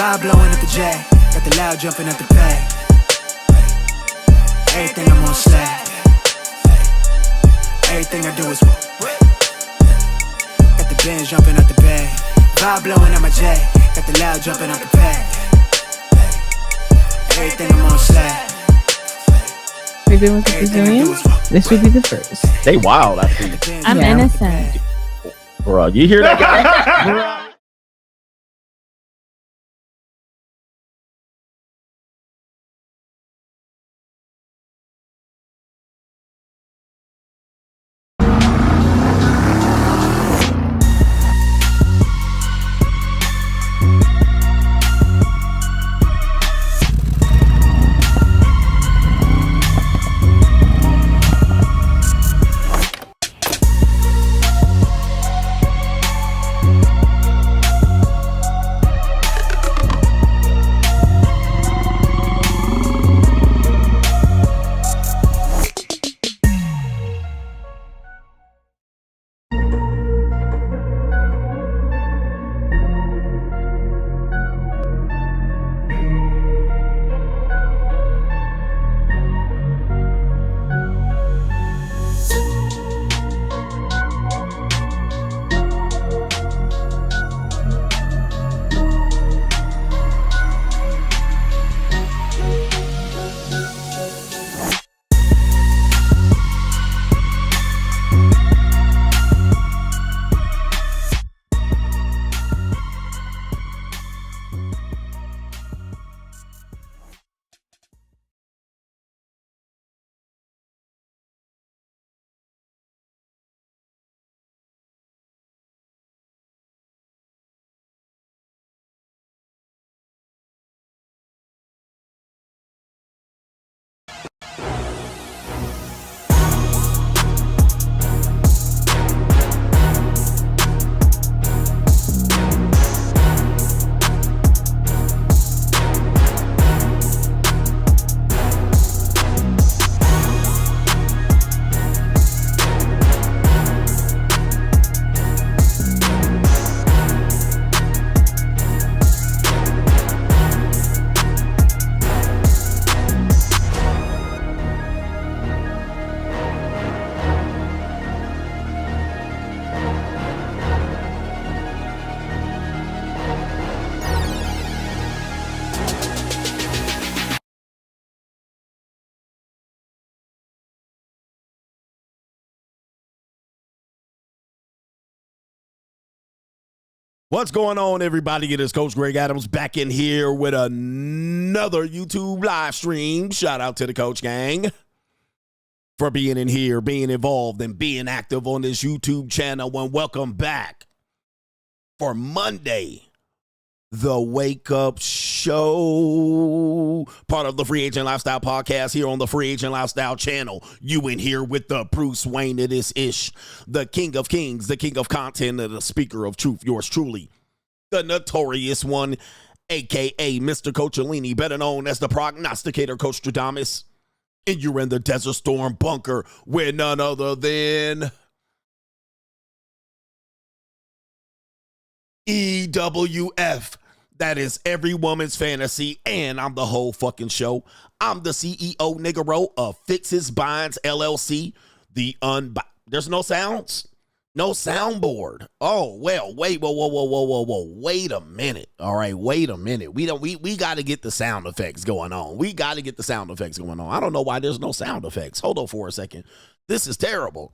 Vibe blowing at the J. Got the loud jumping at the pay. Everything I'm on slack. Everything I do is got the Benz jumping at the bay. Vibe blowing at my J. Got the loud jumping at the pay. Everything I'm on slack. We've been with the Brazilians. This will be the first. They wild, I think. I'm innocent. Bro, you hear that guy? What's going on, everybody? It is Coach Greg Adams back in here with another YouTube live stream. Shout out to the Coach Gang for being in here, being involved, and being active on this YouTube channel. And welcome back for Monday, the Wake Up Show, part of the Free Agent Lifestyle podcast here on the Free Agent Lifestyle channel. You in here with the Bruce Wayne of this ish, the King of Kings, the King of Content, and the Speaker of Truth, yours truly, the Notorious One, aka Mr. Coachellini, better known as the Prognosticator Coach Stradamus. And you're in the Desert Storm bunker with none other than EWF. That is every woman's fantasy, and I'm the whole fucking show. I'm the CEO, Niggero, of Fixes Binds LLC. There's no sounds, no soundboard. Oh well, wait, whoa, wait a minute. All right, wait a minute. We got to get the sound effects going on. I don't know why there's no sound effects. Hold on for a second. This is terrible.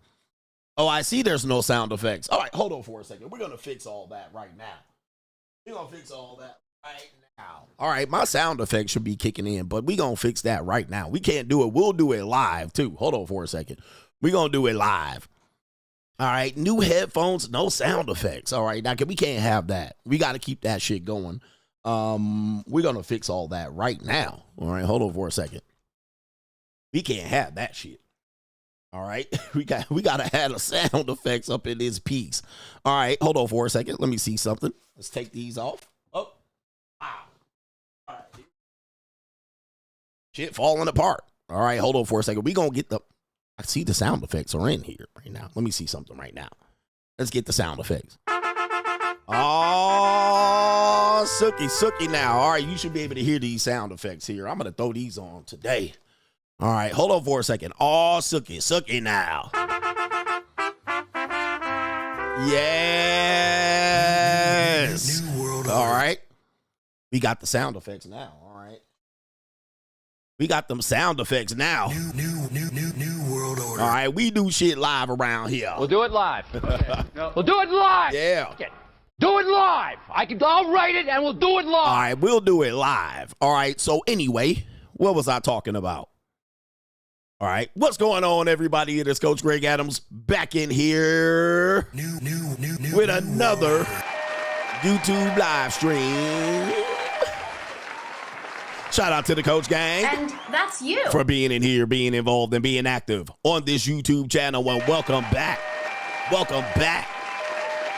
Oh, I see. There's no sound effects. All right, hold on for a second. We're gonna fix all that right now. We're going to fix all that right now. All right, my sound effects should be kicking in, but we're going to fix that right now. We can't do it. We'll do it live, too. Hold on for a second. We're going to do it live. All right, new headphones, no sound effects. All right, now we can't have that. We got to keep that shit going. We're going to fix all that right now. All right, hold on for a second. We can't have that shit. All right, we got to have the sound effects up in this piece. All right, hold on for a second. Let me see something. Let's take these off. Oh, wow. All right. Shit falling apart. All right, hold on for a second. We gonna get the. I see the sound effects are in here right now. Let me see something right now. Let's get the sound effects. Oh, Sookie now. All right, you should be able to hear these sound effects here. I'm going to throw these on today. All right, hold on for a second. Oh, Sookie now. Yes. New world All right. We got the sound effects now. All right. We got them sound effects now. New world order. All right, we do shit live around here. We'll do it live. We'll do it live. Yeah. Do it live. I'll write it and we'll do it live. All right, we'll do it live. All right, so anyway, what was I talking about? All right, what's going on, everybody? It is Coach Greg Adams back in here with another YouTube live stream. Shout out to the Coach Gang. And that's you. For being in here, being involved, and being active on this YouTube channel. And welcome back. Welcome back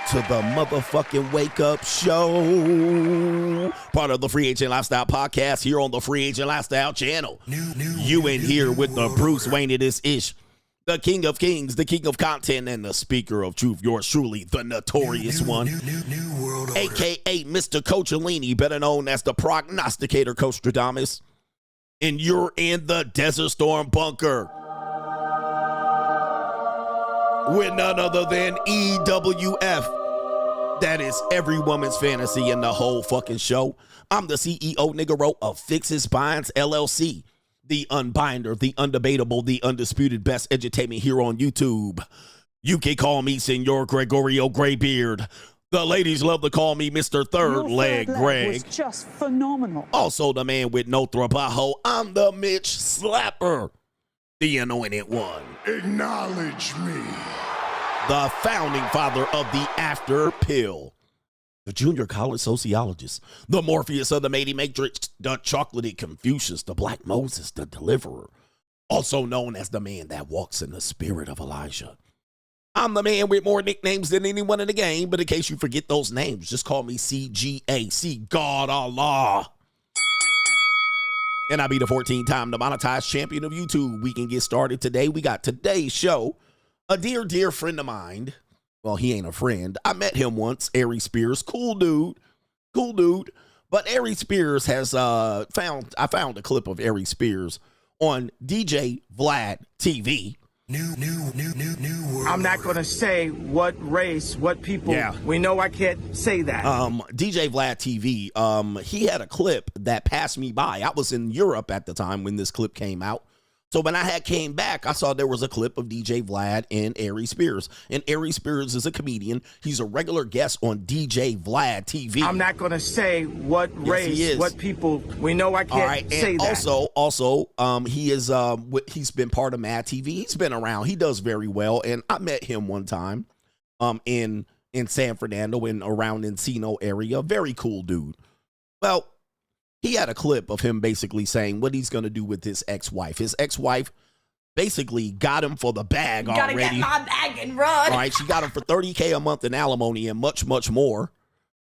to the motherfucking Wake Up Show. Part of the Free Agent Lifestyle Podcast here on the Free Agent Lifestyle channel. You in here with the Bruce Wayne of this ish. The King of Kings, the King of Content, and the Speaker of Truth. Yours truly, the Notorious One. New world order. A.K.A. Mr. Coachellini, better known as the Prognosticator Coach Stradamus. And you're in the Desert Storm Bunker with none other than EWF. That is every woman's fantasy in the whole fucking show. I'm the CEO Nigero of Fix's Spines LLC, the unbinder, the undebatable, the undisputed best edutainment here on YouTube. You can call me Senor Gregorio Graybeard. The ladies love to call me Mr. Third Leg Greg. Was just phenomenal. Also the man with no trabajo. I'm the Mitch Slapper, the anointed one. Acknowledge me. The founding father of the After Pill, the junior college sociologist, the Morpheus of the Matey Matrix, the chocolatey Confucius, the Black Moses, the deliverer, also known as the man that walks in the spirit of Elijah. I'm the man with more nicknames than anyone in the game, but in case you forget those names, just call me CGA, see God Allah. And I'll be the 14-time demonetized champion of YouTube. We can get started today. We got today's show. A dear friend of mine, well, he ain't a friend. I met him once, Aries Spears, cool dude. But Aries Spears has I found a clip of Aries Spears on DJ Vlad TV. New world. I'm not going to say what race, what people. Yeah. We know I can't say that. DJ Vlad TV, he had a clip that passed me by. I was in Europe at the time when this clip came out. So when I had came back, I saw there was a clip of DJ Vlad and Aries Spears. And Aries Spears is a comedian. He's a regular guest on DJ Vlad TV. I'm not going to say what race, what people. We know I can't say and that. Also, he is he's been part of Mad TV. He's been around. He does very well. And I met him one time in San Fernando and around Encino area. Very cool dude. Well, he had a clip of him basically saying what he's going to do with his ex-wife. His ex-wife basically got him for the bag already. Gotta get my bag and run. All right, she got him for $30K a month in alimony and much more.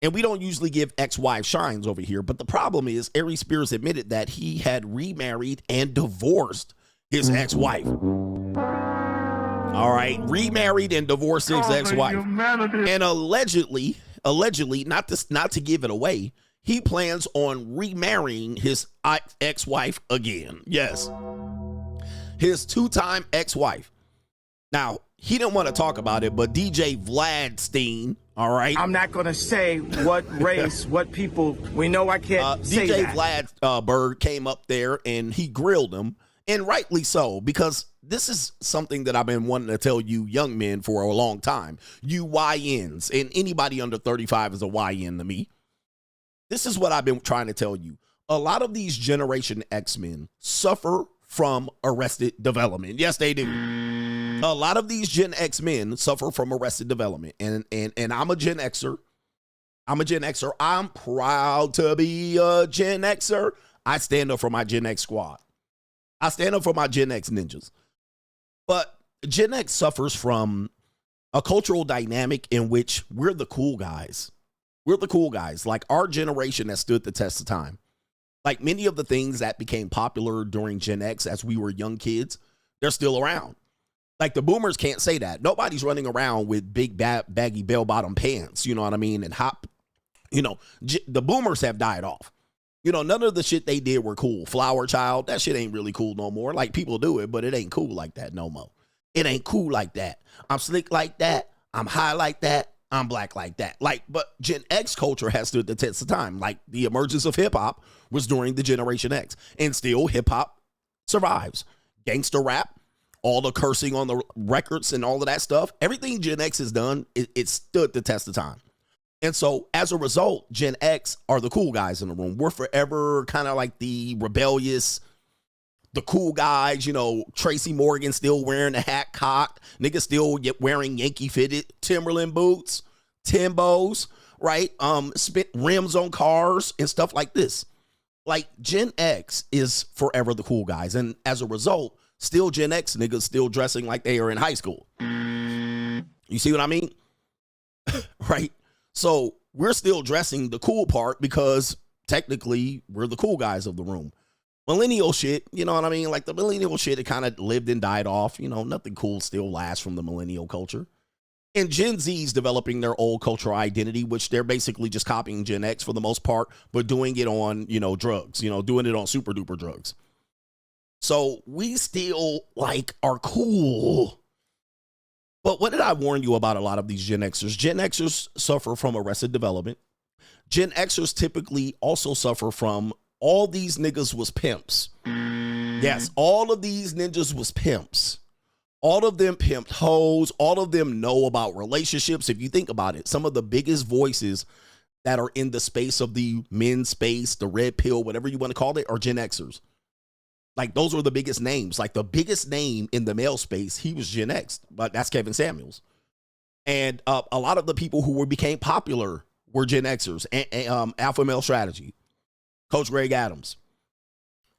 And we don't usually give ex-wife shines over here. But the problem is Aries Spears admitted that he had remarried and divorced his ex-wife. All right, remarried and divorced his ex-wife. And allegedly, not to give it away, he plans on remarrying his ex-wife again. Yes. His two-time ex-wife. Now, he didn't want to talk about it, but DJ Vladstein, all right? I'm not going to say what race, what people. We know I can't say DJ that. Vlad Bird came up there and he grilled him, and rightly so, because this is something that I've been wanting to tell you young men for a long time. You YNs, and anybody under 35 is a YN to me. This is what I've been trying to tell you. A lot of these Generation X men suffer from arrested development. Yes, they do. A lot of these Gen X men suffer from arrested development. And I'm a Gen Xer. I'm proud to be a Gen Xer. I stand up for my Gen X squad. I stand up for my Gen X ninjas. But Gen X suffers from a cultural dynamic in which we're the cool guys. We're the cool guys. Like, our generation has stood the test of time. Like, many of the things that became popular during Gen X as we were young kids, they're still around. Like the boomers can't say that. Nobody's running around with big baggy bell-bottom pants, you know what I mean? And the boomers have died off. You know, none of the shit they did were cool. Flower Child, that shit ain't really cool no more. Like, people do it, but it ain't cool like that no more. It ain't cool like that. I'm slick like that. I'm high like that. I'm black like that. Like, but Gen X culture has stood the test of time. Like, the emergence of hip-hop was during the Generation X. And still, hip-hop survives. Gangster rap, all the cursing on the records and all of that stuff, everything Gen X has done, it stood the test of time. And so, as a result, Gen X are the cool guys in the room. We're forever kind of like the rebellious, the cool guys, you know, Tracy Morgan still wearing the hat cocked, niggas still wearing Yankee fitted Timberland boots, Timbos, right? Spit rims on cars and stuff like this. Like, Gen X is forever the cool guys. And as a result, still Gen X niggas still dressing like they are in high school. You see what I mean? Right? So we're still dressing the cool part because technically we're the cool guys of the room. Millennial shit, you know what I mean? Like the millennial shit, it kind of lived and died off. You know, nothing cool still lasts from the millennial culture. And Gen Z's developing their old cultural identity, which they're basically just copying Gen X for the most part, but doing it on, you know, drugs, you know, doing it on super duper drugs. So we still like are cool. But what did I warn you about a lot of these Gen Xers? Gen Xers suffer from arrested development. Gen Xers typically also suffer from all these niggas was pimps. Yes, all of these ninjas was pimps. All of them pimped hoes. All of them know about relationships. If you think about it, some of the biggest voices that are in the space of the men's space, the red pill, whatever you want to call it, are Gen Xers. Like, those are the biggest names. Like, the biggest name in the male space, he was Gen X, but that's Kevin Samuels. And a lot of the people who became popular were Gen Xers. Alpha Male Strategy, Coach Greg Adams,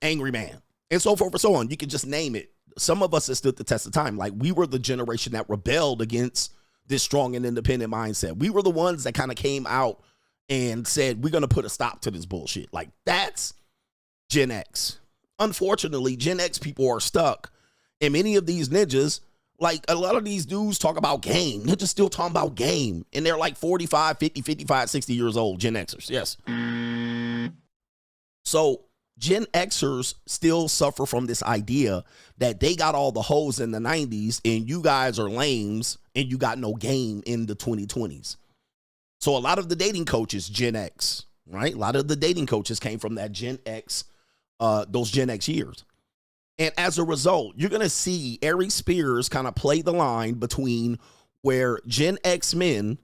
Angry Man, and so forth and so on. You can just name it. Some of us have stood the test of time. Like, we were the generation that rebelled against this strong and independent mindset. We were the ones that kind of came out and said, we're going to put a stop to this bullshit. Like, that's Gen X. Unfortunately, Gen X people are stuck. And many of these ninjas, like a lot of these dudes talk about game. They're just still talking about game. And they're like 45, 50, 55, 60 years old, Gen Xers. Yes. So Gen Xers still suffer from this idea that they got all the hoes in the 90s and you guys are lames and you got no game in the 2020s. So a lot of the dating coaches, Gen X, right? A lot of the dating coaches came from that Gen X, those Gen X years. And as a result, you're going to see Aries Spears kind of play the line between where Gen X men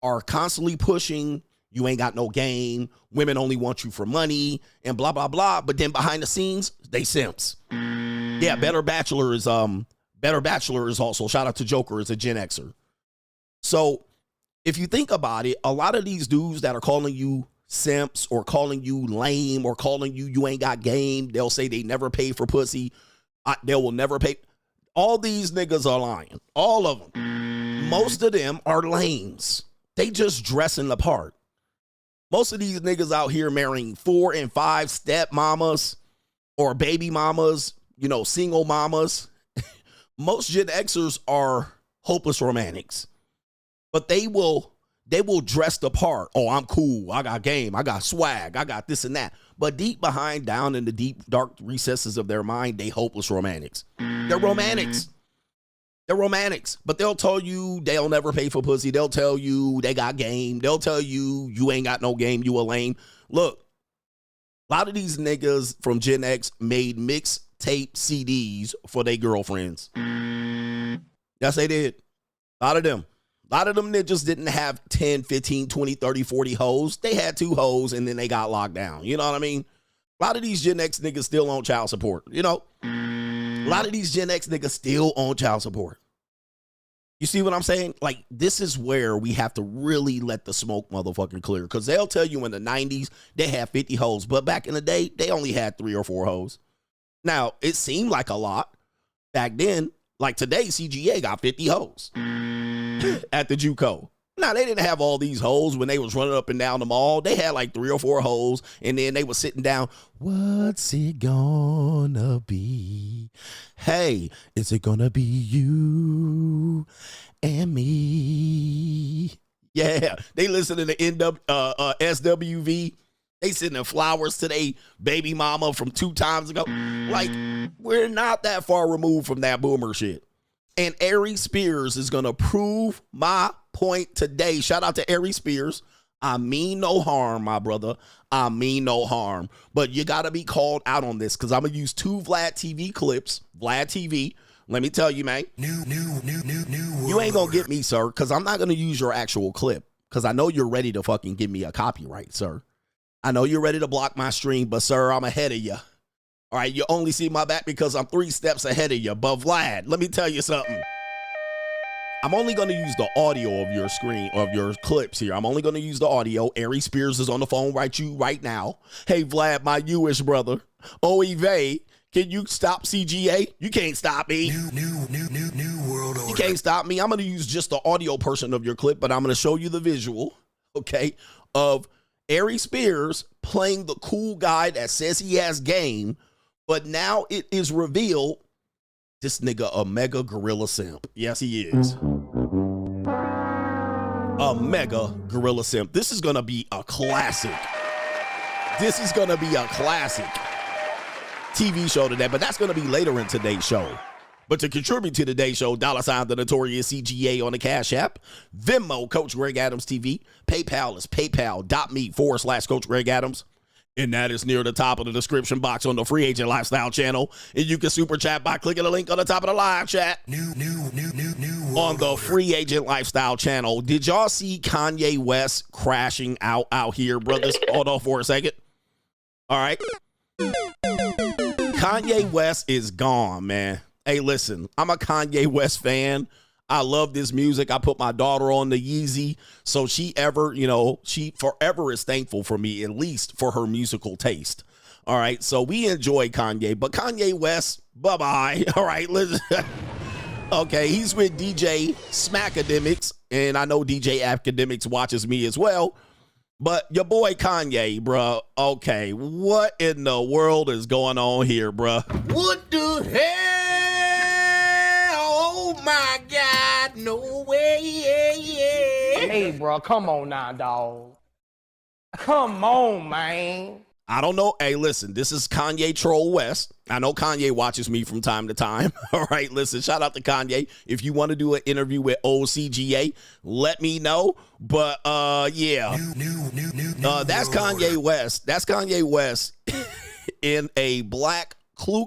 are constantly pushing, you ain't got no game, women only want you for money, and blah, blah, blah. But then behind the scenes, they simps. Yeah, Better Bachelor is also, shout out to Joker, is a Gen Xer. So if you think about it, a lot of these dudes that are calling you simps or calling you lame or calling you ain't got game, they'll say they never pay for pussy. They will never pay. All these niggas are lying. All of them. Most of them are lames. They just dressing the part. Most of these niggas out here marrying 4 and 5 step mamas or baby mamas, you know, single mamas. Most Gen Xers are hopeless romantics, but they will dress the part. Oh, I'm cool. I got game. I got swag. I got this and that. But deep behind, down in the deep, dark recesses of their mind, they hopeless romantics. They're romantics. They're romantics. But they'll tell you they'll never pay for pussy. They'll tell you they got game. They'll tell you you ain't got no game. You a lame. Look, a lot of these niggas from Gen X made mixtape CDs for their girlfriends. Yes, they did. A lot of them. A lot of them niggas didn't have 10, 15, 20, 30, 40 hoes. They had 2 hoes and then they got locked down. You know what I mean? A lot of these Gen X niggas still on child support. You know? A lot of these Gen X niggas still on child support. You see what I'm saying? Like, this is where we have to really let the smoke motherfucking clear. Because they'll tell you in the 90s they had 50 hoes. But back in the day, they only had 3 or 4 hoes. Now, it seemed like a lot back then. Like today, CGA got 50 hoes at the JUCO. Now, they didn't have all these hoes when they was running up and down the mall. They had like 3 or 4 hoes, and then they was sitting down. What's it gonna be? Hey, is it gonna be you and me? Yeah, they listening to SWV. They sending flowers to their baby mama from 2 times ago. Like, we're not that far removed from that boomer shit. And Aries Spears is going to prove my point today. Shout out to Aries Spears. I mean no harm, my brother. I mean no harm. But you got to be called out on this because I'm going to use 2 Vlad TV clips. Vlad TV. Let me tell you, man. New You ain't going to get me, sir, because I'm not going to use your actual clip because I know you're ready to fucking give me a copyright, sir. I know you're ready to block my stream, but, sir, I'm ahead of you. All right, you only see my back because I'm 3 steps ahead of you. But Vlad, let me tell you something. I'm only going to use the audio of your screen, of your clips here. I'm only going to use the audio. Aries Spears is on the phone right now. Hey, Vlad, my Jewish brother. Oive, can you stop CGA? You can't stop me. New world order. You can't stop me. I'm going to use just the audio portion of your clip, but I'm going to show you the visual, okay, of Aries Spears playing the cool guy that says he has game. But now it is revealed this nigga a mega gorilla simp. Yes, he is. A mega gorilla simp. This is going to be a classic. This is going to be a classic TV show today, but that's going to be later in today's show. But to contribute to today's show, $ the Notorious CGA on the Cash App. Venmo, Coach Greg Adams TV. PayPal is paypal.me/Coach Greg Adams. And that is near the top of the description box on the Free Agent Lifestyle channel. And you can super chat by clicking the link on the top of the live chat. New On the Free Agent Lifestyle channel. Did y'all see Kanye West crashing out here, brothers? Hold on for a second. All right. Kanye West is gone, man. Hey, listen, I'm a Kanye West fan. I love this music. I put my daughter on the Yeezy. So she forever is thankful for me, at least for her musical taste. All right. So we enjoy Kanye, but Kanye West, bye-bye. All right. Listen. Okay. He's with DJ Smackademics. And I know DJ Academics watches me as well. But your boy Kanye, bruh. Okay. What in the world is going on here, bruh? What the hell? Oh my God, no way, yeah. Hey, bro, come on now, dog. Come on, man. I don't know. Hey, listen, this is Kanye Troll West. I know Kanye watches me from time to time. All right, listen, shout out to Kanye. If you want to do an interview with old CGA, let me know. But, yeah. That's Kanye West. That's Kanye West in a black Ku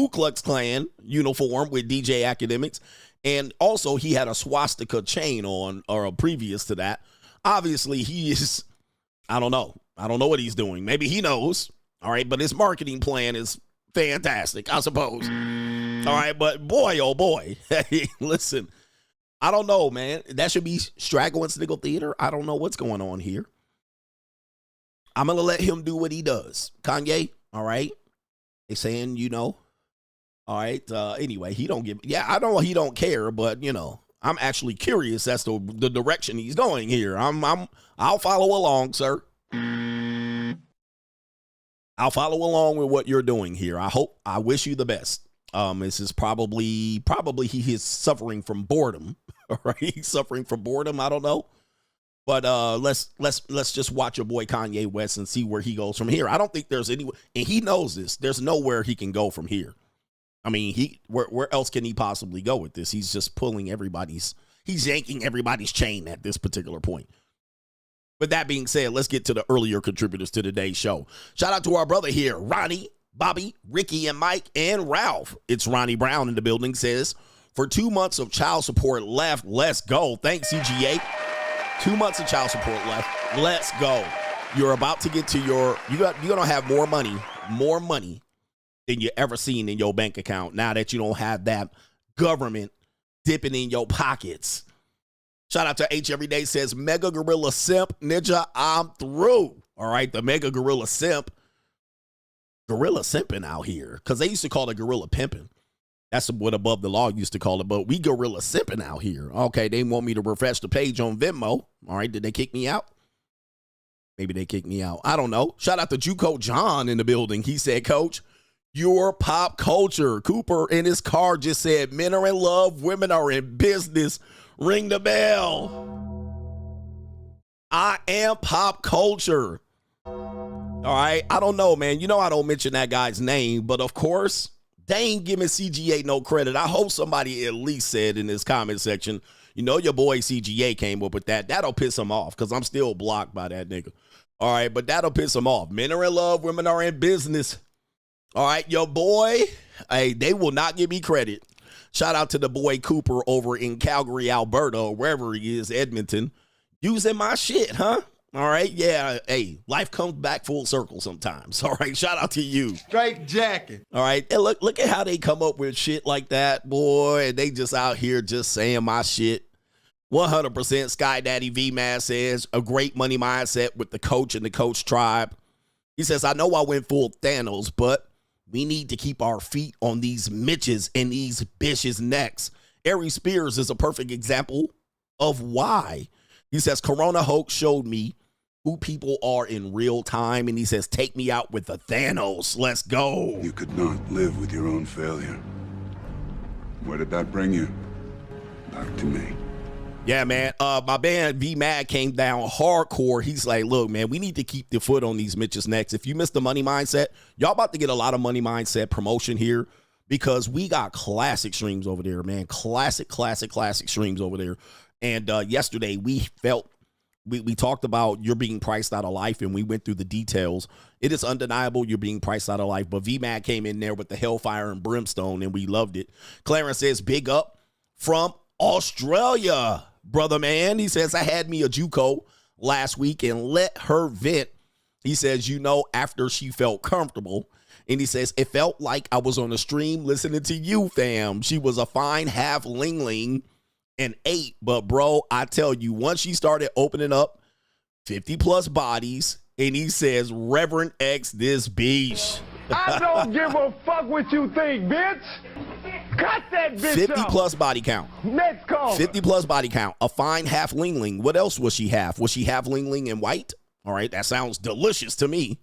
Klux Klan uniform with DJ Academics. And also he had a swastika chain on, or previous to that. Obviously he is, I don't know what he's doing. Maybe he knows. All right. But his marketing plan is fantastic, I suppose. All right. But boy, oh boy. Hey, listen, I don't know, man. That should be Straggle and Sniggle Theater. I don't know what's going on here. I'm going to let him do what he does. Kanye. All right. They saying, all right. Anyway, he don't give. Yeah, I know he don't care, but I'm actually curious as to the direction he's going here. I'll follow along, sir. I'll follow along with what you're doing here. I wish you the best. This is probably he is suffering from boredom. All right, he's suffering from boredom. I don't know, but let's just watch your boy Kanye West and see where he goes from here. I don't think there's anywhere, and he knows this. There's nowhere he can go from here. I mean, where else can he possibly go with this? He's just he's yanking everybody's chain at this particular point. With that being said, let's get to the earlier contributors to today's show. Shout out to our brother here, Ronnie, Bobby, Ricky, and Mike, and Ralph. It's Ronnie Brown in the building, says, for 2 months of child support left, let's go. Thanks, CGA. 2 months of child support left. Let's go. You're about to get to you're going to have more money than you ever seen in your bank account now that you don't have that government dipping in your pockets. Shout out to H Everyday, says, Mega Gorilla Simp, Ninja, I'm through. All right, the Mega Gorilla Simp. Gorilla simping out here, because they used to call it gorilla pimping. That's what Above the Law used to call it, but we gorilla sipping out here. Okay, they want me to refresh the page on Venmo. All right, did they kick me out? Maybe they kicked me out. I don't know. Shout out to Juco John in the building. He said, Coach, you're pop culture. Cooper in his car just said, men are in love, women are in business. Ring the bell. I am pop culture. All right, I don't know, man. You know I don't mention that guy's name, but of course, they ain't giving CGA no credit. I hope somebody at least said in this comment section, you know your boy CGA came up with that. That'll piss him off because I'm still blocked by that nigga. All right, but that'll piss him off. Men are in love, women are in business. All right, your boy, hey, they will not give me credit. Shout out to the boy Cooper over in Calgary, Alberta, or wherever he is, Edmonton. Using my shit, huh? All right, yeah, hey, life comes back full circle sometimes. All right, shout out to you. Straight jacket. All right, and look at how they come up with shit like that, boy. And they just out here just saying my shit. 100% Sky Daddy V-Man says, a great money mindset with the coach and the coach tribe. He says, I know I went full Thanos, but we need to keep our feet on these Mitches and these bitches' necks. Aries Spears is a perfect example of why. He says, Corona hoax showed me who people are in real time. And he says, take me out with the Thanos. Let's go. You could not live with your own failure. Where did that bring you? Back to me. Yeah, man. My band V-Mad came down hardcore. He's like, look, man, we need to keep the foot on these Mitch's necks. If you missed the money mindset, y'all about to get a lot of money mindset promotion here because we got classic streams over there, man. Classic streams over there. And yesterday we talked about you're being priced out of life, and we went through the details. It is undeniable you're being priced out of life, but V-Mad came in there with the hellfire and brimstone, and we loved it. Clarence says, big up from Australia, brother man. He says, I had me a JUCO last week and let her vent. He says, you know, after she felt comfortable. And he says, it felt like I was on a stream listening to you, fam. She was a fine half ling-ling and 8. But, bro, I tell you, once she started opening up 50-plus bodies, and he says, Reverend X this beach. I don't give a fuck what you think, bitch. Cut that bitch 50-plus body count. Next call. 50-plus body count. A fine half ling-ling. What else was she half? Was she half ling-ling and white? All right, that sounds delicious to me.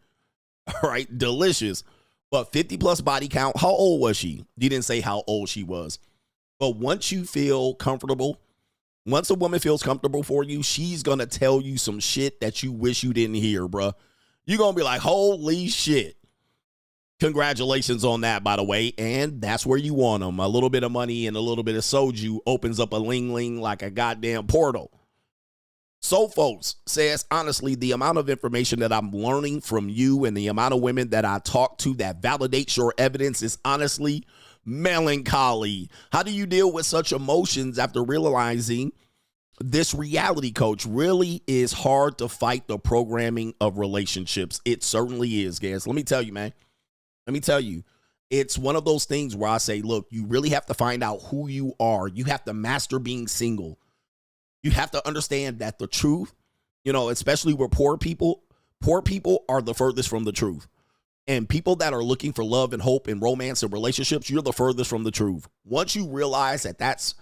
All right, delicious. But 50-plus body count, how old was she? You didn't say how old she was. But once you feel comfortable, once a woman feels comfortable for you, she's going to tell you some shit that you wish you didn't hear, bruh. You're going to be like, holy shit. Congratulations on that, by the way. And that's where you want them. A little bit of money and a little bit of soju opens up a ling-ling like a goddamn portal. So, folks, says, honestly, the amount of information that I'm learning from you and the amount of women that I talk to that validates your evidence is honestly melancholy. How do you deal with such emotions after realizing this reality, coach? Really is hard to fight the programming of relationships. It certainly is, guys. Let me tell you, man. Let me tell you, it's one of those things where I say, look, you really have to find out who you are. You have to master being single. You have to understand that the truth, you know, especially with poor people are the furthest from the truth. And people that are looking for love and hope and romance and relationships, you're the furthest from the truth. Once you realize that that's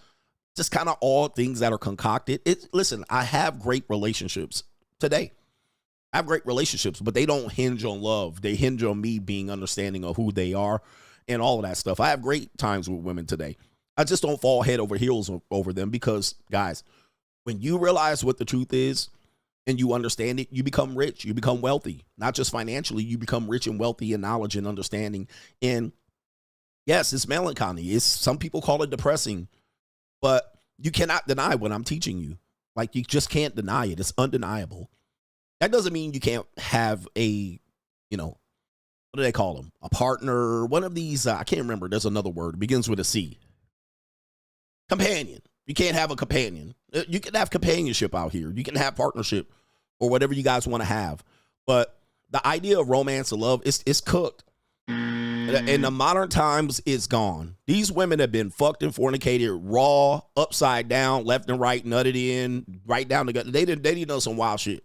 just kind of all things that are concocted. Listen, I have great relationships today. I have great relationships, but they don't hinge on love. They hinge on me being understanding of who they are and all of that stuff. I have great times with women today. I just don't fall head over heels over them because, guys, when you realize what the truth is and you understand it, you become rich. You become wealthy. Not just financially, you become rich and wealthy in knowledge and understanding. And yes, it's melancholy. Some people call it depressing, but you cannot deny what I'm teaching you. Like, you just can't deny it. It's undeniable. That doesn't mean you can't have a, you know, what do they call them? A partner, one of these, I can't remember. There's another word. It begins with a C. Companion. You can't have a companion. You can have companionship out here. You can have partnership or whatever you guys want to have. But the idea of romance and love is cooked. In the modern times, it's gone. These women have been fucked and fornicated raw, upside down, left and right, nutted in, right down the gut. They did know some wild shit.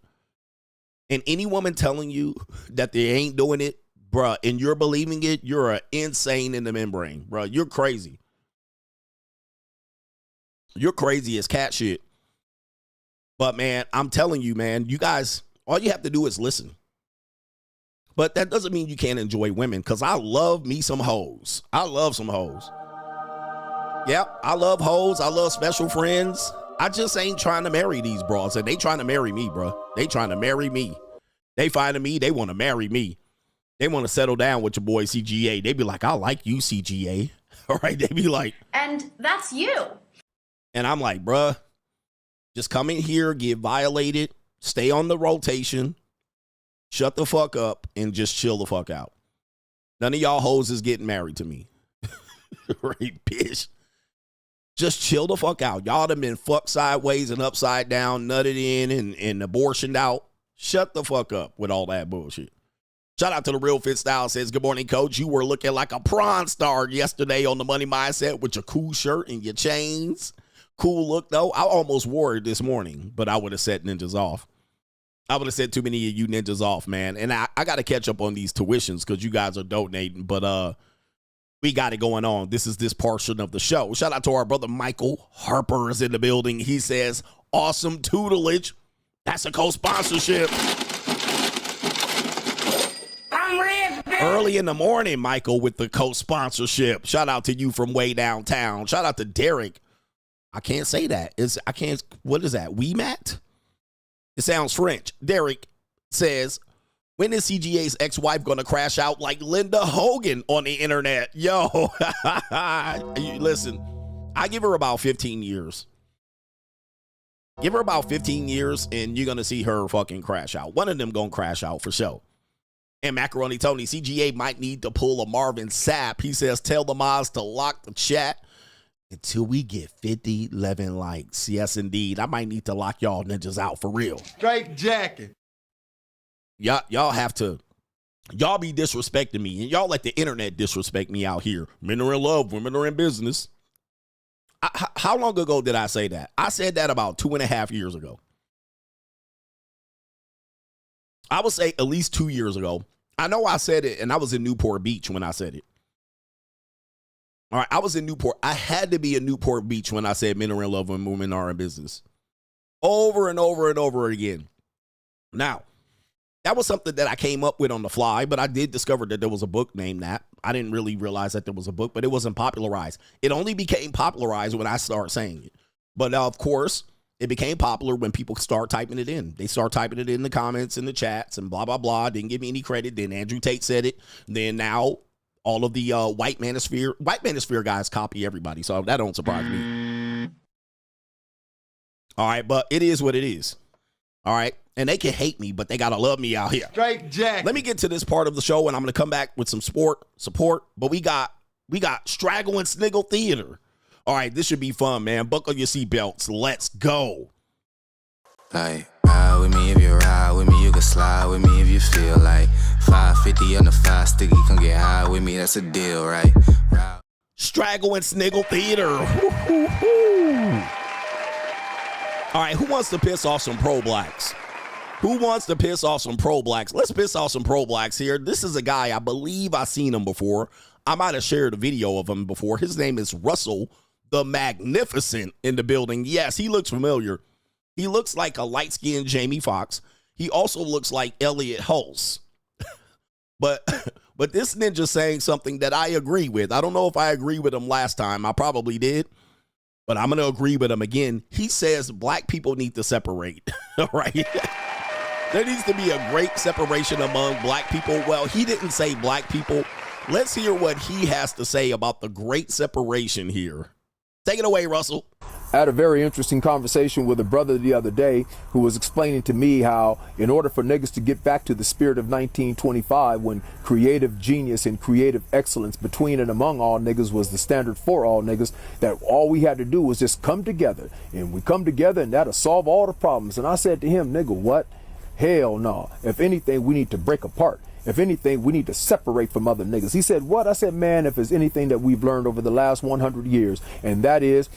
And any woman telling you that they ain't doing it, bruh, and you're believing it, you're insane in the membrane, bruh. You're crazy. You're crazy as cat shit. But, man, I'm telling you, man, you guys, all you have to do is listen. But that doesn't mean you can't enjoy women, because I love me some hoes. I love some hoes. Yep, I love hoes. I love special friends. I just ain't trying to marry these bras. And they trying to marry me, bro. They trying to marry me. They finding me. They want to marry me. They want to settle down with your boy CGA. They be like, I like you, CGA. All right, they be like. And that's you. And I'm like, bruh, just come in here, get violated, stay on the rotation, shut the fuck up, and just chill the fuck out. None of y'all hoes is getting married to me. Right, bitch. Just chill the fuck out. Y'all done been fucked sideways and upside down, nutted in and abortioned out. Shut the fuck up with all that bullshit. Shout out to the Real Fit Style, says, good morning, coach. You were looking like a prawn star yesterday on the Money Mindset with your cool shirt and your chains. Cool look, though. I almost wore it this morning, but I would have set ninjas off. I would have set too many of you ninjas off, man. And I got to catch up on these tuitions because you guys are donating. But we got it going on. This is this portion of the show. Shout out to our brother Michael Harper is in the building. He says, awesome tutelage. That's a co-sponsorship. I'm Rizz. Early in the morning, Michael, with the co-sponsorship. Shout out to you from way downtown. Shout out to Derek. I can't say that. What is that? WeMat? It sounds French. Derek says, when is CGA's ex-wife going to crash out like Linda Hogan on the internet? Yo, listen, I give her about 15 years. Give her about 15 years and you're going to see her fucking crash out. One of them going to crash out for sure. And Macaroni Tony, CGA might need to pull a Marvin Sapp. He says, tell the mods to lock the chat until we get 50-11 likes. Yes, indeed. I might need to lock y'all ninjas out for real. Straight jacket. Y'all have to. Y'all be disrespecting me. And y'all let the internet disrespect me out here. Men are in love. Women are in business. How long ago did I say that? I said that about 2.5 years ago. I would say at least 2 years ago. I know I said it, and I was in Newport Beach when I said it. All right, I was in Newport. I had to be in Newport Beach when I said men are in love and women are in business. Over and over and over again. Now, that was something that I came up with on the fly, but I did discover that there was a book named that. I didn't really realize that there was a book, but it wasn't popularized. It only became popularized when I started saying it. But of course, it became popular when people start typing it in. They start typing it in the comments and the chats and blah, blah, blah. Didn't give me any credit. Then Andrew Tate said it. Then now all of the white manosphere guys copy everybody. So that don't surprise me. All right, but it is what it is. All right. And they can hate me, but they got to love me out here. Straight jacket. Let me get to this part of the show, and I'm going to come back with some support. But we got Straggle and Sniggle Theater. All right, this should be fun, man. Buckle your seatbelts. Let's go. Like, ride with me if you ride with me. You can slide with me if you feel like 550 on the 5 sticky. Come get high with me. That's a deal, right? Straggle and Sniggle Theater. All right, who wants to piss off some pro-blacks? Who wants to piss off some pro-blacks? Let's piss off some pro-blacks here. This is a guy, I believe I've seen him before. I might have shared a video of him before. His name is Russell the Magnificent in the building. Yes, he looks familiar. He looks like a light-skinned Jamie Foxx. He also looks like Elliot Hulse. But this ninja saying something that I agree with. I don't know if I agree with him last time. I probably did. But I'm going to agree with him again. He says black people need to separate. All right? There needs to be a great separation among black people. Well, he didn't say black people. Let's hear what he has to say about the great separation here. Take it away, Russell. I had a very interesting conversation with a brother the other day who was explaining to me how in order for niggas to get back to the spirit of 1925, when creative genius and creative excellence between and among all niggas was the standard for all niggas, that all we had to do was just come together. And we come together and that'll solve all the problems. And I said to him, nigga, what? Hell no. If anything, we need to break apart. If anything, we need to separate from other niggas. He said, what? I said, man, if there's anything that we've learned over the last 100 years, and that is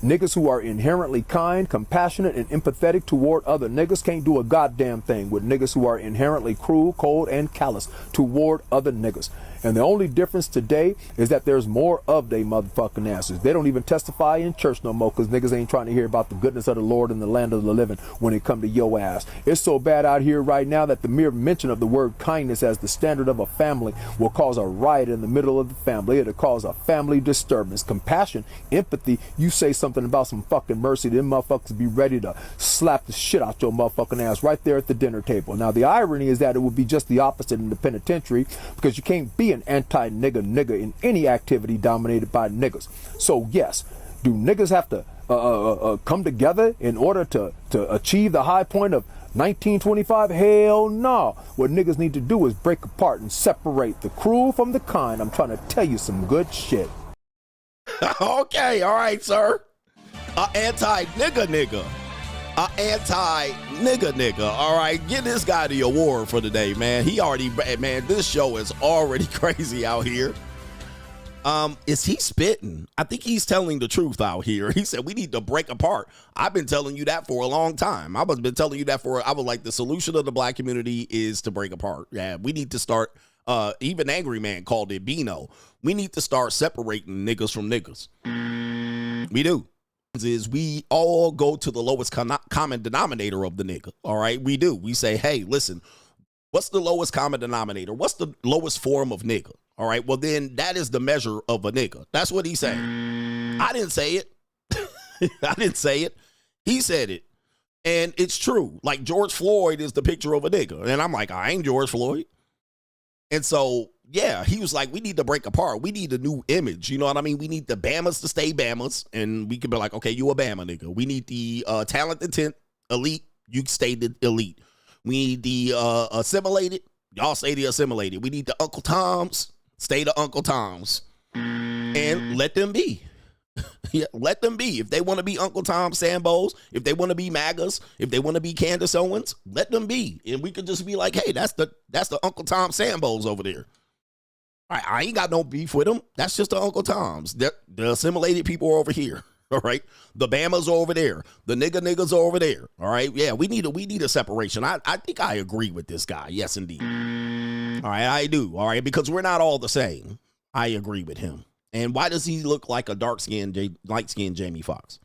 niggas who are inherently kind, compassionate, and empathetic toward other niggas can't do a goddamn thing with niggas who are inherently cruel, cold, and callous toward other niggas. And the only difference today is that there's more of they motherfucking asses. They don't even testify in church no more because niggas ain't trying to hear about the goodness of the Lord in the land of the living when it come to your ass. It's so bad out here right now that the mere mention of the word kindness as the standard of a family will cause a riot in the middle of the family. It'll cause a family disturbance. Compassion, empathy, you say something about some fucking mercy, them motherfuckers be ready to slap the shit out your motherfucking ass right there at the dinner table. Now the irony is that it would be just the opposite in the penitentiary because you can't be an anti-nigga in any activity dominated by niggas. So yes, do niggas have to come together in order to achieve the high point of 1925? Hell no. What niggas need to do is break apart and separate the cruel from the kind. I'm trying to tell you some good shit. Okay, all right, sir. Anti-nigga. Anti-nigga. All right, give this guy the award for the day, man. Man, this show is already crazy out here. Is he spitting? I think he's telling the truth out here. He said we need to break apart. I've been telling you that for a long time. I was like, the solution of the black community is to break apart. Yeah, we need to start, even Angry Man called it Beano. We need to start separating niggas from niggas. We do. Is we all go to the lowest common denominator of the nigga. All right, we do. We say, hey, listen, what's the lowest common denominator? What's the lowest form of nigga? All right, well, then that is the measure of a nigga. That's what he's saying. I didn't say it. I didn't say it. He said it. And it's true. Like George Floyd is the picture of a nigga. And I'm like, I ain't George Floyd. And so, yeah, he was like, we need to break apart. We need a new image. You know what I mean? We need the Bamas to stay Bamas. And we can be like, okay, you a Bama nigga. We need the talent intent elite. You stay the elite. We need the assimilated. Y'all stay the assimilated. We need the Uncle Toms. Stay the Uncle Toms. And let them be. Yeah, let them be. If they want to be Uncle Tom Sambos, if they want to be MAGAs, if they want to be Candace Owens, let them be. And we could just be like, hey, that's the Uncle Tom Sambos over there. All right, I ain't got no beef with them. That's just the Uncle Toms. The assimilated people are over here. All right. The Bamas are over there. The niggas are over there. All right. Yeah, we need a separation. I think I agree with this guy. Yes, indeed. All right, I do. All right, because we're not all the same. I agree with him. And why does he look like a light-skinned Jamie Foxx?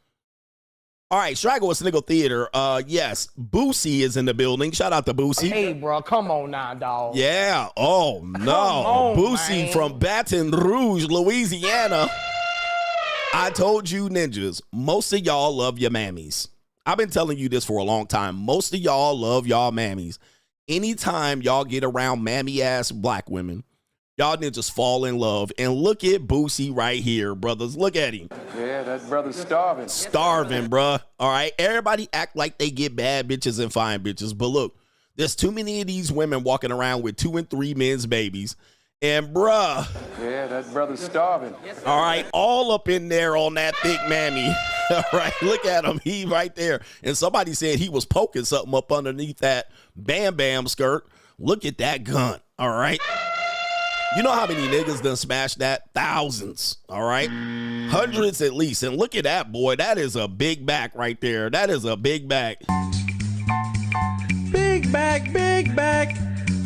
All right, Straggle with Sniggle Theater. Yes, Boosie is in the building. Shout out to Boosie. Hey, bro, come on now, dog. Yeah. Oh, no. Boosie from Baton Rouge, Louisiana. I told you ninjas, most of y'all love your mammies. I've been telling you this for a long time. Most of y'all love y'all mammies. Anytime y'all get around mammy-ass black women, y'all ninjas fall in love. And look at Boosie right here, brothers. Look at him. Yeah, that brother's starving. Starving, bruh. All right, everybody act like they get bad bitches and fine bitches. But look, there's too many of these women walking around with 2 and 3 men's babies. And bruh. Yeah, that brother's starving. All right, all up in there on that thick mammy. All right, look at him. He right there. And somebody said he was poking something up underneath that Bam Bam skirt. Look at that gun. All right. You know how many niggas done smashed that? Thousands. All right. Hundreds at least. And look at that, boy. That is a big back right there. That is a big back. Big back, big back,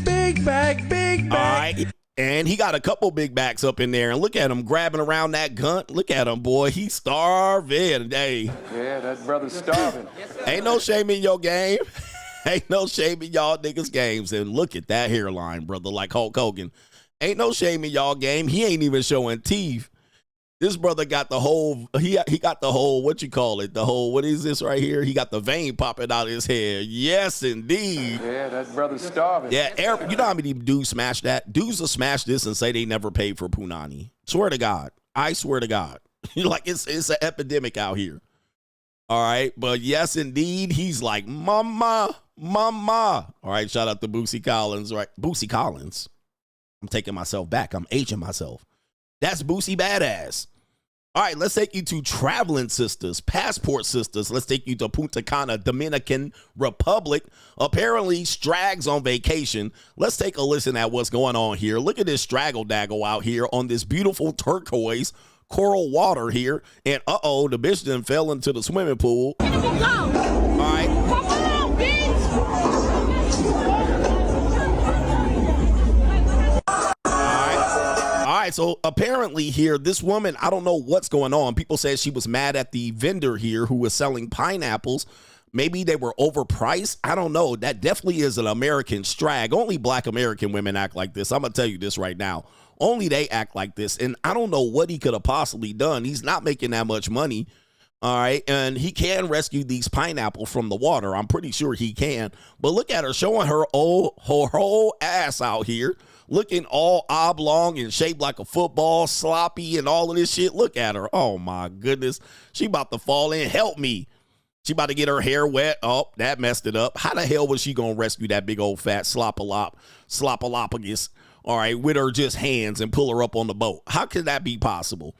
big back, big back. All right. And he got a couple big backs up in there. And look at him grabbing around that gun. Look at him, boy. He's starving. Hey. Yeah, that brother's starving. Ain't no shame in your game. Ain't no shame in y'all niggas' games. And look at that hairline, brother, like Hulk Hogan. Ain't no shame in y'all game. He ain't even showing teeth. This brother got the whole, he got the whole, what you call it? The whole, what is this right here? He got the vein popping out of his head. Yes, indeed. Yeah, that brother's starving. Yeah, you know how many dudes smash that? Dudes will smash this and say they never paid for Punani. Swear to God. I swear to God. Like it's an epidemic out here. All right. But yes, indeed. He's like, mama. All right. Shout out to Boosie Collins. Right. Boosie Collins. I'm taking myself back. I'm aging myself. That's Boosie Badass. All right, let's take you to Traveling Sisters, Passport Sisters. Let's take you to Punta Cana, Dominican Republic. Apparently, Strag's on vacation. Let's take a listen at what's going on here. Look at this Straggle Daggle out here on this beautiful turquoise coral water here. And uh-oh, the bitch done fell into the swimming pool. All right. Come on, bitch! All right. right, so apparently here, this woman, I don't know what's going on. People said she was mad at the vendor here who was selling pineapples. Maybe they were overpriced. I don't know. That definitely is an American strag. Only black American women act like this. I'm going to tell you this right now. Only they act like this. And I don't know what he could have possibly done. He's not making that much money. All right. And he can rescue these pineapples from the water. I'm pretty sure he can. But look at her showing her whole ass out here. Looking all oblong and shaped like a football, sloppy and all of this shit. Look at her. Oh, my goodness. She about to fall in. Help me. She about to get her hair wet. Oh, that messed it up. How the hell was she going to rescue that big old fat sloppalopagus, all right, with her just hands and pull her up on the boat? How could that be possible?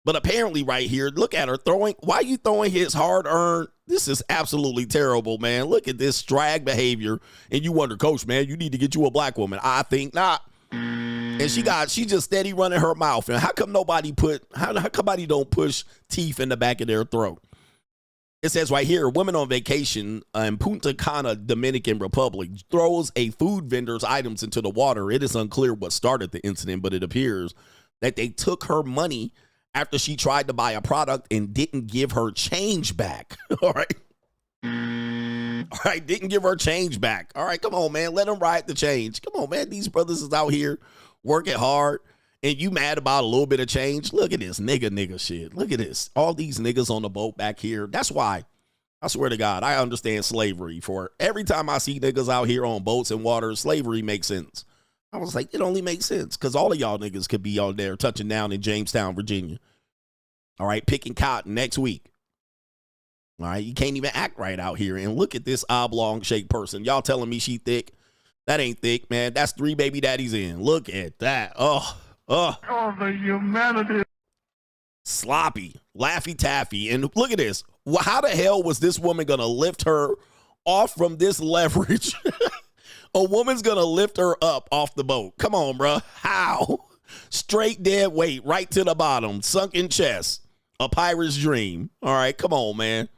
But apparently right here, look at her throwing. Why are you throwing his hard-earned? This is absolutely terrible, man. Look at this drag behavior. And you wonder, Coach, man, you need to get you a black woman. I think not. And she just steady running her mouth. And how come nobody don't push teeth in the back of their throat? It says right here, woman on vacation in Punta Cana, Dominican Republic, throws a food vendor's items into the water. It is unclear what started the incident, but it appears that they took her money after she tried to buy a product and didn't give her change back. All right. All right. Didn't give her change back. All right. Come on, man. Let them ride the change. Come on, man. These brothers is out here working hard and you mad about a little bit of change. Look at this nigga shit. Look at this. All these niggas on the boat back here. That's why I swear to God, I understand slavery. For every time I see niggas out here on boats and water, slavery makes sense. I was like, it only makes sense because all of y'all niggas could be on there touching down in Jamestown, Virginia. All right, picking cotton next week. All right, you can't even act right out here. And look at this oblong shaped person. Y'all telling me she thick? That ain't thick, man. That's 3 baby daddies in. Look at that. Oh, the humanity. Sloppy, Laffy Taffy. And look at this. How the hell was this woman going to lift her off from this leverage? A woman's going to lift her up off the boat. Come on, bro. How? Straight dead weight, right to the bottom. Sunken chest. A pirate's dream. All right, come on, man.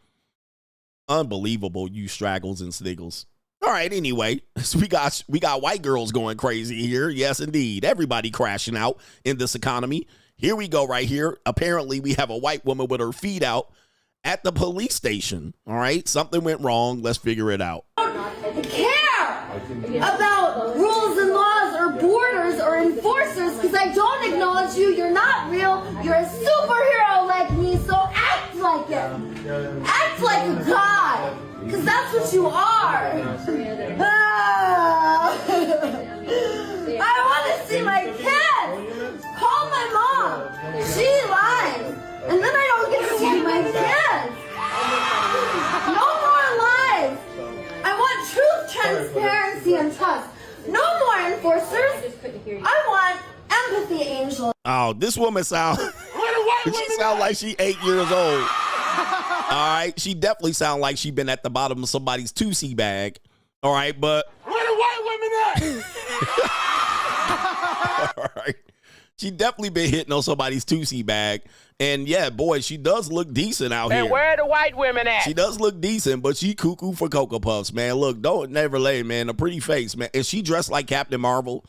Unbelievable, you straggles and sniggles. All right, anyway, so we got white girls going crazy here. Yes, indeed. Everybody crashing out in this economy. Here we go right here. Apparently, we have a white woman with her feet out at the police station. All right, something went wrong. Let's figure it out. Care about rules and laws or borders or enforcers because I don't acknowledge you. You're not real. You're a superhero like me, so act like it. Act like a god because that's what you are. I want to see my kids. Call my mom. She lies. And then I don't get to see my kids. No more lies. I want truth, transparency, and trust. No more enforcers. I want empathy, angel. Oh, this woman sound like she 8 years old. All right, she definitely sound like she been at the bottom of somebody's 2C bag. All right, but Where the white women at? all right, she definitely been hitting on somebody's 2C bag. And yeah, boy, she does look decent out here. And where the white women at? She does look decent, but she cuckoo for Cocoa Puffs, man. Look, don't never lay, man. A pretty face, man. And she dressed like Captain Marvel.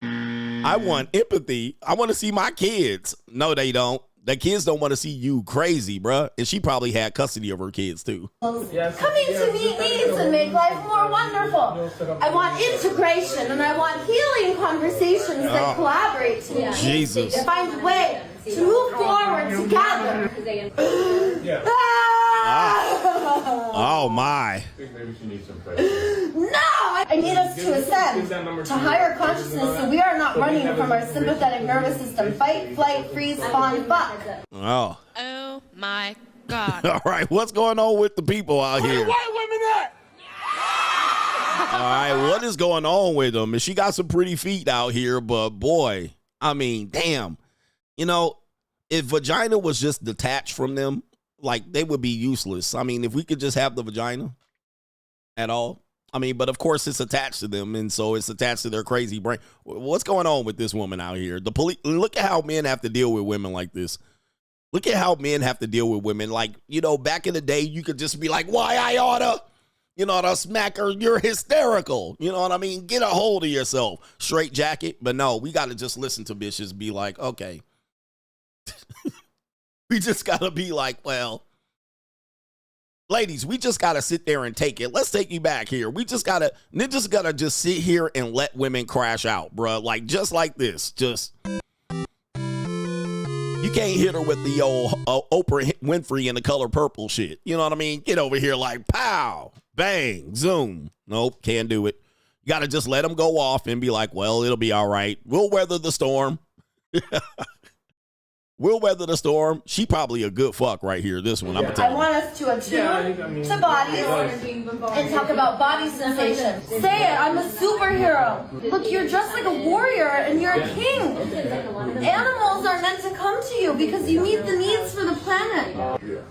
I want empathy. I want to see my kids. No, they don't. The kids don't want to see you crazy, bruh. And she probably had custody of her kids, too. Coming to meet needs and make life more wonderful. I want integration and I want healing conversations that collaborate together. Jesus. To find a way to move forward together. Oh, my. No! I need us to ascend to higher consciousness so we are not running from our sympathetic nervous system. Fight, flight, freeze, spawn, fuck. Oh. Oh my God. All right, what's going on with the people out here? Where the white women at? All right, what is going on with them? And she got some pretty feet out here, but boy, I mean, damn. You know, if vagina was just detached from them, like, they would be useless. I mean, if we could just have the vagina at all. I mean, but of course it's attached to them, and so it's attached to their crazy brain. What's going on with this woman out here? The police. Look at how men have to deal with women like this. Look at how men have to deal with women. Like, you know, back in the day, you could just be like, why I oughta? You know what I smack her? You're hysterical. You know what I mean? Get a hold of yourself. Straight jacket. But no, we got to just listen to bitches be like, okay. We just got to be like, well, ladies, we just got to sit there and take it. Let's take you back here. Niggas got to just sit here and let women crash out, bruh. Like, just like this. Just, you can't hit her with the old Oprah Winfrey and the color purple shit. You know what I mean? Get over here like, pow, bang, zoom. Nope, can't do it. You got to just let them go off and be like, well, it'll be all right. We'll weather the storm. We'll weather the storm. She probably a good fuck right here. This one, I'm gonna tell you. I want us to attune to bodies and talk about body sensations. Say it, I'm a superhero. Look, you're dressed like a warrior and you're a king. Animals are meant to come to you because you meet the needs for the planet.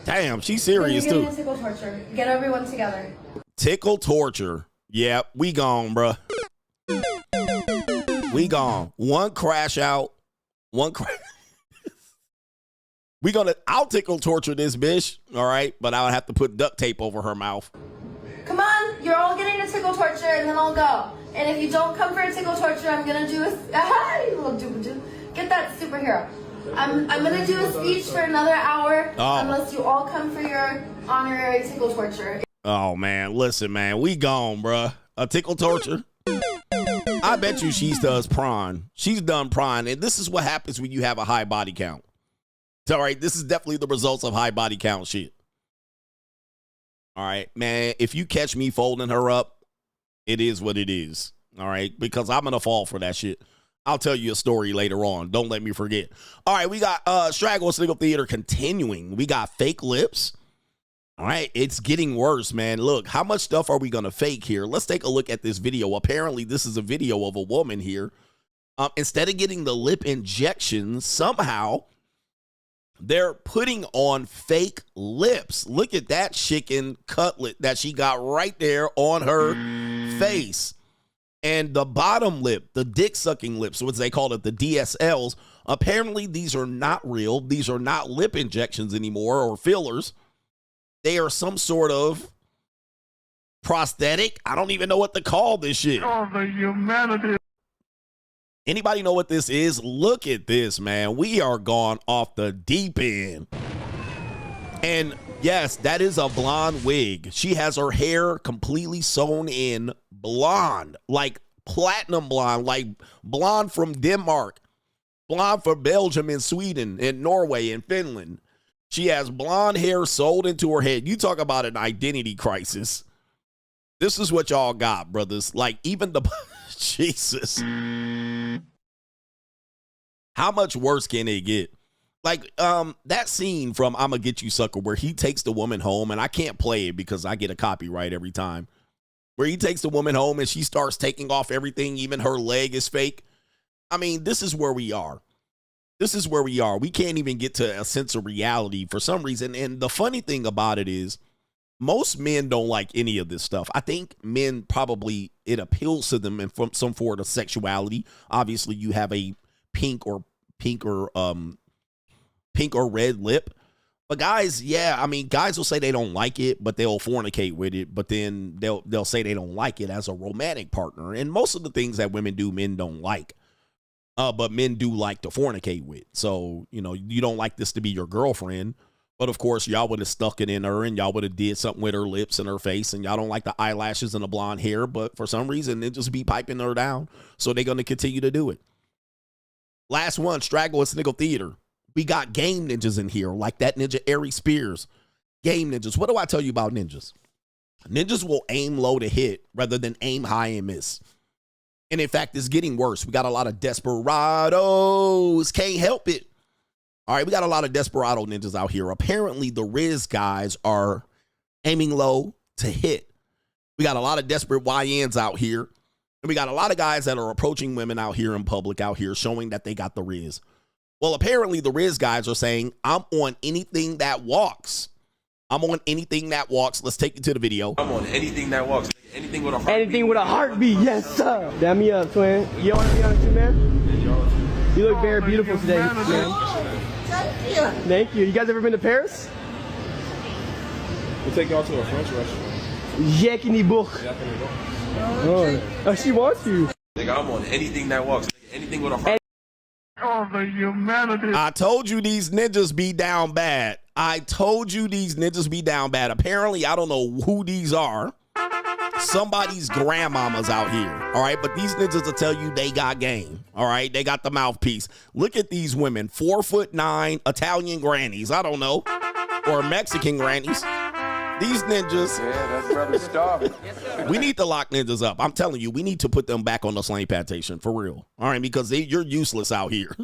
Damn, she's serious too. Tickle torture. Get everyone together. Tickle torture. Yep, we gone, bruh. We gone. One crash out. I'll tickle torture this bitch, all right? But I would have to put duct tape over her mouth. Come on, you're all getting a tickle torture and then I'll go. And if you don't come for a tickle torture, I'm gonna do get that superhero. I'm gonna do a speech for another hour unless you all come for your honorary tickle torture. Oh, man, listen, man, we gone, bruh. A tickle torture? I bet you she does prawn. She's done prawn, and this is what happens when you have a high body count. All right, this is definitely the results of high body count shit. All right, man, if you catch me folding her up, it is what it is. All right, because I'm going to fall for that shit. I'll tell you a story later on. Don't let me forget. All right, we got Straggle Sniggle Theater continuing. We got fake lips. All right, it's getting worse, man. Look, how much stuff are we going to fake here? Let's take a look at this video. Apparently, this is a video of a woman here. Instead of getting the lip injections, somehow they're putting on fake lips. Look at that chicken cutlet that she got right there on her face. And the bottom lip, the dick-sucking lips, what they call it, the DSLs, apparently these are not real. These are not lip injections anymore or fillers. They are some sort of prosthetic. I don't even know what to call this shit. Oh, the humanity. Anybody know what this is? Look at this, man. We are gone off the deep end. And yes, that is a blonde wig. She has her hair completely sewn in blonde, like platinum blonde, like blonde from Denmark, blonde from Belgium and Sweden and Norway and Finland. She has blonde hair sewed into her head. You talk about an identity crisis. This is what y'all got, brothers. Like even the Jesus. How much worse can it get? Like that scene from I'ma Get You Sucker where he takes the woman home, and I can't play it because I get a copyright every time. Where he takes the woman home and she starts taking off everything, even her leg is fake. I mean, this is where we are. This is where we are. We can't even get to a sense of reality for some reason. And the funny thing about it is most men don't like any of this stuff. I think men probably, it appeals to them in some form of sexuality. Obviously, you have a pink or red lip. But guys, yeah, I mean, guys will say they don't like it, but they'll fornicate with it. But then they'll say they don't like it as a romantic partner. And most of the things that women do, men don't like. But men do like to fornicate with. So, you know, you don't like this to be your girlfriend. But, of course, y'all would have stuck it in her and y'all would have did something with her lips and her face. And y'all don't like the eyelashes and the blonde hair. But for some reason, it just be piping her down. So they're going to continue to do it. Last one, Straggle and Sniggle Theater. We got game ninjas in here, like that ninja Aries Spears. Game ninjas. What do I tell you about ninjas? Ninjas will aim low to hit rather than aim high and miss. And in fact, it's getting worse. We got a lot of desperados. Can't help it. All right, we got a lot of desperado ninjas out here. Apparently, the Rizz guys are aiming low to hit. We got a lot of desperate YNs out here. And we got a lot of guys that are approaching women out here in public out here showing that they got the Rizz. Well, apparently the Rizz guys are saying, I'm on anything that walks. I'm on anything that walks. Let's take you to the video. I'm on anything that walks. Anything with a heartbeat. Anything with a heartbeat, yes, sir. Damn me up, twin. You want to be on it too, man? You look very beautiful today, man. Thank you. Thank you. You guys ever been to Paris? We'll take y'all to a French restaurant. Jack in die book. Oh, she wants you. Nigga, I'm on anything that walks. Nigga, anything with a heart. Oh, the humanity. I told you these ninjas be down bad. I told you these ninjas be down bad. Apparently, I don't know who these are. Somebody's grandmama's out here. All right. But these ninjas will tell you they got game. All right. They got the mouthpiece. Look at these women. 4'9" Italian grannies. I don't know. Or Mexican grannies. These ninjas. Yeah, that brother's starving. We need to lock ninjas up. I'm telling you, we need to put them back on the slave plantation for real. All right, because you're useless out here.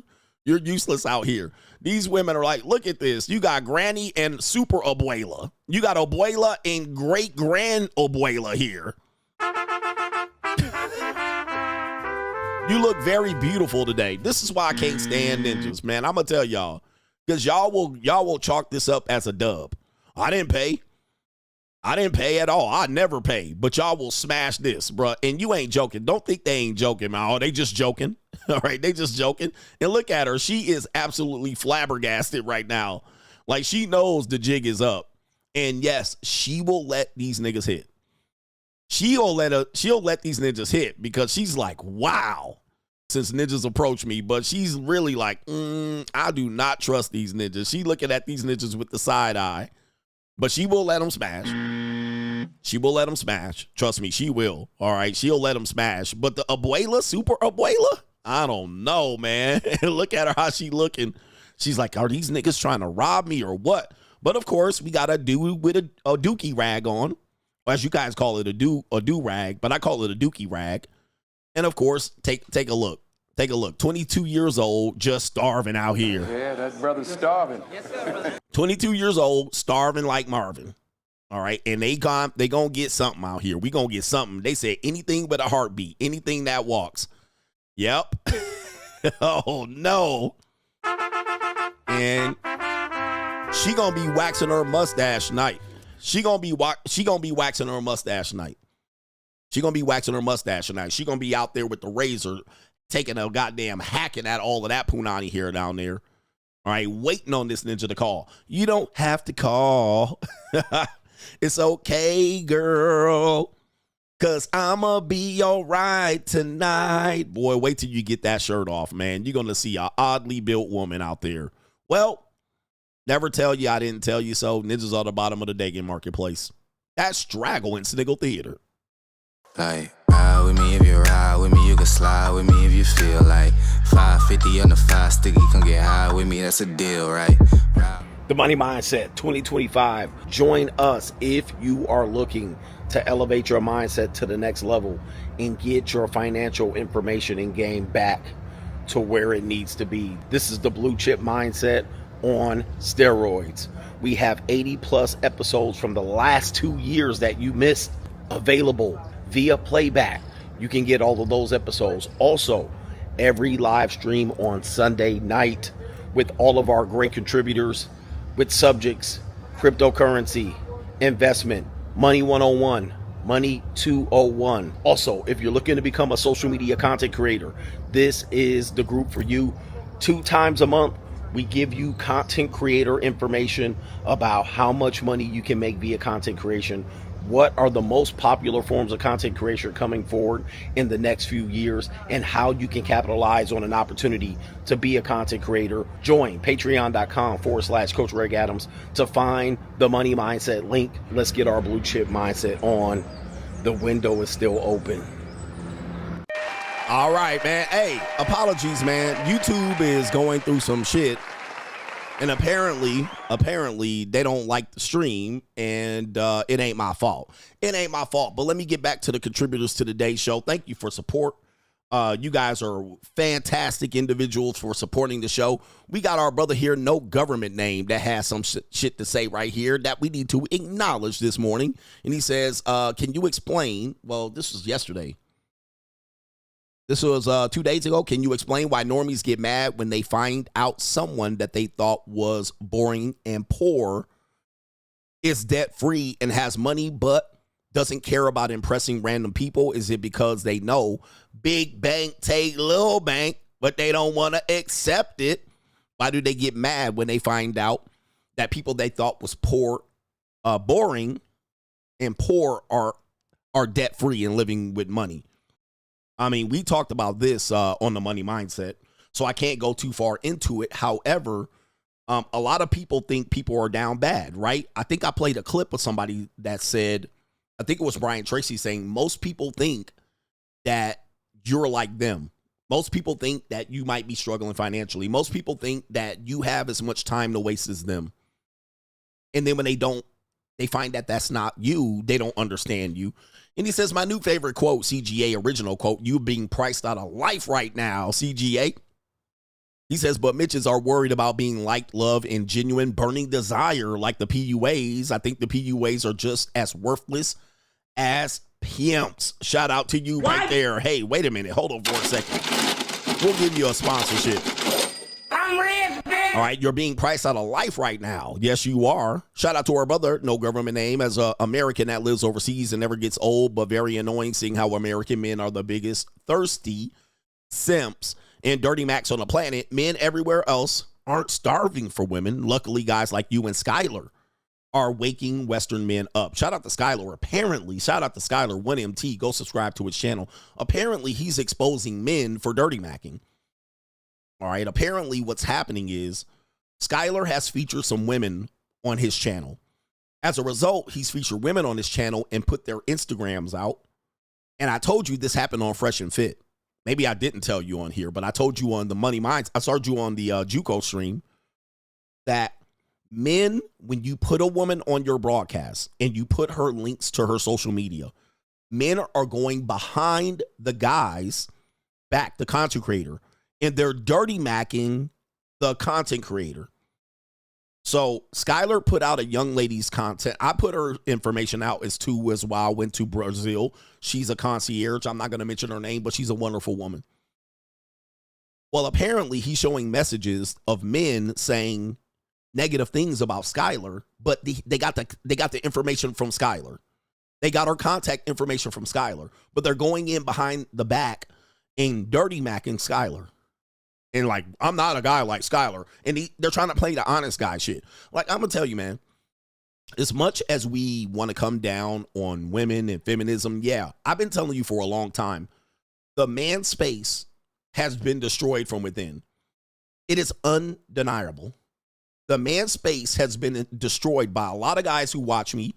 You're useless out here. These women are like, look at this. You got granny and super abuela. You got abuela and great grand abuela here. You look very beautiful today. This is why I can't stand ninjas, man. I'm gonna tell y'all, because y'all will chalk this up as a dub. I didn't pay at all. I never pay, but y'all will smash this, bruh. And you ain't joking. Don't think they ain't joking, man. Oh, they just joking. All right, they just joking. And look at her. She is absolutely flabbergasted right now. Like, she knows the jig is up. And yes, she will let these niggas hit. She'll let these ninjas hit because she's like, wow, since ninjas approach me. But she's really like, I do not trust these ninjas. She looking at these ninjas with the side eye. But she will let them smash. She will let them smash. Trust me, she will. All right, she'll let them smash. But the abuela, super abuela, I don't know, man. Look at her, how she looking. She's like, are these niggas trying to rob me or what? But of course, we got a dude with a dookie rag on. Or as you guys call it, a do rag, but I call it a dookie rag. And of course, take a look. Take a look. 22 years old, just starving out here. Yeah, that brother's starving. 22 years old, starving like Marvin. All right. And they gonna get something out here. We gonna get something. They said anything but a heartbeat, anything that walks. Yep. Oh no. And she gonna be waxing her mustache tonight. She gonna be waxing her mustache tonight. She gonna be waxing her mustache tonight. She gonna be out there with the razor, taking a goddamn hacking at all of that punani hair down there. All right, waiting on this ninja to call. You don't have to call. It's okay, girl, because I'ma be all right tonight. Boy, wait till you get that shirt off, man. You're going to see an oddly built woman out there. Well, never tell you I didn't tell you so. Ninjas are the bottom of the dating marketplace. That's Straggle in Sniggle Theater. Like, ride with me if you ride with me, you can slide with me if you feel like 550 on the 5 sticky, come get high with me, that's a deal, right? The Money Mindset 2025. Join us if you are looking to elevate your mindset to the next level and get your financial information and game back to where it needs to be. This is the Blue Chip Mindset on steroids. We have 80 plus episodes from the last 2 years that you missed available via playback. You can get all of those episodes. Also, every live stream on Sunday night with all of our great contributors with subjects, cryptocurrency, investment, money 101, money 201. Also, if you're looking to become a social media content creator, this is the group for you. 2 times a month, we give you content creator information about how much money you can make via content creation. What are the most popular forms of content creation coming forward in the next few years, and how you can capitalize on an opportunity to be a content creator. Join patreon.com/Coach Greg Adams to find the Money Mindset link. Let's get our blue chip mindset on. The window is still open. All right, man. Hey, apologies, man. YouTube is going through some shit. And apparently they don't like the stream, and it ain't my fault. It ain't my fault. But let me get back to the contributors to today's show. Thank you for support. You guys are fantastic individuals for supporting the show. We got our brother here, no government name, that has some shit to say right here that we need to acknowledge this morning. And he says, can you explain? Well, this was yesterday. This was 2 days ago. Can you explain why normies get mad when they find out someone that they thought was boring and poor is debt-free and has money but doesn't care about impressing random people? Is it because they know big bank take little bank, but they don't want to accept it? Why do they get mad when they find out that people they thought was poor, boring, and poor are debt free and living with money. I mean, we talked about this on the money mindset, so I can't go too far into it. However, a lot of people think people are down bad, right? I think I played a clip of somebody that said, I think it was Brian Tracy saying, most people think that you're like them. Most people think that you might be struggling financially. Most people think that you have as much time to waste as them. And then when they find that that's not you, they don't understand you. And he says, my new favorite quote, CGA original quote, you being priced out of life right now, CGA. He says, but Mitches are worried about being liked, loved, and genuine burning desire like the PUAs. I think the PUAs are just as worthless as pimps. Shout out to you right there. Hey, wait a minute. Hold on for a second. We'll give you a sponsorship. I'm rich, bitch. All right, you're being priced out of life right now. Yes, you are. Shout out to our brother, no government name, as an American that lives overseas and never gets old, but very annoying seeing how American men are the biggest thirsty simps and dirty macs on the planet. Men everywhere else aren't starving for women. Luckily, guys like you and Skylar are waking Western men up. Shout out to Skylar. Apparently, shout out to Skylar 1MT. Go subscribe to his channel. Apparently, he's exposing men for dirty macking. All right. Apparently, what's happening is Skylar has featured some women on his channel. As a result, he's featured women on his channel and put their Instagrams out. And I told you this happened on Fresh and Fit. Maybe I didn't tell you on here, but I told you on the Money Minds. I started you on the JUCO stream that men, when you put a woman on your broadcast and you put her links to her social media, men are going behind the guys back, the content creator, and they're dirty macking the content creator. So Skylar put out a young lady's content. I put her information out as well. I went to Brazil. She's a concierge. I'm not going to mention her name, but she's a wonderful woman. Well, apparently he's showing messages of men saying negative things about Skylar, but they got the information from Skylar. They got her contact information from Skylar, but they're going in behind the back and dirty macking Skylar. And like, I'm not a guy like Skylar. And they're trying to play the honest guy shit. Like, I'm going to tell you, man, as much as we want to come down on women and feminism, yeah, I've been telling you for a long time, the man space has been destroyed from within. It is undeniable. The man space has been destroyed by a lot of guys who watch me,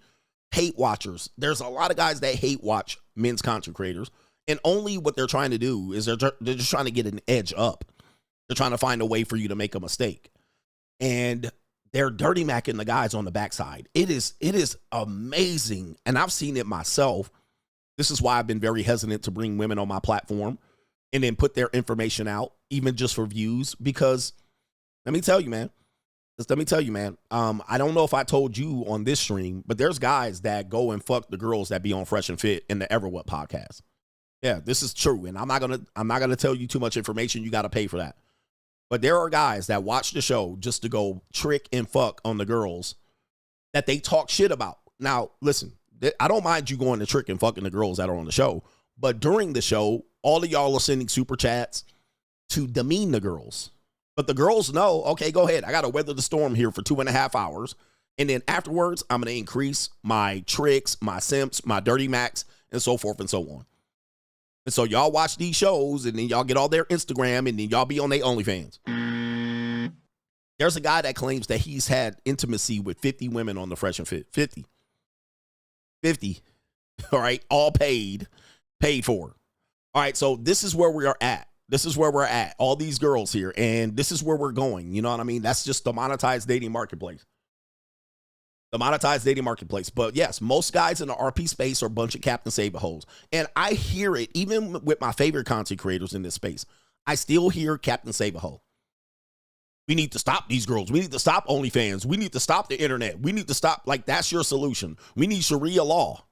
hate watchers. There's a lot of guys that hate watch men's content creators. And only what they're trying to do is they're just trying to get an edge up. They're trying to find a way for you to make a mistake. And they're dirty macking the guys on the backside. It is amazing. And I've seen it myself. This is why I've been very hesitant to bring women on my platform and then put their information out, even just for views. Because let me tell you, man. I don't know if I told you on this stream, but there's guys that go and fuck the girls that be on Fresh and Fit in the Everwhat podcast. Yeah, this is true. And I'm not gonna tell you too much information. You got to pay for that. But there are guys that watch the show just to go trick and fuck on the girls that they talk shit about. Now, listen, I don't mind you going to trick and fucking the girls that are on the show. But during the show, all of y'all are sending super chats to demean the girls. But the girls know, okay, go ahead. I got to weather the storm here for 2.5 hours. And then afterwards, I'm going to increase my tricks, my simps, my dirty macs, and so forth and so on. And so y'all watch these shows, and then y'all get all their Instagram, and then y'all be on their OnlyFans. There's a guy that claims that he's had intimacy with 50 women on the Fresh and Fit. 50. All right, all paid for. All right, so this is where we are at. All these girls here, and this is where we're going. You know what I mean? That's just the monetized dating marketplace. But yes, most guys in the RP space are a bunch of Captain Save a hoes. And I hear it, even with my favorite content creators in this space. I still hear Captain Save a hoe. We need to stop these girls. We need to stop OnlyFans. We need to stop the internet. We need to stop. Like, that's your solution. We need Sharia law.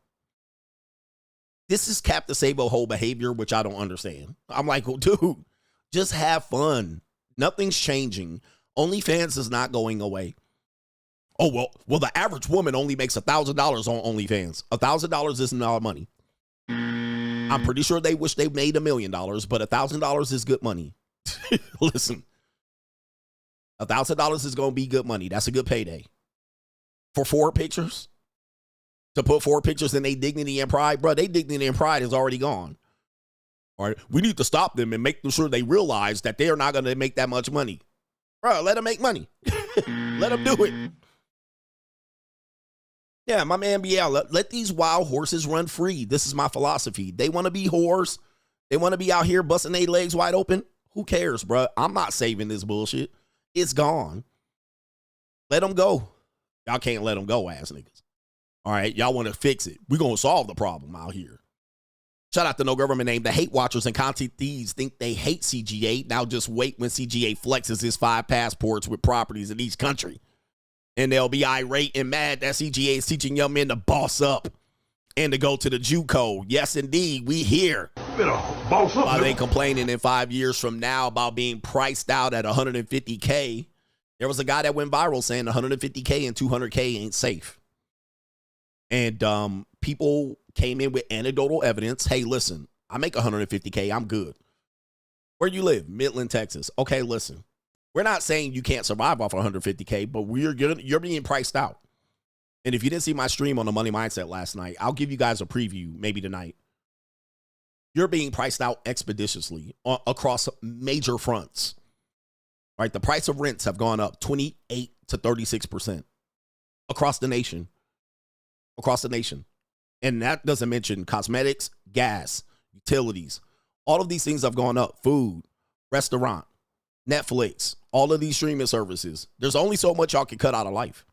This is Captain Save a hoe behavior, which I don't understand. I'm like, well, dude, just have fun. Nothing's changing. OnlyFans is not going away. Oh, well, the average woman only makes $1,000 on OnlyFans. $1,000 isn't a lot of money. I'm pretty sure they wish they made $1 million, but $1,000 is good money. Listen, $1,000 is going to be good money. That's a good payday. For 4 pictures? to put 4 pictures in their dignity and pride. Bro, their dignity and pride is already gone. All right, we need to stop them and make sure they realize that they are not going to make that much money. Bro, let them make money. Let them do it. Yeah, my man BL, let these wild horses run free. This is my philosophy. They want to be whores. They want to be out here busting their legs wide open. Who cares, bro? I'm not saving this bullshit. It's gone. Let them go. Y'all can't let them go, ass niggas. All right, y'all want to fix it. We're going to solve the problem out here. Shout out to no government name. The hate watchers and content thieves think they hate CGA. Now just wait when CGA flexes his 5 passports with properties in each country. And they'll be irate and mad that CGA is teaching young men to boss up and to go to the JUCO. Yes, indeed, we here. Boss up. While they complaining in 5 years from now about being priced out at 150K, there was a guy that went viral saying 150K and 200K ain't safe. And people came in with anecdotal evidence. Hey, listen, I make 150K. I'm good. Where you live? Midland, Texas. Okay, listen. We're not saying you can't survive off 150K, but you're being priced out. And if you didn't see my stream on the Money Mindset last night, I'll give you guys a preview maybe tonight. You're being priced out expeditiously across major fronts. Right? The price of rents have gone up 28 to 36% across the nation. Across the nation. And that doesn't mention cosmetics, gas, utilities. All of these things have gone up. Food, restaurant, Netflix, all of these streaming services. There's only so much y'all can cut out of life.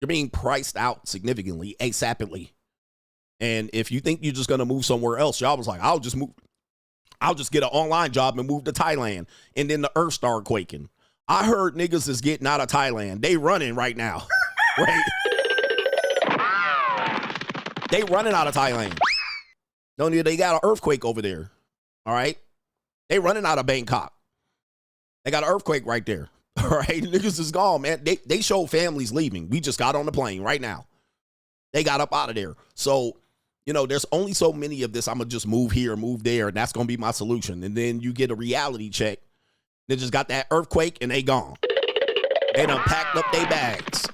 You're being priced out significantly, ASAPidly. And if you think you're just going to move somewhere else, y'all was like, I'll just get an online job and move to Thailand. And then the earth started quaking. I heard niggas is getting out of Thailand. They running right now. Right? They running out of Thailand. Don't you? They got an earthquake over there. All right? They running out of Bangkok. They got an earthquake right there. All right? Niggas is gone, man. They show families leaving. We just got on the plane right now. They got up out of there. So, you know, there's only so many of this. I'm going to just move here, move there, and that's going to be my solution. And then you get a reality check. They just got that earthquake, and they gone. They done packed up their bags.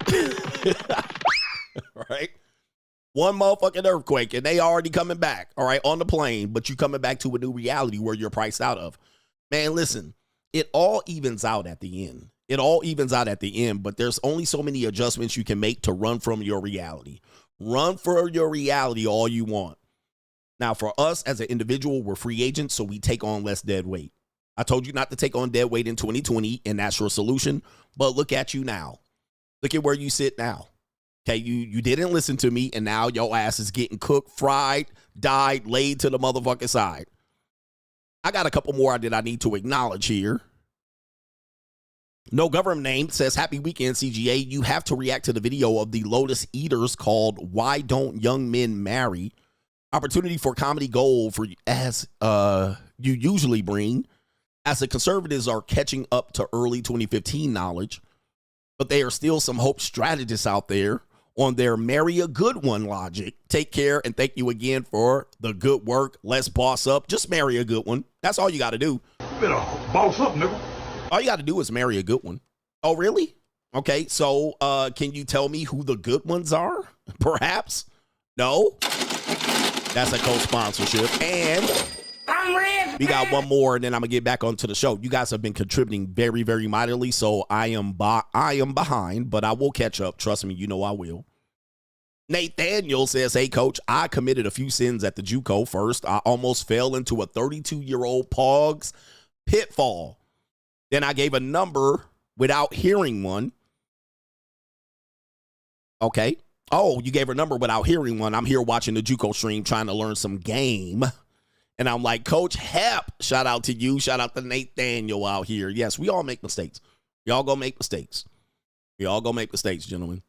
All right? One motherfucking earthquake, and they already coming back, all right, on the plane, but you coming back to a new reality where you're priced out of. Man, listen, it all evens out at the end. It all evens out at the end, but there's only so many adjustments you can make to run from your reality. Run for your reality all you want. Now, for us as an individual, we're free agents, so we take on less dead weight. I told you not to take on dead weight in 2020, and that's your solution, but look at you now. Look at where you sit now. Okay, you didn't listen to me, and now your ass is getting cooked, fried, dyed, laid to the motherfucking side. I got a couple more that I need to acknowledge here. No government name says, happy weekend, CGA. You have to react to the video of the Lotus Eaters called Why Don't Young Men Marry? Opportunity for comedy gold for as you usually bring, as the conservatives are catching up to early 2015 knowledge, but there are still some hope strategists out there on their marry a good one logic. Take care, and thank you again for the good work. Let's boss up. Just marry a good one. That's all you got to do. Better boss up, nigga. All you got to do is marry a good one. Oh, really? Okay, so can you tell me who the good ones are? Perhaps? No? That's a co-sponsorship. And we got one more, and then I'm going to get back onto the show. You guys have been contributing very, very mightily, so I am behind, but I will catch up. Trust me, you know I will. Nathaniel says, hey, coach, I committed a few sins at the JUCO. First, I almost fell into a 32-year-old pog's pitfall. Then I gave a number without hearing one. Okay. Oh, you gave a number without hearing one. I'm here watching the JUCO stream trying to learn some game. And I'm like, Coach Hep, shout out to you. Shout out to Nathaniel out here. Yes, we all make mistakes. We all gonna make mistakes. We all gonna make mistakes, gentlemen.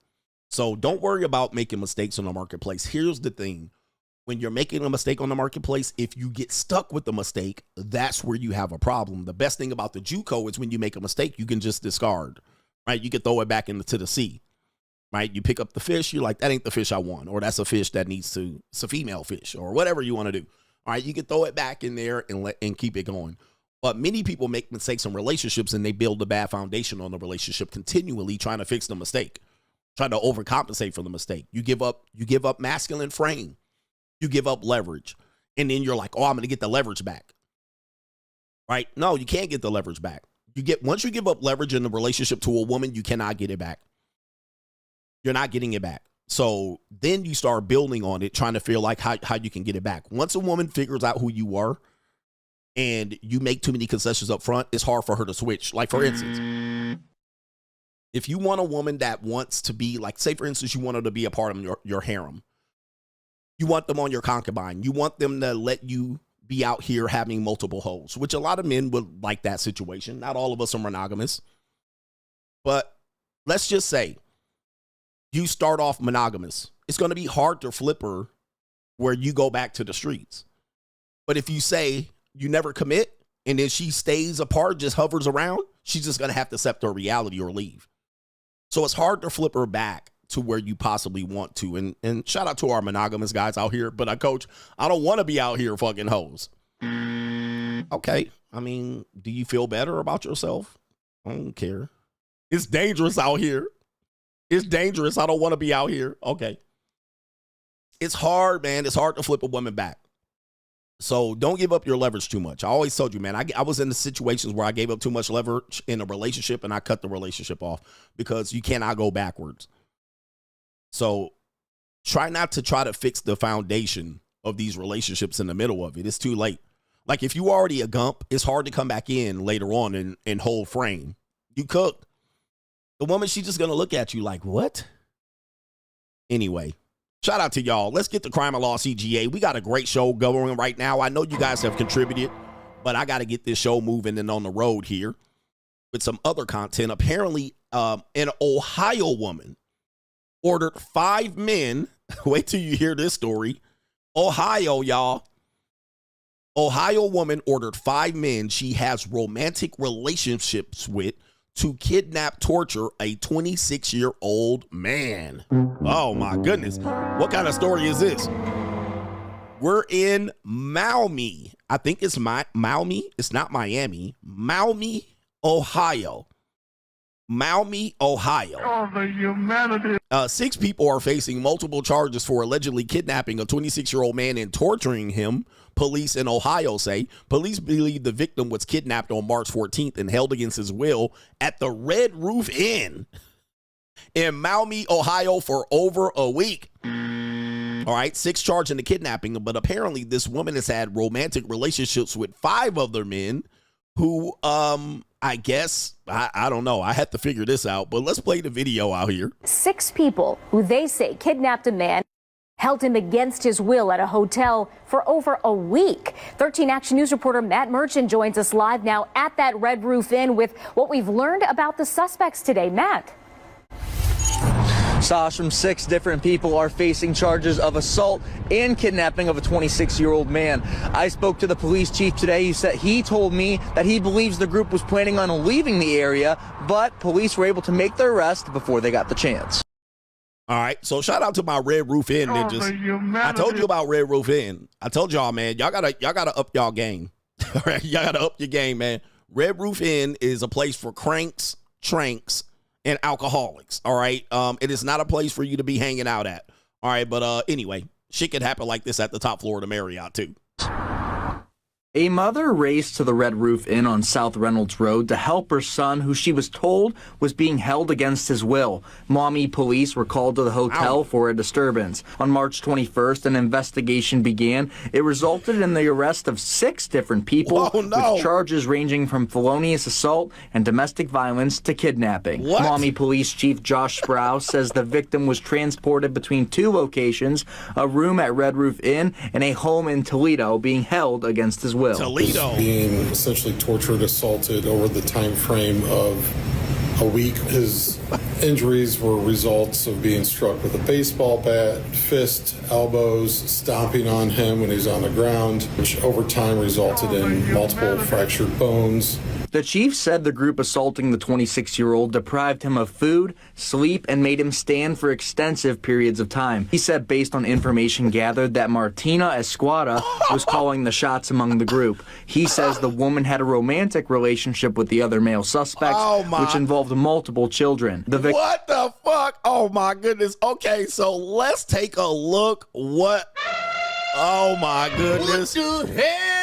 So don't worry about making mistakes on the marketplace. Here's the thing. When you're making a mistake on the marketplace, if you get stuck with the mistake, that's where you have a problem. The best thing about the JUCO is when you make a mistake, you can just discard, right? You can throw it back into the sea, right? You pick up the fish, you're like, that ain't the fish I want, or that's a fish that needs to, it's a female fish, or whatever you want to do. All right, you can throw it back in there and keep it going. But many people make mistakes in relationships and they build a bad foundation on the relationship continually trying to fix the mistake. try to overcompensate for the mistake. You give up masculine frame. You give up leverage. And then you're like, oh, I'm going to get the leverage back. Right? No, you can't get the leverage back. Once you give up leverage in the relationship to a woman, you cannot get it back. You're not getting it back. So then you start building on it, trying to feel like how you can get it back. Once a woman figures out who you are and you make too many concessions up front, it's hard for her to switch. Like, for instance, if you want a woman that wants to be, like, say, for instance, you want her to be a part of your harem. You want them on your concubine. You want them to let you be out here having multiple hoes, which a lot of men would like that situation. Not all of us are monogamous. But let's just say you start off monogamous. It's going to be hard to flip her where you go back to the streets. But if you say you never commit and then she stays apart, just hovers around, she's just going to have to accept her reality or leave. So it's hard to flip her back to where you possibly want to. And shout out to our monogamous guys out here. But coach, I don't want to be out here fucking hoes. Okay. I mean, do you feel better about yourself? I don't care. It's dangerous out here. It's dangerous. I don't want to be out here. Okay. It's hard, man. It's hard to flip a woman back. So don't give up your leverage too much. I always told you, man, I was in the situations where I gave up too much leverage in a relationship and I cut the relationship off because you cannot go backwards. So try not to try to fix the foundation of these relationships in the middle of it. It's too late. Like, if you already a gump, it's hard to come back in later on and hold frame. You cooked. The woman, she's just going to look at you like, what? Anyway, shout out to y'all. Let's get the Crime and Law CGA. We got a great show going right now. I know you guys have contributed, but I got to get this show moving and on the road here with some other content. Apparently, an Ohio woman ordered 5 men. Wait till you hear this story. Ohio, y'all. Ohio woman ordered 5 men she has romantic relationships with to kidnap, torture a 26-year-old man. Oh, my goodness. What kind of story is this? We're in Maumee. I think it's Maumee. It's not Miami. Maumee, Ohio. Maumee, Ohio. Oh, the humanity. 6 people are facing multiple charges for allegedly kidnapping a 26-year-old man and torturing him. Police in Ohio say police believe the victim was kidnapped on March 14th and held against his will at the Red Roof Inn in Maumee, Ohio for over a week. All right, 6 charged in the kidnapping, but apparently this woman has had romantic relationships with 5 other men who, I guess, I don't know. I had to figure this out, but let's play the video out here. 6 people who they say kidnapped a man, held him against his will at a hotel for over a week. 13 Action News reporter Matt Merchant joins us live now at that Red Roof Inn with what we've learned about the suspects today. Matt. Sash, from 6 different people are facing charges of assault and kidnapping of a 26-year-old man. I spoke to the police chief today. He told me that he believes the group was planning on leaving the area, but police were able to make their arrest before they got the chance. All right, so shout out to my Red Roof Inn ninjas. I told you about Red Roof Inn. I told y'all, man, y'all gotta up y'all game. All right, y'all gotta up your game, man. Red Roof Inn is a place for cranks, tranks, and alcoholics. All right, it is not a place for you to be hanging out at. All right, but anyway, shit could happen like this at the top floor of the Marriott too. A mother raced to the Red Roof Inn on South Reynolds Road to help her son, who she was told was being held against his will. Maumee police were called to the hotel for a disturbance. On March 21st, an investigation began. It resulted in the arrest of 6 different people with charges ranging from felonious assault and domestic violence to kidnapping. Maumee Police Chief Josh Sprouse says the victim was transported between 2 locations, a room at Red Roof Inn and a home in Toledo, being held against his will. Toledo. Being essentially tortured, assaulted over the time frame of a week. His injuries were results of being struck with a baseball bat, fist, elbows, stomping on him when he's on the ground, which over time resulted in multiple fractured bones, The chief said the group assaulting the 26-year-old deprived him of food, sleep, and made him stand for extensive periods of time. He said based on information gathered that Martina Esquada was calling the shots among the group. He says the woman had a romantic relationship with the other male suspects, which involved multiple children. What the fuck? Oh my goodness. Okay, so let's take a look. What? Oh my goodness. What the hell?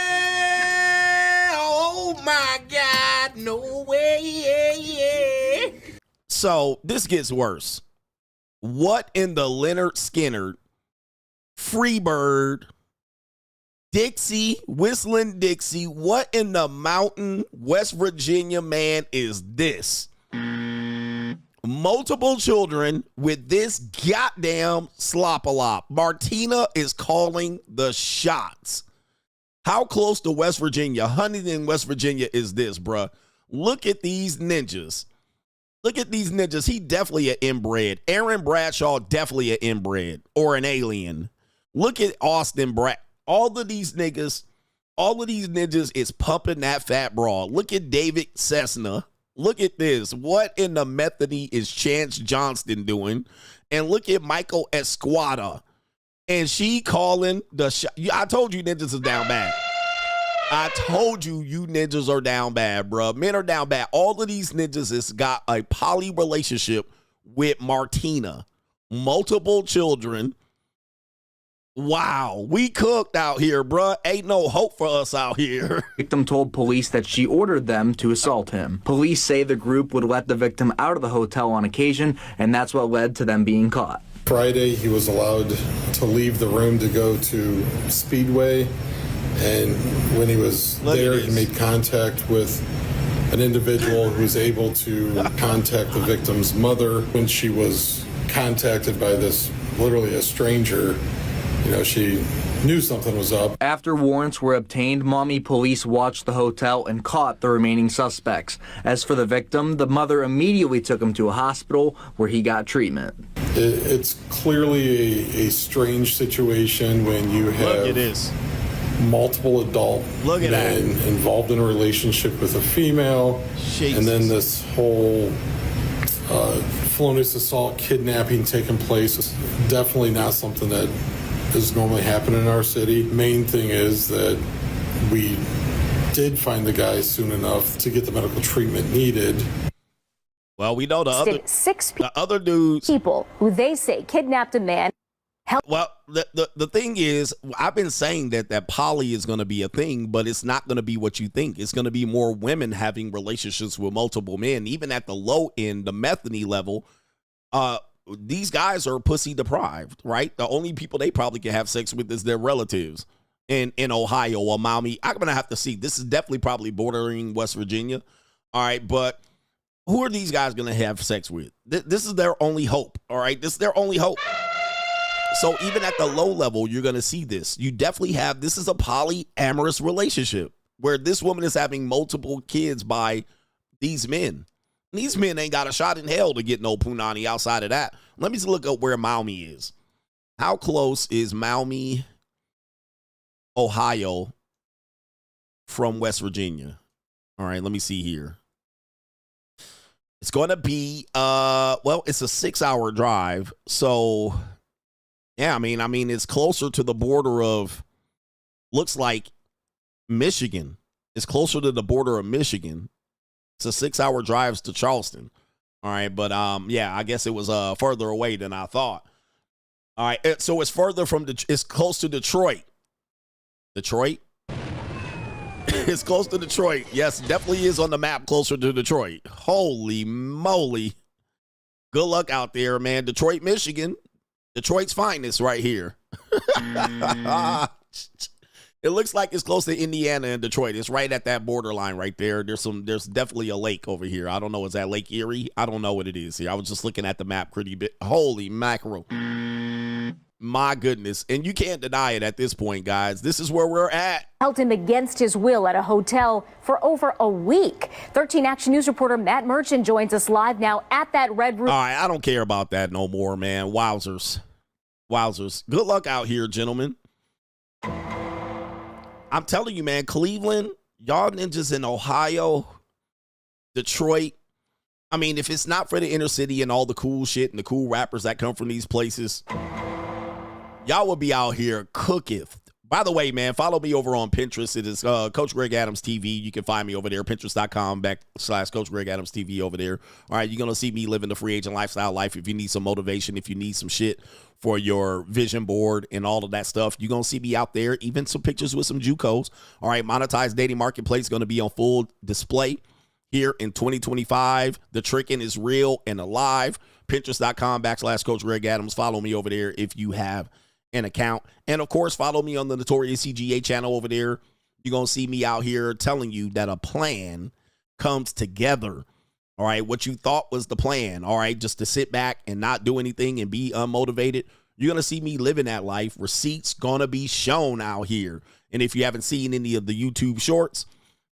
Oh my God, no way. So this gets worse. What in the Leonard Skinner, Freebird, Dixie, Whistling Dixie, what in the mountain, West Virginia, man, is this? Multiple children with this goddamn slop-a-lop. Martina is calling the shots. How close to West Virginia, Huntington, West Virginia is this, bruh? Look at these ninjas. Look at these ninjas. He definitely an inbred. Aaron Bradshaw, definitely an inbred or an alien. Look at Austin Brad. All of these ninjas is pumping that fat broad. Look at David Cessna. Look at this. What in the Methody is Chance Johnston doing? And look at Michael Esquada. And she calling the shot. I told you ninjas is down bad. I told you ninjas are down bad, bro. Men are down bad. All of these ninjas has got a poly relationship with Martina. Multiple children. Wow, we cooked out here, bruh. Ain't no hope for us out here. Victim told police that she ordered them to assault him. Police say the group would let the victim out of the hotel on occasion, and that's what led to them being caught. Friday, he was allowed to leave the room to go to Speedway, and when he was there, he made contact with an individual who was able to contact the victim's mother. When she was contacted by this, literally a stranger, you know, she knew something was up. After warrants were obtained, Mommy police watched the hotel and caught the remaining suspects. As for the victim, the mother immediately took him to a hospital where he got treatment. It's clearly a strange situation when you have multiple adult men involved in a relationship with a female, and then this whole felonious assault, kidnapping taking place. It's definitely not something that is normally happening in our city. Main thing is that we did find the guy soon enough to get the medical treatment needed. Well, we know the other dudes, people who they say kidnapped a man. Well, the thing is, I've been saying that poly is going to be a thing, but it's not going to be what you think. It's going to be more women having relationships with multiple men. Even at the low end, the methany level, these guys are pussy deprived, right? The only people they probably can have sex with is their relatives in Ohio or Miami. I'm going to have to see. This is definitely probably bordering West Virginia. All right, but who are these guys going to have sex with? This is their only hope, all right? This is their only hope. So even at the low level, you're going to see this. You definitely have, this is a polyamorous relationship where this woman is having multiple kids by these men. These men ain't got a shot in hell to get no punani outside of that. Let me just look up where Maumee is. How close is Maumee, Ohio, from West Virginia? All right, let me see here. It's going to be, well, it's a 6-hour drive. So, yeah, I mean, it's closer to the border of, looks like Michigan. It's closer to the border of Michigan. It's a 6-hour drive to Charleston. All right, but yeah, I guess it was further away than I thought. All right, so it's further from it's close to Detroit. Detroit? It's close to Detroit. Yes, definitely is on the map closer to Detroit. Holy moly. Good luck out there, man. Detroit, Michigan. Detroit's finest right here. It looks like it's close to Indiana and Detroit. It's right at that borderline right there. There's definitely a lake over here. I don't know. Is that Lake Erie? I don't know what it is here. I was just looking at the map pretty bit. Holy mackerel. My goodness. And you can't deny it at this point, guys. This is where we're at. Held him against his will at a hotel for over a week. 13 Action News reporter Matt Merchant joins us live now at that red room. All right, I don't care about that no more, man. Wowzers. Wowzers. Good luck out here, gentlemen. I'm telling you, man, Cleveland, y'all ninjas in Ohio, Detroit. I mean, if it's not for the inner city and all the cool shit and the cool rappers that come from these places, y'all will be out here cooketh. By the way, man, follow me over on Pinterest. It is Coach Greg Adams TV. You can find me over there, pinterest.com/Coach Greg Adams TV over there. All right, you're going to see me living the free agent lifestyle life. If you need some motivation, if you need some shit for your vision board and all of that stuff, you're going to see me out there, even some pictures with some JUCOs. All right, monetized dating marketplace is going to be on full display here in 2025. The tricking is real and alive. Pinterest.com/Coach Greg Adams. Follow me over there if you have an account. And of course, follow me on the Notorious CGA channel over there. You're going to see me out here telling you that a plan comes together. All right. What you thought was the plan. All right. Just to sit back and not do anything and be unmotivated. You're going to see me living that life. Receipts going to be shown out here. And if you haven't seen any of the YouTube shorts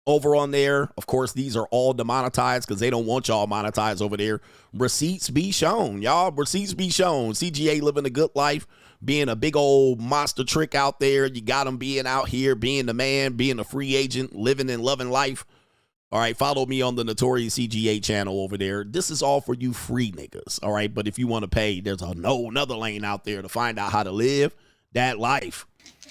over on there, of course, these are all demonetized because they don't want y'all monetized over there. Receipts be shown, y'all. Receipts be shown. CGA living a good life, being a big old monster trick out there. You got them being out here, being the man, being a free agent, living and loving life. All right, follow me on the Notorious CGA channel over there. This is all for you free niggas, all right? But if you want to pay, there's another lane out there to find out how to live that life.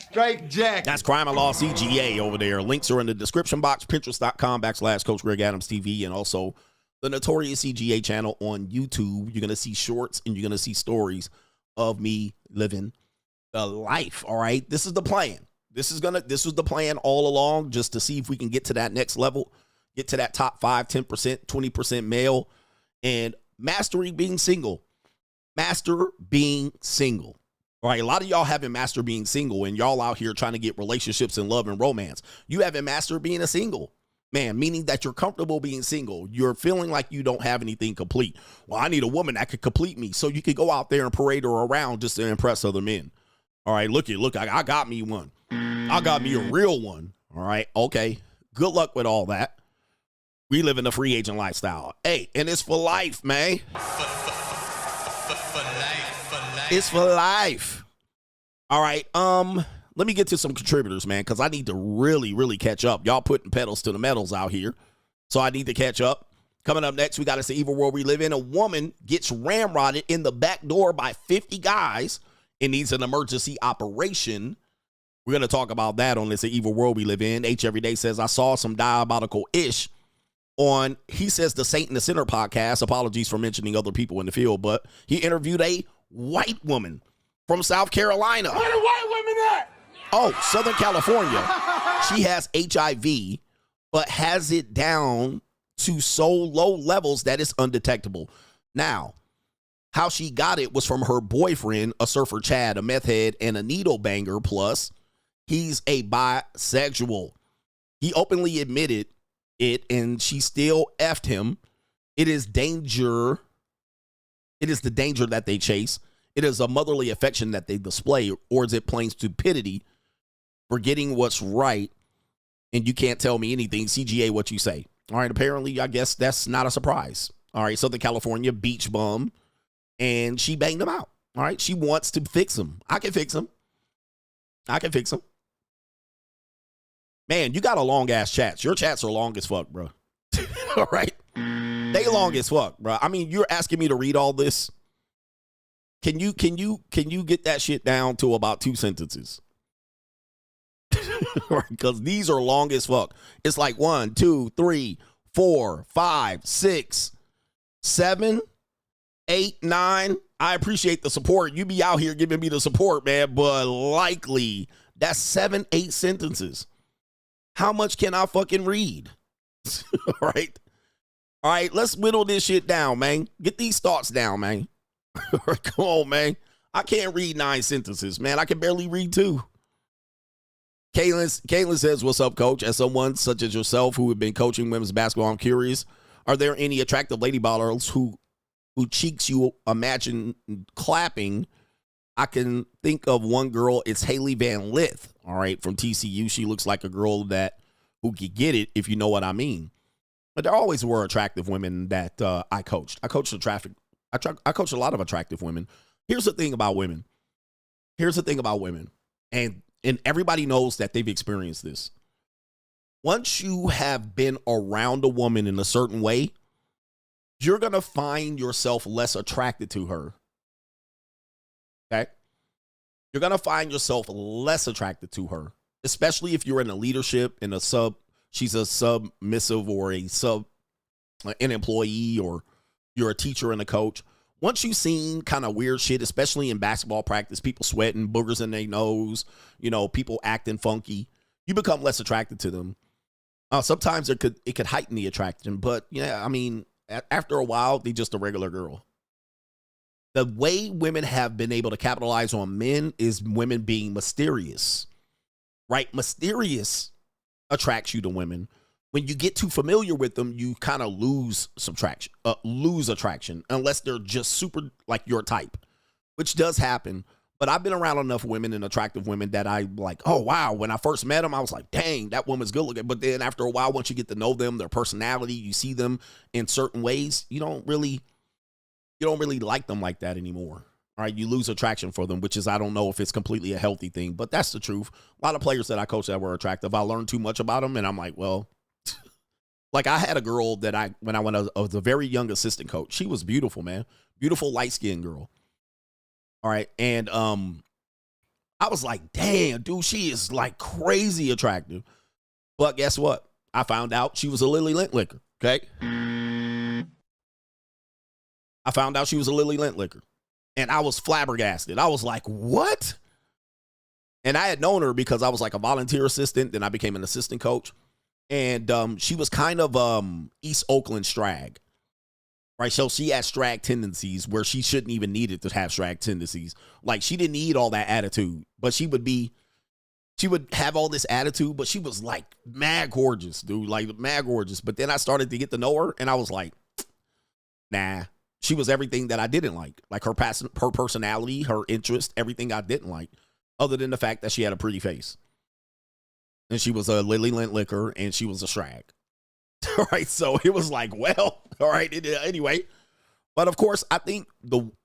Straight Jack. That's Crime and Law CGA over there. Links are in the description box, pinterest.com/Coach Greg Adams TV, and also the Notorious CGA channel on YouTube. You're going to see shorts and you're going to see stories of me living the life, all right? This is the plan. This was the plan all along, just to see if we can get to that next level, get to that top 5, 10%, 20% male, and mastering being single. Master being single. All right, a lot of y'all haven't mastered being single, and y'all out here trying to get relationships and love and romance. You haven't mastered being a single man, meaning that you're comfortable being single. You're feeling like you don't have anything complete. Well, I need a woman that could complete me, so you could go out there and parade her around just to impress other men. All right, look, I got me one. I got me a real one. All right, okay. Good luck with all that. We live in a free agent lifestyle. Hey, and it's for life, man. It's for life. All right. Let me get to some contributors, man, because I need to really, really catch up. Y'all putting pedals to the metals out here, so I need to catch up. Coming up next, we got It's the Evil World We Live In. A woman gets ramrodded in the back door by 50 guys and needs an emergency operation. We're going to talk about that on It's the Evil World We Live In. H Everyday says, I saw some diabolical-ish on, he says, the Saint and the Sinner podcast. Apologies for mentioning other people in the field, but he interviewed a white woman from South Carolina. Where the white women at? Oh, Southern California. She has HIV, but has it down to so low levels that it's undetectable. Now, how she got it was from her boyfriend, a surfer Chad, a meth head, and a needle banger. Plus, he's a bisexual. He openly admitted it, and she still effed him. It is danger. It is the danger that they chase. It is a motherly affection that they display, or is it plain stupidity, forgetting what's right, and you can't tell me anything? CGA, what you say? All right, apparently, I guess that's not a surprise. All right, Southern California, beach bum, and she banged him out. All right, she wants to fix him. I can fix him. I can fix him. Man, you got a long-ass chats. Your chats are long as fuck, bro. All right? They long as fuck, bro. I mean, you're asking me to read all this. Can you get that shit down to about 2 sentences? Because these are long as fuck. It's like 1, 2, 3, 4, 5, 6, 7, 8, 9. I appreciate the support. You be out here giving me the support, man, but likely that's 7, 8 sentences. How much can I fucking read? All right. All right, let's whittle this shit down, man. Get these thoughts down, man. Come on, man. I can't read 9 sentences, man. I can barely read 2. Caitlin says, what's up, coach? As someone such as yourself who have been coaching women's basketball, I'm curious, are there any attractive lady ballers who cheeks you imagine clapping? I can think of one girl. It's Haley Van Lith, all right, from TCU. She looks like a girl who could get it, if you know what I mean. But there always were attractive women that I coached. I coached I coached a lot of attractive women. Here's the thing about women. And everybody knows that they've experienced this. once you have been around a woman in a certain way, you're going to find yourself less attracted to her. Okay? You're going to find yourself less attracted to her, especially if you're in a leadership, in a she's a submissive or an employee, or you're a teacher and a coach. Once you've seen kind of weird shit, especially in basketball practice, people sweating, boogers in their nose, people acting funky, you become less attracted to them. Sometimes it could heighten the attraction, but yeah, I mean, after a while, they're just a regular girl. The way women have been able to capitalize on men is women being mysterious, right? Mysterious attracts you to women. When you get too familiar with them, you kind of lose attraction, unless they're just super like your type, which does happen. But I've been around enough women and attractive women that I like, oh, wow. When I first met them, I was like, dang, that woman's good looking. But then after a while, once you get to know them, their personality, you see them in certain ways, you don't really like them like that anymore. All right, you lose attraction for them, which is, I don't know if it's completely a healthy thing, but that's the truth. A lot of players that I coached that were attractive, I learned too much about them, and I'm like, well, like I had a girl that when I was a very young assistant coach, she was beautiful, man. Beautiful light-skinned girl. All right, and I was like, damn, dude, she is like crazy attractive. But guess what? I found out she was a lily lint licker, okay? I found out she was a lily lint licker. And I was flabbergasted. I was like, what? And I had known her because I was like a volunteer assistant. Then I became an assistant coach. And she was kind of East Oakland strag. Right? So she had strag tendencies where she shouldn't even need it to have strag tendencies. Like, she didn't need all that attitude. But she would have all this attitude, but she was like mad gorgeous, dude. Like, mad gorgeous. But then I started to get to know her, and I was like, nah. She was everything that I didn't like her personality, her interest, everything I didn't like, other than the fact that she had a pretty face. And she was a lily lint licker, and she was a strag. All right, so it was like, well, all right, anyway. But of course, I think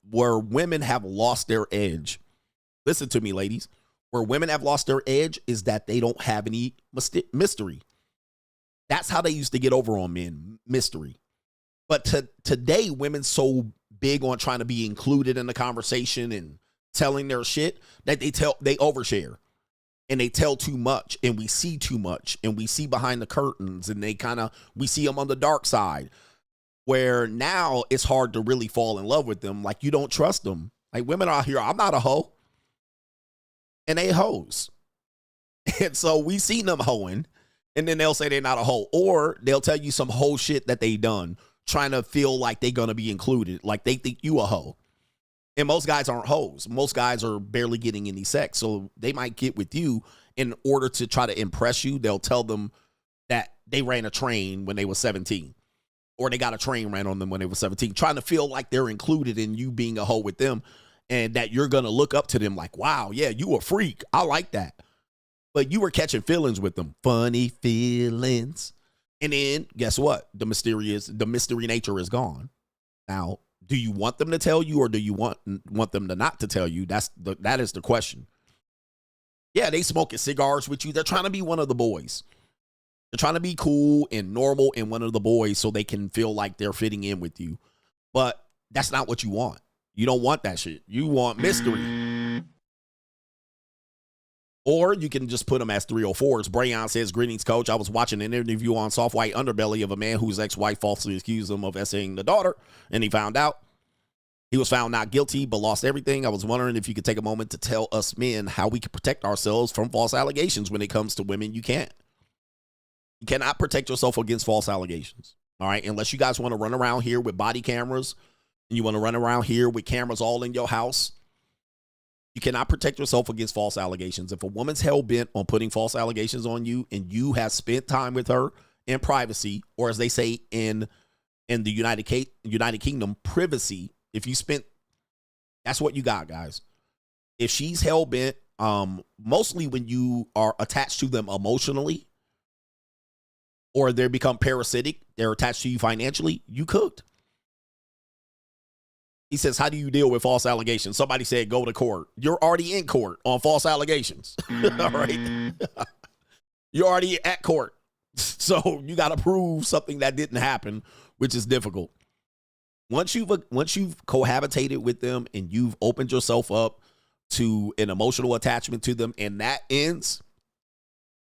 where women have lost their edge, listen to me, ladies, where women have lost their edge is that they don't have any mystery. That's how they used to get over on men, mystery. But today, women so big on trying to be included in the conversation and telling their shit that they overshare, and they tell too much, and we see too much, and we see behind the curtains, and we see them on the dark side, where now it's hard to really fall in love with them. Like, you don't trust them. Like, women out here, I'm not a hoe, and they hoes. And so we seen them hoeing, and then they'll say they're not a hoe, or they'll tell you some hoe shit that they done, trying to feel like they're going to be included, like they think you a hoe. And most guys aren't hoes. Most guys are barely getting any sex. So they might get with you in order to try to impress you. They'll tell them that they ran a train when they were 17, or they got a train ran on them when they were 17, trying to feel like they're included in you being a hoe with them, and that you're going to look up to them like, wow, yeah, you a freak. I like that. But you were catching feelings with them. Funny feelings. And then guess what? The mystery nature is gone. Now, do you want them to tell you, or do you want them to not to tell you? That is the question. Yeah, they smoking cigars with you. They're trying to be one of the boys. They're trying to be cool and normal and one of the boys so they can feel like they're fitting in with you. But that's not what you want. You don't want that shit. You want mystery. Or you can just put them as 304s. Brayon says, greetings, coach. I was watching an interview on Soft White Underbelly of a man whose ex-wife falsely accused him of essaying the daughter, and he found out. He was found not guilty, but lost everything. I was wondering if you could take a moment to tell us men how we can protect ourselves from false allegations when it comes to women. You can't. You cannot protect yourself against false allegations. All right? Unless you guys want to run around here with body cameras, and you want to run around here with cameras all in your house. You cannot protect yourself against false allegations. If a woman's hell-bent on putting false allegations on you, and you have spent time with her in privacy, or as they say in the United Kingdom, privacy, if you spent, that's what you got, guys. If she's hell-bent, mostly when you are attached to them emotionally, or they become parasitic, they're attached to you financially, you cooked. He says, how do you deal with false allegations? Somebody said, go to court. You're already in court on false allegations. All right. You're already at court. So you got to prove something that didn't happen, which is difficult. Once you've cohabitated with them and you've opened yourself up to an emotional attachment to them and that ends,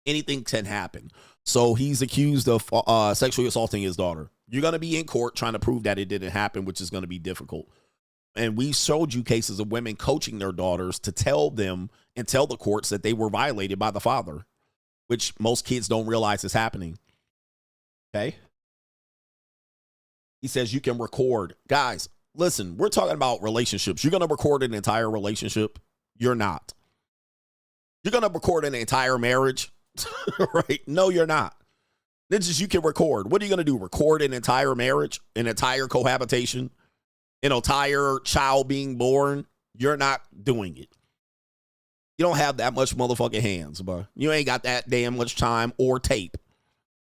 anything can happen. So he's accused of sexually assaulting his daughter. You're going to be in court trying to prove that it didn't happen, which is going to be difficult. And we showed you cases of women coaching their daughters to tell them and tell the courts that they were violated by the father, which most kids don't realize is happening. Okay. He says you can record. Guys, listen, we're talking about relationships. You're going to record an entire relationship? You're not. You're going to record an entire marriage? Right? No, you're not. This is you can record. What are you going to do? Record an entire marriage, an entire cohabitation, an entire child being born? You're not doing it. You don't have that much motherfucking hands, bro. You ain't got that damn much time or tape.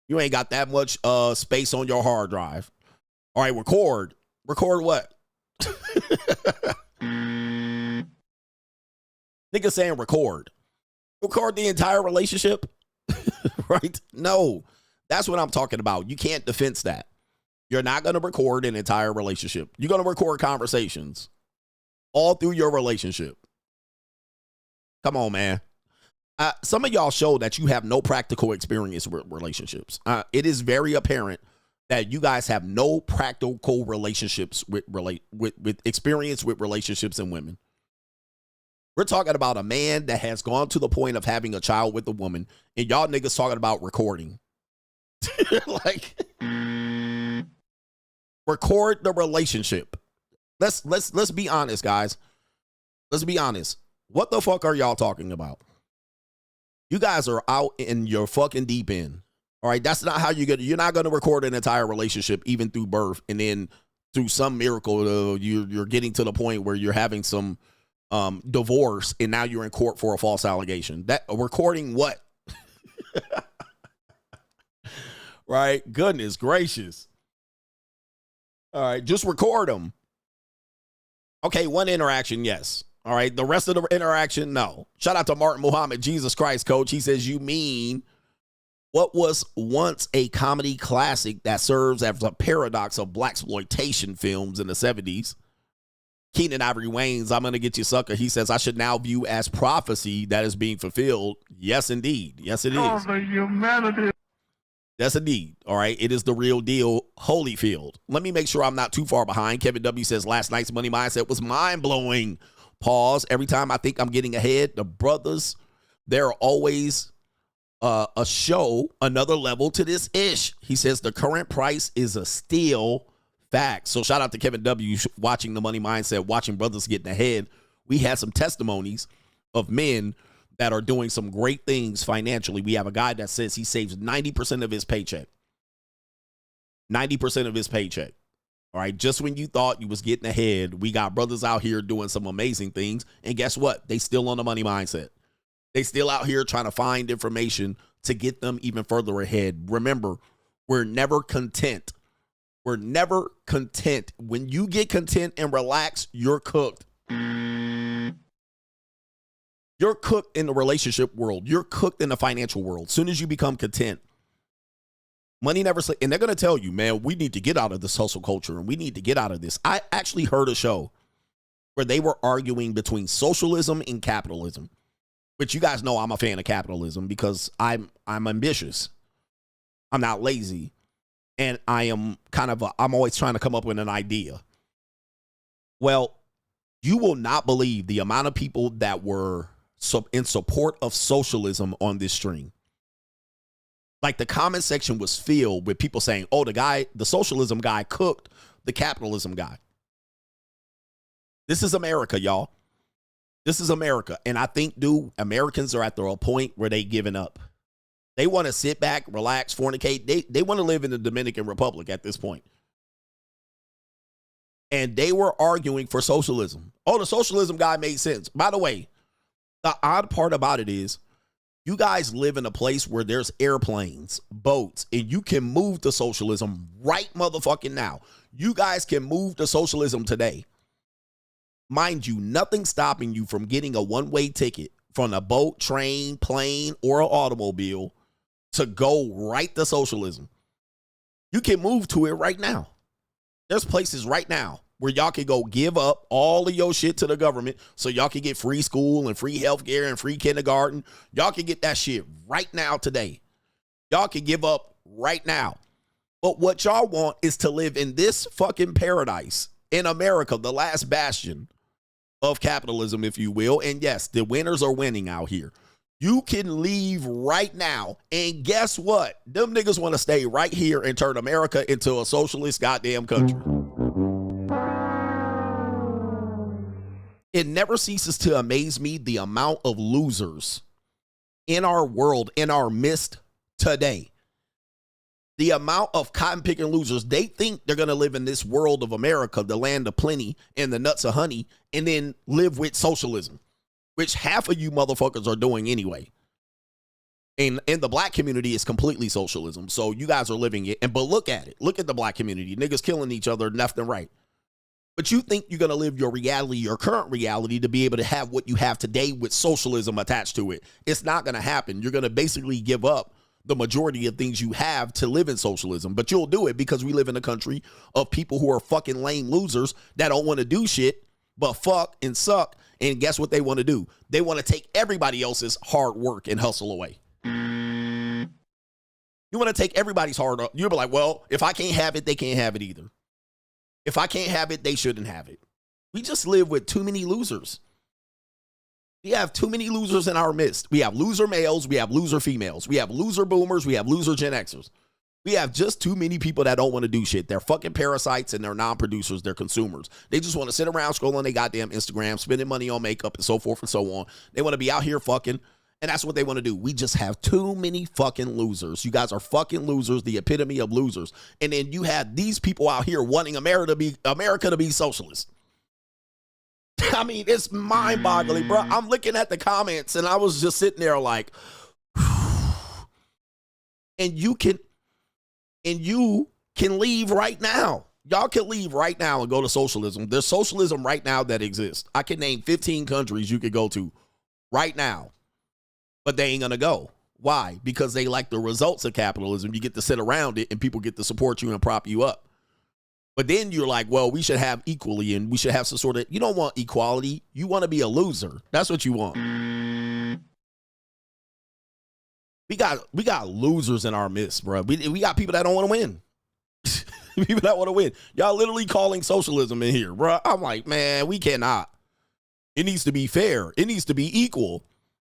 You ain't got that much space on your hard drive. All right, record. Record what? Nigga saying record. Record the entire relationship? Right? No. That's what I'm talking about. You can't defense that. You're not going to record an entire relationship. You're going to record conversations all through your relationship. Come on, man. Some of y'all show that you have no practical experience with relationships. It is very apparent that you guys have no practical relationships with experience with relationships and women. We're talking about a man that has gone to the point of having a child with a woman, and y'all niggas talking about recording. Like, record the relationship. Let's be honest, guys. Let's be honest. What the fuck are y'all talking about? You guys are out in your fucking deep end. All right, that's not how you're not going to record an entire relationship, even through birth, and then through some miracle, you're getting to the point where you're having some divorce, and now you're in court for a false allegation. That recording what? Right? Goodness gracious. All right, just record them. Okay, one interaction, yes. All right, the rest of the interaction, no. Shout out to Martin Muhammad, Jesus Christ, coach. He says, you mean what was once a comedy classic that serves as a paradox of blaxploitation films in the 70s? Keenan Ivory Wayne's I'm Gonna Get You Sucker. He says, I should now view as prophecy that is being fulfilled. Yes, indeed. Yes, it is. Oh, the humanity. Yes, indeed. All right. It is the real deal. Holyfield. Let me make sure I'm not too far behind. Kevin W says last night's money mindset was mind blowing. Pause. Every time I think I'm getting ahead, the brothers, they're always a show, another level to this ish. He says the current price is a steal. Fact. So shout out to Kevin W watching the money mindset, watching brothers getting ahead. We had some testimonies of men that are doing some great things financially. We have a guy that says he saves 90% of his paycheck. 90% of his paycheck. All right. Just when you thought you was getting ahead, we got brothers out here doing some amazing things. And guess what? They still on the money mindset. They still out here trying to find information to get them even further ahead. Remember, we're never content. We're never content. When you get content and relax, you're cooked. You're cooked in the relationship world. You're cooked in the financial world. As soon as you become content, money never sleeps. And they're going to tell you, man, we need to get out of this hustle culture and we need to get out of this. I actually heard a show where they were arguing between socialism and capitalism, which you guys know I'm a fan of capitalism because I'm ambitious. I'm not lazy. And I am I'm always trying to come up with an idea. Well, you will not believe the amount of people that were in support of socialism on this stream. Like the comment section was filled with people saying, oh, the socialism guy cooked the capitalism guy. This is America, y'all. This is America. And I think, dude, Americans are at a point where they giving up. They want to sit back, relax, fornicate. They want to live in the Dominican Republic at this point. And they were arguing for socialism. Oh, the socialism guy made sense. By the way, the odd part about it is you guys live in a place where there's airplanes, boats, and you can move to socialism right motherfucking now. You guys can move to socialism today. Mind you, nothing stopping you from getting a one-way ticket from a boat, train, plane, or an automobile to go right to socialism. You can move to it right now. There's places right now where y'all can go give up all of your shit to the government so y'all can get free school and free healthcare and free kindergarten. Y'all can get that shit right now today. Y'all can give up right now. But what y'all want is to live in this fucking paradise in America, the last bastion of capitalism, if you will. And yes, the winners are winning out here. You can leave right now. And guess what? Them niggas want to stay right here and turn America into a socialist goddamn country. It never ceases to amaze me the amount of losers in our world, in our midst today. The amount of cotton-picking losers, they think they're going to live in this world of America, the land of plenty and the nuts of honey, and then live with socialism, which half of you motherfuckers are doing anyway. And in the black community, it's completely socialism. So you guys are living it. But look at it. Look at the black community. Niggas killing each other left and right. But you think you're going to live your reality, your current reality, to be able to have what you have today with socialism attached to it. It's not going to happen. You're going to basically give up the majority of things you have to live in socialism. But you'll do it because we live in a country of people who are fucking lame losers that don't want to do shit but fuck and suck. And guess what they want to do? They want to take everybody else's hard work and hustle away. You want to take everybody's hard work. You'll be like, well, if I can't have it, they can't have it either. If I can't have it, they shouldn't have it. We just live with too many losers. We have too many losers in our midst. We have loser males. We have loser females. We have loser boomers. We have loser Gen Xers. We have just too many people that don't want to do shit. They're fucking parasites and they're non-producers. They're consumers. They just want to sit around scrolling their goddamn Instagram, spending money on makeup and so forth and so on. They want to be out here fucking, and that's what they want to do. We just have too many fucking losers. You guys are fucking losers, the epitome of losers. And then you have these people out here wanting America to be socialist. I mean, it's mind-boggling, bro. I'm looking at the comments and I was just sitting there like, and you can leave right now. Y'all can leave right now and go to socialism. There's socialism right now that exists. I can name 15 countries you could go to right now, but they ain't gonna go. Why? Because they like the results of capitalism. You get to sit around it and people get to support you and prop you up. But then you're like, well, we should have equally and we should have some sort of, you don't want equality. You want to be a loser. That's what you want. We got losers in our midst, bro. We got people that don't want to win. People that want to win. Y'all literally calling socialism in here, bro. I'm like, man, we cannot. It needs to be fair. It needs to be equal.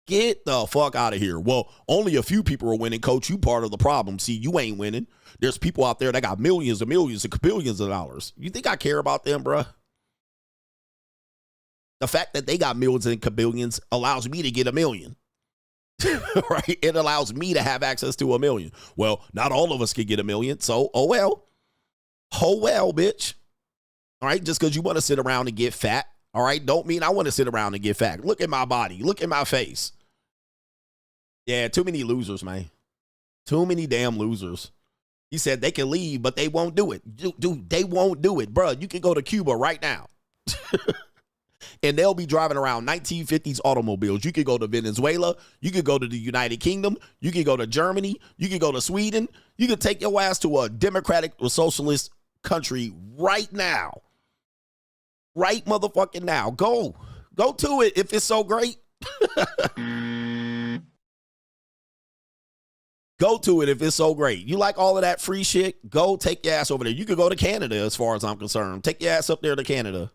Get the fuck out of here. Well, only a few people are winning, coach. You part of the problem. See, you ain't winning. There's people out there that got millions and millions and billions of dollars. You think I care about them, bro? The fact that they got millions and billions allows me to get a million. Right? It allows me to have access to a million. Well, not all of us can get a million. So, oh well, bitch. All right. Just because you want to sit around and get fat. All right. Don't mean I want to sit around and get fat. Look at my body. Look at my face. Yeah. Too many losers, man. Too many damn losers. He said they can leave, but they won't do it. Dude, they won't do it, bro. You can go to Cuba right now. And they'll be driving around 1950s automobiles. You could go to Venezuela. You could go to the United Kingdom. You could go to Germany. You could go to Sweden. You could take your ass to a democratic or socialist country right now. Right motherfucking now. Go to it if it's so great. Go to it if it's so great. You like all of that free shit? Go take your ass over there. You could go to Canada as far as I'm concerned. Take your ass up there to Canada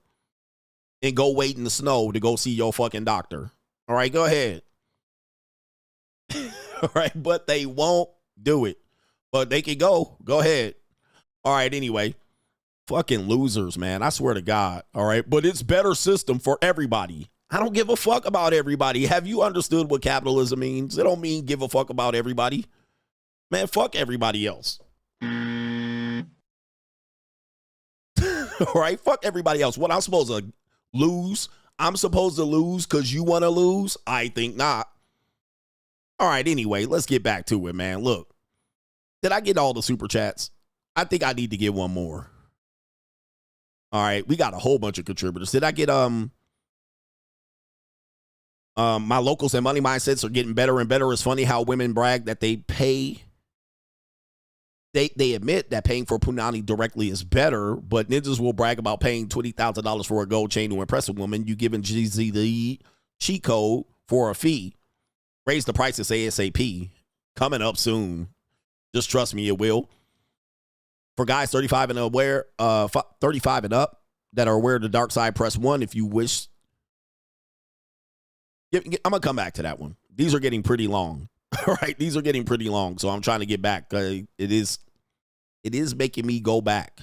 and go wait in the snow to go see your fucking doctor. All right, go ahead. All right, but they won't do it. But they can go. Go ahead. All right, anyway. Fucking losers, man. I swear to God. All right, but it's better system for everybody. I don't give a fuck about everybody. Have you understood what capitalism means? It don't mean give a fuck about everybody. Man, fuck everybody else. All right, fuck everybody else. What I'm supposed to lose? I'm supposed to lose because you want to lose? I think not. All right, anyway, let's get back to it, man. Look, did I get all the super chats? I think I need to get one more. All right, we got a whole bunch of contributors. Did I get My locals and money mindsets are getting better and better. It's funny how women brag that they pay. They admit that paying for punani directly is better, but ninjas will brag about paying $20,000 for a gold chain to impress a woman. You giving GZ the cheat code for a fee. Raise the prices ASAP. Coming up soon. Just trust me, it will. For guys 35 and aware, 35 and up that are aware of the dark side, press 1 if you wish. I'm gonna come back to that one. These are getting pretty long. All right, these are getting pretty long, so I'm trying to get back. It is making me go back.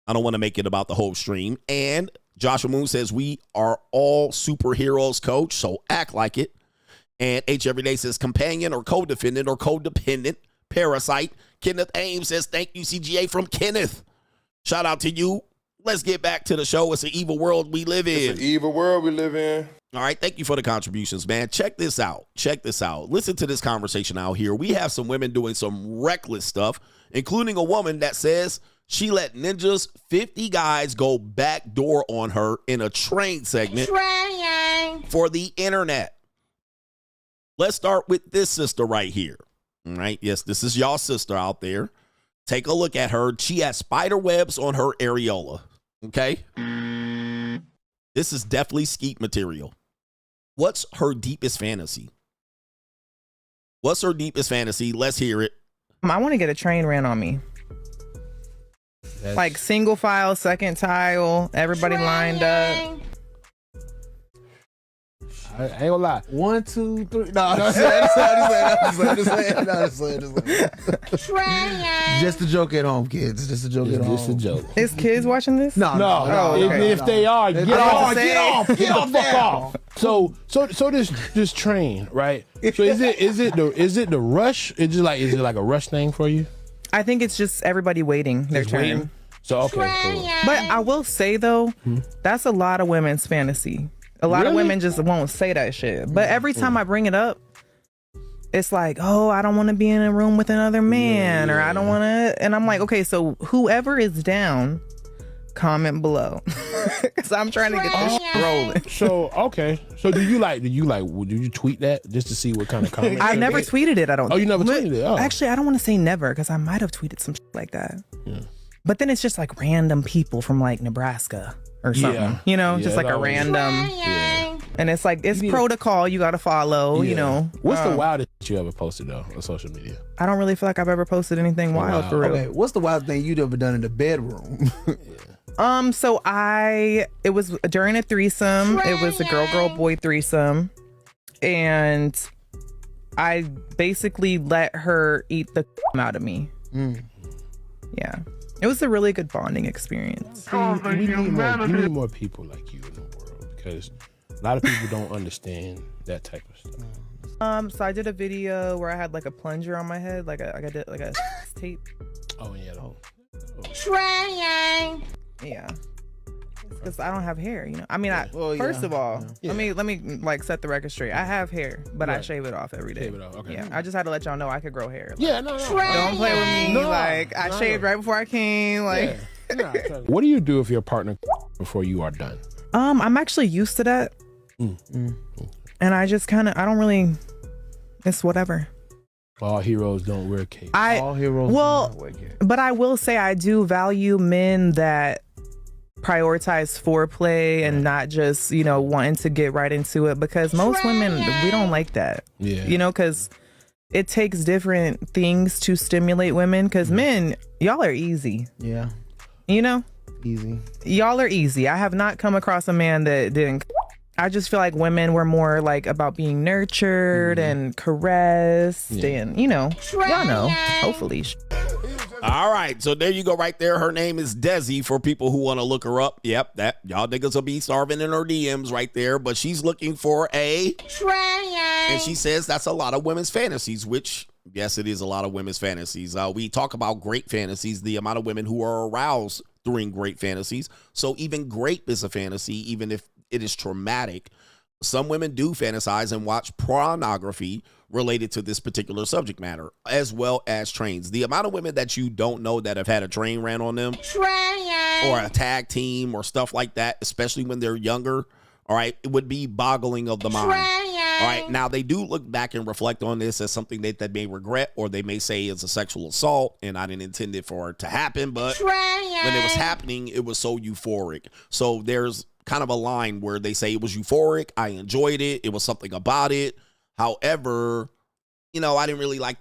I don't want to make it about the whole stream. And Joshua Moon says we are all superheroes, coach, so act like it. And H Everyday says companion or co-defendant or codependent parasite. Kenneth Ames says thank you, CGA, from Kenneth. Shout out to you. Let's get back to the show. It's an evil world we live in. It's an evil world we live in. All right, thank you for the contributions, man. Check this out. Check this out. Listen to this conversation out here. We have some women doing some reckless stuff, including a woman that says she let ninjas, 50 guys go backdoor on her in a train segment for the internet. Let's start with this sister right here. All right, yes, this is y'all sister out there. Take a look at her. She has spider webs on her areola. Okay? This is definitely skeet material. What's her deepest fantasy? What's her deepest fantasy? Let's hear it. I want to get a train ran on me. Like single file, second tile, everybody lined up. I ain't gonna lie. 1, 2, 3. No, I'm just a joke at home, kids. Just a joke at home. Just a joke. Is kids watching this? No. If they are, get off. Get the fuck off. So this train, right? So is it the rush? Is it like a rush thing for you? I think it's just everybody waiting their Just turn. waiting? So okay, cool. But I will say though, that's a lot of women's fantasy. A lot of women just won't say that shit. But every time I bring it up, it's like, oh, I don't want to be in a room with another man, or I don't want to. And I'm like, okay, so whoever is down, comment below, because I'm trying to get this shit rolling. So okay, so do you tweet that just to see what kind of comments? I never tweeted it. I don't. Oh, you never tweeted it? Oh. Actually, I don't want to say never because I might have tweeted some shit like that. Yeah. But then it's just like random people from like Nebraska or something, you know, just like a random. Yeah. And it's like, it's protocol you got to follow, you know. What's the wildest you ever posted though on social media? I don't really feel like I've ever posted anything wild for real. Okay, what's the wildest thing you'd ever done in the bedroom? So it was during a threesome. It was a girl-boy threesome. And I basically let her eat the out of me. Yeah. It was a really good bonding experience. We need more people like you in the world because a lot of people don't understand that type of stuff. So I did a video where I had like a plunger on my head, like I did like a tape. Oh yeah. Yeah. Because I don't have hair, you know. I mean, first of all, let me like set the record straight. I have hair, but I shave it off every day. Shave it off, okay. Yeah, I just had to let y'all know I could grow hair. Like, Yeah, no. don't play with me. Like I shaved right before I came. Like, what do you do if your partner before you are done? I'm actually used to that, and I just I don't really. It's whatever. All heroes don't wear capes. All heroes don't wear capes. But I will say I do value men that prioritize foreplay and not just, you know, wanting to get right into it, because most women, we don't like that. Yeah. You know, because it takes different things to stimulate women, because men, y'all are easy. Yeah. You know? Easy. Y'all are easy. I have not come across a man that didn't. I just feel like women were more like about being nurtured and caressed and, you know, y'all know, hopefully. All right, so there you go right there. Her name is Desi for people who want to look her up. Yep, that y'all niggas will be starving in her DMs right there, but she's looking for a and she says that's a lot of women's fantasies, which, yes, it is a lot of women's fantasies. We talk about great fantasies, the amount of women who are aroused during great fantasies. So even Grape is a fantasy, even if it is traumatic. Some women do fantasize and watch pornography related to this particular subject matter, as well as trains. The amount of women that you don't know that have had a train ran on them or a tag team or stuff like that, especially when they're younger, All right. It would be boggling of the mind. All right. Now, they do look back and reflect on this as something that they may regret, or they may say it's a sexual assault and I didn't intend it for it to happen. But when it was happening, it was so euphoric. So there's kind of a line where they say it was euphoric. I enjoyed it. It was something about it. However, you know, I didn't like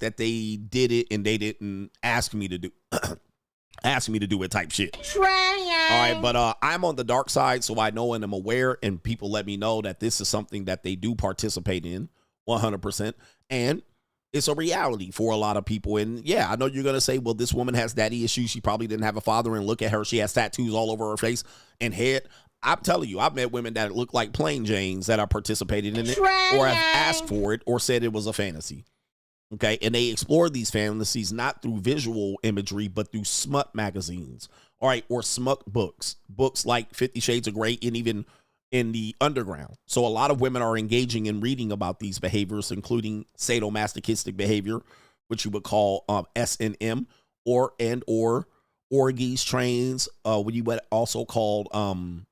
that they did it and they didn't ask me to do it type shit. All right, but I'm on the dark side, so I know and I'm aware, and people let me know that this is something that they do participate in 100%, and it's a reality for a lot of people. And yeah, I know you're going to say, well, this woman has daddy issues. She probably didn't have a father, and look at her. She has tattoos all over her face and head. I'm telling you, I've met women that look like plain Janes that are participating in it or have asked for it or said it was a fantasy. Okay. And they explore these fantasies not through visual imagery, but through smut magazines. All right. Or smut books like 50 Shades of Grey, and even in the underground. So a lot of women are engaging in reading about these behaviors, including sadomasochistic behavior, which you would call S&M or orgies, trains, what you would also call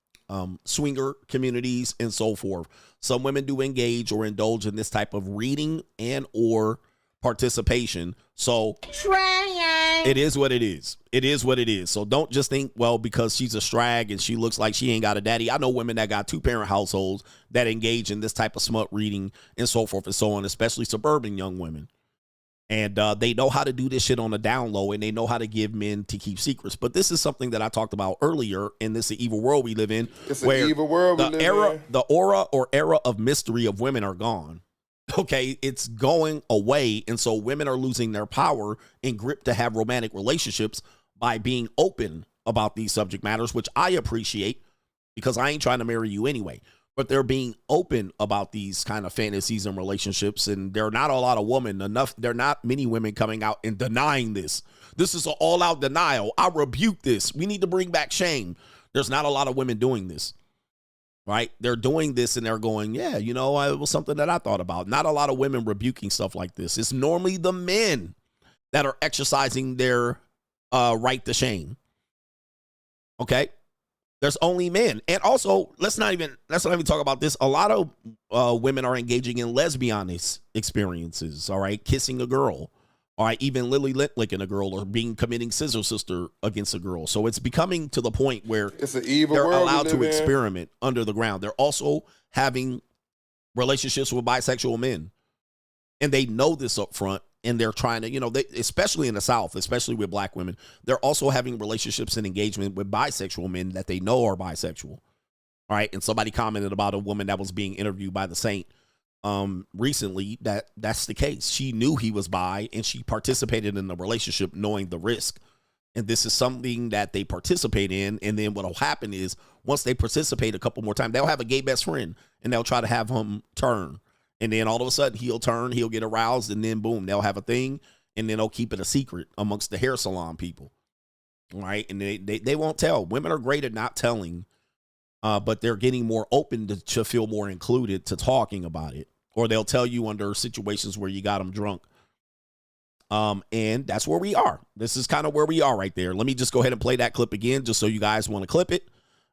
swinger communities and so forth. Some women do engage or indulge in this type of reading and or participation. So it is what it is. It is what it is. So don't just think, well, because she's a strag and she looks like she ain't got a daddy. I know women that got 2-parent households that engage in this type of smut reading and so forth and so on, especially suburban young women. And they know how to do this shit on the down low, and they know how to give men to keep secrets. But this is something that I talked about earlier in this evil world we live in. It's an evil world we live in. The aura or era of mystery of women are gone. Okay, it's going away. And so women are losing their power and grip to have romantic relationships by being open about these subject matters, which I appreciate because I ain't trying to marry you anyway. But they're being open about these kind of fantasies and relationships. And there are not a lot of women enough. There are not many women coming out and denying this. This is an all out denial. I rebuke this. We need to bring back shame. There's not a lot of women doing this. Right? They're doing this and they're going, yeah, you know, it was something that I thought about. Not a lot of women rebuking stuff like this. It's normally the men that are exercising their right to shame. Okay? There's only men. And also, let's not even talk about this. A lot of women are engaging in lesbian experiences, all right? Kissing a girl, all right? Even Lily licking a girl or committing scissor sister against a girl. So it's becoming to the point where it's an evil they're world allowed to in. experiment under the ground. They're also having relationships with bisexual men. And they know this up front. And they're trying to, you know, especially in the South, especially with black women, they're also having relationships and engagement with bisexual men that they know are bisexual. All right. And somebody commented about a woman that was being interviewed by The Saint recently that's the case. She knew he was bi and she participated in the relationship knowing the risk. And this is something that they participate in. And then what will happen is once they participate a couple more times, they'll have a gay best friend and they'll try to have him turn. And then all of a sudden he'll turn, he'll get aroused, and then boom, they'll have a thing, and then they'll keep it a secret amongst the hair salon people. Right? And they won't tell. Women are great at not telling, but they're getting more open to feel more included to talking about it. Or they'll tell you under situations where you got them drunk. And that's where we are. This is kind of where we are right there. Let me just go ahead and play that clip again, just so you guys want to clip it.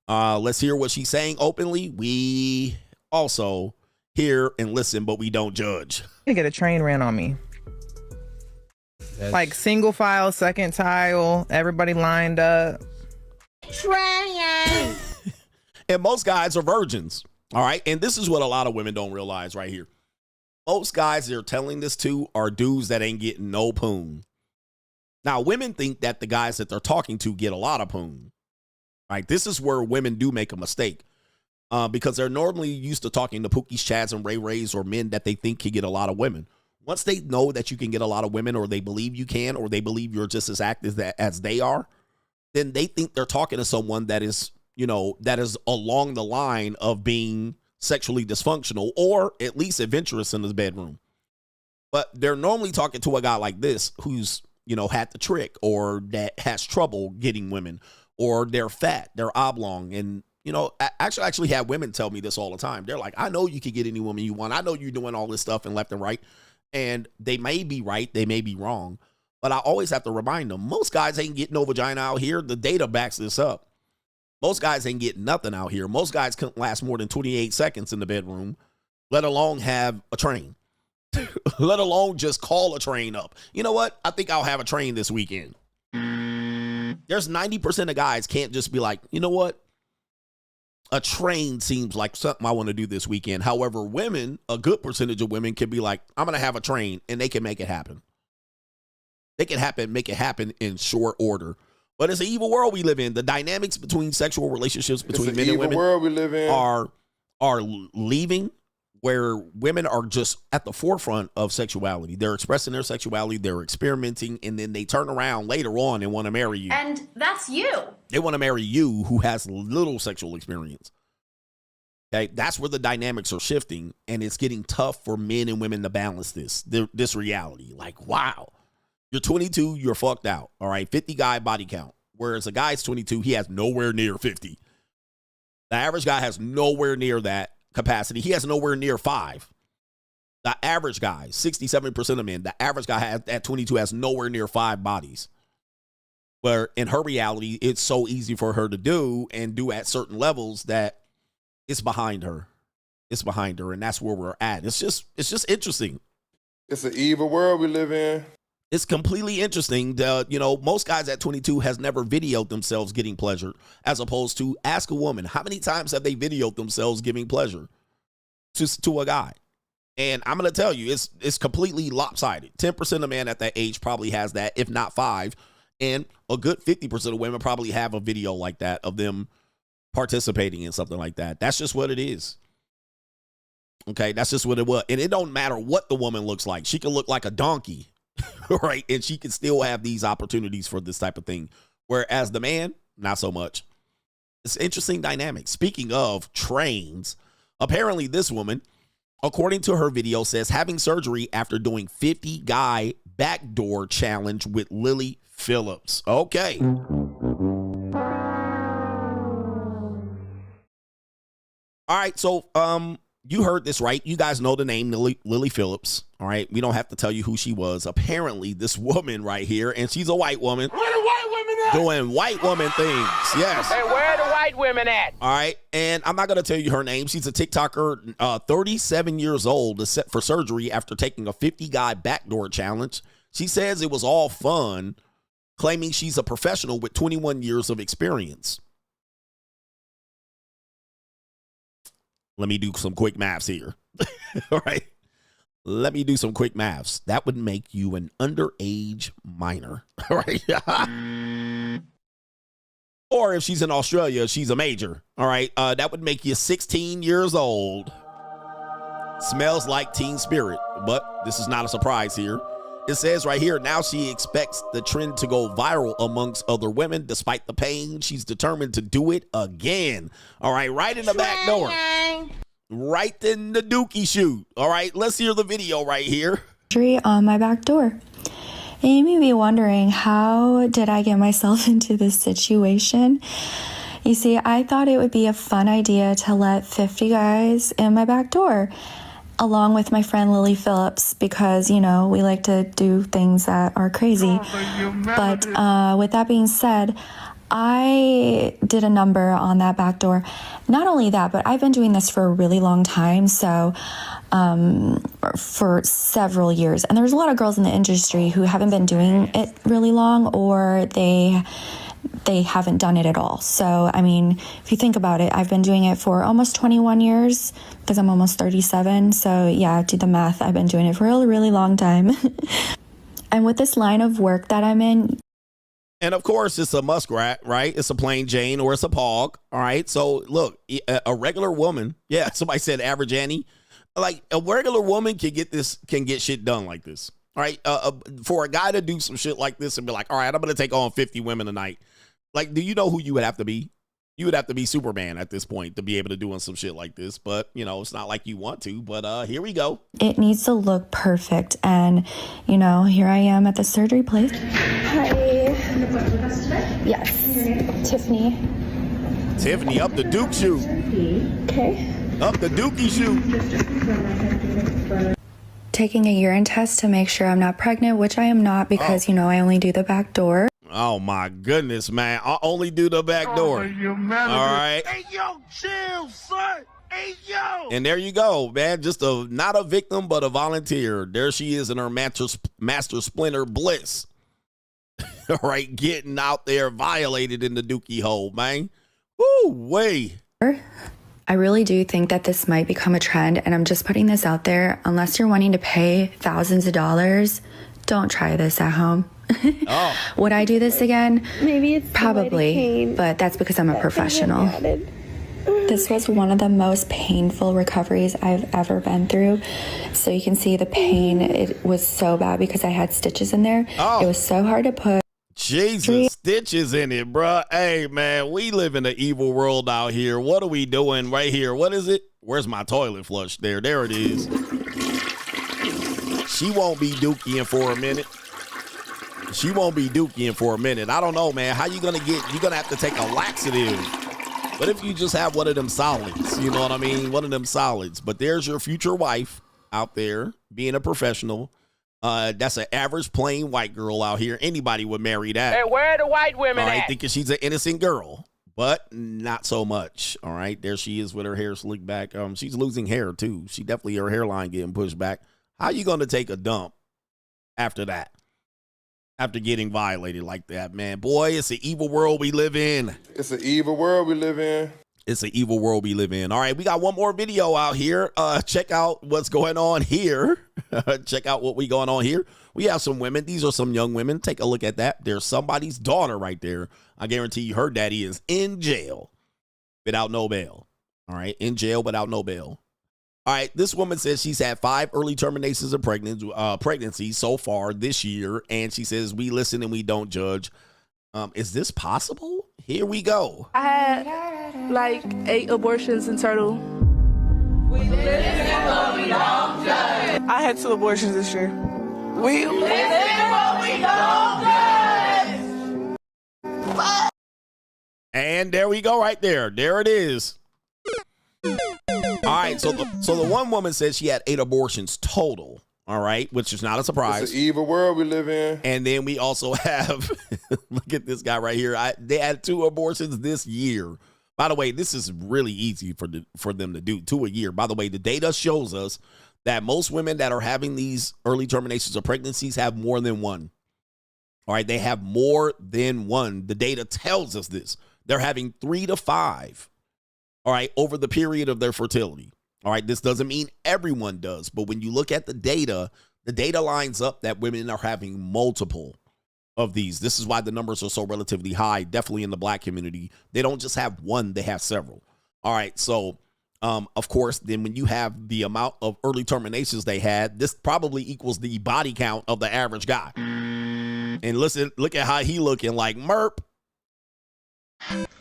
Let's hear what she's saying openly. We also hear and listen, but we don't judge. I get a train ran on me. Like single file, second tile, everybody lined up. Train. And most guys are virgins. All right. And this is what a lot of women don't realize right here. Most guys they're telling this to are dudes that ain't getting no poon. Now, women think that the guys that they're talking to get a lot of poon. Right. This is where women do make a mistake. Because they're normally used to talking to Pookies, Chads, and Ray Rays or men that they think can get a lot of women. Once they know that you can get a lot of women, or they believe you can, or they believe you're just as active as they are, then they think they're talking to someone that is, you know, that is along the line of being sexually dysfunctional or at least adventurous in his bedroom. But they're normally talking to a guy like this who's, you know, had the trick or that has trouble getting women, or they're fat, they're oblong, and you know, I actually have women tell me this all the time. They're like, I know you can get any woman you want. I know you're doing all this stuff and left and right. And they may be right. They may be wrong. But I always have to remind them, most guys ain't getting no vagina out here. The data backs this up. Most guys ain't getting nothing out here. Most guys couldn't last more than 28 seconds in the bedroom, let alone have a train. Let alone just call a train up. You know what? I think I'll have a train this weekend. There's 90% of guys can't just be like, you know what? A train seems like something I want to do this weekend. However, women, a good percentage of women can be like, I'm going to have a train, and they can make it happen. They can make it happen in short order. But it's an evil world we live in. The dynamics between sexual relationships between men and women world we live in. are leaving, where women are just at the forefront of sexuality. They're expressing their sexuality, they're experimenting, and then they turn around later on and want to marry you. And that's you. They want to marry you who has little sexual experience. Okay, that's where the dynamics are shifting, and it's getting tough for men and women to balance this reality. Like, wow, you're 22, you're fucked out. All right, 50 guy body count. Whereas a guy's 22, he has nowhere near 50. The average guy has nowhere near that capacity. He has nowhere near 5. The average guy, 67% of men, the average guy at 22 has nowhere near 5 bodies. Where in her reality, it's so easy for her to do and do at certain levels that it's behind her. It's behind her, and that's where we're at. It's just interesting. It's an evil world we live in. It's completely interesting. Most guys at 22 has never videoed themselves getting pleasure, as opposed to ask a woman, how many times have they videoed themselves giving pleasure to a guy? And I'm going to tell you, it's completely lopsided. 10% of men at that age probably has that, if not 5. And a good 50% of women probably have a video like that of them participating in something like that. That's just what it is. Okay, that's just what it was. And it don't matter what the woman looks like. She can look like a donkey. Right, and she can still have these opportunities for this type of thing. Whereas the man, not so much. It's interesting dynamic. Speaking of trains, apparently this woman, according to her video, says having surgery after doing 50 guy backdoor challenge with Lily Phillips. Okay. All right, so you heard this right. You guys know the name Lily Phillips. All right. We don't have to tell you who she was. Apparently, this woman right here, and she's a white woman. Where the white women at? Doing white woman things. Yes. Hey, where are the white women at? All right. And I'm not going to tell you her name. She's a TikToker, 37 years old, is set for surgery after taking a 50 guy backdoor challenge. She says it was all fun, claiming she's a professional with 21 years of experience. Let me do some quick maths here. All right. Let me do some quick maths. That would make you an underage minor. All right. Or if she's in Australia, she's a major. All right. That would make you 16 years old. Smells like Teen Spirit, but this is not a surprise here. It says right here, now she expects the trend to go viral amongst other women. Despite the pain, she's determined to do it again. All right, right in the back door. Right in the dookie chute. All right, let's hear the video right here. On my back door. And you may be wondering, how did I get myself into this situation? You see, I thought it would be a fun idea to let 50 guys in my back door, along with my friend Lily Phillips, because, we like to do things that are crazy. But with that being said, I did a number on that back door. Not only that, but I've been doing this for a really long time, so for several years. And there's a lot of girls in the industry who haven't been doing it really long, or they haven't done it at all. So, I mean, if you think about it, I've been doing it for almost 21 years because I'm almost 37. So yeah, do the math. I've been doing it for a really long time. And with this line of work that I'm in. And of course, it's a muskrat, right? It's a plain Jane or it's a pog. All right. So look, a regular woman. Yeah. Somebody said average Annie. Like a regular woman can get shit done like this. All right. For a guy to do some shit like this and be like, all right, I'm going to take on 50 women tonight. Like, do you know who you would have to be? You would have to be Superman at this point to be able to do some shit like this. But, it's not like you want to. But here we go. It needs to look perfect. And, here I am at the surgery place. Hi. Yes. Tiffany. Tiffany, up the Duke shoot. Okay. Up the Dookie shoot. Taking a urine test to make sure I'm not pregnant, which I am not because, I only do the back door. Oh my goodness, man. I'll only do the back door. All right. Hey, yo, chill, son. Hey, yo. And there you go, man. Just not a victim, but a volunteer. There she is in her Master Splinter Bliss. All right, getting out there violated in the dookie hole, man. Woo, way. I really do think that this might become a trend, and I'm just putting this out there. Unless you're wanting to pay thousands of dollars, don't try this at home. Oh. Would I do this again? Maybe it's Probably, but that's because I'm a professional. This was one of the most painful recoveries I've ever been through. So you can see the pain. It was so bad because I had stitches in there. Oh. It was so hard to put. Jesus, stitches in it, bruh. Hey, man, we live in an evil world out here. What are we doing right here? What is it? Where's my toilet flush? There it is. She won't be dookieing for a minute. She won't be dookieing for a minute. I don't know, man. How you gonna get? You're gonna have to take a laxative. What if you just have one of them solids? You know what I mean? One of them solids. But there's your future wife out there being a professional. That's an average plain white girl out here. Anybody would marry that. Hey, where are the white women All right, at? thinking she's an innocent girl, but not so much. All right, there she is with her hair slicked back. She's losing hair too. She definitely, her hairline getting pushed back. How you gonna take a dump after that? After getting violated like that, man. Boy, it's an evil world we live in. It's an evil world we live in. It's an evil world we live in. All right, we got one more video out here. Check out what's going on here. Check out what we going on here. We have some women. These are some young women. Take a look at that. There's somebody's daughter right there. I guarantee you her daddy is in jail without no bail. All right, in jail without no bail. All right, this woman says she's had 5 early terminations of pregnancy so far this year, and she says we listen and we don't judge. Is this possible? Here we go. I had like 8 abortions in total. We listen, but we don't judge. I had 2 abortions this year. We listen, but we don't judge. And there we go right there. There it is. All right, so the one woman says she had 8 abortions total, all right, which is not a surprise. It's an evil world we live in. And then we also have, look at this guy right here. They had 2 abortions this year. By the way, this is really easy for them to do, 2 a year. By the way, the data shows us that most women that are having these early terminations of pregnancies have more than one. All right, they have more than one. The data tells us this. They're having 3 to 5. All right, over the period of their fertility. All right, this doesn't mean everyone does, but when you look at the data lines up that women are having multiple of these. This is why the numbers are so relatively high, definitely in the black community. They don't just have one, they have several. All right, so of course, then when you have the amount of early terminations they had, this probably equals the body count of the average guy. And listen, look at how he looking like Merp.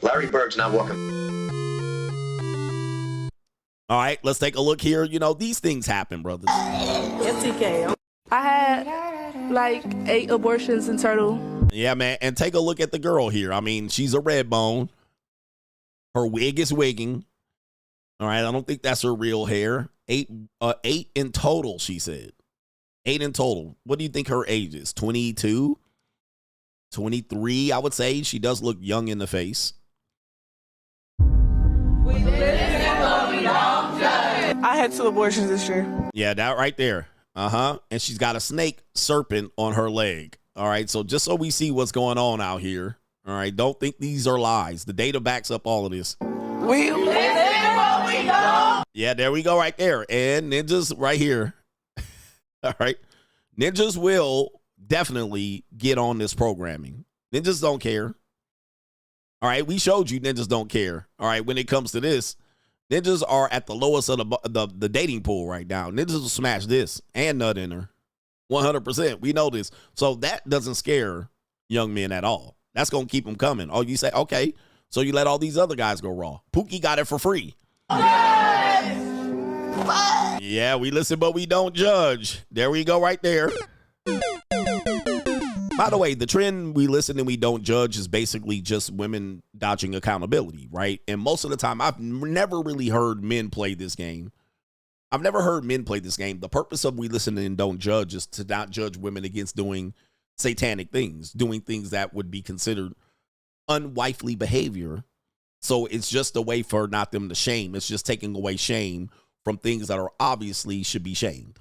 Larry Bird's not walking. All right, let's take a look here. You know, these things happen, brothers. Yes, TK. I had like 8 abortions in total. Yeah, man. And take a look at the girl here. I mean, she's a red bone. Her wig is wigging. All right, I don't think that's her real hair. 8 in total, she said. 8 in total. What do you think her age is? 22? 23, I would say. She does look young in the face. We listen, but we don't judge. I had 2 abortions this year. Yeah, that right there. And she's got a snake serpent on her leg. All right, so just so we see what's going on out here. All right, don't think these are lies. The data backs up all of this. We listen, but we don't. Yeah, there we go right there. And ninjas right here. All right. Ninjas will definitely get on this programming. Ninjas don't care. All right, we showed you ninjas don't care. All right, when it comes to this, ninjas are at the lowest of the dating pool right now. Ninjas will smash this and nut in her. 100%. We know this. So that doesn't scare young men at all. That's going to keep them coming. Oh, you say, okay, so you let all these other guys go raw. Pookie got it for free. Yeah, we listen, but we don't judge. There we go right there. By the way, the trend we listen and we don't judge is basically just women dodging accountability, right? And most of the time, I've never really heard men play this game. I've never heard men play this game. The purpose of we listen and don't judge is to not judge women against doing satanic things, doing things that would be considered unwifely behavior. So it's just a way for not them to shame. It's just taking away shame from things that are obviously should be shamed.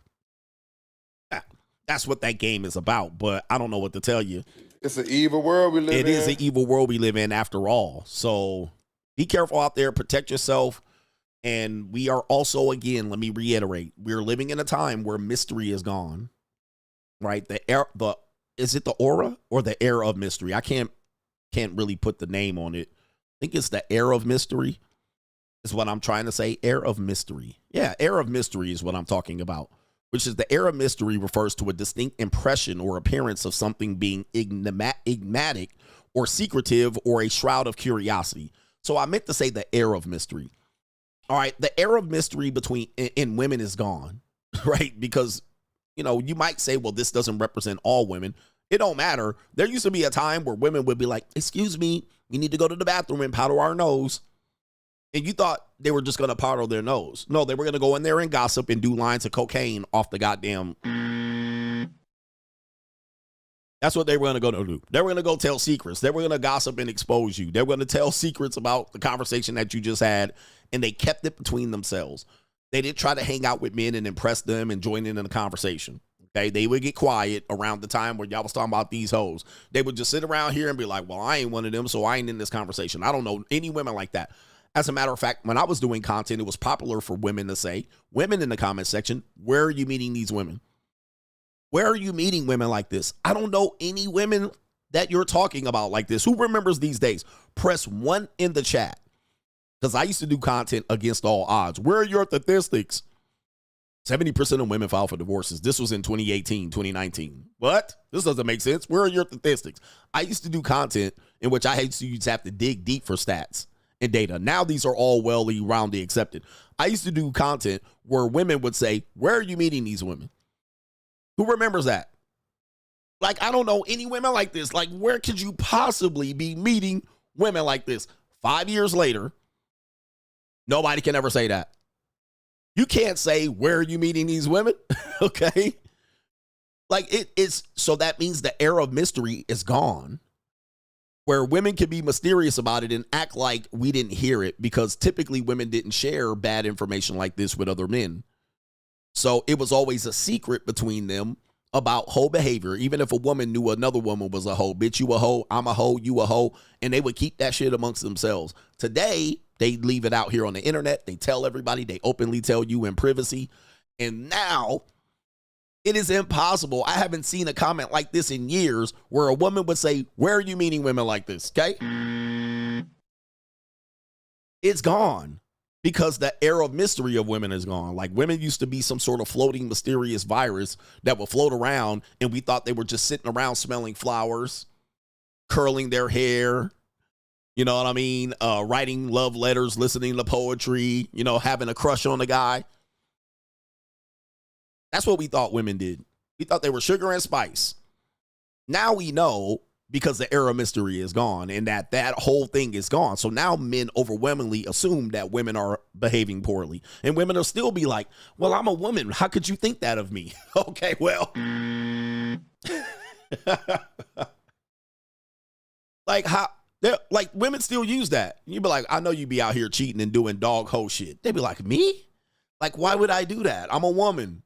That's what that game is about, but I don't know what to tell you. It's an evil world we live in. It is an evil world we live in after all. So be careful out there, protect yourself. And we are also, again, let me reiterate, we're living in a time where mystery is gone, right? Is it the aura or the era of mystery? I can't really put the name on it. I think it's the era of mystery is what I'm trying to say. Era of mystery. Yeah, era of mystery is what I'm talking about, which is the era of mystery refers to a distinct impression or appearance of something being enigmatic or secretive or a shroud of curiosity. So I meant to say the era of mystery. All right, the era of mystery in women is gone, right? Because, you might say, well, this doesn't represent all women. It don't matter. There used to be a time where women would be like, excuse me, we need to go to the bathroom and powder our nose. And you thought they were just going to powder their nose. No, they were going to go in there and gossip and do lines of cocaine off the goddamn. That's what they were going to go to do. They were going to go tell secrets. They were going to gossip and expose you. They were going to tell secrets about the conversation that you just had. And they kept it between themselves. They didn't try to hang out with men and impress them and join in the conversation. Okay, they would get quiet around the time where y'all was talking about these hoes. They would just sit around here and be like, well, I ain't one of them, so I ain't in this conversation. I don't know any women like that. As a matter of fact, when I was doing content, it was popular for women to say, women in the comment section, where are you meeting these women? Where are you meeting women like this? I don't know any women that you're talking about like this. Who remembers these days? Press 1 in the chat. Because I used to do content against all odds. Where are your statistics? 70% of women file for divorces. This was in 2018, 2019. What? This doesn't make sense. Where are your statistics? I used to do content in which I used to have to dig deep for stats and data. Now these are all well-rounded accepted. I used to do content where women would say, where are you meeting these women? Who remembers that? Like, I don't know any women like this. Like, where could you possibly be meeting women like this? 5 years later, nobody can ever say that. You can't say, where are you meeting these women? Okay. Like it's, so that means the era of mystery is gone, where women can be mysterious about it and act like we didn't hear it, because typically women didn't share bad information like this with other men. So it was always a secret between them about hoe behavior. Even if a woman knew another woman was a hoe, bitch, you a hoe, I'm a hoe, you a hoe, and they would keep that shit amongst themselves. Today, they leave it out here on the internet. They tell everybody. They openly tell you in privacy. And now it is impossible. I haven't seen a comment like this in years where a woman would say, where are you meeting women like this? Okay. It's gone because the era of mystery of women is gone. Like, women used to be some sort of floating mysterious virus that would float around, and we thought they were just sitting around smelling flowers, curling their hair. You know what I mean? Writing love letters, listening to poetry, having a crush on the guy. That's what we thought women did. We thought they were sugar and spice. Now we know, because the era of mystery is gone and that whole thing is gone. So now men overwhelmingly assume that women are behaving poorly. And women will still be like, well, I'm a woman. How could you think that of me? Okay, well. Like women still use that. You'd be like, I know you be out here cheating and doing dog hoe shit. They'd be like, me? Like, why would I do that? I'm a woman.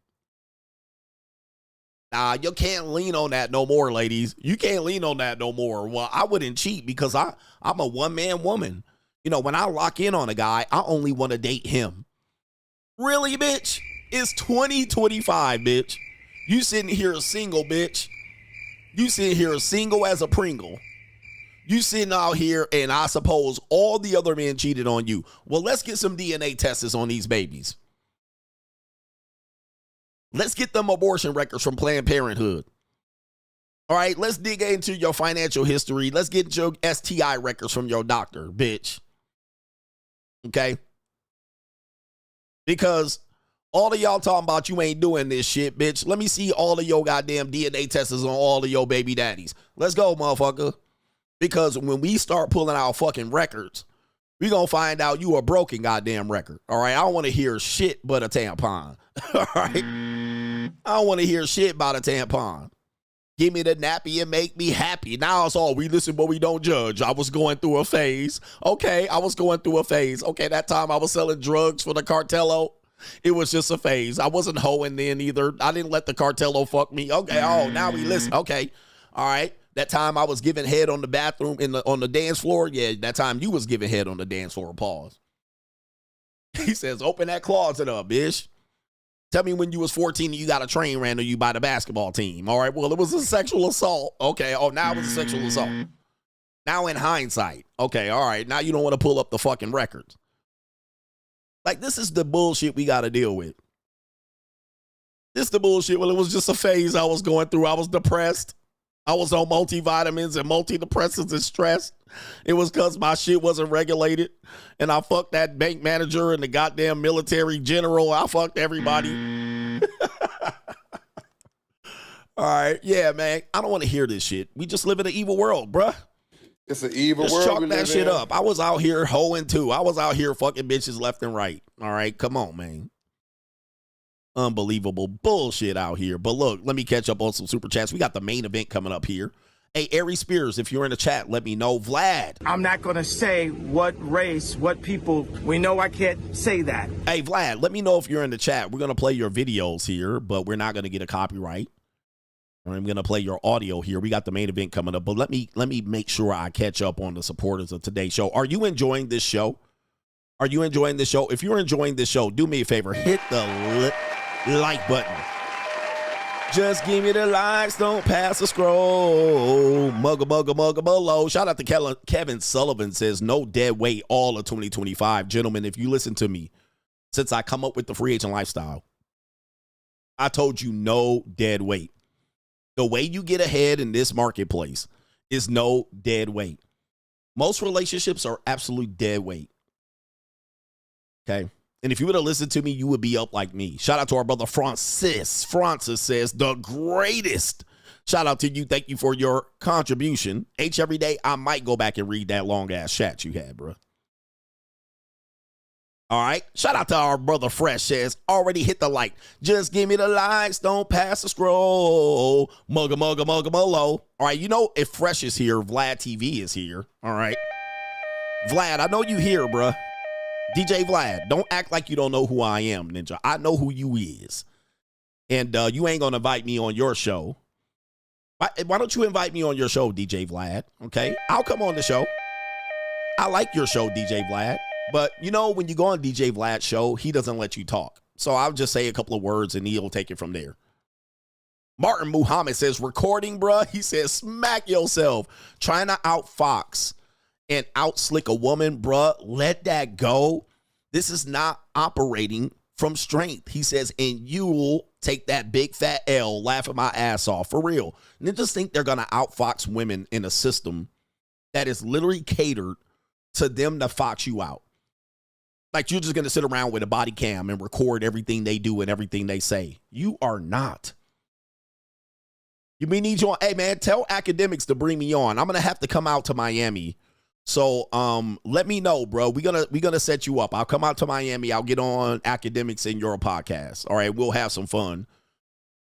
Nah, you can't lean on that no more, ladies. You can't lean on that no more. Well, I wouldn't cheat because I'm a one-man woman. When I lock in on a guy, I only want to date him. Really, bitch? It's 2025, bitch. You sitting here single, bitch. You sitting here single as a Pringle. You sitting out here, and I suppose all the other men cheated on you. Well, let's get some DNA tests on these babies. Let's get them abortion records from Planned Parenthood. All right, let's dig into your financial history. Let's get your STI records from your doctor, bitch. Okay? Because all of y'all talking about you ain't doing this shit, bitch. Let me see all of your goddamn DNA tests on all of your baby daddies. Let's go, motherfucker. Because when we start pulling out fucking records, we gonna find out you a broken goddamn record. All right, I don't want to hear shit but a tampon. All right, I don't want to hear shit about a tampon. Give me the nappy and make me happy. Now it's all we listen but we don't judge. I was going through a phase. Okay, I was going through a phase. Okay, that time I was selling drugs for the cartello. It was just a phase. I wasn't hoeing then either. I didn't let the cartello fuck me. Okay, now we listen. Okay, all right. That time I was giving head on the bathroom on the dance floor. Yeah, that time you was giving head on the dance floor. Pause. He says, open that closet up, bitch. Tell me when you was 14 and you got a train ran on you by the basketball team. All right, well, it was a sexual assault. Okay, now it was a sexual assault. Now in hindsight. Okay, all right, now you don't want to pull up the fucking records. Like, this is the bullshit we got to deal with. This is the bullshit. Well, it was just a phase I was going through. I was depressed. I was on multivitamins and multidepressants and stressed. It was because my shit wasn't regulated. And I fucked that bank manager and the goddamn military general. I fucked everybody. All right. Yeah, man. I don't want to hear this shit. We just live in an evil world, bruh. It's an evil just world. Chalk that shit up. I was out here hoeing too. I was out here fucking bitches left and right. All right. Come on, man. Unbelievable bullshit out here. But look, let me catch up on some super chats. We got the main event coming up here. Hey, Aries Spears, if you're in the chat, let me know. Vlad. I'm not going to say what race, what people. We know I can't say that. Hey, Vlad, let me know if you're in the chat. We're going to play your videos here, but we're not going to get a copyright. I'm going to play your audio here. We got the main event coming up, but let me make sure I catch up on the supporters of today's show. Are you enjoying this show? Are you enjoying this show? If you're enjoying this show, do me a favor. Hit the like button. Just give me the likes. Don't pass the scroll. Mugga below. Shout out to Kevin Sullivan says, no dead weight all of 2025. Gentlemen, if you listen to me, since I come up with the free agent lifestyle, I told you no dead weight. The way you get ahead in this marketplace is no dead weight. Most relationships are absolute dead weight. Okay. And if you would have listened to me, you would be up like me. Shout out to our brother Francis. Francis says, the greatest. Shout out to you. Thank you for your contribution. H every day. I might go back and read that long ass chat you had, bro. All right. Shout out to our brother Fresh says, already hit the like. Just give me the likes. Don't pass the scroll. Mugga below. All right. You know, if Fresh is here, Vlad TV is here. All right. Vlad, I know you here, bro. DJ Vlad, don't act like you don't know who I am, Ninja. I know who you is. And you ain't going to invite me on your show. Why don't you invite me on your show, DJ Vlad? Okay? I'll come on the show. I like your show, DJ Vlad. But, you know, when you go on DJ Vlad's show, he doesn't let you talk. So I'll just say a couple of words and he'll take it from there. Martin Muhammad says, recording, bruh. He says, smack yourself. Trying to outfox and outslick a woman, bruh, let that go. This is not operating from strength. He says, and you'll take that big fat L, laughing my ass off. For real. And they just think they're going to outfox women in a system that is literally catered to them to fox you out. Like you're just going to sit around with a body cam and record everything they do and everything they say. You are not. You may need you on. Hey, man, tell academics to bring me on. I'm going to have to come out to Miami. So let me know, bro. We're gonna set you up. I'll come out to Miami. I'll get on academics in your podcast. All right, we'll have some fun.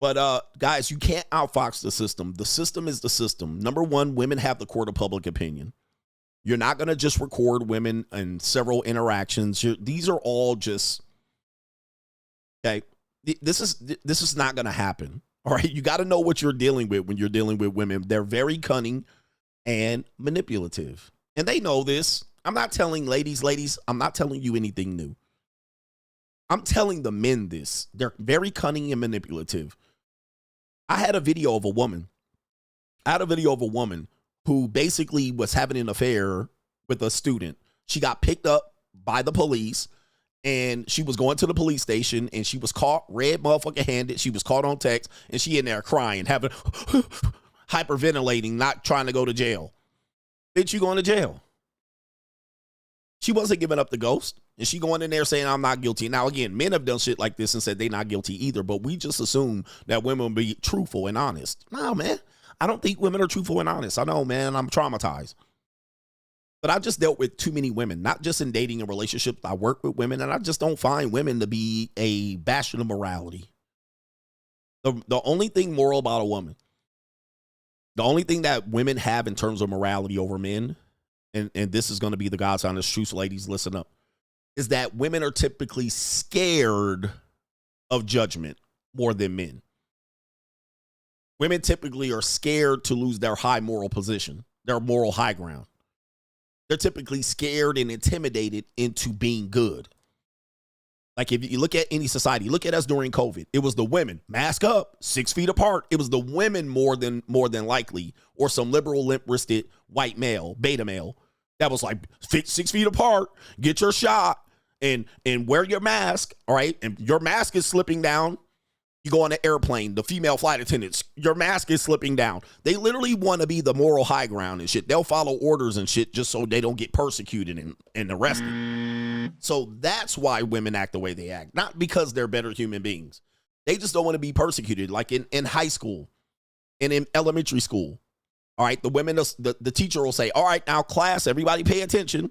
But guys, you can't outfox the system. The system is the system. Number one, women have the court of public opinion. You're not gonna just record women in several interactions. These are all just okay. This is not gonna happen. All right, you got to know what you're dealing with when you're dealing with women. They're very cunning and manipulative. And they know this. I'm not telling ladies, I'm not telling you anything new. I'm telling the men this. They're very cunning and manipulative. I had a video of a woman. Who basically was having an affair with a student. She got picked up by the police and she was going to the police station and she was caught red motherfucker handed. She was caught on text and she in there crying, having hyperventilating, not trying to go to jail. Bitch, you going to jail. She wasn't giving up the ghost. And she going in there saying, I'm not guilty. Now, again, men have done shit like this and said they're not guilty either. But we just assume that women will be truthful and honest. No, man. I don't think women are truthful and honest. I know, man. I'm traumatized. But I've just dealt with too many women, not just in dating and relationships. I work with women, and I just don't find women to be a bastion of morality. The only thing moral about a woman The only thing that women have in terms of morality over men, and this is going to be the God's honest truth, ladies, listen up, is that women are typically scared of judgment more than men. Women typically are scared to lose their high moral position, their moral high ground. They're typically scared and intimidated into being good. Like if you look at any society, look at us during COVID. It was the women, mask up, 6 feet apart. It was the women more than likely, or some liberal limp-wristed white male, beta male, that was like 6 feet apart, get your shot, and wear your mask, all right? And your mask is slipping down. You go on an airplane, the female flight attendants, your mask is slipping down. They literally want to be the moral high ground and shit. They'll follow orders and shit just so they don't get persecuted and arrested. So that's why women act the way they act. Not because they're better human beings. They just don't want to be persecuted. Like in high school and in elementary school. All right, the women, the teacher will say, all right, now class, everybody pay attention.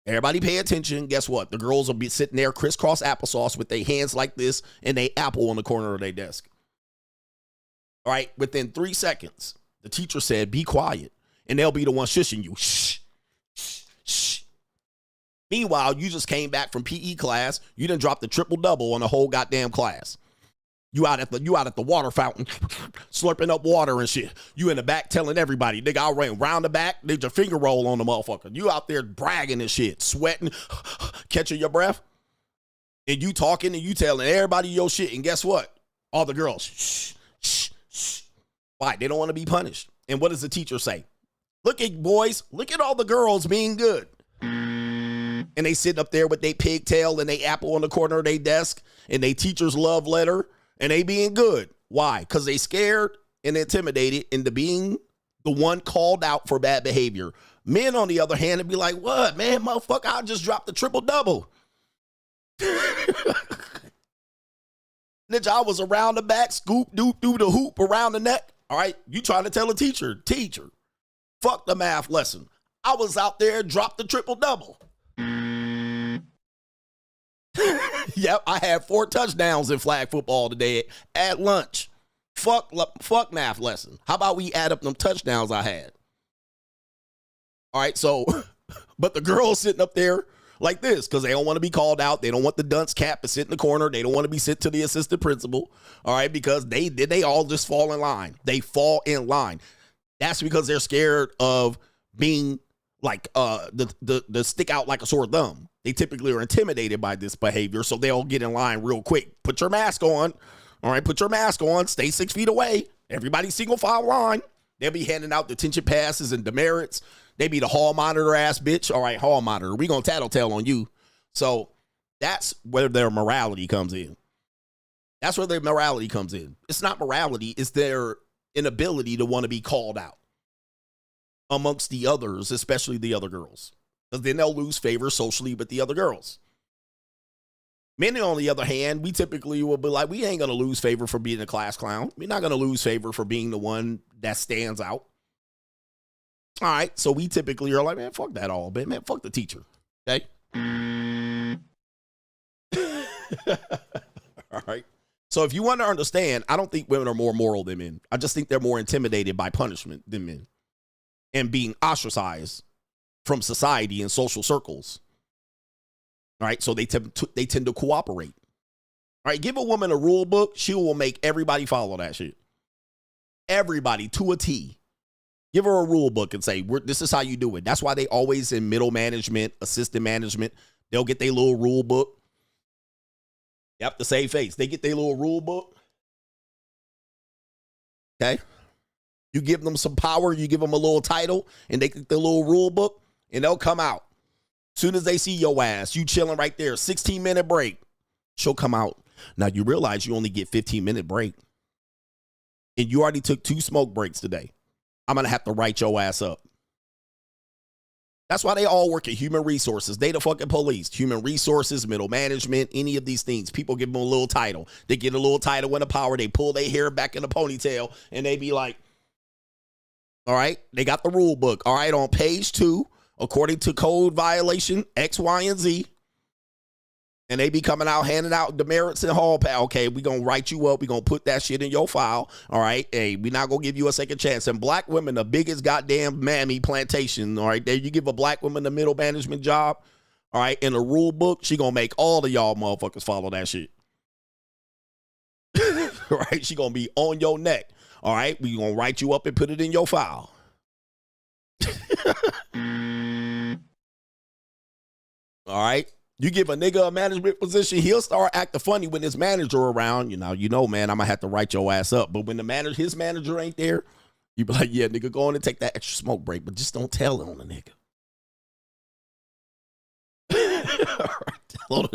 Everybody pay attention. Guess what? The girls will be sitting there crisscross applesauce with their hands like this and they apple on the corner of their desk. All right, within 3 seconds, the teacher said, be quiet. And they'll be the one shushing you. Shh, shh, shh. Meanwhile, you just came back from PE class. You done dropped the triple-double on the whole goddamn class. You out at the water fountain, slurping up water and shit. You in the back telling everybody, nigga, I ran round the back, did your finger roll on the motherfucker. You out there bragging and shit, sweating, catching your breath. And you talking and you telling everybody your shit. And guess what? All the girls, shh, shh, shh. Why? They don't want to be punished. And what does the teacher say? Look at boys, look at all the girls being good. And they sitting up there with their pigtail and they apple on the corner of their desk and they teacher's love letter. And they being good. Why? Because they scared and intimidated into being the one called out for bad behavior. Men, on the other hand, would be like, what, man, motherfucker, I just dropped the triple-double. Bitch, I was around the back, scoop, doop, do the hoop around the neck. All right, you trying to tell a teacher, fuck the math lesson. I was out there, dropped the triple-double. Yep, I had 4 touchdowns in flag football today at lunch. Fuck math lesson. How about we add up them touchdowns I had? All right, so, but the girls sitting up there like this because they don't want to be called out. They don't want the dunce cap to sit in the corner. They don't want to be sent to the assistant principal. All right, because they all just fall in line. They fall in line. That's because they're scared of being like the stick out like a sore thumb. They typically are intimidated by this behavior, so they'll get in line real quick. Put your mask on. All right, put your mask on. Stay 6 feet away. Everybody single file line. They'll be handing out detention passes and demerits. They be the hall monitor ass bitch. All right, hall monitor. We gonna tattletale on you. So that's where their morality comes in. That's where their morality comes in. It's not morality. It's their inability to want to be called out amongst the others, especially the other girls. Because then they'll lose favor socially with the other girls. Men, on the other hand, we typically will be like, we ain't going to lose favor for being a class clown. We're not going to lose favor for being the one that stands out. All right, so we typically are like, man, fuck that all, man, fuck the teacher, okay? All right. So if you want to understand, I don't think women are more moral than men. I just think they're more intimidated by punishment than men and being ostracized from society and social circles. All right, so they tend to cooperate. All right, give a woman a rule book, she will make everybody follow that shit. Everybody to a T. Give her a rule book and say, this is how you do it. That's why they always in middle management, assistant management, they'll get their little rule book. Yep, the same face. They get their little rule book. Okay. You give them some power, you give them a little title, and they get their little rule book, and they'll come out. Soon as they see your ass, you chilling right there, 16-minute break, she'll come out. Now, you realize you only get 15-minute break, and you already took 2 smoke breaks today. I'm going to have to write your ass up. That's why they all work at human resources. They the fucking police. Human resources, middle management, any of these things. People give them a little title. They get a little title and a power. They pull their hair back in a ponytail, and they be like, all right, they got the rule book. All right, on page 2, according to code violation X, Y, and Z, And they be coming out, handing out demerits and hall pass. Okay, we going to write you up. We going to put that shit in your file. All right. Hey, we not going to give you a second chance. And black women, the biggest goddamn mammy plantation. All right. There, you give a black woman the middle management job. All right. In the rule book, she going to make all of y'all motherfuckers follow that shit. Right. She going to be on your neck. All right. We going to write you up and put it in your file. All right. You give a nigga a management position, he'll start acting funny when his manager around. You know, man, I'm going to have to write your ass up. But when his manager ain't there, you be like, yeah, nigga, go on and take that extra smoke break, but just don't tell on the nigga. All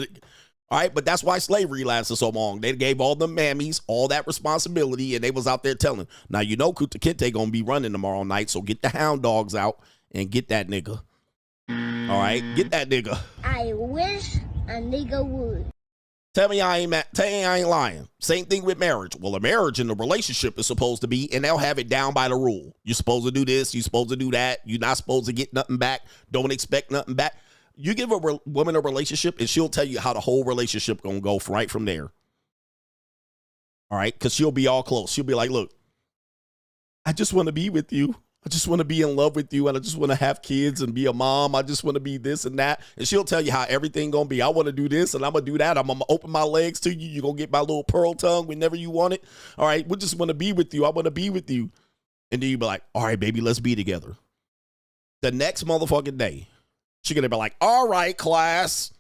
right, but that's why slavery lasted so long. They gave all the mammies all that responsibility, and they was out there telling. Now, you know Kuta Kinte going to be running tomorrow night, so get the hound dogs out and get that nigga. All right, get that nigga. I wish a nigga would. Tell me I ain't lying. Same thing with marriage. Well, a marriage and a relationship is supposed to be, and they'll have it down by the rule. You're supposed to do this. You're supposed to do that. You're not supposed to get nothing back. Don't expect nothing back. You give a woman a relationship, and she'll tell you how the whole relationship gonna go right from there. All right, because she'll be all close. She'll be like, look, I just want to be with you. I just want to be in love with you, and I just want to have kids and be a mom. I just want to be this and that. And she'll tell you how everything going to be. I want to do this, and I'm going to do that. I'm going to open my legs to you. You're going to get my little pearl tongue whenever you want it. All right, we just want to be with you. I want to be with you. And then you be like, all right, baby, let's be together. The next motherfucking day, she's going to be like, all right, class.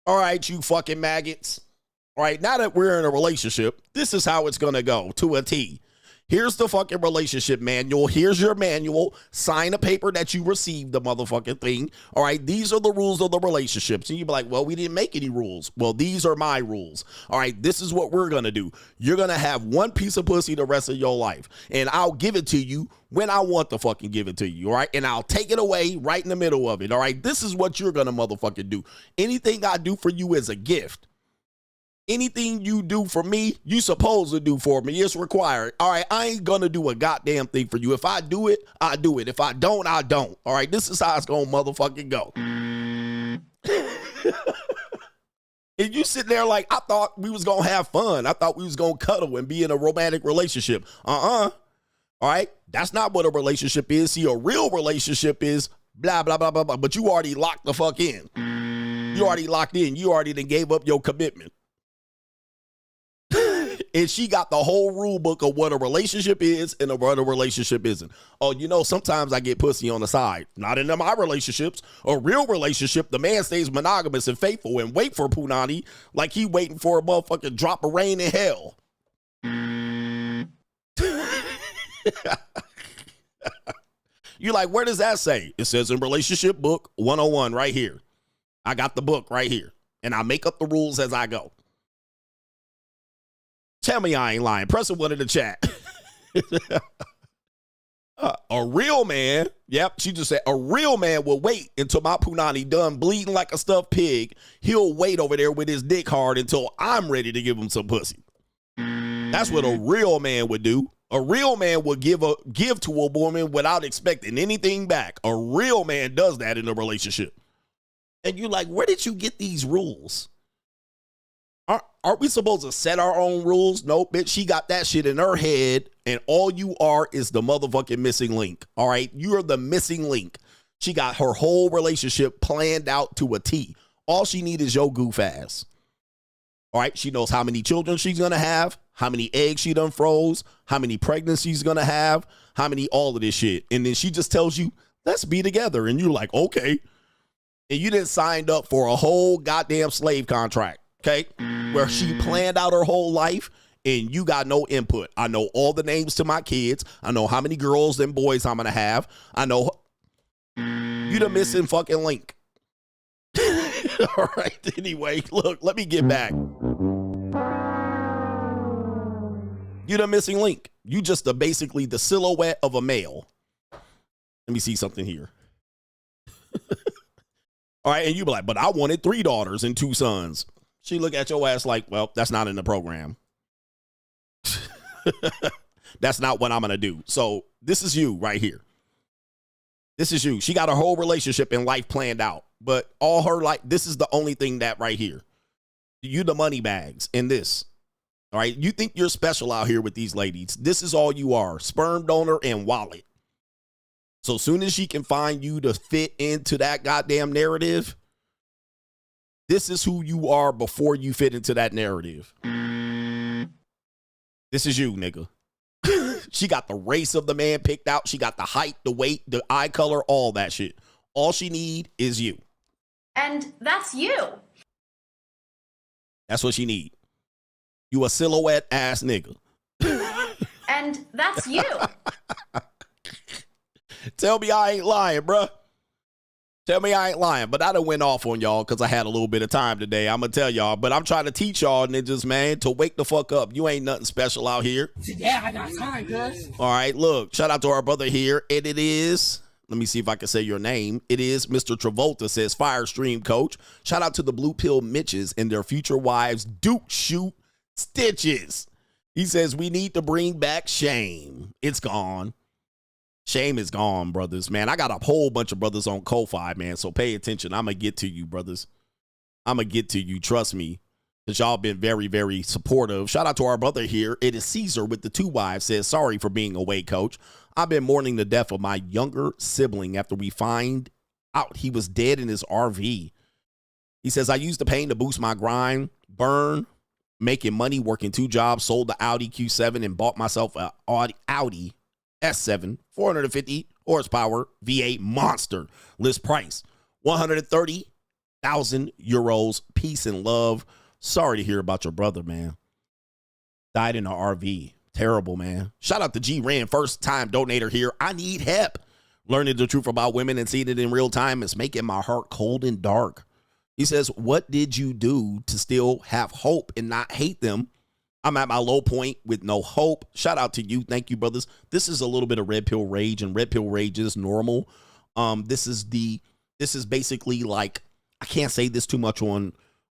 All right, you fucking maggots. All right, now that we're in a relationship, this is how it's going to go to a T. Here's the fucking relationship manual. Here's your manual. Sign a paper that you received, the motherfucking thing. All right, these are the rules of the relationships. And you be like, well, we didn't make any rules. Well, these are my rules. All right, this is what we're going to do. You're going to have one piece of pussy the rest of your life. And I'll give it to you when I want to fucking give it to you. All right, and I'll take it away right in the middle of it. All right, this is what you're going to motherfucking do. Anything I do for you is a gift. Anything you do for me, you supposed to do for me. It's required. All right, I ain't gonna do a goddamn thing for you. If I do it, I do it. If I don't, I don't. All right, this is how it's gonna motherfucking go. And you sit there like, I thought we was gonna have fun. I thought we was gonna cuddle and be in a romantic relationship. All right, that's not what a relationship is. See, a real relationship is blah, blah, blah, blah, blah. But you already locked the fuck in. You already locked in. You already done gave up your commitment. And she got the whole rule book of what a relationship is and what a relationship isn't. Oh, you know, sometimes I get pussy on the side. Not in my relationships. A real relationship, the man stays monogamous and faithful and wait for Punani like he waiting for a motherfucking drop of rain in hell. You're like, where does that say? It says in Relationship Book 101 right here. I got the book right here. And I make up the rules as I go. Tell me I ain't lying. Press one in the chat. A real man, yep, she just said, a real man will wait until my punani done bleeding like a stuffed pig. He'll wait over there with his dick hard until I'm ready to give him some pussy. That's what a real man would do. A real man would give to a woman without expecting anything back. A real man does that in a relationship. And you're like, where did you get these rules? Aren't we supposed to set our own rules? No, bitch, she got that shit in her head, and all you are is the motherfucking missing link. All right, you're the missing link. She got her whole relationship planned out to a T. All she needs is your goof ass. All right, she knows how many children she's gonna have, how many eggs she done froze, how many pregnancies she's gonna have, how many all of this shit, and then she just tells you, let's be together, and you're like, okay, and you didn't sign up for a whole goddamn slave contract. Okay, where she planned out her whole life and you got no input. I know all the names to my kids. I know how many girls and boys I'm going to have. I know you the missing fucking link. All right, anyway, look, let me get back. You the missing link. You just basically the silhouette of a male. Let me see something here. All right, and you be like, but I wanted 3 daughters and 2 sons. She look at your ass like, well, that's not in the program. That's not what I'm going to do. So this is you right here. This is you. She got her whole relationship and life planned out. But all her life, this is the only thing that right here. You the money bags in this. All right. You think you're special out here with these ladies. This is all you are. Sperm donor and wallet. So soon as she can find you to fit into that goddamn narrative, this is who you are before you fit into that narrative. This is you, nigga. She got the race of the man picked out. She got the height, the weight, the eye color, all that shit. All she need is you. And that's you. That's what she need. You a silhouette ass nigga. And that's you. Tell me I ain't lying, bruh. Tell me I ain't lying. But I done went off on y'all because I had a little bit of time today. I'm going to tell y'all. But I'm trying to teach y'all niggas, man, to wake the fuck up. You ain't nothing special out here. Yeah, I got time, cuz. All right, look. Shout out to our brother here. And it is, let me see if I can say your name. It is Mr. Travolta says, fire stream coach. Shout out to the Blue Pill Mitches and their future wives, Duke Shoot Stitches. He says, we need to bring back shame. It's gone. Shame is gone, brothers, man. I got a whole bunch of brothers on Ko-Fi, man, so pay attention. I'm going to get to you, brothers. I'm going to get to you. Trust me, because y'all been very, very supportive. Shout out to our brother here. It is Caesar with the 2 wives says, sorry for being away, coach. I've been mourning the death of my younger sibling after we find out he was dead in his RV. He says, I used the pain to boost my grind, burn, making money, working 2 jobs, sold the Audi Q7, and bought myself an Audi S7, 450 horsepower V8 monster. List price, 130,000 euros. Peace and love. Sorry to hear about your brother, man. Died in an RV. Terrible, man. Shout out to G Ran, first time donator here. I need help. Learning the truth about women and seeing it in real time is making my heart cold and dark. He says, what did you do to still have hope and not hate them? I'm at my low point with no hope. Shout out to you. Thank you, brothers. This is a little bit of red pill rage, and red pill rage is normal. This is basically like, I can't say this too much on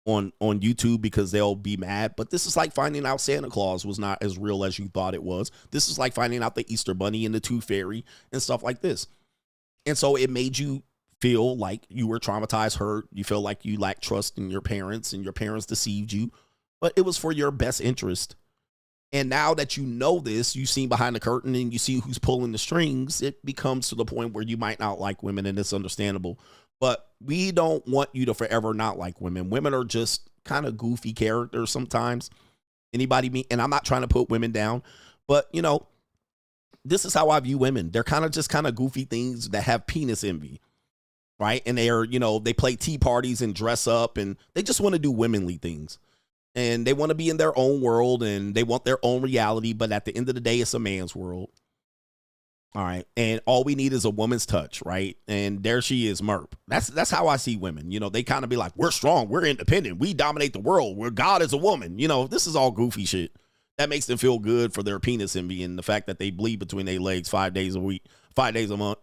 YouTube because they'll be mad, but this is like finding out Santa Claus was not as real as you thought it was. This is like finding out the Easter Bunny and the Tooth Fairy and stuff like this. And so it made you feel like you were traumatized, hurt. You feel like you lacked trust in your parents and your parents deceived you. But it was for your best interest. And now that you know this, you see behind the curtain and you see who's pulling the strings, it becomes to the point where you might not like women, and it's understandable. But we don't want you to forever not like women. Women are just kind of goofy characters sometimes. And I'm not trying to put women down, but you know, this is how I view women. They're kind of goofy things that have penis envy, right? And they are, you know, they play tea parties and dress up and they just want to do womanly things. And they want to be in their own world and they want their own reality. But at the end of the day, it's a man's world. All right. And all we need is a woman's touch. Right. And there she is, Merp. That's how I see women. You know, they kind of be like, we're strong. We're independent. We dominate the world. Where God is a woman. You know, this is all goofy shit. That makes them feel good for their penis envy and the fact that they bleed between their legs 5 days a week, 5 days a month.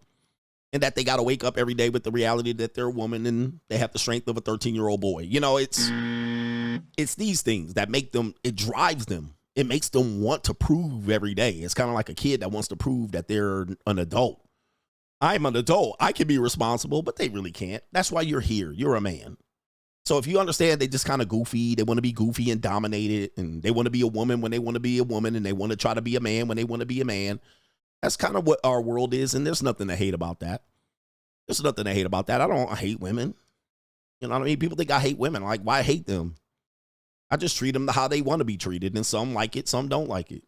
And that they got to wake up every day with the reality that they're a woman and they have the strength of a 13-year-old boy. You know, it's these things that make them, it drives them. It makes them want to prove every day. It's kind of like a kid that wants to prove that they're an adult. I'm an adult. I can be responsible, but they really can't. That's why you're here. You're a man. So if you understand, they just kind of goofy. They want to be goofy and dominated, and they want to be a woman when they want to be a woman, and they want to try to be a man when they want to be a man. That's kind of what our world is, and there's nothing to hate about that. There's nothing to hate about that. I don't hate women. You know what I mean? People think I hate women. Like, why hate them? I just treat them how they want to be treated, and some like it, some don't like it.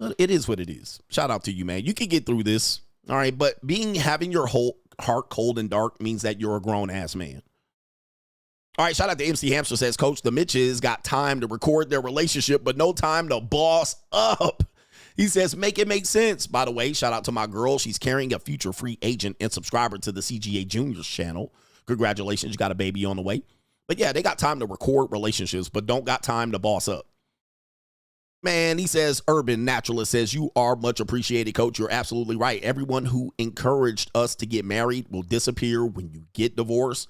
But it is what it is. Shout out to you, man. You can get through this, all right? But having your whole heart cold and dark means that you're a grown-ass man. All right, shout out to MC Hamster says, Coach, the Mitches got time to record their relationship, but no time to boss up. He says, make it make sense. By the way, shout out to my girl. She's carrying a future free agent and subscriber to the CGA Juniors channel. Congratulations, you got a baby on the way. But yeah, they got time to record relationships, but don't got time to boss up. Man, he says, Urban Naturalist says, you are much appreciated, Coach. You're absolutely right. Everyone who encouraged us to get married will disappear when you get divorced.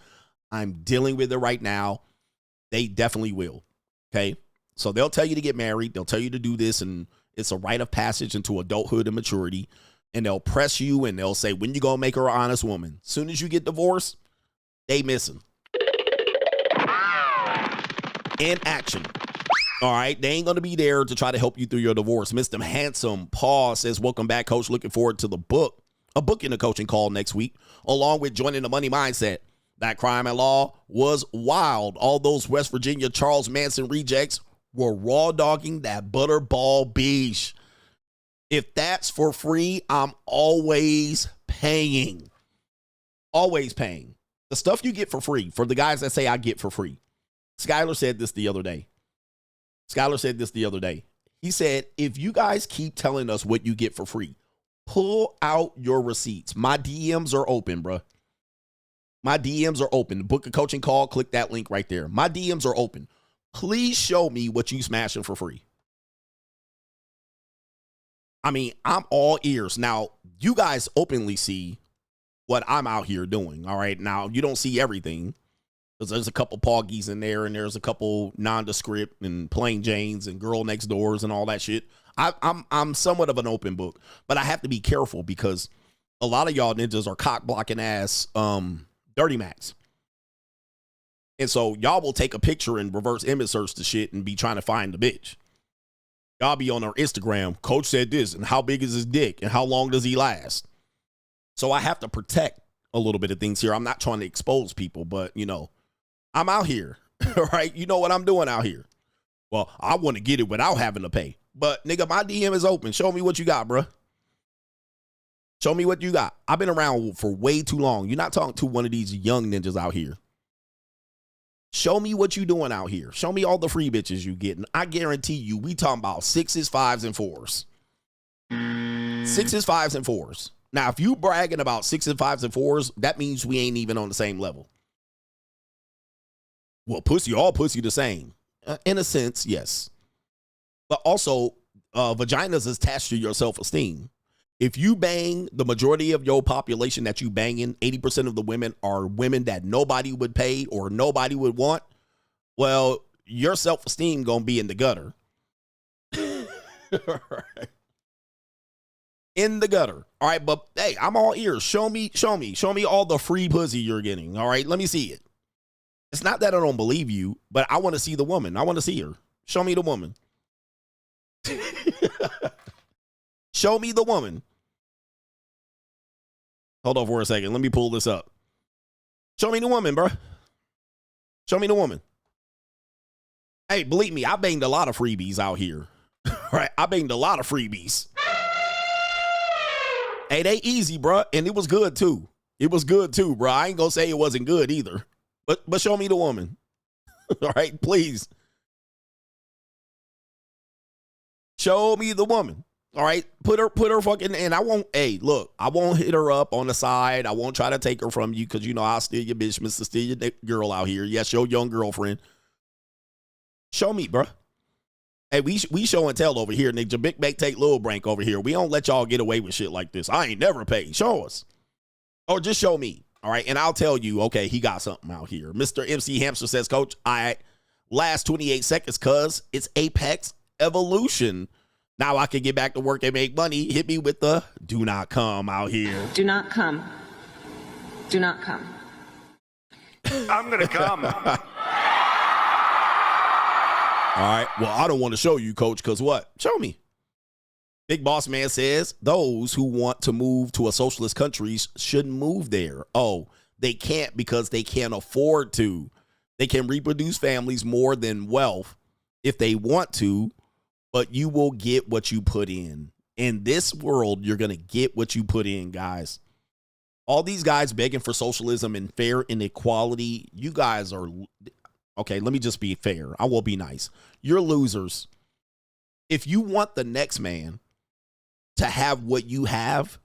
I'm dealing with it right now. They definitely will. Okay. So they'll tell you to get married. They'll tell you to do this, and it's a rite of passage into adulthood and maturity. and they'll press you and they'll say, when you gonna make her an honest woman? Soon as you get divorced, they missing. In action. All right, they ain't gonna be there to try to help you through your divorce. Mr. Handsome Paul says, welcome back, coach. Looking forward to a book in the coaching call next week, along with joining the money mindset. That crime and law was wild. All those West Virginia Charles Manson rejects were raw dogging that butterball beach. If that's for free, I'm always paying. Always paying. The stuff you get for free, for the guys that say I get for free. Skylar said this the other day. He said, if you guys keep telling us what you get for free, pull out your receipts. My DMs are open, bruh. My DMs are open. Book a coaching call. Click that link right there. My DMs are open. Please show me what you smashing for free. I mean, I'm all ears. Now, you guys openly see what I'm out here doing. All right. Now, you don't see everything. There's a couple poggies in there, and there's a couple nondescript and plain Janes and girl next doors and all that shit. I'm somewhat of an open book, but I have to be careful because a lot of y'all ninjas are cock blocking ass dirty Macs. And so y'all will take a picture and reverse image search the shit and be trying to find the bitch. Y'all be on our Instagram. Coach said this, and how big is his dick, and how long does he last? So I have to protect a little bit of things here. I'm not trying to expose people, but you know, I'm out here, right? You know what I'm doing out here. Well, I want to get it without having to pay. But, nigga, my DM is open. Show me what you got, bruh. Show me what you got. I've been around for way too long. You're not talking to one of these young ninjas out here. Show me what you doing out here. Show me all the free bitches you getting. I guarantee you, we talking about 6s, 5s, and 4s. 6s, 5s, and 4s. Now, if you bragging about 6s, 5s, and 4s, that means we ain't even on the same level. Well, all pussy the same. In a sense, yes. But also, vaginas is attached to your self-esteem. If you bang the majority of your population that you banging, 80% of the women are women that nobody would pay or nobody would want, well, your self-esteem gonna be in the gutter. In the gutter. All right, but hey, I'm all ears. Show me all the free pussy you're getting. All right, let me see it. It's not that I don't believe you, but I want to see the woman. I want to see her. Show me the woman. Show me the woman. Hold on for a second. Let me pull this up. Show me the woman, bro. Show me the woman. Hey, believe me, I banged a lot of freebies out here. Right? I banged a lot of freebies. Hey, they easy, bro. And it was good, too. It was good, too, bro. I ain't going to say it wasn't good either. But show me the woman. All right, please. Show me the woman. All right, put her fucking, and I won't, hey, look, I won't hit her up on the side. I won't try to take her from you because, you know, I'll steal your bitch, Mr. Steal your girl out here. Yes, your young girlfriend. Show me, bro. Hey, we show and tell over here, nigga. Big Bake take Lil Brank over here. We don't let y'all get away with shit like this. I ain't never paid. Show us. Or just show me. All right, and I'll tell you, okay, he got something out here. Mr. MC Hamster says, Coach, last 28 seconds, cuz it's Apex Evolution. Now I can get back to work and make money. Hit me with the do not come out here. Do not come. Do not come. I'm going to come. All right, well, I don't want to show you, Coach, because what? Show me. Big Boss Man says those who want to move to a socialist countries shouldn't move there. Oh, they can't because they can't afford to. They can reproduce families more than wealth if they want to, but you will get what you put in. In this world, you're going to get what you put in, guys. All these guys begging for socialism and fair inequality, you guys are, okay, let me just be fair. I will be nice. You're losers. If you want the next man to have what you have,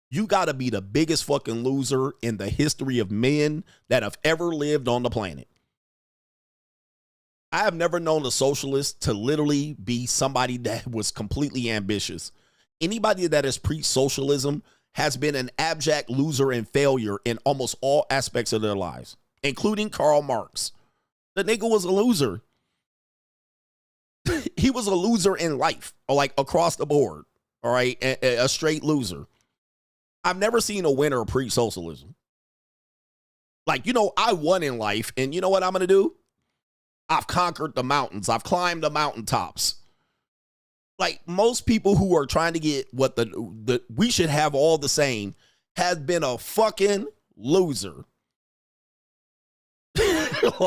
you got to be the biggest fucking loser in the history of men that have ever lived on the planet. I have never known a socialist to literally be somebody that was completely ambitious. Anybody that has preached socialism has been an abject loser and failure in almost all aspects of their lives, including Karl Marx. The nigga was a loser. He was a loser in life, or like across the board. All right, a straight loser. I've never seen a winner pre-socialism. Like, you know, I won in life, and you know what I'm going to do? I've conquered the mountains. I've climbed the mountaintops. Like, most people who are trying to get what the we should have all the same has been a fucking loser.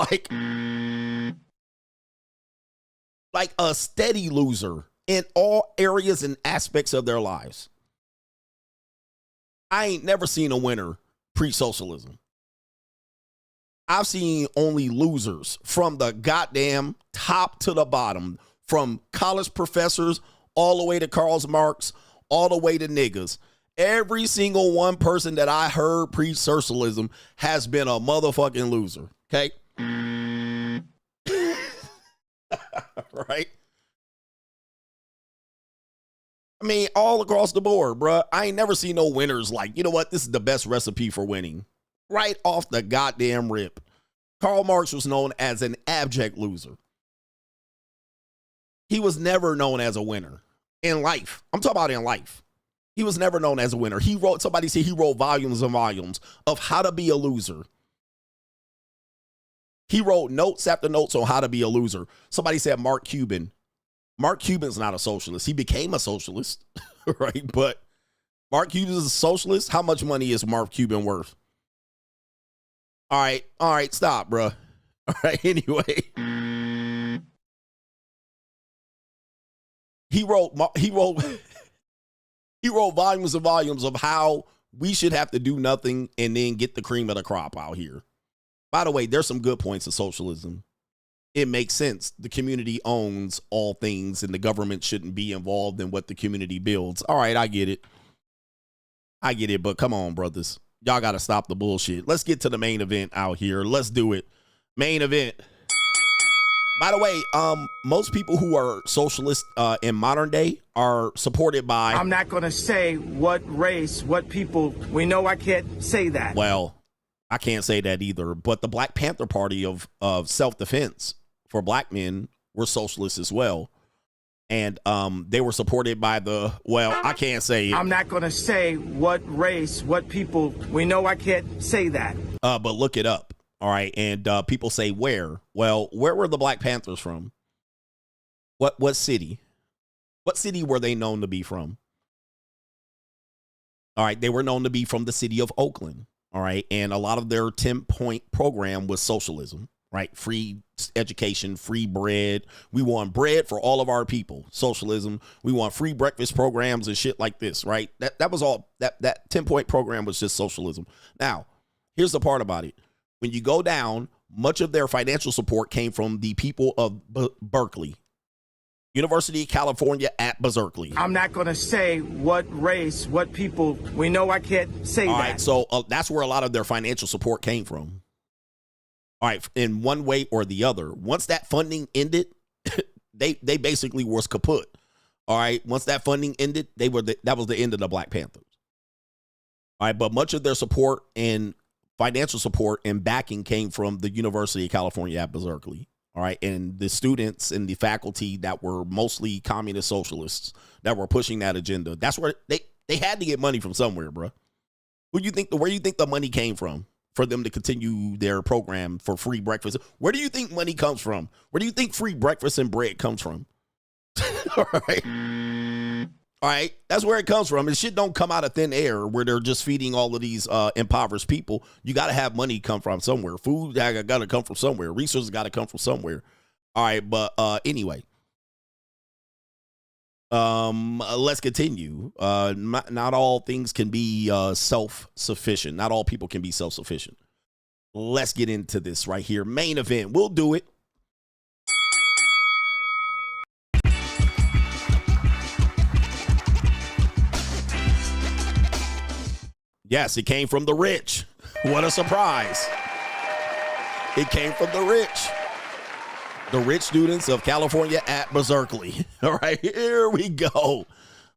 like a steady loser in all areas and aspects of their lives. I ain't never seen a winner pre-socialism. I've seen only losers from the goddamn top to the bottom, from college professors all the way to Karl Marx, all the way to niggas. Every single one person that I heard pre-socialism has been a motherfucking loser. Okay? Right? I mean, all across the board, bruh. I ain't never seen no winners like, you know what? This is the best recipe for winning. Right off the goddamn rip. Karl Marx was known as an abject loser. He was never known as a winner in life. I'm talking about in life. He was never known as a winner. Somebody said he wrote volumes and volumes of how to be a loser. He wrote notes after notes on how to be a loser. Somebody said Mark Cuban. Mark Cuban's not a socialist. He became a socialist, right? But Mark Cuban's a socialist. How much money is Mark Cuban worth? All right, stop, bro. All right, anyway. He wrote volumes and volumes of how we should have to do nothing and then get the cream of the crop out here. By the way, there's some good points of socialism. It makes sense. The community owns all things and the government shouldn't be involved in what the community builds. All right, I get it, but come on, brothers. Y'all got to stop the bullshit. Let's get to the main event out here. Let's do it. Main event. By the way, most people who are socialists in modern day are supported by... I'm not going to say what race, what people. We know I can't say that. Well, I can't say that either. But the Black Panther Party of self-defense for black men were socialists as well. And they were supported by I can't say it. I'm not going to say what race, what people. We know I can't say that. But look it up. All right. And people say where? Well, where were the Black Panthers from? What city? What city were they known to be from? All right. They were known to be from the city of Oakland. All right. And a lot of their 10-point program was socialism. Right? Free education, free bread. We want bread for all of our people. Socialism. We want free breakfast programs and shit like this, right? That was all, that 10-point program was just socialism. Now, here's the part about it. When you go down, much of their financial support came from the people of Berkeley. University of California at Berkeley. I'm not going to say what race, what people. We know I can't say that. All right, so that's where a lot of their financial support came from. All right, in one way or the other. Once that funding ended, they basically was kaput. All right, once that funding ended, that was the end of the Black Panthers. All right, but much of their support and financial support and backing came from the University of California at Berkeley. All right, and the students and the faculty that were mostly communist socialists that were pushing that agenda. That's where they had to get money from somewhere, bro. Where you think the money came from for them to continue their program for free breakfast? Where do you think money comes from? Where do you think free breakfast and bread comes from? All right. All right. That's where it comes from. And shit don't come out of thin air where they're just feeding all of these impoverished people. You got to have money come from somewhere. Food got to come from somewhere. Resources got to come from somewhere. All right. But anyway, let's continue. Not all things can be self-sufficient. Not all people can be self-sufficient. Let's get into this right here. Main event. We'll do it. Yes, it came from the rich. What a surprise. It came from the rich. The rich students of California at Berkeley. All right, here we go.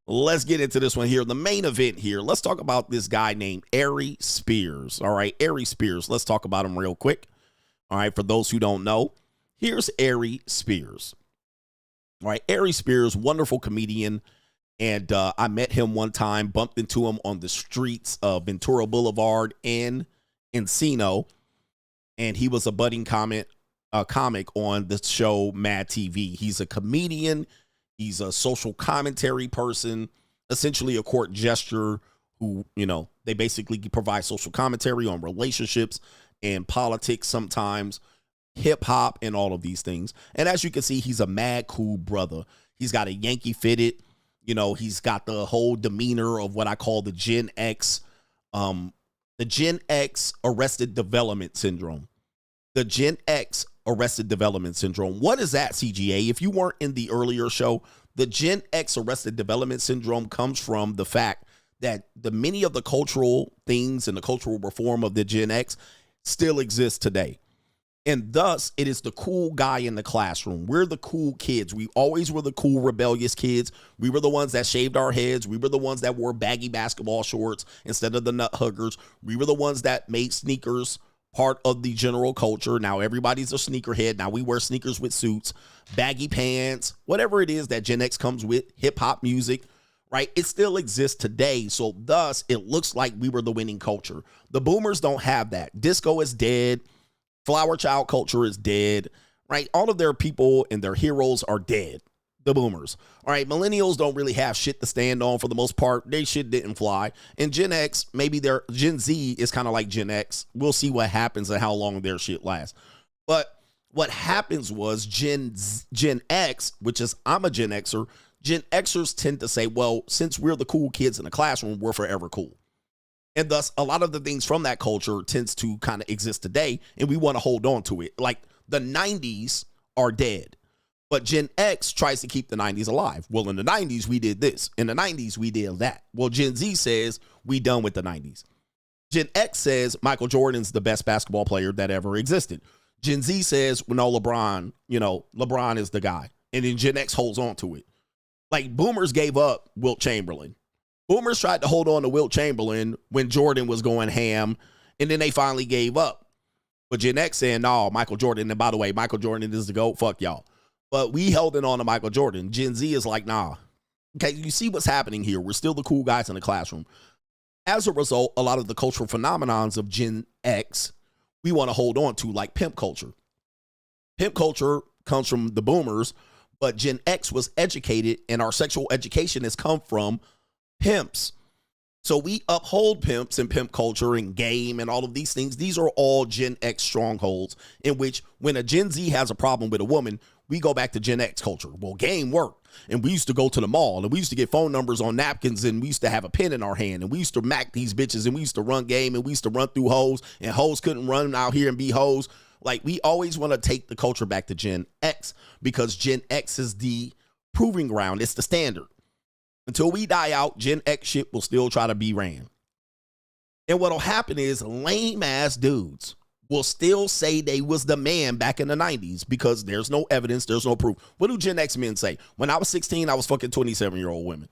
Let's get into this one here. The main event here. Let's talk about this guy named Aries Spears. All right, Aries Spears. Let's talk about him real quick. All right, for those who don't know, here's Aries Spears. All right, Aries Spears, wonderful comedian. And I met him one time, bumped into him on the streets of Ventura Boulevard in Encino. And he was a budding comic on the show Mad TV. He's a comedian. He's a social commentary person, essentially a court gesture who, they basically provide social commentary on relationships and politics sometimes, hip hop and all of these things. And as you can see, he's a mad cool brother. He's got a Yankee fitted. He's got the whole demeanor of what I call the Gen X Arrested Development Syndrome. The Gen X Arrested Development Syndrome. What is that, CGA? If you weren't in the earlier show, the Gen X Arrested Development Syndrome comes from the fact that many of the cultural things and the cultural reform of the Gen X still exist today. And thus, it is the cool guy in the classroom. We're the cool kids. We always were the cool, rebellious kids. We were the ones that shaved our heads. We were the ones that wore baggy basketball shorts instead of the nut huggers. We were the ones that made sneakers part of the general culture. Now everybody's a sneakerhead. Now we wear sneakers with suits, baggy pants, whatever it is that Gen X comes with, hip hop music, right? It still exists today. So thus, it looks like we were the winning culture. The boomers don't have that. Disco is dead. Flower child culture is dead, right? All of their people and their heroes are dead. The boomers. All right, millennials don't really have shit to stand on for the most part. They shit didn't fly. And Gen X, maybe their Gen Z is kind of like Gen X. We'll see what happens and how long their shit lasts. But what happens was Gen X, which is I'm a Gen Xer, Gen Xers tend to say, well, since we're the cool kids in the classroom, we're forever cool. And thus, a lot of the things from that culture tends to kind of exist today, and we want to hold on to it. Like the 90s are dead, but Gen X tries to keep the 90s alive. Well, in the 90s, we did this. In the 90s, we did that. Well, Gen Z says we done with the 90s. Gen X says Michael Jordan's the best basketball player that ever existed. Gen Z says, well, no, LeBron is the guy. And then Gen X holds on to it. Like boomers gave up Wilt Chamberlain. Boomers tried to hold on to Wilt Chamberlain when Jordan was going ham, and then they finally gave up. But Gen X saying, no, Michael Jordan. And by the way, Michael Jordan is the GOAT. Fuck y'all. But we held it on to Michael Jordan. Gen Z is like, nah. Okay, you see what's happening here. We're still the cool guys in the classroom. As a result, a lot of the cultural phenomenons of Gen X, we want to hold on to, like pimp culture. Pimp culture comes from the boomers, but Gen X was educated, and our sexual education has come from pimps. So we uphold pimps and pimp culture and game and all of these things. These are all Gen X strongholds in which when a Gen Z has a problem with a woman, we go back to Gen X culture. Well, game worked. And we used to go to the mall and we used to get phone numbers on napkins and we used to have a pen in our hand and we used to mac these bitches and we used to run game and we used to run through hoes and hoes couldn't run out here and be hoes. Like we always want to take the culture back to Gen X because Gen X is the proving ground. It's the standard. Until we die out, Gen X shit will still try to be ran. And what'll happen is lame ass dudes will still say they was the man back in the 90s because there's no evidence, there's no proof. What do Gen X men say? When I was 16, I was fucking 27-year-old women.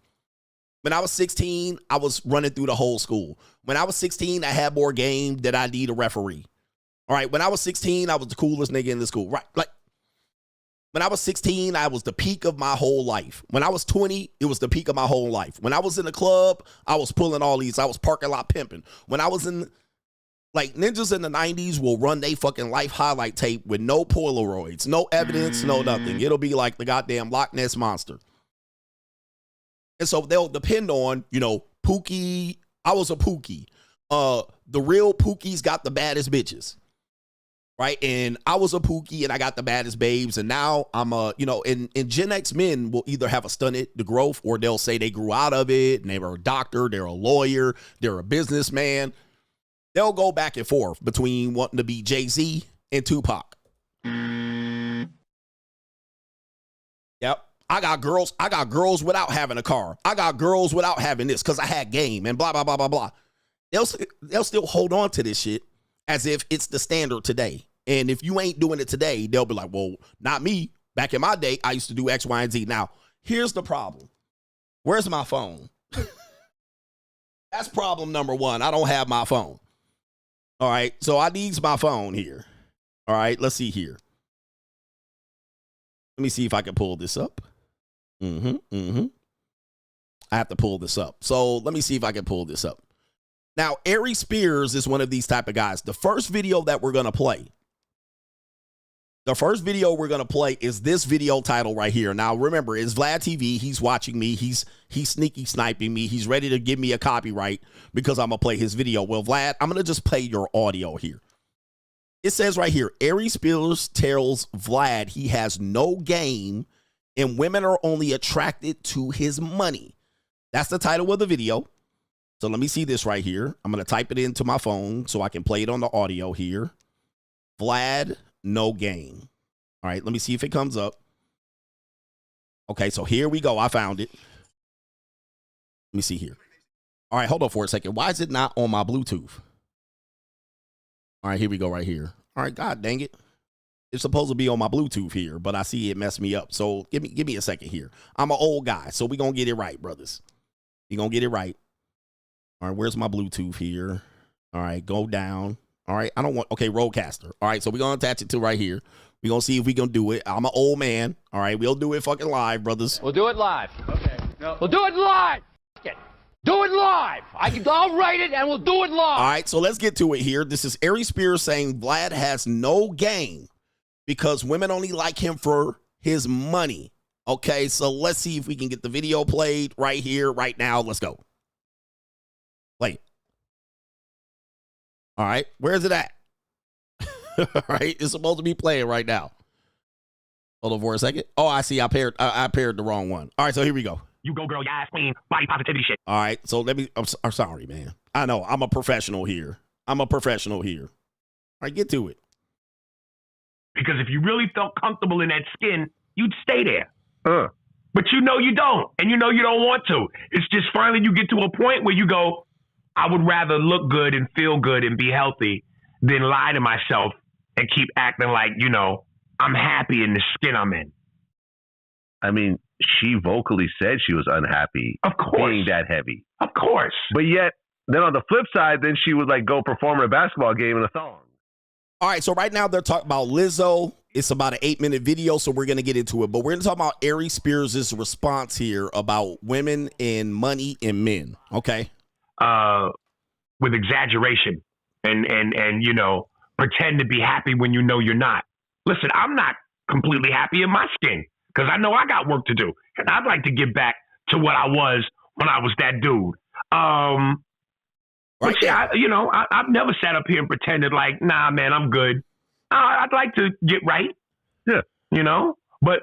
When I was 16, I was running through the whole school. When I was 16, I had more game than I need a referee. All right, when I was 16, I was the coolest nigga in the school. Right, like, when I was 16, I was the peak of my whole life. When I was 20, it was the peak of my whole life. When I was in the club, I was pulling all these. I was parking lot pimping. When I was in, like, ninjas in the 90s will run they fucking life highlight tape with no Polaroids, no evidence, no nothing. It'll be like the goddamn Loch Ness Monster. And so they'll depend on, Pookie. I was a Pookie. The real Pookies got the baddest bitches. Right. And I was a Pookie and I got the baddest babes. And now I'm and Gen X men will either have a stunted the growth or they'll say they grew out of it and they were a doctor, they're a lawyer, they're a businessman. They'll go back and forth between wanting to be Jay-Z and Tupac. Yep. I got girls without having a car. I got girls without having this because I had game and blah, blah, blah, blah, blah. They'll still hold on to this shit as if it's the standard today. And if you ain't doing it today, they'll be like, well, not me. Back in my day, I used to do X, Y, and Z. Now, here's the problem. Where's my phone? That's problem number one. I don't have my phone. All right. So I needs my phone here. All right. Let's see here. Let me see if I can pull this up. I have to pull this up. So let me see if I can pull this up. Now, Aries Spears is one of these type of guys. The first video that we're going to play, is this video title right here. Now, remember, it's Vlad TV. He's watching me. He's sneaky sniping me. He's ready to give me a copyright because I'm going to play his video. Well, Vlad, I'm going to just play your audio here. It says right here, Aries Spears tells Vlad he has no game and women are only attracted to his money. That's the title of the video. So let me see this right here. I'm going to type it into my phone so I can play it on the audio here. Vlad, no game. All right, let me see if it comes up. Okay, so here we go. I found it. Let me see here. All right, hold on for a second. Why is it not on my Bluetooth? All right, here we go right here. All right, God dang it. It's supposed to be on my Bluetooth here, but I see it messed me up. So give me a second here. I'm an old guy, so we're going to get it right, brothers. We're going to get it right. All right, where's my Bluetooth here? All right, go down. All right, I don't want, okay, Rodecaster. All right, so we're going to attach it to right here. We're going to see if we can do it. I'm an old man. All right, we'll do it fucking live, brothers. We'll do it live. Okay. No. We'll do it live. Do it live. I'll write it and we'll do it live. All right, so let's get to it here. This is Aries Spears saying Vlad has no game because women only like him for his money. Okay, so let's see if we can get the video played right here, right now. Let's go. Play. All right, where's it at? All right, it's supposed to be playing right now. Hold on for a second. Oh, I see. I paired the wrong one. All right, so here we go. You go, girl, yes, queen, body positivity shit. All right, so I'm sorry, man. I know, I'm a professional here. All right, get to it. Because if you really felt comfortable in that skin, you'd stay there. But you know you don't, and you know you don't want to. It's just finally you get to a point where you go, I would rather look good and feel good and be healthy than lie to myself and keep acting like, you know, I'm happy in the skin I'm in. I mean, she vocally said she was unhappy being that heavy. Of course. But yet, then on the flip side, then she would like go perform in a basketball game in a thong. All right, so right now they're talking about Lizzo. It's about an 8-minute video, so we're going to get into it. But we're going to talk about Aries Spears' response here about women and money and men, okay? With exaggeration and you know, pretend to be happy when you know you're not. Listen, I'm not completely happy in my skin because I know I got work to do. And I'd like to get back to what I was when I was that dude. But yeah, I've never sat up here and pretended like, nah, man, I'm good. I'd like to get right. Yeah. You know? But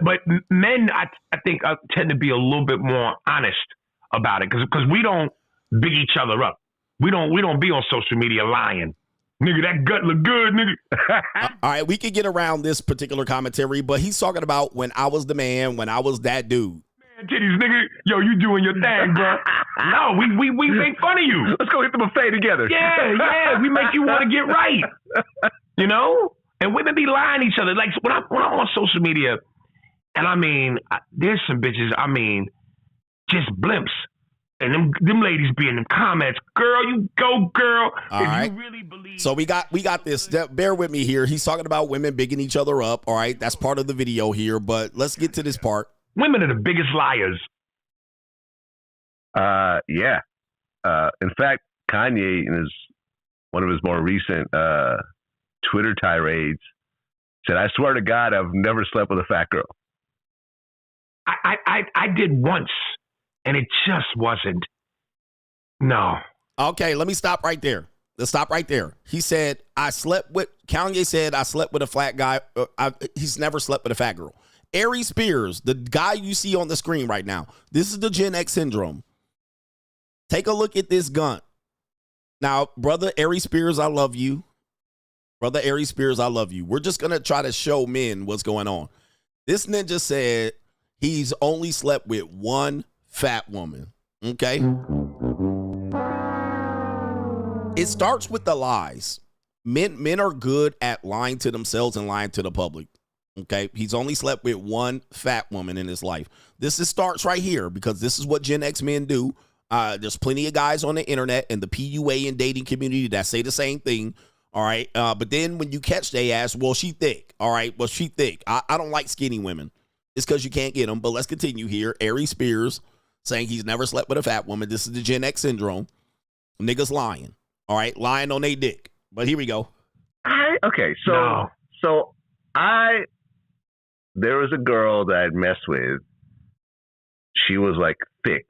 men, I think, tend to be a little bit more honest about it because we don't big each other up. We don't be on social media lying. Nigga, that gut look good, nigga. All right, we could get around this particular commentary, but he's talking about when I was the man, when I was that dude. Man, titties, nigga, yo, you doing your thing, bro. No, we make fun of you. Let's go hit the buffet together. Yeah, we make you want to get right. You know? And women be lying to each other. Like, when I'm on social media, and I mean, there's some bitches, I mean, just blimps. And them ladies be in the comments, girl, you go, girl. All right. You really believe. So we got this. Bear with me here. He's talking about women bigging each other up. All right, that's part of the video here. But let's get to this part. Women are the biggest liars. Yeah. In fact, Kanye, in one of his more recent Twitter tirades, said, "I swear to God, I've never slept with a fat girl." I did once. And it just wasn't. No. Okay, let me stop right there. Let's stop right there. He said, Kanye said, I slept with a flat guy. He's never slept with a fat girl. Aries Spears, the guy you see on the screen right now, this is the Gen X syndrome. Take a look at this gun. Now, brother Aries Spears, I love you. Brother Aries Spears, I love you. We're just going to try to show men what's going on. This ninja said he's only slept with one fat woman. Okay. It starts with the lies. Men are good at lying to themselves and lying to the public. Okay. He's only slept with one fat woman in his life. This starts right here because this is what Gen X men do. There's plenty of guys on the internet and the PUA and dating community that say the same thing. All right. But then when you catch they ass, well, she thick. All right. Well, she thick. I don't like skinny women. It's because you can't get them. But let's continue here. Aries Spears saying he's never slept with a fat woman. This is the Gen X syndrome. Niggas lying. All right, lying on their dick. But here we go. There was a girl that I'd messed with. She was like thick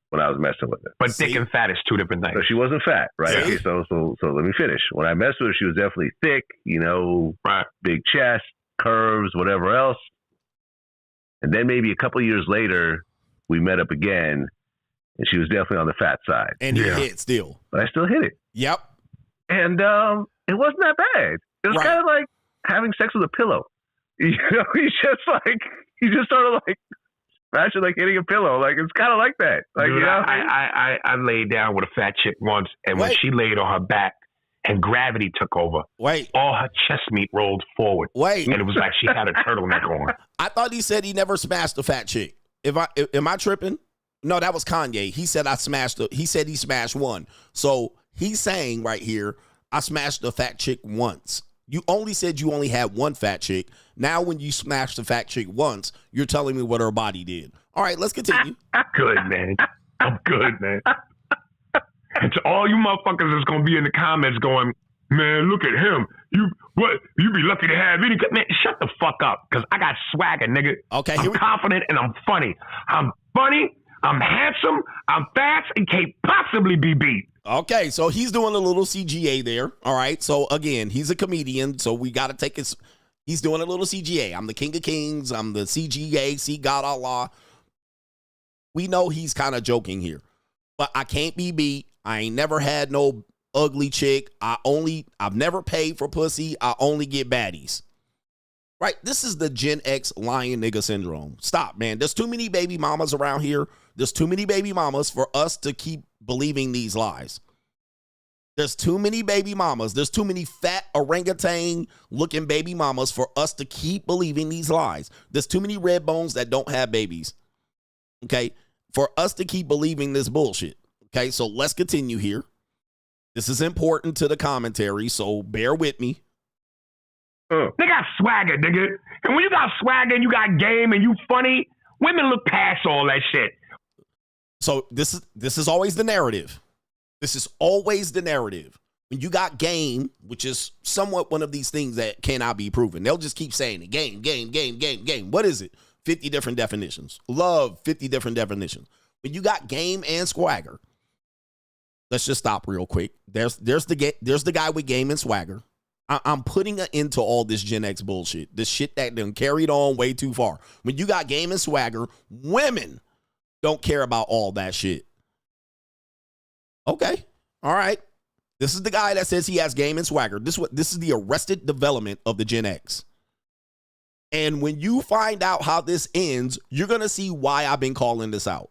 when I was messing with her. But thick and fat is two different things. So she wasn't fat, right? Yeah. Okay, so let me finish. When I messed with her, she was definitely thick, big chest, curves, whatever else. And then maybe a couple of years later, we met up again, and she was definitely on the fat side. And you hit still. But I still hit it. Yep. And it wasn't that bad. It was kind of like having sex with a pillow. You just sort of like smashing, like hitting a pillow. Like, it's kind of like that. Like, Dude, I laid down with a fat chick once, and when she laid on her back and gravity took over, all her chest meat rolled forward. And it was like she had a turtleneck on. I thought he said he never smashed a fat chick. Am I tripping? No, that was Kanye. He said he said he smashed one. So he's saying right here, I smashed a fat chick once. You only said you only had one fat chick. Now when you smashed the fat chick once, you're telling me what her body did. All right, let's continue. Good, man. I'm good, man. And to all you motherfuckers that's going to be in the comments going, man, look at him. You be lucky to have any. Man, shut the fuck up, because I got swagger, nigga. Okay, I'm confident and I'm funny. I'm funny, I'm handsome, I'm fast, and can't possibly be beat. Okay, so he's doing a little CGA there. All right, so again, he's a comedian, so we got to take his. He's doing a little CGA. I'm the king of kings. I'm the CGA. See God Allah. We know he's kind of joking here, but I can't be beat. I ain't never had no ugly chick. I've never paid for pussy. I only get baddies. Right? This is the Gen X lying nigga syndrome. Stop, man. There's too many baby mamas around here. There's too many baby mamas for us to keep believing these lies. There's too many baby mamas. There's too many fat orangutan looking baby mamas for us to keep believing these lies. There's too many red bones that don't have babies. Okay? For us to keep believing this bullshit. Okay? So let's continue here. This is important to the commentary, so bear with me. They got swagger, nigga. And when you got swagger and you got game and you funny, women look past all that shit. So this is always the narrative. This is always the narrative. When you got game, which is somewhat one of these things that cannot be proven. They'll just keep saying it. Game, game, game, game, game. What is it? 50 different definitions. Love, 50 different definitions. When you got game and swagger, let's just stop real quick. There's the guy with game and swagger. I'm putting an end to all this Gen X bullshit. This shit that done carried on way too far. When you got game and swagger, women don't care about all that shit. Okay. All right. This is the guy that says he has game and swagger. This is the arrested development of the Gen X. And when you find out how this ends, you're going to see why I've been calling this out.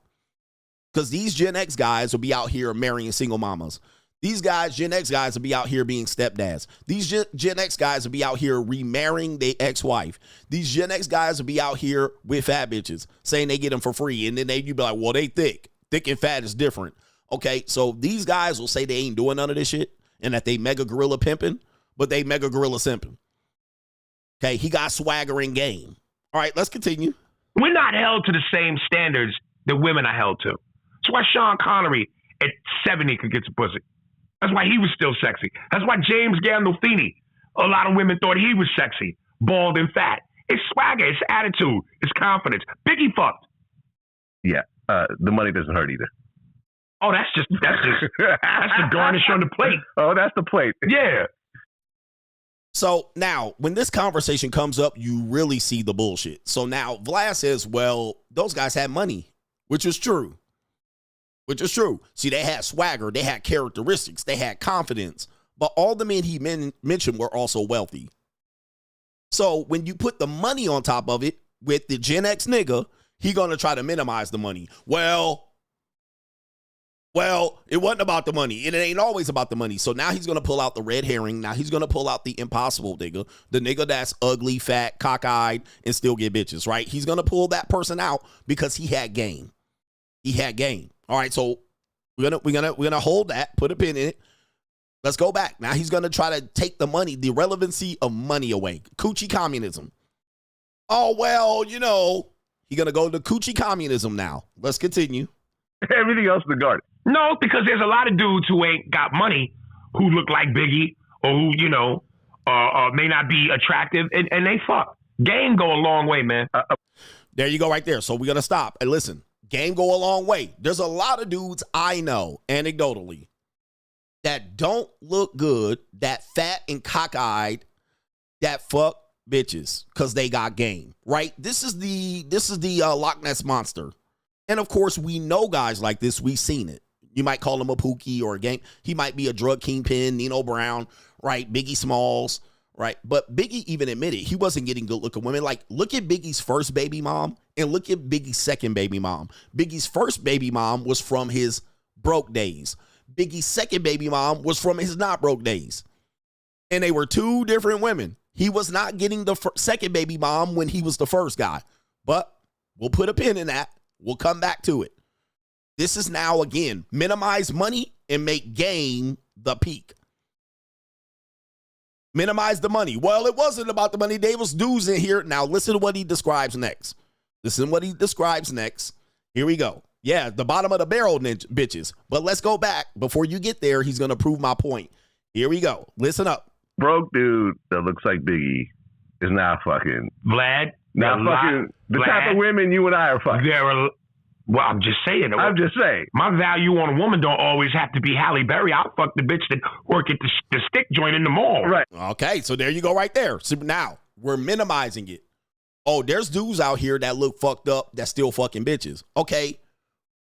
Because these Gen X guys will be out here marrying single mamas. These guys, Gen X guys, will be out here being stepdads. These Gen X guys will be out here remarrying their ex-wife. These Gen X guys will be out here with fat bitches saying they get them for free. And then you be like, well, they thick. Thick and fat is different. Okay, so these guys will say they ain't doing none of this shit and that they mega gorilla pimping, but they mega gorilla simping. Okay, he got swagger and game. All right, let's continue. We're not held to the same standards that women are held to. That's why Sean Connery at 70 could get some pussy. That's why he was still sexy. That's why James Gandolfini, a lot of women thought he was sexy, bald and fat. It's swagger, it's attitude, it's confidence. Biggie fucked. Yeah, the money doesn't hurt either. Oh, that's the garnish on the plate. Oh, that's the plate. Yeah. So now, when this conversation comes up, you really see the bullshit. So now Vlad says, well, those guys had money, which is true. Which is true. See, they had swagger, they had characteristics, they had confidence. But all the men he mentioned were also wealthy. So when you put the money on top of it with the Gen X nigga, he gonna try to minimize the money. Well, it wasn't about the money. And it ain't always about the money. So now he's going to pull out the red herring. Now he's going to pull out the impossible nigga. The nigga that's ugly, fat, cockeyed, and still get bitches, right? He's going to pull that person out because he had game. He had game. All right, so we're gonna hold that, put a pin in it. Let's go back. Now he's going to try to take the money, the relevancy of money away. Coochie communism. Oh, well, You're going to go to coochie communism now. Let's continue. Everything else is garbage. No, because there's a lot of dudes who ain't got money who look like Biggie or who, you know, may not be attractive, and they fuck. Game go a long way, man. There you go right there. So we're going to stop. And listen, game go a long way. There's a lot of dudes I know, anecdotally, that don't look good, that fat and cockeyed, that fuck bitches because they got game, right? This is the Loch Ness Monster. And of course, we know guys like this. We've seen it. You might call him a Pookie or a game. He might be a drug kingpin, Nino Brown, right? Biggie Smalls, right? But Biggie even admitted he wasn't getting good looking women. Like, look at Biggie's first baby mom and look at Biggie's second baby mom. Biggie's first baby mom was from his broke days. Biggie's second baby mom was from his not broke days. And they were two different women. He was not getting the second baby mom when he was the first guy. But we'll put a pin in that. We'll come back to it. This is now, again, minimize money and make game the peak. Minimize the money. Well, it wasn't about the money. There was dudes in here. Now, listen to what he describes next. Listen to what he describes next. Here we go. Yeah, the bottom of the barrel, bitches. But let's go back. Before you get there, he's going to prove my point. Here we go. Listen up. Broke dude that looks like Biggie is not fucking. Vlad. Not fucking the type of women you and I are fucking. Well, I'm just saying. I'm just saying. My value on a woman don't always have to be Halle Berry. I'll fuck the bitch that work at the stick joint in the mall. Right. Okay, so there you go right there. So now we're minimizing it. Oh, there's dudes out here that look fucked up that still fucking bitches. Okay,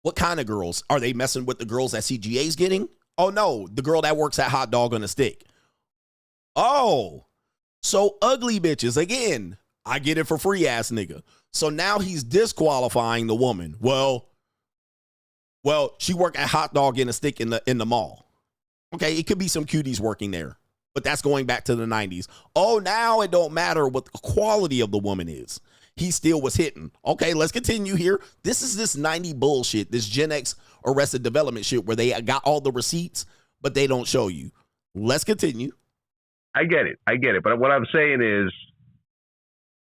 what kind of girls? Are they messing with the girls that CGA's getting? Oh, no, the girl that works at Hot Dog on a Stick. Oh, so ugly bitches. Again, I get it for free ass nigga. So now he's disqualifying the woman. Well, she worked at Hot Dog in a Stick in the mall. Okay, it could be some cuties working there, but that's going back to the 90s. Oh, now it don't matter what the quality of the woman is. He still was hitting. Okay, let's continue here. This is this 90 bullshit, this Gen X Arrested Development shit where they got all the receipts, but they don't show you. Let's continue. I get it. But what I'm saying is,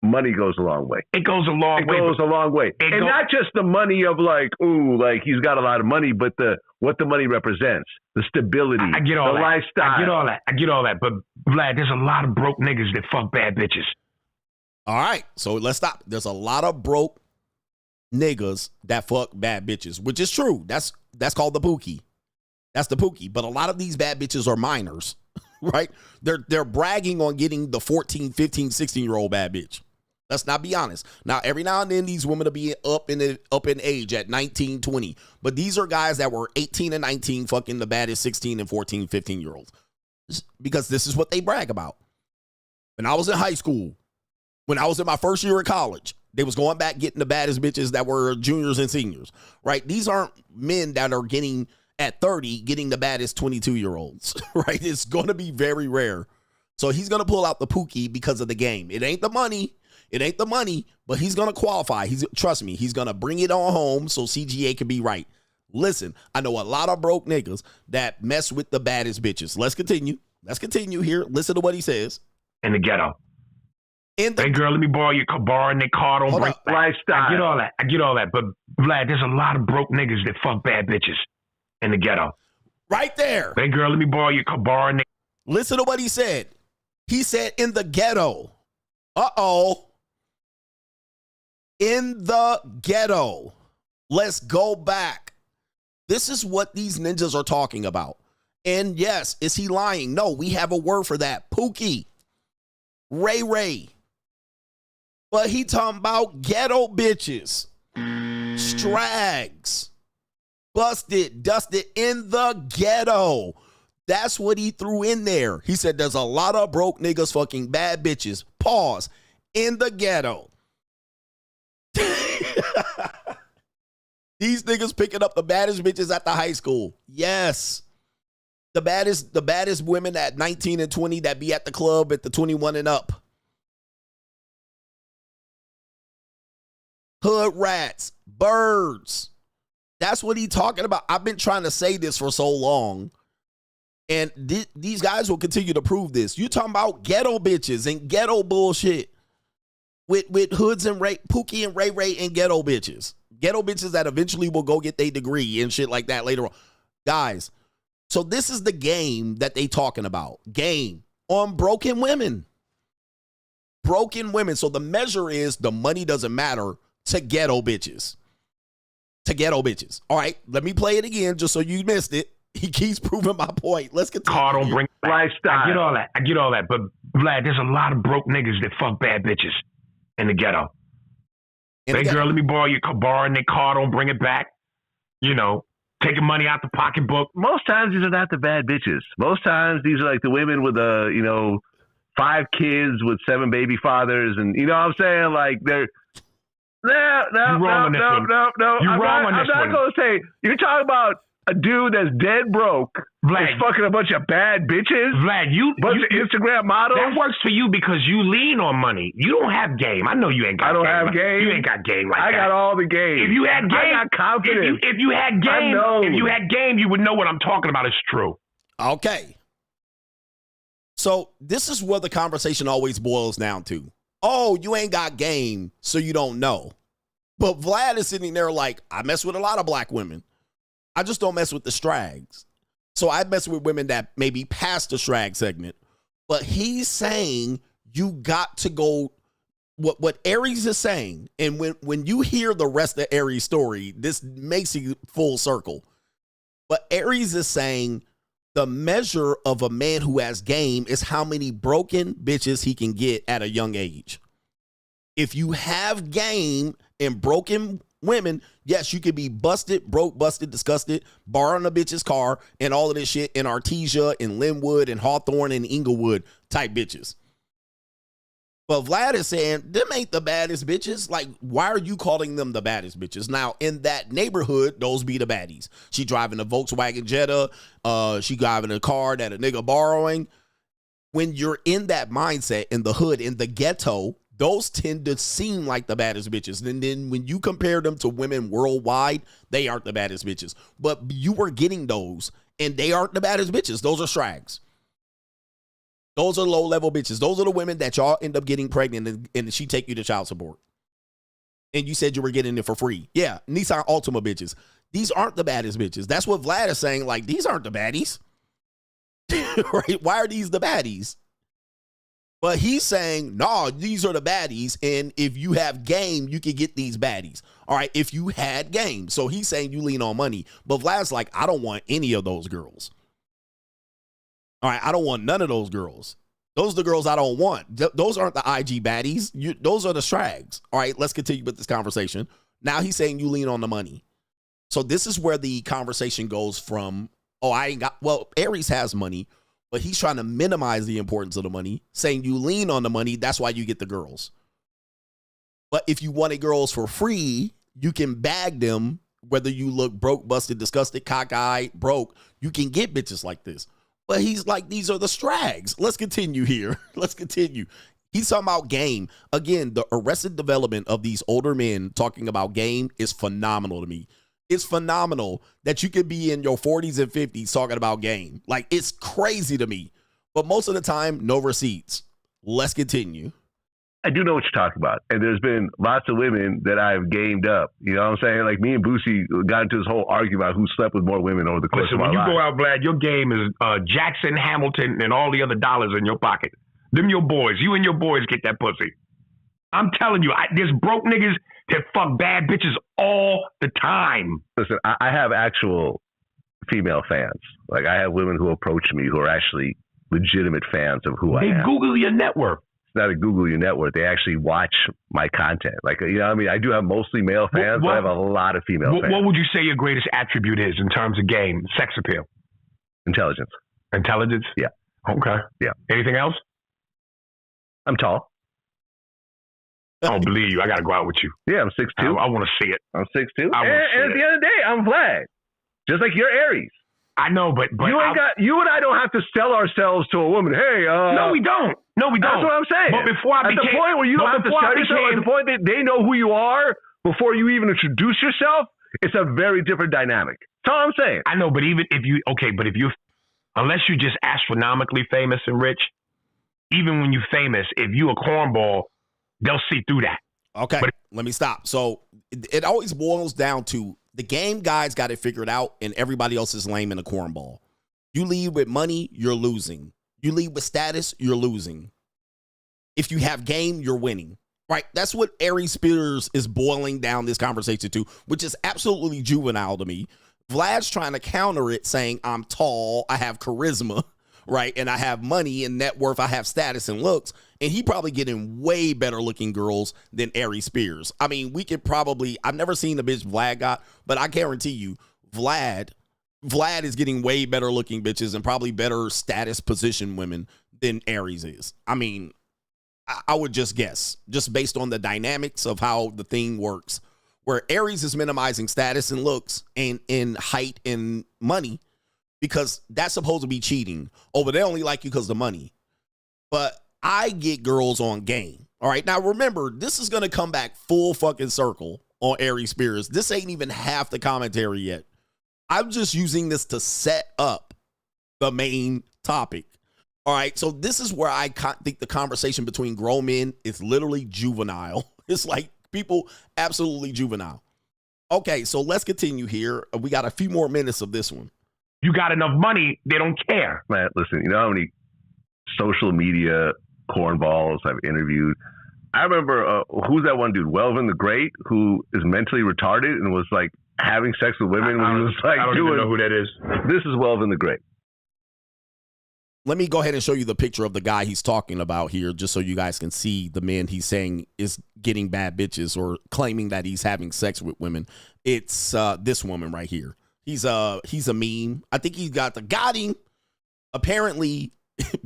money goes a long way. It goes a long way. It goes a long way. And not just the money of like, ooh, like he's got a lot of money, but what the money represents, the stability, I get all the that. lifestyle. I get all that. But Vlad, there's a lot of broke niggas that fuck bad bitches. All right, so let's stop. There's a lot of broke niggas that fuck bad bitches, which is true. That's called the Pookie. That's the Pookie. But a lot of these bad bitches are minors, right? They're bragging on getting the 14, 15, 16-year-old bad bitch. Let's not be honest. Now, every now and then, these women will be up in age at 19, 20. But these are guys that were 18 and 19 fucking the baddest 16 and 14, 15-year-olds. Because this is what they brag about. When I was in high school, when I was in my first year of college, they was going back getting the baddest bitches that were juniors and seniors, right? These aren't men that are getting, at 30, getting the baddest 22-year-olds, right? It's going to be very rare. So he's going to pull out the Pookie because of the game. It ain't the money. But he's going to qualify. Trust me, he's going to bring it on home so CGA can be right. Listen, I know a lot of broke niggas that mess with the baddest bitches. Let's continue here. Listen to what he says. In the ghetto. Hey, girl, let me borrow your car and their car. Don't break lifestyle. I get all that. But, Vlad, there's a lot of broke niggas that fuck bad bitches in the ghetto. Right there. Hey, girl, let me borrow your car and listen to what he said. He said in the ghetto. Uh-oh. In the ghetto. Let's go back. This is what these ninjas are talking about. And yes, is he lying? No, we have a word for that. Pookie. Ray. But he talking about ghetto bitches. Strags. Busted, dusted in the ghetto. That's what he threw in there. He said there's a lot of broke niggas fucking bad bitches. Pause. In the ghetto. These niggas picking up the baddest bitches at the high school. Yes. The baddest women at 19 and 20 that be at the club at the 21 and up. Hood rats, birds. That's what he talking about. I've been trying to say this for so long. And these guys will continue to prove this. You talking about ghetto bitches and ghetto bullshit. with hoods and Pookie and Ray Ray and ghetto bitches. Ghetto bitches that eventually will go get their degree and shit like that later on. Guys, so this is the game that they talking about. Game on broken women. Broken women. So the measure is the money doesn't matter to ghetto bitches. To ghetto bitches. All right, let me play it again just so you missed it. He keeps proving my point. Let's continue. Car don't bring lifestyle. I get all that. But Vlad, there's a lot of broke niggas that fuck bad bitches in the ghetto. Hey girl, let me borrow your car, borrowing their car, don't bring it back. You know, taking money out the pocketbook. Most times these are not the bad bitches. Most times these are like the women with 5 kids with 7 baby fathers, and you know what I'm saying? Like they're no. You're wrong on this one. I'm not gonna say you're talking about a dude that's dead broke, Vlad, is fucking a bunch of bad bitches. Vlad, you Instagram models. That works for you because you lean on money. You don't have game. I know you ain't got. I don't game. have game. You ain't got game like that. I got all the game. If you had game, I got confidence. If you had game, you would know what I'm talking about is true. Okay. So this is where the conversation always boils down to. Oh, you ain't got game, so you don't know. But Vlad is sitting there like, I mess with a lot of black women. I just don't mess with the strags. So I mess with women that maybe past the strag segment. But he's saying you got to go, what Aries is saying, and when you hear the rest of Aries' story, this makes you full circle. But Aries is saying the measure of a man who has game is how many broken bitches he can get at a young age. If you have game and broken women, yes, you could be busted, broke, busted, disgusted, borrowing a bitch's car and all of this shit in Artesia and Linwood and Hawthorne and Inglewood type bitches. But Vlad is saying, them ain't the baddest bitches. Like, why are you calling them the baddest bitches? Now, in that neighborhood, those be the baddies. She driving a Volkswagen Jetta. She driving a car that a nigga borrowing. When you're in that mindset, in the hood, in the ghetto, those tend to seem like the baddest bitches. And then when you compare them to women worldwide, they aren't the baddest bitches. But you were getting those, and they aren't the baddest bitches. Those are strags. Those are low-level bitches. Those are the women that y'all end up getting pregnant and she take you to child support. And you said you were getting it for free. Yeah, Nissan Altima bitches. These aren't the baddest bitches. That's what Vlad is saying. Like, these aren't the baddies. Right? Why are these the baddies? But he's saying, nah, these are the baddies. And if you have game, you can get these baddies. All right, if you had game. So he's saying you lean on money. But Vlad's like, I don't want any of those girls. All right, I don't want none of those girls. Those are the girls I don't want. Those aren't the IG baddies. Those are the strags. All right, let's continue with this conversation. Now he's saying you lean on the money. So this is where the conversation goes from, Aries has money, but he's trying to minimize the importance of the money, saying you lean on the money, that's why you get the girls. But if you wanted girls for free, you can bag them, whether you look broke, busted, disgusted, cockeyed, broke, you can get bitches like this. But he's like, these are the strags. Let's continue here. Let's continue. He's talking about game. Again, the arrested development of these older men talking about game is phenomenal to me. It's phenomenal that you could be in your 40s and 50s talking about game. Like, it's crazy to me. But most of the time, no receipts. Let's continue. I do know what you're talking about. And there's been lots of women that I've gamed up. You know what I'm saying? Like, me and Boosie got into this whole argument about who slept with more women over the course of my life. When you go out, Vlad, your game is Jackson, Hamilton, and all the other dollars in your pocket. Them your boys. You and your boys get that pussy. I'm telling you, there's broke niggas that fuck bad bitches all the time. Listen, I have actual female fans. Like, I have women who approach me who are actually legitimate fans of who I am. They Google your network. Not a Google your network. They actually watch my content. Like, you know what I mean? I do have mostly male fans, but I have a lot of female fans. What would you say your greatest attribute is in terms of game? Sex appeal? Intelligence. Intelligence? Yeah. Okay. Yeah. Anything else? I'm tall. I don't believe you. I got to go out with you. Yeah, I'm 6'2". I want to see it. I'm 6'2". And at the end of the day, I'm Vlad. Just like you're Aries. I know, but you and I don't have to sell ourselves to a woman. Hey, no, we don't. No, we don't. That's what I'm saying. But before I at the point where you don't have to sell yourself, at the point that they know who you are before you even introduce yourself, it's a very different dynamic. That's all I'm saying. I know, but even if you unless you're just astronomically famous and rich, even when you're famous, if you a cornball, they'll see through that. Okay, let me stop. So it always boils down to the game guys got it figured out, and everybody else is lame in a cornball. You lead with money, you're losing. You lead with status, you're losing. If you have game, you're winning. Right? That's what Aries Spears is boiling down this conversation to, which is absolutely juvenile to me. Vlad's trying to counter it, saying I'm tall, I have charisma, right? And I have money and net worth, I have status and looks. And he probably getting way better looking girls than Aries Spears. I mean, we could probably, I've never seen the bitch Vlad got, but I guarantee you, Vlad is getting way better looking bitches and probably better status position women than Aries is. I mean, I would just guess, just based on the dynamics of how the thing works, where Aries is minimizing status and looks and in height and money because that's supposed to be cheating. Oh, but they only like you because of the money. But I get girls on game. All right. Now, remember, this is going to come back full fucking circle on Aries Spears. This ain't even half the commentary yet. I'm just using this to set up the main topic. All right. So this is where I think the conversation between grown men is literally juvenile. It's like people absolutely juvenile. Okay. So let's continue here. We got a few more minutes of this one. You got enough money, they don't care. Man, listen, you know how many social media cornballs I've interviewed? I remember, who's that one dude, Welvin the Great, who is mentally retarded and was like having sex with women when he was like I don't even know who that is. This is Welvin the Great. Let me go ahead and show you the picture of the guy he's talking about here, just so you guys can see the man he's saying is getting bad bitches or claiming that he's having sex with women. It's this woman right here. He's a meme. I think he got him. Apparently,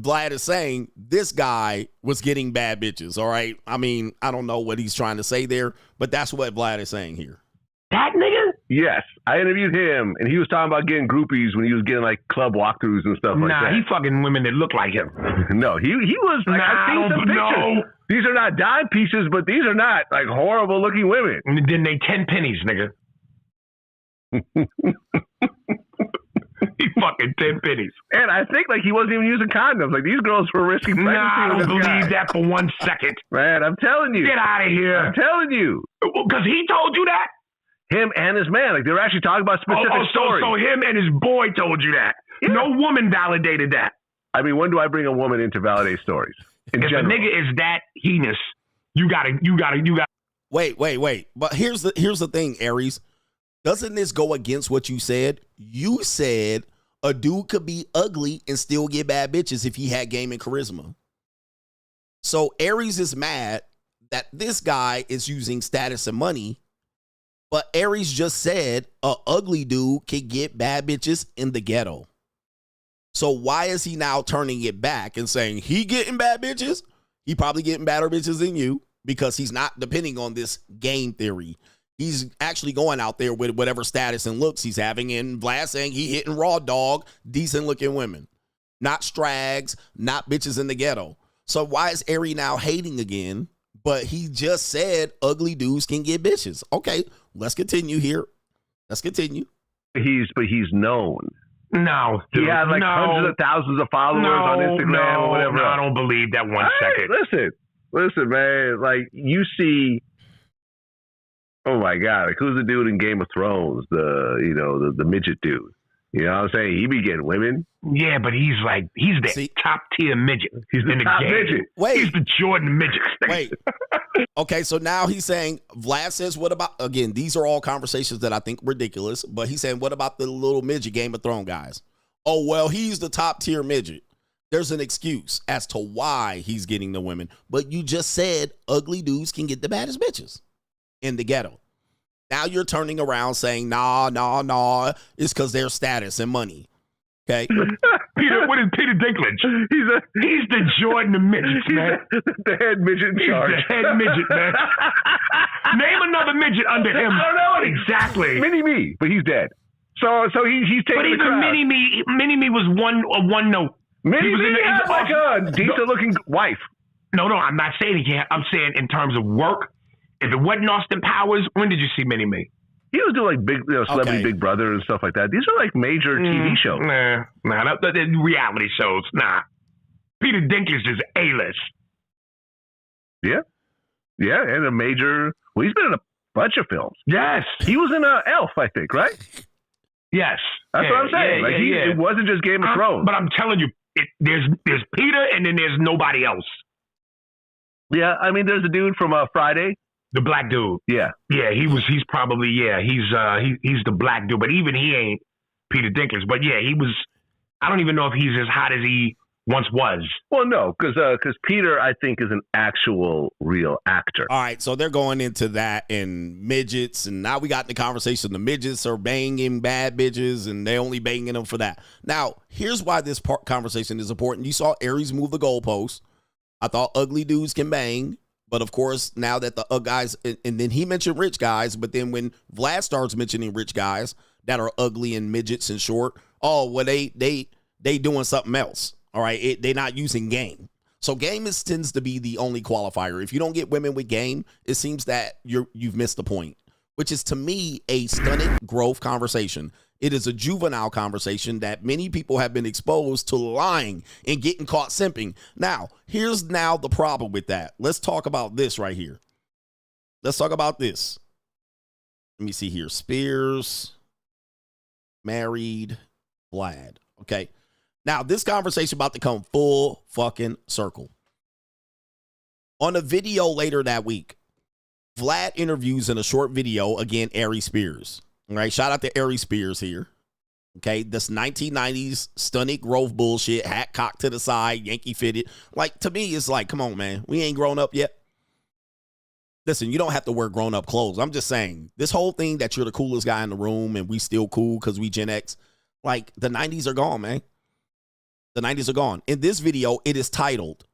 Vlad is saying this guy was getting bad bitches. All right. I mean, I don't know what he's trying to say there, but that's what Vlad is saying here. That nigga? Yes. I interviewed him, and he was talking about getting groupies when he was getting like club walkthroughs and stuff like that. Nah, he fucking women that look like him. No, he was like, I've seen some pictures. No. These are not dime pieces, but these are not like horrible looking women. And then they 10 pennies, nigga. He fucking 10 pennies. And I think like he wasn't even using condoms. Like these girls were risking pregnancy. Nah, I don't believe that for 1 second. Man, I'm telling you. Get out of here. I'm telling you. Because he told you that? Him and his man. Like they were actually talking about specific stories. So him and his boy told you that. Yeah. No woman validated that. I mean, when do I bring a woman in to validate stories? If a nigga is that heinous, you gotta. Wait. But here's the thing, Aries. Doesn't this go against what you said? You said a dude could be ugly and still get bad bitches if he had game and charisma. So Aries is mad that this guy is using status and money, but Aries just said a ugly dude can get bad bitches in the ghetto. So why is he now turning it back and saying he getting bad bitches? He probably getting badder bitches than you because he's not depending on this game theory. He's actually going out there with whatever status and looks he's having. And Vlad saying he hitting raw dog, decent looking women. Not strags, not bitches in the ghetto. So why is Aries now hating again? But he just said ugly dudes can get bitches. Okay, let's continue here. Let's continue. He's known. No. He had like hundreds of thousands of followers on Instagram or whatever. No, I don't believe that 1 second. Listen, man. Like you see... Oh my God! Like who's the dude in Game of Thrones? The midget dude. You know what I'm saying? He be getting women. Yeah, but he's the top tier midget. He's the top midget. Wait, he's the Jordan midget. Wait. Okay, so now he's saying Vlad says, "What about again?" These are all conversations that I think ridiculous. But he's saying, "What about the little midget Game of Thrones guys?" Oh well, he's the top tier midget. There's an excuse as to why he's getting the women, but you just said ugly dudes can get the baddest bitches in the ghetto. Now you're turning around saying, nah, it's because their status and money. Okay? What is Peter Dinklage? He's the Jordan of midgets, man. The head midget in charge. He's the head midget, man. Name another midget under him. I don't know. Exactly. Mini-Me, but he's dead. So he's taking but the even Mini-Me was one note. Mini-Me had like a decent-looking wife. No, I'm not saying he can't. I'm saying in terms of work. If it wasn't Austin Powers, when did you see Mini-Me? He was doing like Celebrity Big Brother and stuff like that. These are like major TV shows. Nah, the reality shows. Nah. Peter Dinklage is A-list. Yeah. Yeah, and a major. Well, he's been in a bunch of films. Yes, he was in Elf, I think, right? Yes, that's what I'm saying. It wasn't just Game of Thrones. But I'm telling you, there's Peter, and then there's nobody else. Yeah, I mean, there's a dude from Friday, the black dude. Yeah, he's probably he's the black dude, but even he ain't Peter Dinklage. But yeah, he was. I don't even know if he's as hot as he once was. Well, no, because Peter, I think, is an actual real actor. All right, so they're going into that and midgets, and now we got in the conversation. The midgets are banging bad bitches, and they only banging them for that. Now, here's why this conversation is important. You saw Aries move the goalpost. I thought ugly dudes can bang, but of course, now that the guys, and then he mentioned rich guys, but then when Vlad starts mentioning rich guys that are ugly and midgets and short, oh, well, they doing something else. All right, they're not using game. So game tends to be the only qualifier. If you don't get women with game, it seems that you've missed the point, which is to me a stunted growth conversation. It is a juvenile conversation that many people have been exposed to lying and getting caught simping. Now, here's the problem with that. Let's talk about this right here. Let's talk about this. Let me see here. Spears, married, Vlad. Okay. Now, this conversation about to come full fucking circle. On a video later that week, Vlad interviews in a short video, again, Aries Spears. All right, shout out to Aries Spears here. Okay, this 1990s stunning growth bullshit, hat cocked to the side, Yankee fitted. Like, to me, it's like, come on, man. We ain't grown up yet. Listen, you don't have to wear grown-up clothes. I'm just saying, this whole thing that you're the coolest guy in the room and we still cool because we Gen X, like, the 90s are gone, man. The 90s are gone. In this video, it is titled,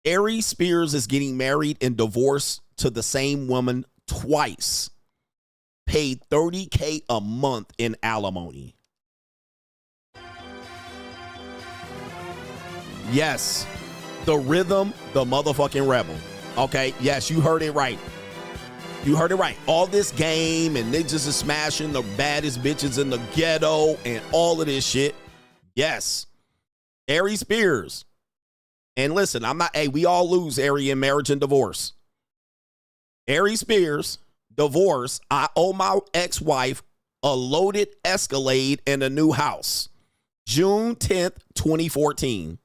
Aries Spears is getting married and divorced to the same woman twice. Paid $30K a month in alimony. Yes, the rhythm, the motherfucking rebel. Okay, yes, you heard it right. You heard it right. All this game and niggas is smashing the baddest bitches in the ghetto and all of this shit. Yes, Aries Spears. And listen, we all lose Aries in marriage and divorce. Aries Spears. Divorce, I owe my ex-wife a loaded Escalade and a new house. June 10th, 2014.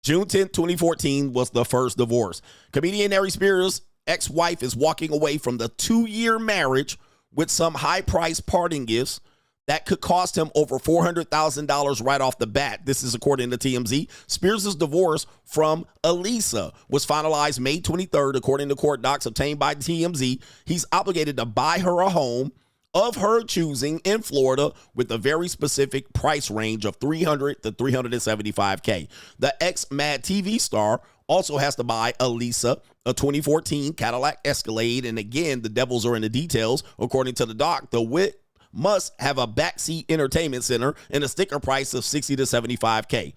June 10th, 2014 was the first divorce. Comedian Aries Spears' ex-wife is walking away from the 2-year marriage with some high-priced parting gifts that could cost him over $400,000 right off the bat. This is according to TMZ. Spears' divorce from Elisa was finalized May 23rd, according to court docs obtained by TMZ. He's obligated to buy her a home of her choosing in Florida with a very specific price range of $300 to $375K. The ex-Mad TV star also has to buy Elisa a 2014 Cadillac Escalade. And again, the devils are in the details. According to the doc, the wit must have a backseat entertainment center and a sticker price of $60 to $75K.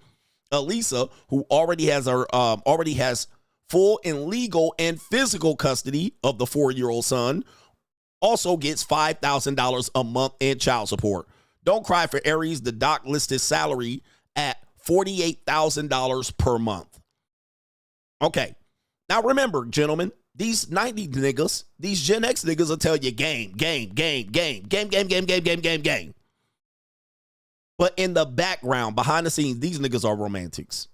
Elisa, who already has full and legal and physical custody of the 4-year-old son, also gets $5,000 a month in child support. Don't cry for Aries. The doc lists his salary at $48,000 per month. Okay. Now remember, gentlemen, these 90 niggas, these Gen X niggas will tell you game. But in the background, behind the scenes, these niggas are romantics.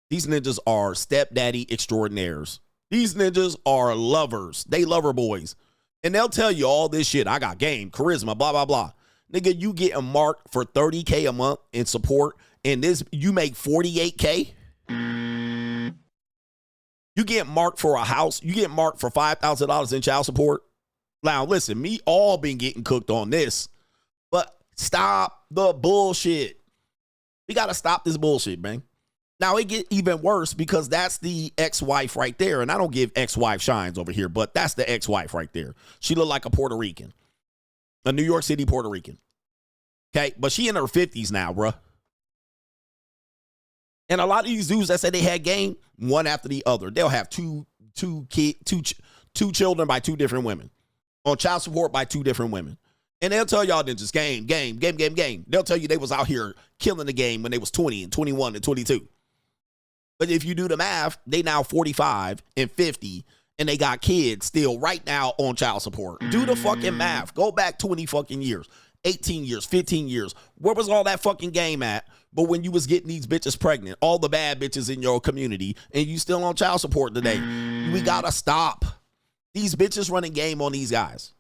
These niggas are stepdaddy extraordinaires. These niggas are lovers. They lover boys. And they'll tell you all this shit. I got game, charisma, blah, blah, blah. Nigga, you getting marked for $30K a month in support, and you make $48K? You get marked for a house. You get marked for $5,000 in child support. Now, listen, me all been getting cooked on this, but stop the bullshit. We got to stop this bullshit, man. Now, it get even worse because that's the ex-wife right there. And I don't give ex-wife shines over here, but that's the ex-wife right there. She looked like a Puerto Rican, a New York City Puerto Rican. Okay, but she in her 50s now, bruh. And a lot of these dudes that say they had game, one after the other. They'll have two children by 2 different women. On child support by 2 different women. And they'll tell y'all then just game. They'll tell you they was out here killing the game when they was 20 and 21 and 22. But if you do the math, they now 45 and 50, and they got kids still right now on child support. Do the fucking math. Go back 20 fucking years, 18 years, 15 years. Where was all that fucking game at? But when you was getting these bitches pregnant, all the bad bitches in your community, and you still on child support today, we gotta stop. These bitches running game on these guys.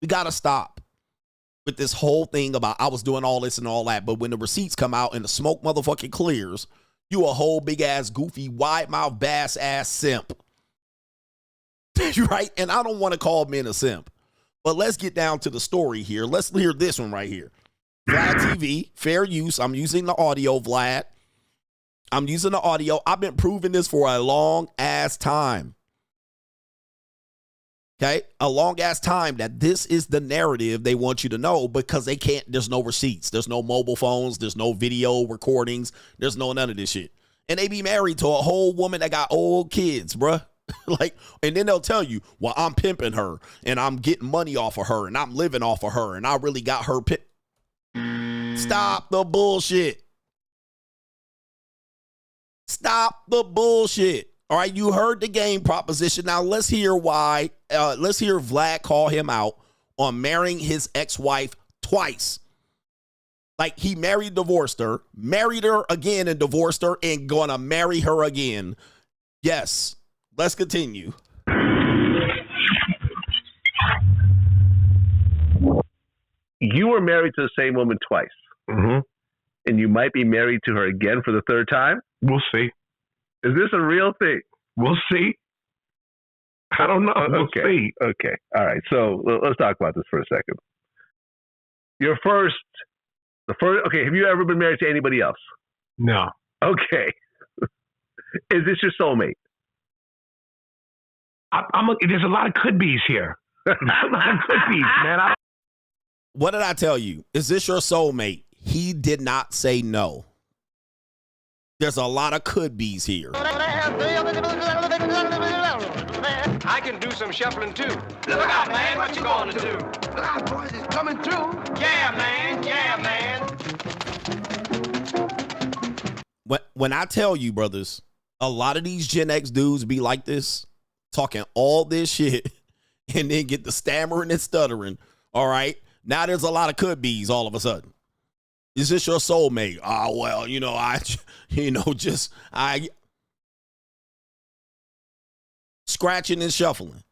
We gotta stop with this whole thing about I was doing all this and all that, but when the receipts come out and the smoke motherfucking clears, you a whole big ass goofy wide mouth bass ass simp. Right? And I don't want to call men a simp, but let's get down to the story here. Let's hear this one right here. Vlad TV, fair use. I'm using the audio, Vlad. I'm using the audio. I've been proving this for a long ass time. Okay, a long ass time that this is the narrative they want you to know, because they can't, there's no receipts. There's no mobile phones. There's no video recordings. There's no none of this shit. And they be married to a whole woman that got old kids, bruh. Like, and then they'll tell you, well, I'm pimping her and I'm getting money off of her and I'm living off of her and I really got her Stop the bullshit. Stop the bullshit. All right, you heard the game proposition. Now let's hear why. Let's hear Vlad call him out on marrying his ex-wife twice. Like, he divorced her, married her again and divorced her, and gonna marry her again. Yes. Let's continue. You were married to the same woman twice. Mm-hmm. And you might be married to her again for the third time? We'll see. Is this a real thing? We'll see. I don't know. We'll see. Okay. All right. So let's talk about this for a second. The first. Okay. Have you ever been married to anybody else? No. Okay. Is this your soulmate? There's a lot of could be's here. There's a lot of could be's, man. What did I tell you? Is this your soulmate? He did not say no. There's a lot of could be's here. I can do some shuffling too. Look out, man, what you gonna do? Look out, boys, it's coming through. Yeah, man, yeah, man. When I tell you, brothers, a lot of these Gen X dudes be like this, talking all this shit, and then get the stammering and stuttering. All right? Now there's a lot of could be's all of a sudden. Is this your soulmate? Oh, well, scratching and shuffling.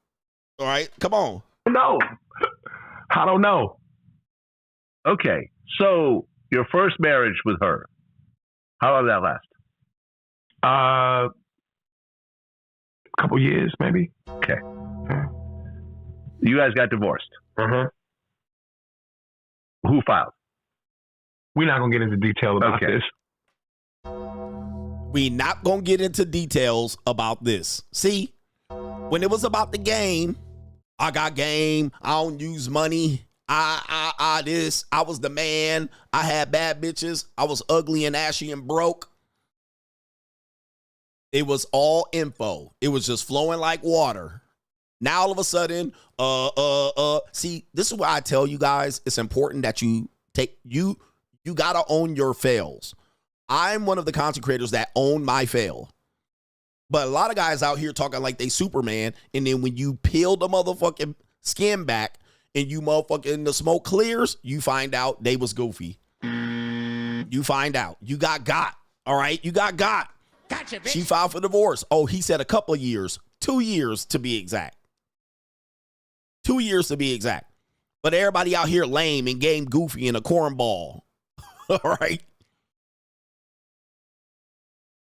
All right, come on. No, I don't know. Okay, so your first marriage with her, how long did that last? A couple years, maybe. Okay. You guys got divorced. Uh-huh. Who filed? We're not going to get into detail about this. We not going to get into details about this. See, when it was about the game, I got game, I don't use money, I was the man, I had bad bitches, I was ugly and ashy and broke. It was all info. It was just flowing like water. Now all of a sudden, see, this is why I tell you guys, it's important that you gotta own your fails. I'm one of the content creators that own my fail. But a lot of guys out here talking like they Superman, and then when you peel the motherfucking skin back and you motherfucking the smoke clears, you find out they was goofy. You find out. You got. All right? You got. Gotcha, bitch. She filed for divorce. Oh, he said a couple of years. 2 years to be exact. 2 years to be exact. But everybody out here lame and game goofy in a cornball. All right?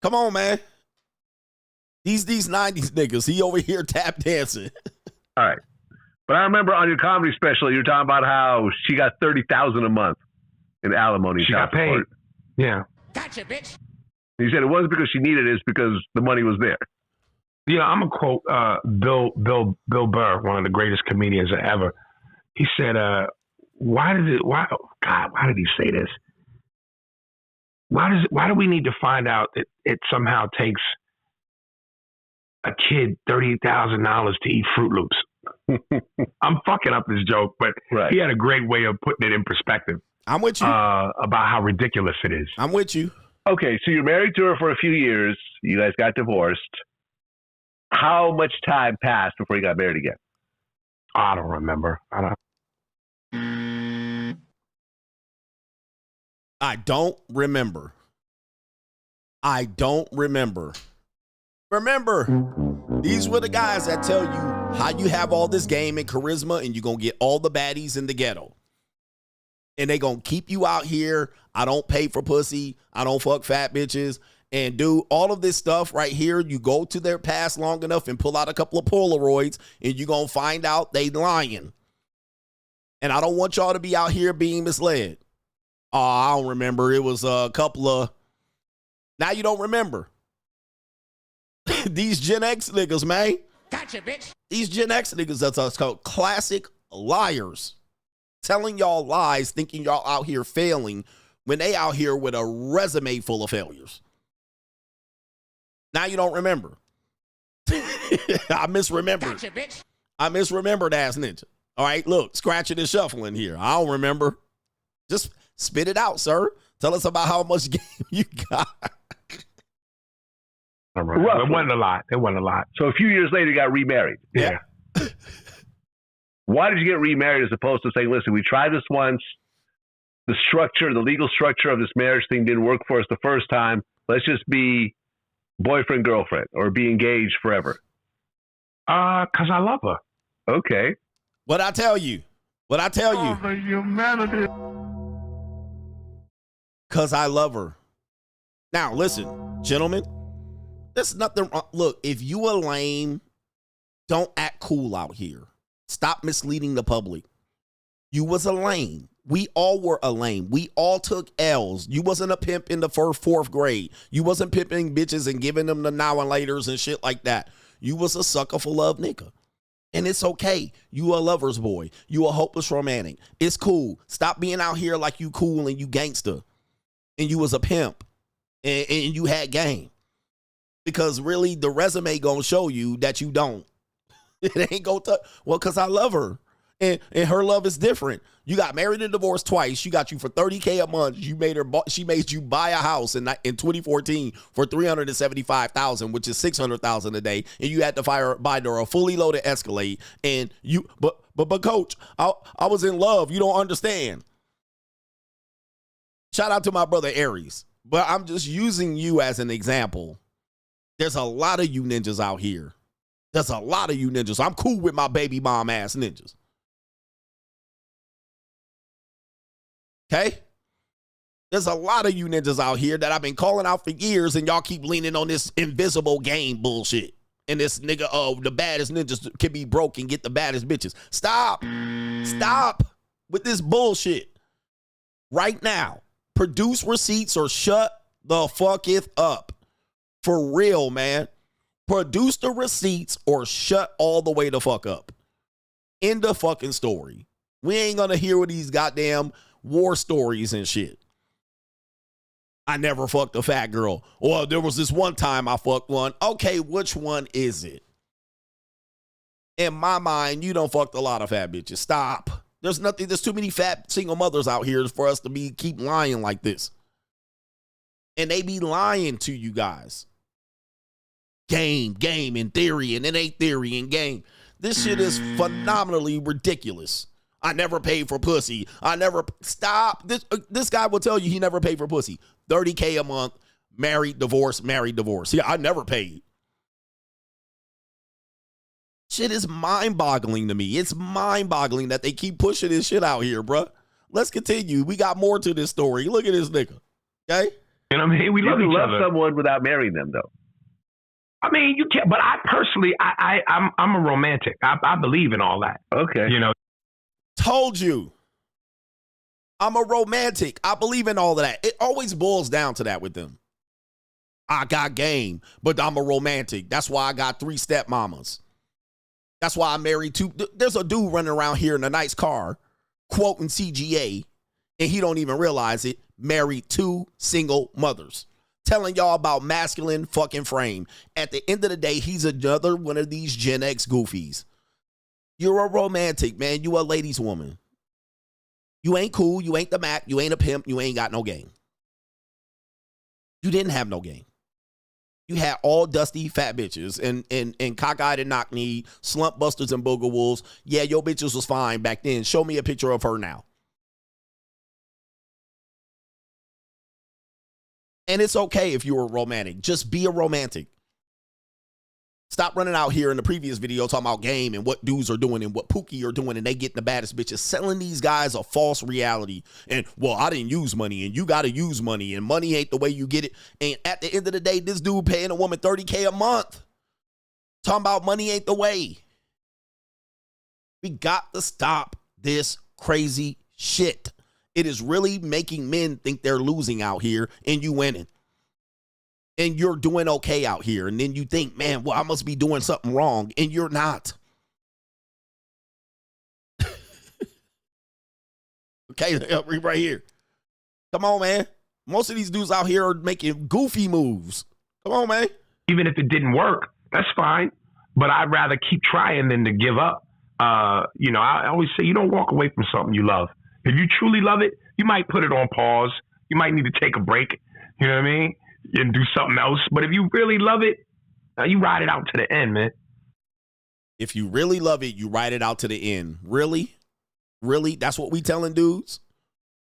Come on, man. These 90s niggas, he over here tap dancing. All right. But I remember on your comedy special, you're talking about how she got $30,000 a month in alimony. She got paid. Yeah. Gotcha, bitch. You said it wasn't because she needed it, it's because the money was there. Yeah, I'm going to quote Bill Burr, one of the greatest comedians ever. He said, why did he say this? Why do we need to find out that it somehow takes a kid $30,000 to eat Fruit Loops? I'm fucking up this joke, but right. He had a great way of putting it in perspective. I'm with you. About how ridiculous it is. I'm with you. Okay, so you're married to her for a few years. You guys got divorced. How much time passed before you got married again? I don't remember. I don't remember. I don't remember. Remember, these were the guys that tell you how you have all this game and charisma and you're going to get all the baddies in the ghetto. And they going to keep you out here. I don't pay for pussy. I don't fuck fat bitches. And do all of this stuff right here. You go to their past long enough and pull out a couple of Polaroids and you're going to find out they lying. And I don't want y'all to be out here being misled. Oh, I don't remember. It was a couple of... Now you don't remember. These Gen X niggas, man. Gotcha, bitch. These Gen X niggas, that's called classic liars. Telling y'all lies, thinking y'all out here failing when they out here with a resume full of failures. Now you don't remember. I misremembered. Gotcha, bitch. I misremembered, ass ninja. All right, look, scratching and shuffling here. I don't remember. Just spit it out, sir. Tell us about how much game you got. It wasn't a lot. It wasn't a lot. So a few years later, you got remarried. Yeah. Why did you get remarried as opposed to saying, listen, we tried this once. The structure, the legal structure of this marriage thing didn't work for us the first time. Let's just be boyfriend, girlfriend, or be engaged forever. Because I love her. Okay. What'd I tell you? What'd I tell you? The humanity. Because I love her. Now, listen, gentlemen, there's nothing wrong. Look, if you a lame, don't act cool out here. Stop misleading the public. You was a lame. We all were a lame. We all took L's. You wasn't a pimp in the fourth grade. You wasn't pimping bitches and giving them the now and laters and shit like that. You was a sucker for love nigga. And it's okay. You a lover's boy. You a hopeless romantic. It's cool. Stop being out here like you cool and you gangster. And you was a pimp. And you had game. Because really, the resume gonna show you that you don't. It ain't gonna touch. Well, because I love her. And her love is different. You got married and divorced twice. She got you for $30K a month. She made you buy a house in 2014 for $375,000, which is $600,000 a day. And you had to buy her a fully loaded Escalade. And but coach, I was in love. You don't understand. Shout out to my brother Aries. But I'm just using you as an example. There's a lot of you ninjas out here. There's a lot of you ninjas. I'm cool with my baby mom ass ninjas. Okay? There's a lot of you ninjas out here that I've been calling out for years, and y'all keep leaning on this invisible game bullshit. And this nigga, the baddest ninjas can be broke and get the baddest bitches. Stop. Stop with this bullshit. Right now. Produce receipts or shut the fucketh up. For real, man. Produce the receipts or shut all the way the fuck up. End the fucking story. We ain't gonna hear what these goddamn war stories and shit. I never fucked a fat girl. Well, there was this one time I fucked one. Okay, which one is it? In my mind, you don't fucked a lot of fat bitches. Stop. There's too many fat single mothers out here for us to keep lying like this. And they be lying to you guys. Game, and theory, and it ain't theory and game. This shit is phenomenally ridiculous. I never paid for pussy. Stop. This guy will tell you he never paid for pussy. $30K a month, married, divorce. Yeah, I never paid. Shit is mind-boggling to me. It's mind-boggling that they keep pushing this shit out here, bruh. Let's continue. We got more to this story. Look at this nigga. Okay? You know what I mean? We love each love other. someone without marrying them, though. I mean, you can't. But I personally, I'm a romantic. I believe in all that. Okay. You know. Told you. I'm a romantic. I believe in all of that. It always boils down to that with them. I got game, but I'm a romantic. That's why I got 3 stepmamas. That's why I married 2. There's a dude running around here in a nice car, quoting CGA, and he don't even realize it, married 2 single mothers. Telling y'all about masculine fucking frame. At the end of the day, he's another one of these Gen X goofies. You're a romantic, man. You a ladies' woman. You ain't cool. You ain't the Mac. You ain't a pimp. You ain't got no game. You didn't have no game. You had all dusty fat bitches and cockeyed and knock-kneed, slump busters and booger wolves. Yeah, your bitches was fine back then. Show me a picture of her now. And it's okay if you're a romantic. Just be a romantic. Stop running out here in the previous video talking about game and what dudes are doing and what Pookie are doing and they getting the baddest bitches. Selling these guys a false reality. And, well, I didn't use money and you got to use money and money ain't the way you get it. And at the end of the day, this dude paying a woman $30K a month. Talking about money ain't the way. We got to stop this crazy shit. It is really making men think they're losing out here and you winning. And you're doing okay out here. And then you think, man, well, I must be doing something wrong. And you're not. Okay, right here. Come on, man. Most of these dudes out here are making goofy moves. Come on, man. Even if it didn't work, that's fine. But I'd rather keep trying than to give up. You know, I always say you don't walk away from something you love. If you truly love it, you might put it on pause. You might need to take a break. You know what I mean? And do something else. But if you really love it, you ride it out to the end, man. If you really love it, you ride it out to the end. Really? Really? That's what we telling dudes?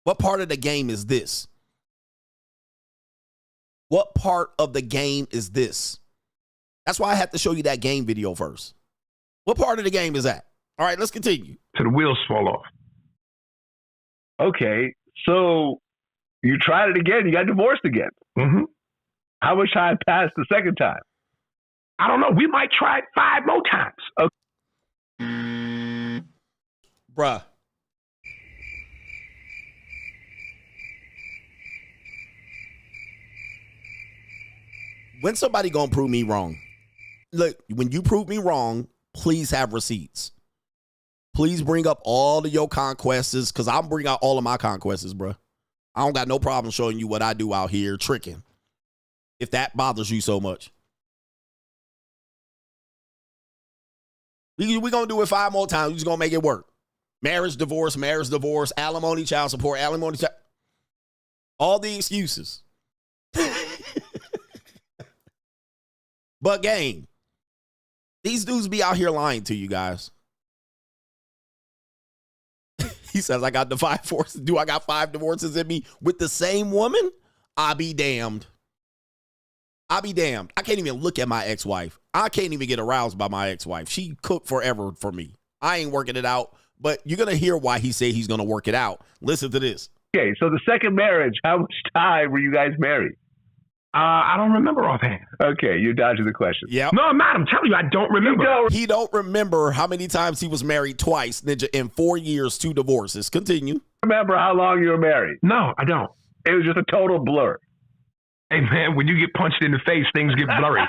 What part of the game is this? What part of the game is this? That's why I have to show you that game video first. What part of the game is that? All right, let's continue. Till the wheels fall off. Okay, so you tried it again. You got divorced again. Mm-hmm. How much time passed the second time? I don't know. We might try it 5 more times. Okay. Bruh. When somebody gonna prove me wrong? Look, when you prove me wrong, please have receipts. Please bring up all of your conquests, because I'll bring out all of my conquests, bruh. I don't got no problem showing you what I do out here tricking. If that bothers you so much. We gonna do it 5 more times. We just gonna make it work. Marriage, divorce, alimony, child support, alimony, all the excuses. But gang, these dudes be out here lying to you guys. He says, I got the 5 divorces. Do I got 5 divorces in me with the same woman? I be damned. I be damned. I can't even look at my ex-wife. I can't even get aroused by my ex-wife. She cooked forever for me. I ain't working it out, but you're going to hear why he said he's going to work it out. Listen to this. Okay, so the second marriage, how much time were you guys married? I don't remember offhand. Okay, you're dodging the question. Yeah. No, I'm not. I'm telling you, I don't remember. He don't remember how many times he was married twice, Ninja, in 4 years, 2 divorces. Continue. Remember how long you were married? No, I don't. It was just a total blur. Hey, man, when you get punched in the face, things get blurry.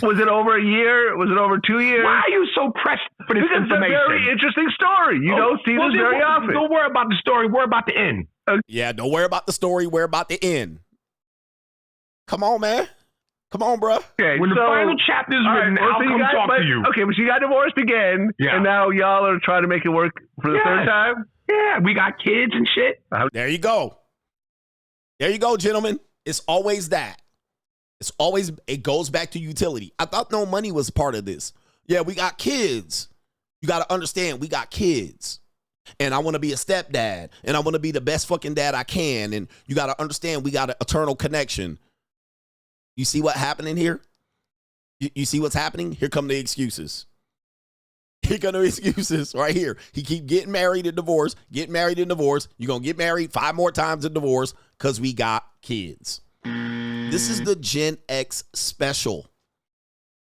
Was it over a year? Was it over 2 years? Why are you so pressed for this information? It's a very interesting story. You don't see this very often. Don't worry about the story. Worry about the end. Yeah, don't worry about the story. Worry about the end. Come on, man. Come on, bro. Okay, when the final chapter is written, I'll come talk to you. Okay, but you got divorced again, and now y'all are trying to make it work for the third time? Yeah, we got kids and shit. There you go. There you go, gentlemen. It's always that. It's always, it goes back to utility. I thought no money was part of this. Yeah, we got kids. You got to understand, we got kids. And I want to be a stepdad. And I want to be the best fucking dad I can. And you got to understand, we got an eternal connection. You see what happening here? You see what's happening? Here come the excuses. Here come the excuses right here. He keep getting married and divorced, getting married and divorced. You're going to get married 5 more times and divorce because we got kids. This is the Gen X special.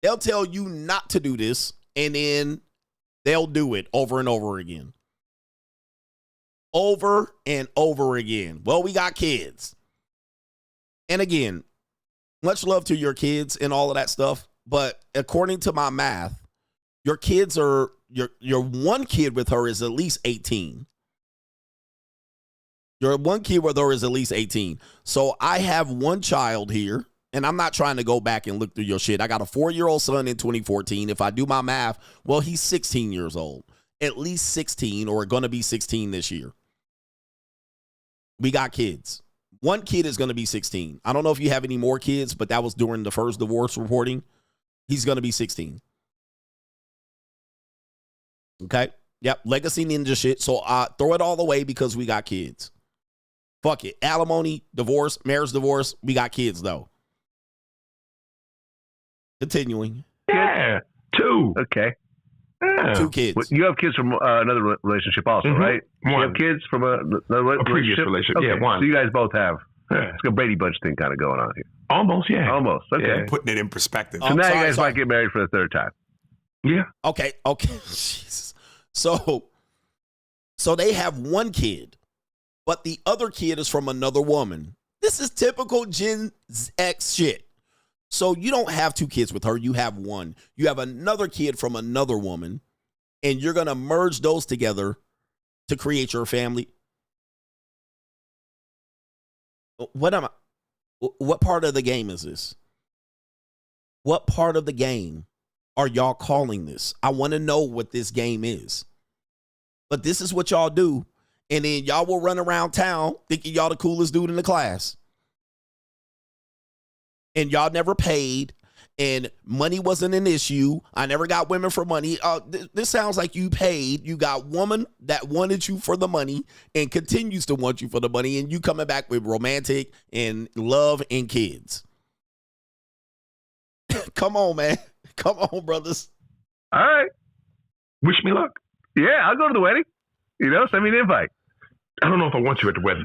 They'll tell you not to do this, and then they'll do it over and over again. Over and over again. Well, we got kids. And again, much love to your kids and all of that stuff, but according to my math, your kids are, your one kid with her is at least 18. Your one kid with her is at least 18. So I have one child here, and I'm not trying to go back and look through your shit. I got a 4-year-old son in 2014. If I do my math, well, he's 16 years old. At least 16, or going to be 16 this year. We got kids. One kid is going to be 16. I don't know if you have any more kids, but that was during the first divorce reporting. He's going to be 16. Okay? Yep, legacy ninja shit. So throw it all away because we got kids. Fuck it. Alimony, divorce, marriage divorce. We got kids, though. Continuing. Yeah, 2. Okay. Yeah. 2 kids. Well, you have kids from another relationship also, right? One. You have kids from another previous relationship. Okay. Yeah, one. So you guys both have. Yeah. It's a Brady Bunch thing kind of going on here. Almost, yeah. Almost. Okay. Yeah. Putting it in perspective. So now you guys might get married for the 3rd time. Yeah. Okay. Jesus. So they have one kid, but the other kid is from another woman. This is typical Gen X shit. So you don't have 2 kids with her. You have one. You have another kid from another woman, and you're going to merge those together to create your family. What part of the game is this? What part of the game are y'all calling this? I want to know what this game is. But this is what y'all do. And then y'all will run around town thinking y'all the coolest dude in the class. And y'all never paid, and money wasn't an issue. I never got women for money. This sounds like you paid. You got woman that wanted you for the money and continues to want you for the money, and you coming back with romantic and love and kids. Come on, man. Come on, brothers. All right. Wish me luck. Yeah, I'll go to the wedding. You know, send me an invite. I don't know if I want you at the wedding.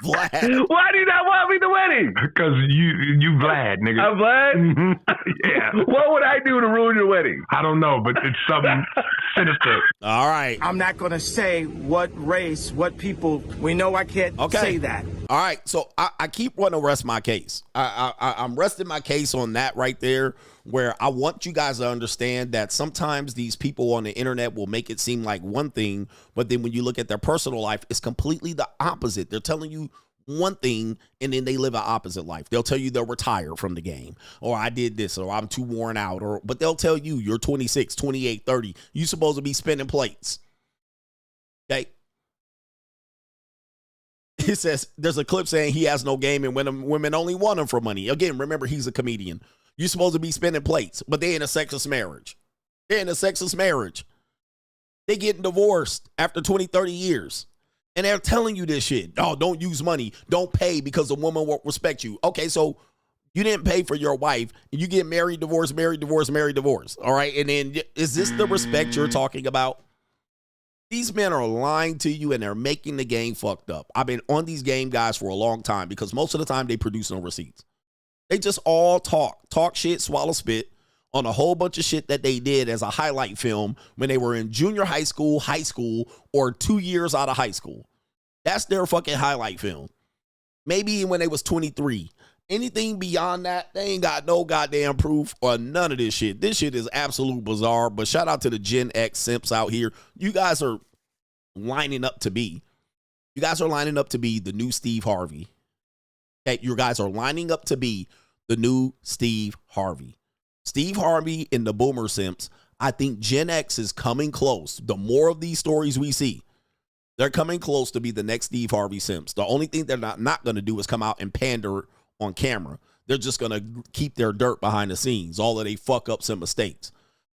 Vlad. Why do you not want me at the wedding? Because you Vlad, nigga. I'm Vlad? Yeah. What would I do to ruin your wedding? I don't know, but it's something sinister. All right. I'm not going to say what race, what people. We know I can't say that. All right. So I keep wanting to rest my case. I'm resting my case on that right there, where I want you guys to understand that sometimes these people on the internet will make it seem like one thing, but then when you look at their personal life, it's completely the opposite. They're telling you one thing and then they live an opposite life. They'll tell you they'll retire from the game, or I did this, or I'm too worn out, but they'll tell you you're 26, 28, 30. You're supposed to be spinning plates. Okay. It says there's a clip saying he has no game and women only want him for money. Again, remember, he's a comedian. You're supposed to be spinning plates, but they're in a sexless marriage. They're in a sexless marriage. They getting divorced after 20, 30 years. And they're telling you this shit. Oh, don't use money. Don't pay because a woman won't respect you. Okay, so you didn't pay for your wife, and you get married, divorce, married, divorce, married, divorce. All right, and then is this the respect you're talking about? These men are lying to you, and they're making the game fucked up. I've been on these game guys for a long time because most of the time they produce no receipts. They just all talk shit, swallow spit on a whole bunch of shit that they did as a highlight film when they were in junior high school, or 2 years out of high school. That's their fucking highlight film. Maybe when they was 23. Anything beyond that, they ain't got no goddamn proof or none of this shit. This shit is absolute bizarre, but shout out to the Gen X simps out here. You guys are lining up to be. You guys are lining up to be the new Steve Harvey. Okay, you guys are lining up to be the new Steve Harvey. Steve Harvey and the boomer simps, I think Gen X is coming close. The more of these stories we see, they're coming close to be the next Steve Harvey simps. The only thing they're not going to do is come out and pander on camera. They're just going to keep their dirt behind the scenes, all of they fuck ups and mistakes.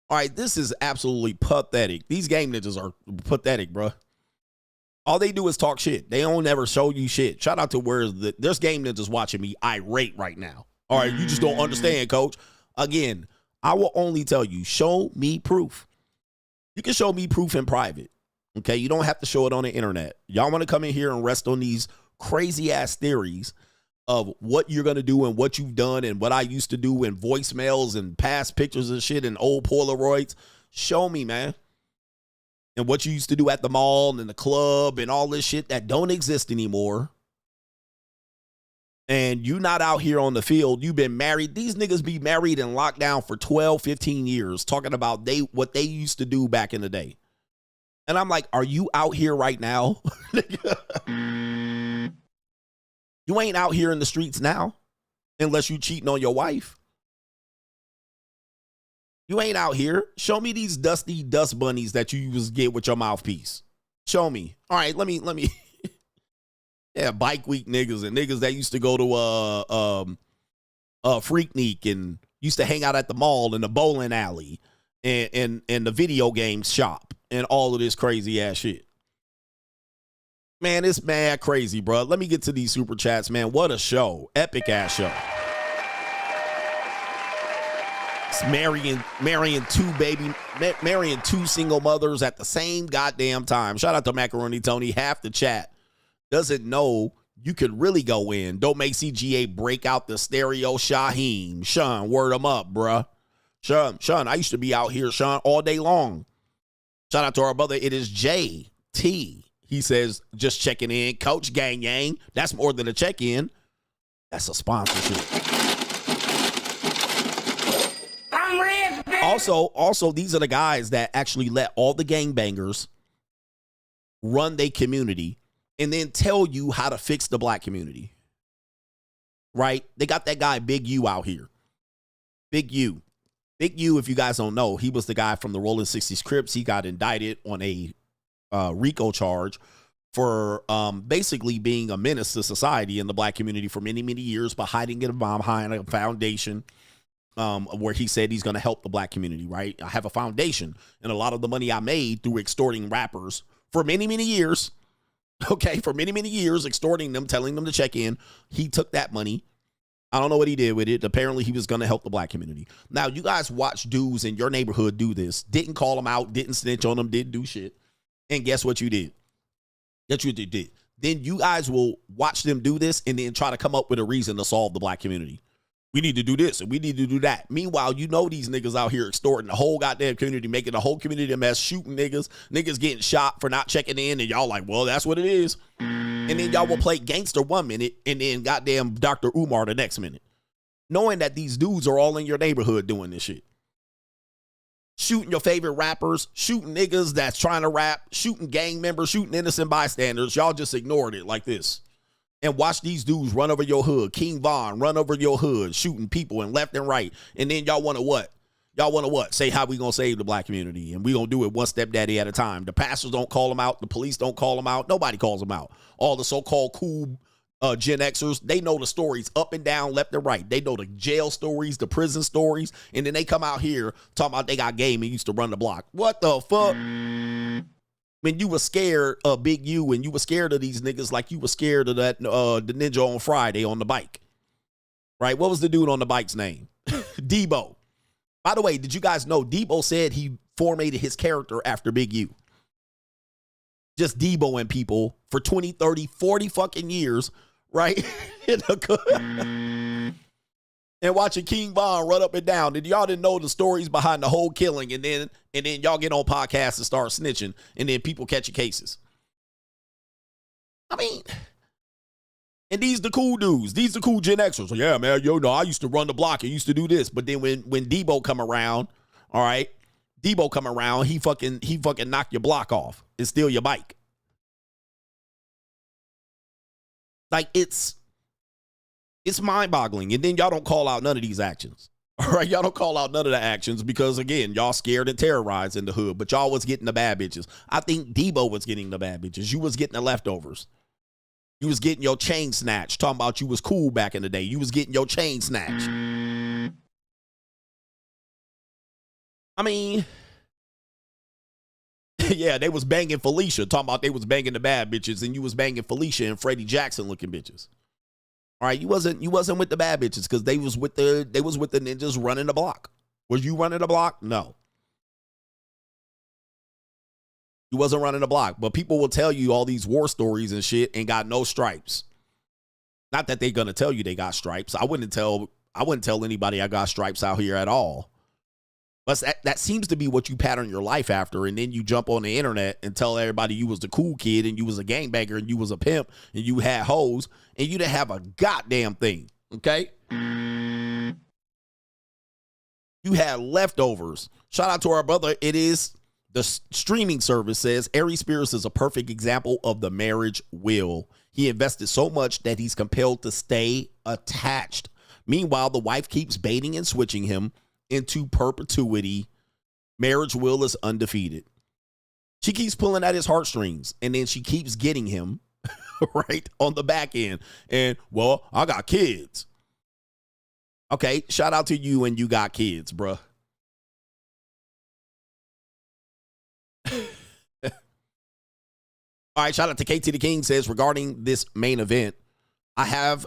All right, this is absolutely pathetic. These game ninjas are pathetic, bro. All they do is talk shit. They don't ever show you shit. Shout out to there's game ninjas watching me irate right now. All right, you just don't understand, coach. Again, I will only tell you, show me proof. You can show me proof in private. Okay, you don't have to show it on the internet. Y'all want to come in here and rest on these crazy ass theories of what you're going to do and what you've done and what I used to do and voicemails and past pictures and shit and old Polaroids. Show me, man. And what you used to do at the mall and the club and all this shit that don't exist anymore. And you not out here on the field. You've been married. These niggas be married and locked down for 12, 15 years talking about what they used to do back in the day. And I'm like, are you out here right now? You ain't out here in the streets now unless you cheating on your wife. You ain't out here. Show me these dusty dust bunnies that you get with your mouthpiece. Show me. All right, let me Yeah, bike week niggas and niggas that used to go to Freaknik and used to hang out at the mall and the bowling alley and the video game shop and all of this crazy ass shit. Man, it's mad crazy, bro. Let me get to these super chats, man. What a show. Epic ass show. It's marrying two single mothers at the same goddamn time. Shout out to Macaroni Tony. Half the chat doesn't know you could really go in. Don't make CGA break out the stereo Shaheem. Sean, word him up, bruh. Sean, I used to be out here, Sean, all day long. Shout out to our brother. It is JT. He says, just checking in. Coach Gang Yang. That's more than a check-in. That's a sponsorship. Also, these are the guys that actually let all the gangbangers run their community and then tell you how to fix the black community. Right? They got that guy Big U out here. Big U. Big U, if you guys don't know, he was the guy from the Rolling 60s Crips. He got indicted on a RICO charge for basically being a menace to society in the black community for many, many years, but hiding it behind a foundation where he said he's going to help the black community, right? I have a foundation, and a lot of the money I made through extorting rappers for many, many years, okay, for many, many years, extorting them, telling them to check in. He took that money. I don't know what he did with it. Apparently, he was going to help the black community. Now, you guys watch dudes in your neighborhood do this. Didn't call them out, didn't snitch on them, didn't do shit. And guess what you did? That's what you did. Then you guys will watch them do this and then try to come up with a reason to solve the black community. We need to do this and we need to do that. Meanwhile, you know these niggas out here extorting the whole goddamn community, making the whole community a mess, shooting niggas getting shot for not checking in, and y'all like, well, that's what it is. And then y'all will play gangster 1 minute and then goddamn Dr. Umar the next minute. Knowing that these dudes are all in your neighborhood doing this shit. Shooting your favorite rappers, shooting niggas that's trying to rap, shooting gang members, shooting innocent bystanders. Y'all just ignored it like this. And watch these dudes run over your hood. King Von run over your hood, shooting people and left and right. And then y'all want to what? Y'all want to what? Say how we going to save the black community. And we going to do it one stepdaddy at a time. The pastors don't call them out. The police don't call them out. Nobody calls them out. All the so-called cool Gen Xers, they know the stories up and down, left and right. They know the jail stories, the prison stories. And then they come out here talking about they got game and used to run the block. What the fuck? When you were scared of Big U and you were scared of these niggas like you were scared of that the ninja on Friday on the bike. Right? What was the dude on the bike's name? Debo. By the way, did you guys know Debo said he formatted his character after Big U? Just Debo and people for 20, 30, 40 fucking years, right? And watching King Von run up and down. And y'all didn't know the stories behind the whole killing. And then y'all get on podcasts and start snitching. And then people catch your cases. I mean, and these the cool dudes. These the cool Gen Xers. So, yeah, man, yo, no, I used to run the block. I used to do this. But then when Debo come around, all right, Debo come around, he fucking knock your block off and steal your bike. Like, it's mind-boggling. And then y'all don't call out none of these actions. All right, y'all don't call out none of the actions because, again, y'all scared and terrorized in the hood, but y'all was getting the bad bitches. I think Debo was getting the bad bitches. You was getting the leftovers. You was getting your chain snatched, talking about you was cool back in the day. You was getting your chain snatched. I mean, yeah, they was banging Felicia, talking about they was banging the bad bitches, and you was banging Felicia and Freddie Jackson looking bitches. All right, you wasn't with the bad bitches because they was with the ninjas running the block. Was you running the block? No. You wasn't running the block, but people will tell you all these war stories and shit and got no stripes. Not that they're gonna tell you they got stripes. I wouldn't tell anybody I got stripes out here at all. But that seems to be what you pattern your life after, and then you jump on the internet and tell everybody you was the cool kid and you was a gangbanger and you was a pimp and you had hoes and you didn't have a goddamn thing, okay? You had leftovers. Shout out to our brother. It is the streaming service says Aries Spears is a perfect example of the marriage wheel. He invested so much that he's compelled to stay attached. Meanwhile, the wife keeps baiting and switching him into perpetuity. Marriage will is undefeated. She keeps pulling at his heartstrings, and then she keeps getting him right, on the back end. And, well, I got kids. Okay, shout out to you and you got kids, bruh. All right, shout out to KT the King says, regarding this main event, I have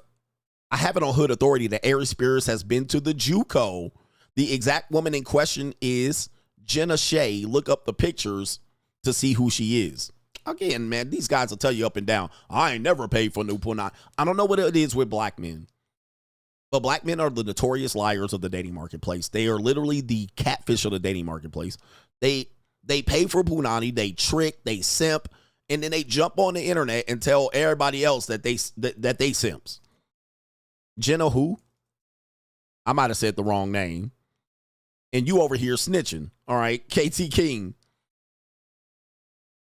it on Hood Authority that Aries Spears has been to the JUCO. The exact woman in question is Jenna Shea. Look up the pictures to see who she is. Again, man, these guys will tell you up and down, I ain't never paid for no punani. I don't know what it is with black men. But black men are the notorious liars of the dating marketplace. They are literally the catfish of the dating marketplace. They pay for punani, they trick, they simp, and then they jump on the internet and tell everybody else that they simps. Jenna who? I might have said the wrong name. And you over here snitching. All right, KT King.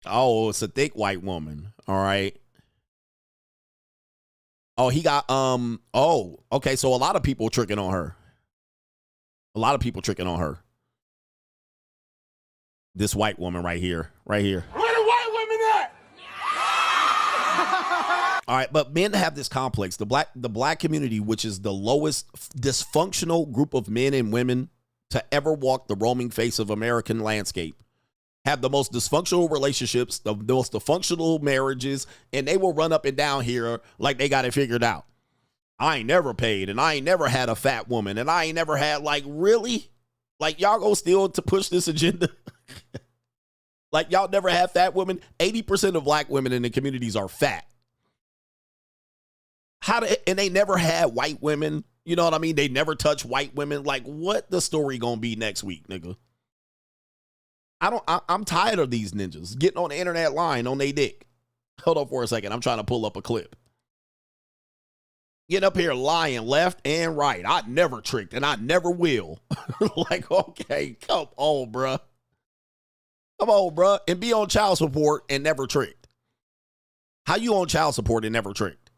Oh, it's a thick white woman. All right. Oh, he got, oh, okay. So a lot of people tricking on her. A lot of people tricking on her. This white woman right here. Right here. Where the white women at? All right, but men have this complex. The black community, which is the lowest dysfunctional group of men and women to ever walk the roaming face of American landscape, have the most dysfunctional relationships, the most dysfunctional marriages, and they will run up and down here like they got it figured out. I ain't never paid, and I ain't never had a fat woman, and I ain't never had, like, really? Like, y'all go still to push this agenda? Like, y'all never had fat women? 80% of black women in the communities are fat. And they never had white women. You know what I mean? They never touch white women. Like, what the story gonna be next week, nigga? I'm tired of these ninjas getting on the internet lying on they dick. Hold on for a second. I'm trying to pull up a clip. Get up here lying left and right. I never tricked and I never will. Like, okay, come on, bruh. Come on, bruh. And be on child support and never tricked. How you on child support and never tricked?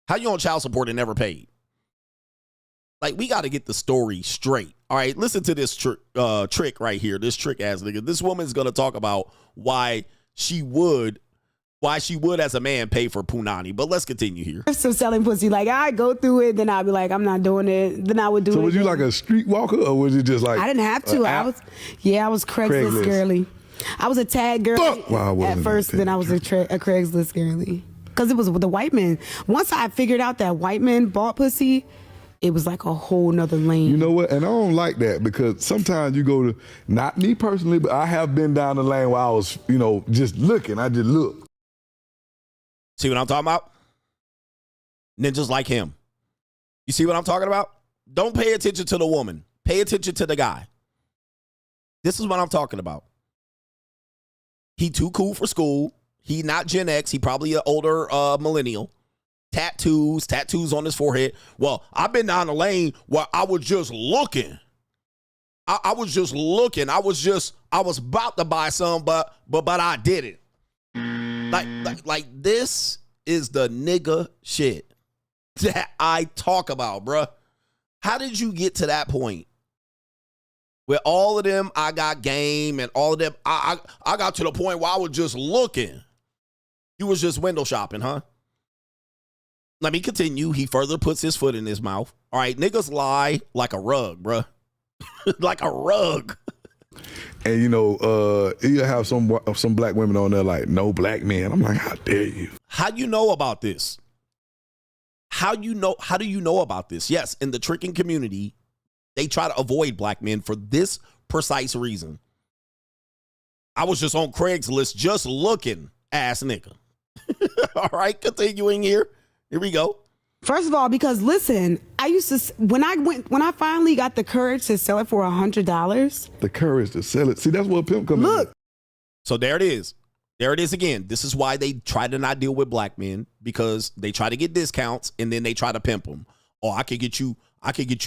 How you on child support and never paid? Like, we got to get the story straight. All right, listen to this trick right here. This trick ass nigga. This woman's going to talk about why she would as a man pay for punani. But let's continue here. So selling pussy, like I go through it, then I'll be like, I'm not doing it. Then I would do it. So was you like a streetwalker, or was it just like? I didn't have to. I was Craigslist girly. I was a tag girl at first, then I was a Craigslist girly. Because it was with the white men. Once I figured out that white men bought pussy, it was like a whole nother lane. You know what? And I don't like that, because sometimes you go to, not me personally, but I have been down the lane where I was, just looking. I just look. See what I'm talking about? Ninjas like him. You see what I'm talking about? Don't pay attention to the woman. Pay attention to the guy. This is what I'm talking about. He too cool for school. He not Gen X. He probably an older millennial. Tattoos on his forehead. Well, I've been down the lane where I was just looking. I was just looking. I was about to buy some, but I didn't. Like this is the nigga shit that I talk about, bruh. How did you get to that point? With all of them, I got game, and all of them, I got to the point where I was just looking. You was just window shopping, huh? Let me continue. He further puts his foot in his mouth. All right, niggas lie like a rug, bruh. Like a rug. And you have some black women on there like, no black men. I'm like, how dare you? How you know about this? How do you know about this? Yes, in the tricking community, they try to avoid black men for this precise reason. I was just on Craigslist just looking, ass nigga. All right, continuing here. Here we go. First of all, because listen, I used to, when I finally got the courage to sell it for $100. The courage to sell it. See, that's what pimp comes in. Look. So there it is. There it is again. This is why they try to not deal with black men, because they try to get discounts and then they try to pimp them. Oh, I could get you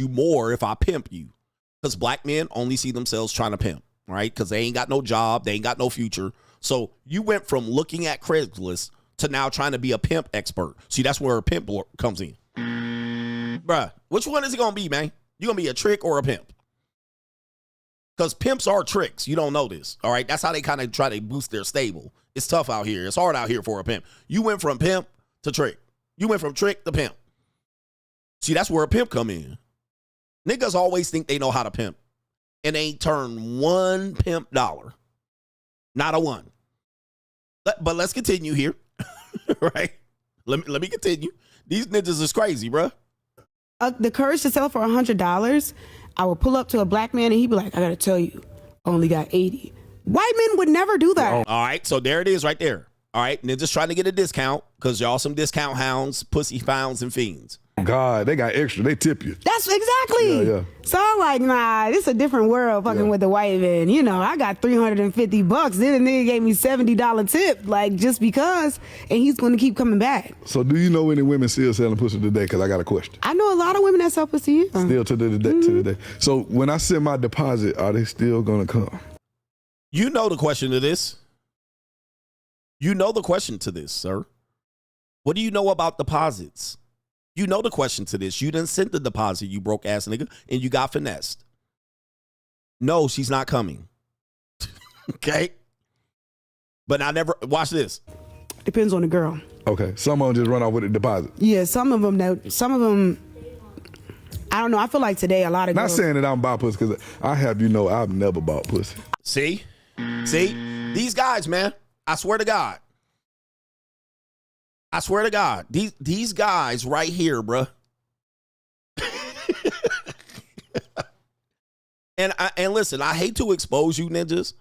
more if I pimp you. Because black men only see themselves trying to pimp, right? Because they ain't got no job, they ain't got no future. So you went from looking at Craigslist to now trying to be a pimp expert. See, that's where a pimp comes in. Bruh, which one is it going to be, man? You going to be a trick or a pimp? Because pimps are tricks. You don't know this. All right. That's how they kind of try to boost their stable. It's tough out here. It's hard out here for a pimp. You went from pimp to trick. You went from trick to pimp. See, that's where a pimp come in. Niggas always think they know how to pimp. And they ain't turned one pimp dollar. Not a one. But let's continue here. Right? Let me continue. These niggas is crazy, bruh. The courage to sell for $100, I would pull up to a black man and he'd be like, I gotta tell you, only got 80. White men would never do that. All right, so there it is right there. All right, niggas trying to get a discount because y'all some discount hounds, pussy hounds, and fiends. God, they got extra. They tip you. That's exactly. Yeah. So I'm like, nah, this a different world fucking with the white man. You know, I got $350. Then the nigga gave me $70 tip, like just because, and he's going to keep coming back. So do you know any women still selling pussy today? Because I got a question. I know a lot of women that sell pussy. Yeah. Still to the day. To the day. So when I send my deposit, are they still going to come? You know the question to this. You know the question to this, sir. What do you know about deposits? You know the question to this. You didn't send the deposit, you broke ass nigga, and you got finessed. No, she's not coming. Okay? But I never, watch this. Depends on the girl. Okay, some of them just run off with a deposit. Yeah, some of them, I don't know. I feel like today a lot of girls. Not saying that I'm about pussy, because I have you know I've never bought pussy. See? These guys, man, I swear to God. I swear to God, these guys right here, bruh. and listen, I hate to expose you ninjas,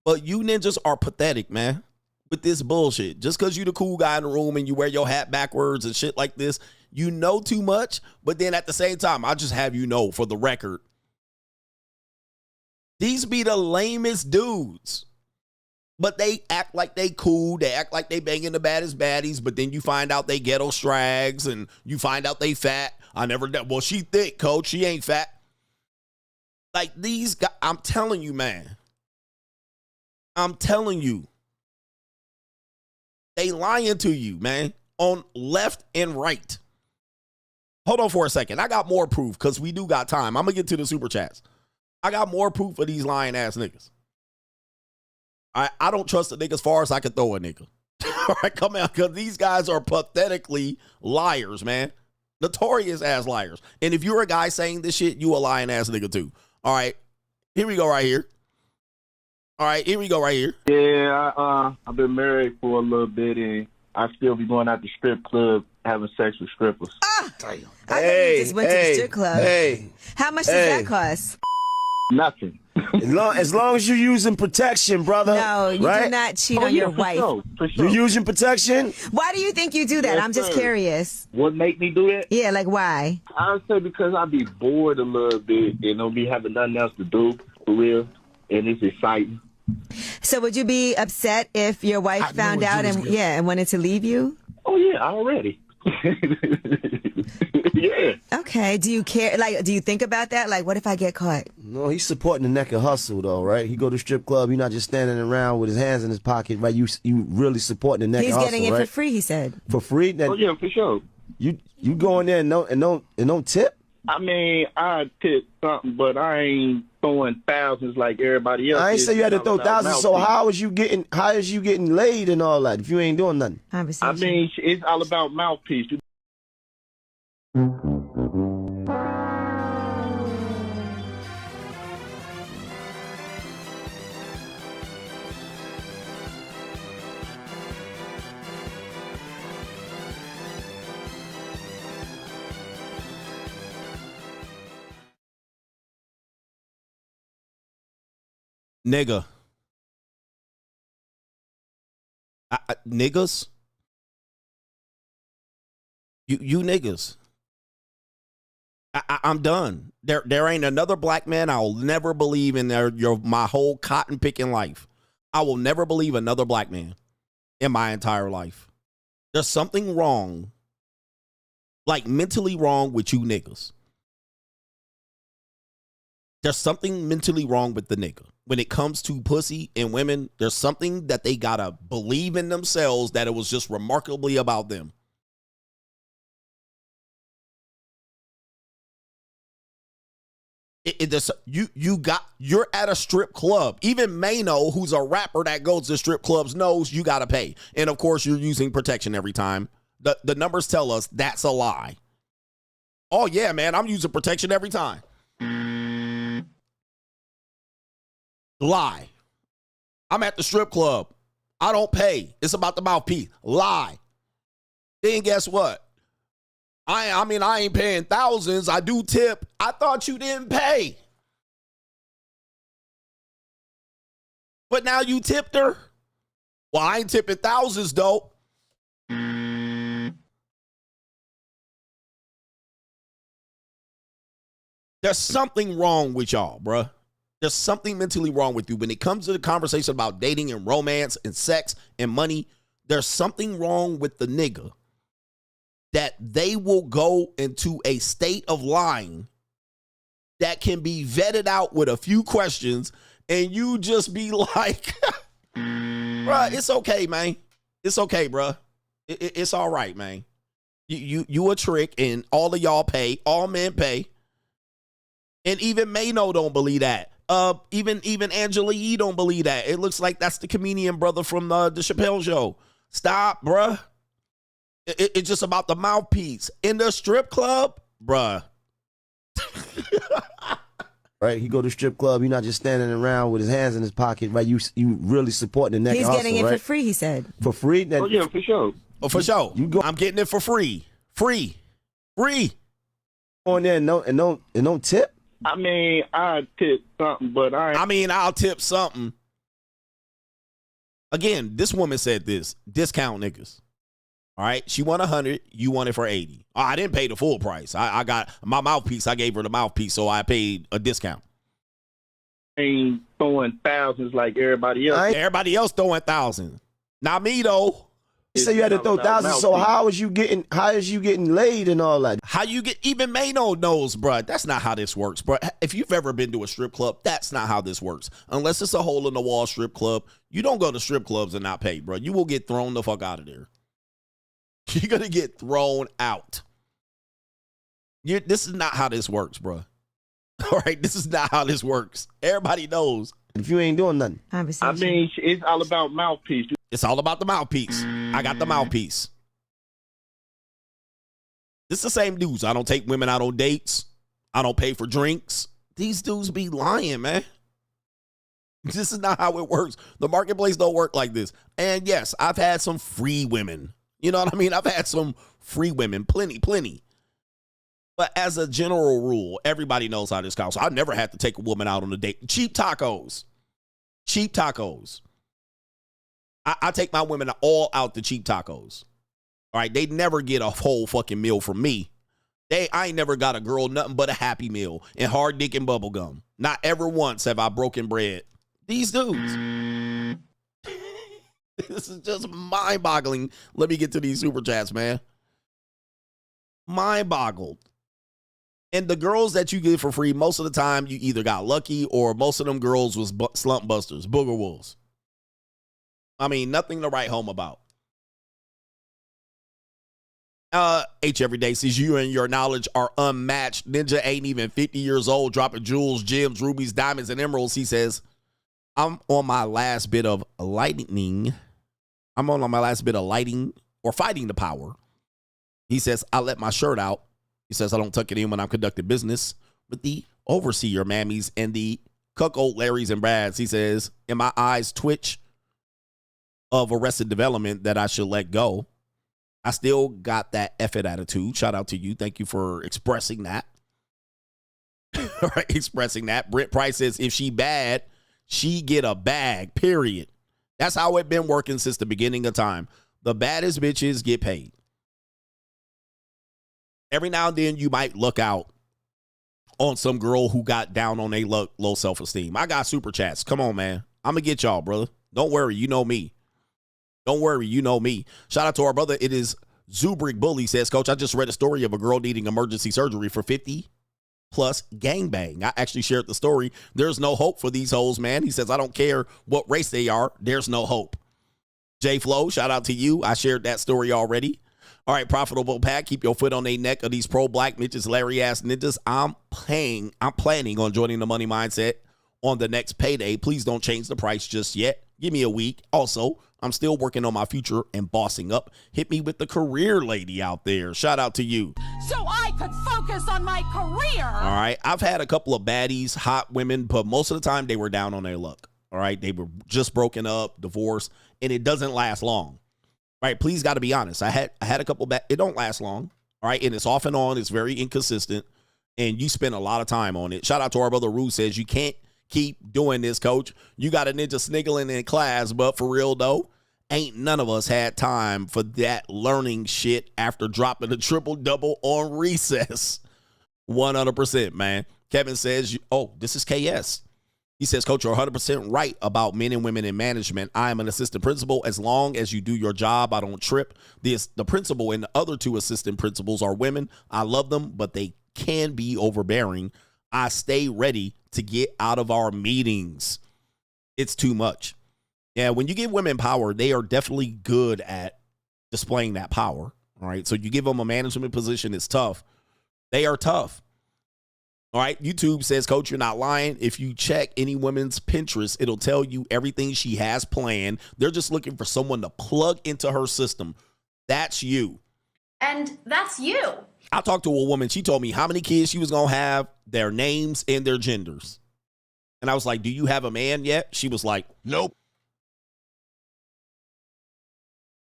but you ninjas are pathetic, man, with this bullshit. Just because you the cool guy in the room and you wear your hat backwards and shit like this, you know too much. But then at the same time, I just have you know, for the record, these be the lamest dudes. But they act like they cool. They act like they banging the baddest baddies. But then you find out they ghetto strags and you find out they fat. Well, she thick, coach. She ain't fat. Like these guys, I'm telling you, man. I'm telling you. They lying to you, man. On left and right. Hold on for a second. I got more proof because we do got time. I'm going to get to the super chats. I got more proof of these lying ass niggas. I don't trust a nigga as far as I can throw a nigga. All right, come on, because these guys are pathetically liars, man. Notorious ass liars. And if you're a guy saying this shit, you a lying ass nigga too. All right, here we go right here. All right, here we go right here. Yeah, I've been married for a little bit, and I still be going out to strip club having sex with strippers. I thought you just went to the strip club. How much does that cost? Nothing. As long as you're using protection, brother. No, you do not cheat on your wife. For sure. You're using protection? Why do you think you do that? Yes, I'm just sir. curious. What make me do it? Yeah, like why? I would say because I be bored a little bit and don't be having nothing else to do, for real, and it's exciting. So would you be upset if your wife found out and wanted to leave you? Oh yeah, already. Yeah. Okay. Do you care? Like, do you think about that? Like, what if I get caught? No, he's supporting the naked hustle, though, right? He go to strip club. You're not just standing around with his hands in his pocket, right? You really supporting the naked hustle, He's getting it right? for free, he said. For free? Oh yeah, for sure. You go in there and don't tip? I mean, I tip something, but I ain't throwing thousands like everybody else. I ain't say you had to throw thousands. So mouthpiece. how is you getting laid and all that if you ain't doing nothing? I mean, it's all about mouthpiece. Nigga. Niggas? You niggas. I'm done. There ain't another black man I'll never believe in my whole cotton picking life. I will never believe another black man in my entire life. There's something wrong, like mentally wrong with you niggas. There's something mentally wrong with the nigga. When it comes to pussy and women, there's something that they gotta believe in themselves that it was just remarkably about them. You're at a strip club. Even Mano, who's a rapper that goes to strip clubs, knows you got to pay. And of course, you're using protection every time. The numbers tell us that's a lie. Oh yeah, man, I'm using protection every time. Lie. I'm at the strip club. I don't pay. It's about the mouthpiece. Lie. Then guess what? I mean, I ain't paying thousands. I do tip. I thought you didn't pay. But now you tipped her? Well, I ain't tipping thousands, though. There's something wrong with y'all, bruh. There's something mentally wrong with you. When it comes to the conversation about dating and romance and sex and money, there's something wrong with the nigga that they will go into a state of lying that can be vetted out with a few questions, and you just be like, bruh, it's okay, man. It's okay, bruh. It's all right, man. You a trick, and all of y'all pay. All men pay. And even Mano don't believe that. Even Angela Yee don't believe that. It looks like that's the comedian brother from the Chappelle Show. Stop, bruh. It's just about the mouthpiece. In the strip club, bruh. Right, he go to strip club. You're not just standing around with his hands in his pocket, right? You really supporting the neck. He's hustle, getting it right? for free, he said. For free? Oh yeah, for sure. Oh, for sure. I'm getting it for free. Free. On there and don't tip. I mean, I tip something, but I'll tip something. Again, this woman said this. Discount niggas. All right, she won 100. You won it for 80. Oh, I didn't pay the full price. I got my mouthpiece. I gave her the mouthpiece, so I paid a discount. Ain't throwing thousands like everybody else. Everybody else throwing thousands. Not me though. You say you had to throw thousands. So how is you getting laid and all that? How you get? Even Mano knows, bruh. That's not how this works, bruh. If you've ever been to a strip club, that's not how this works. Unless it's a hole in the wall strip club, you don't go to strip clubs and not pay, bruh. You will get thrown the fuck out of there. You're gonna get thrown out. This is not how this works, bruh. All right, this is not how this works. Everybody knows. If you ain't doing nothing, I mean, it's all about mouthpiece. It's all about the mouthpiece. I got the mouthpiece. This is the same dudes. I don't take women out on dates. I don't pay for drinks. These dudes be lying, man. This is not how it works. The marketplace don't work like this. And yes, I've had some free women. You know what I mean? I've had some free women. Plenty. But as a general rule, everybody knows how this goes. I never had to take a woman out on a date. Cheap tacos. I take my women all out to cheap tacos. All right, they never get a whole fucking meal from me. I ain't never got a girl nothing but a Happy Meal and hard dick and bubble gum. Not ever once have I broken bread. These dudes. This is just mind-boggling. Let me get to these super chats, man. Mind-boggled. And the girls that you get for free, most of the time you either got lucky or most of them girls was slump busters, booger wolves. I mean, nothing to write home about. H Everyday says you and your knowledge are unmatched. Ninja ain't even 50 years old, dropping jewels, gems, rubies, diamonds, and emeralds. He says, I'm on my last bit of lightning. I'm on my last bit of lighting or fighting the power. He says, I let my shirt out. He says, I don't tuck it in when I'm conducting business with the overseer mammies and the cuckold Larrys and Brads. He says, in my eyes twitch of Arrested Development that I should let go. I still got that effort attitude. Shout out to you. Thank you for expressing that. All right, expressing that. Britt Price says, if she bad, she get a bag, period. That's how it been working since the beginning of time. The baddest bitches get paid. Every now and then you might look out on some girl who got down on a low self-esteem. I got super chats. Come on, man. I'm going to get y'all, brother. Don't worry. You know me. Don't worry. You know me. Shout out to our brother. It is Zubrick Bully says, Coach, I just read a story of a girl needing emergency surgery for 50 plus gangbang. I actually shared the story. There's no hope for these hoes, man. He says, I don't care what race they are. There's no hope. J Flow, shout out to you. I shared that story already. All right, Profitable Pat, keep your foot on their neck of these pro-black bitches, Larry-ass ninjas. I'm planning on joining the Money Mindset on the next payday. Please don't change the price just yet. Give me a week. Also, I'm still working on my future and bossing up. Hit me with the career lady out there. Shout out to you. So I could focus on my career. All right, I've had a couple of baddies, hot women, but most of the time they were down on their luck. All right, they were just broken up, divorced, and it doesn't last long. All right, please got to be honest. I had a couple it don't last long. All right, and it's off and on. It's very inconsistent, and you spend a lot of time on it. Shout out to our brother Rue says you can't keep doing this, coach. You got a ninja sniggling in class, but for real though, ain't none of us had time for that learning shit after dropping a triple-double on recess. 100%, man. Kevin says, oh, this is KS. He says, Coach, you're 100% right about men and women in management. I am an assistant principal. As long as you do your job, I don't trip. The principal and the other two assistant principals are women. I love them, but they can be overbearing. I stay ready to get out of our meetings. It's too much. Yeah, when you give women power, they are definitely good at displaying that power. All right, so you give them a management position, it's tough. They are tough. All right, YouTube says, Coach, you're not lying. If you check any woman's Pinterest, it'll tell you everything she has planned. They're just looking for someone to plug into her system. That's you. And that's you. I talked to a woman. She told me how many kids she was going to have, their names, and their genders. And I was like, do you have a man yet? She was like, nope.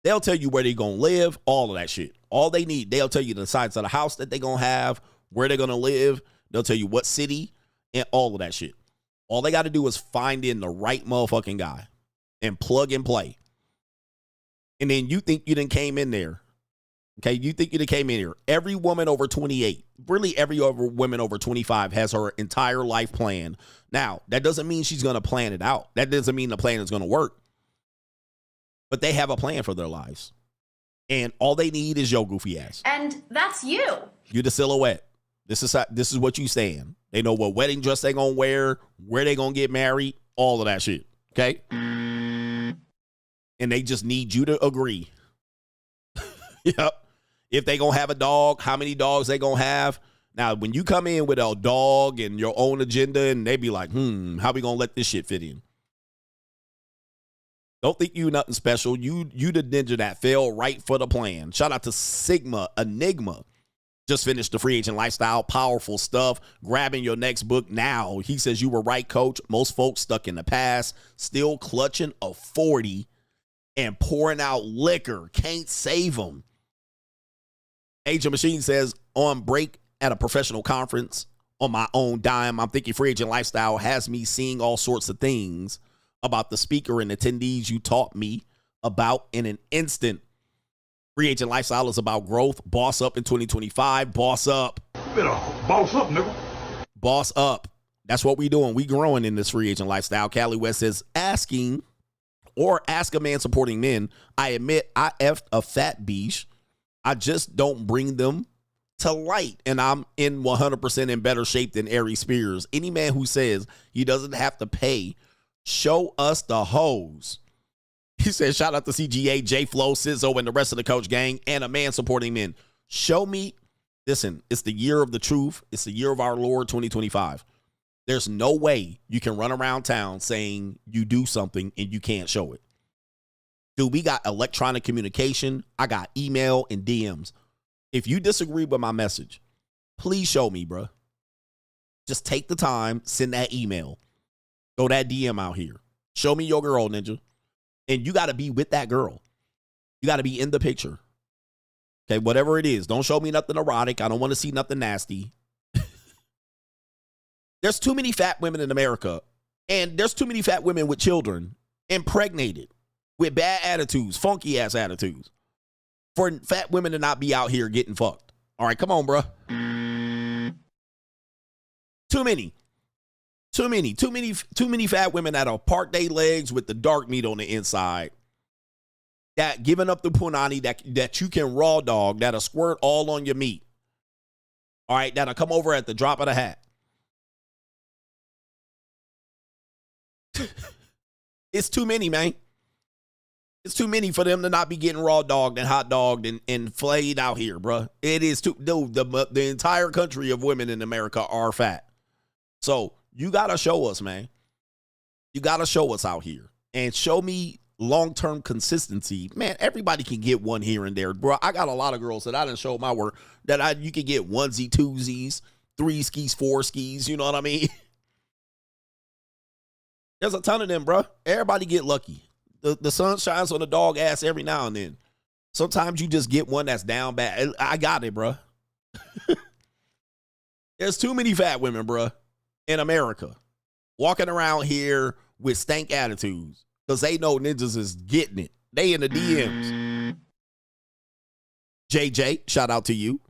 They'll tell you where they're going to live, all of that shit. All they need, they'll tell you the size of the house that they're going to have, where they're going to live. They'll tell you what city and all of that shit. All they got to do is find in the right motherfucking guy and plug and play. And then you think you done came in there. Okay, you think you done came in here. Every woman over 28, really every other woman over 25 has her entire life planned. Now, that doesn't mean she's going to plan it out. That doesn't mean the plan is going to work. But they have a plan for their lives. And all they need is your goofy ass. And that's you. You the silhouette. This is what you saying. They know what wedding dress they gonna wear, where they gonna get married, all of that shit. Okay? And they just need you to agree. Yep. If they gonna have a dog, how many dogs they gonna have. Now, when you come in with a dog and your own agenda and they be like, how we gonna let this shit fit in? Don't think you nothing special. You the ninja that fell right for the plan. Shout out to Sigma Enigma. Just finished the Free Agent Lifestyle. Powerful stuff. Grabbing your next book now. He says you were right, Coach. Most folks stuck in the past, still clutching a 40 and pouring out liquor. Can't save them. Agent Machine says, on break at a professional conference on my own dime, I'm thinking Free Agent Lifestyle has me seeing all sorts of things about the speaker and attendees you taught me about in an instant. Free Agent Lifestyle is about growth. Boss up in 2025. Boss up. Better boss up, nigga. Boss up. That's what we doing. We growing in this Free Agent Lifestyle. Callie West says, ask a man supporting men. I admit I effed a fat beach. I just don't bring them to light. And I'm in 100% in better shape than Aries Spears. Any man who says he doesn't have to pay, show us the hoes. He said, shout out to CGA, J Flow, Sizzo, and the rest of the coach gang, and a man supporting men. Show me. Listen, it's the year of the truth. It's the year of our Lord 2025. There's no way you can run around town saying you do something and you can't show it. Dude, we got electronic communication. I got email and DMs. If you disagree with my message, please show me, bro. Just take the time, send that email. Throw that DM out here. Show me your girl, ninja. And you got to be with that girl. You got to be in the picture. Okay, whatever it is. Don't show me nothing erotic. I don't want to see nothing nasty. There's too many fat women in America. And there's too many fat women with children impregnated with bad attitudes, funky ass attitudes, for fat women to not be out here getting fucked. All right, come on, bro. Too many fat women that are part their legs with the dark meat on the inside. That giving up the punani that you can raw dog, that'll squirt all on your meat. All right, that'll come over at the drop of the hat. It's too many, man. It's too many for them to not be getting raw dogged and hot dogged and flayed out here, bruh. It is too, dude, the entire country of women in America are fat. So you got to show us, man. You got to show us out here and show me long-term consistency. Man, everybody can get one here and there, bro. I got a lot of girls that I didn't show my work that you can get onesie, twosies, 3 skis, 4 skis. You know what I mean? There's a ton of them, bro. Everybody get lucky. The sun shines on the dog ass every now and then. Sometimes you just get one that's down bad. I got it, bro. There's too many fat women, bro, in America walking around here with stank attitudes because they know ninjas is getting it. They in the DMs. JJ, shout out to you.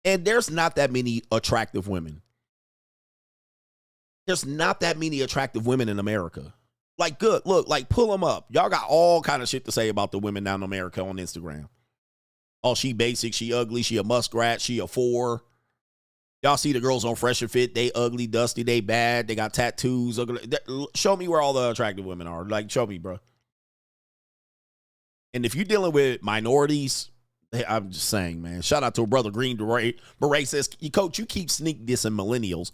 And there's not that many attractive women. There's not that many attractive women in America. Like, good, look, like, pull them up. Y'all got all kind of shit to say about the women down in America on Instagram. Oh, she basic, she ugly, she a muskrat, she a 4. Y'all see the girls on Fresh and Fit, they ugly, dusty, they bad, they got tattoos. Ugly. Show me where all the attractive women are. Like, show me, bro. And if you're dealing with minorities, I'm just saying, man, shout out to a brother, Green Beret says, Coach, you keep sneak dissing millennials,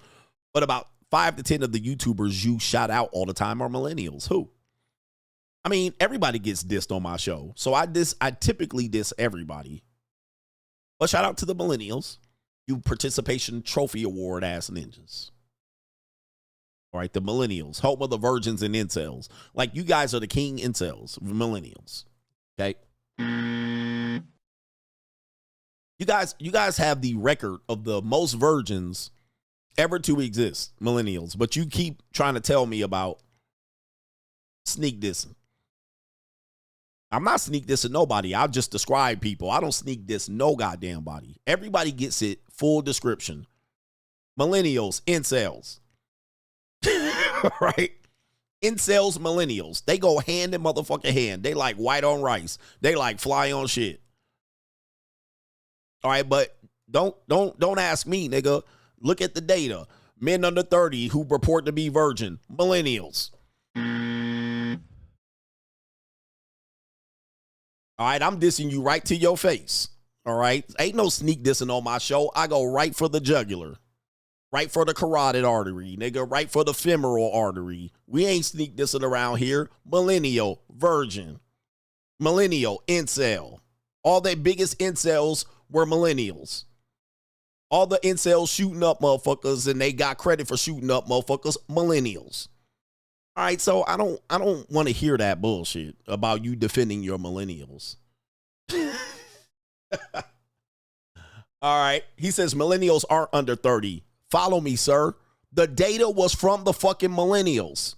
but about 5 to 10 of the YouTubers you shout out all the time are millennials. Who? I mean, everybody gets dissed on my show. So I typically diss everybody. But shout out to the millennials. You participation trophy award ass ninjas. All right, the millennials. Home of the virgins and incels. Like, you guys are the king incels, millennials. Okay? You guys have the record of the most virgins ever to exist, millennials, but you keep trying to tell me about sneak dissing. I'm not sneak dissing nobody. I'll just describe people. I don't sneak diss no goddamn body. Everybody gets it, full description. Millennials, incels. Right? Incels, millennials. They go hand in motherfucking hand. They like white on rice. They like fly on shit. All right, but don't ask me, nigga. Look at the data. Men under 30 who report to be virgin. Millennials. All right, I'm dissing you right to your face. All right? Ain't no sneak dissing on my show. I go right for the jugular. Right for the carotid artery, nigga. Right for the femoral artery. We ain't sneak dissing around here. Millennial, virgin. Millennial, incel. All their biggest incels were millennials. All the incels shooting up motherfuckers and they got credit for shooting up motherfuckers, millennials. All right, so I don't want to hear that bullshit about you defending your millennials. All right, he says millennials aren't under 30. Follow me, sir. The data was from the fucking millennials.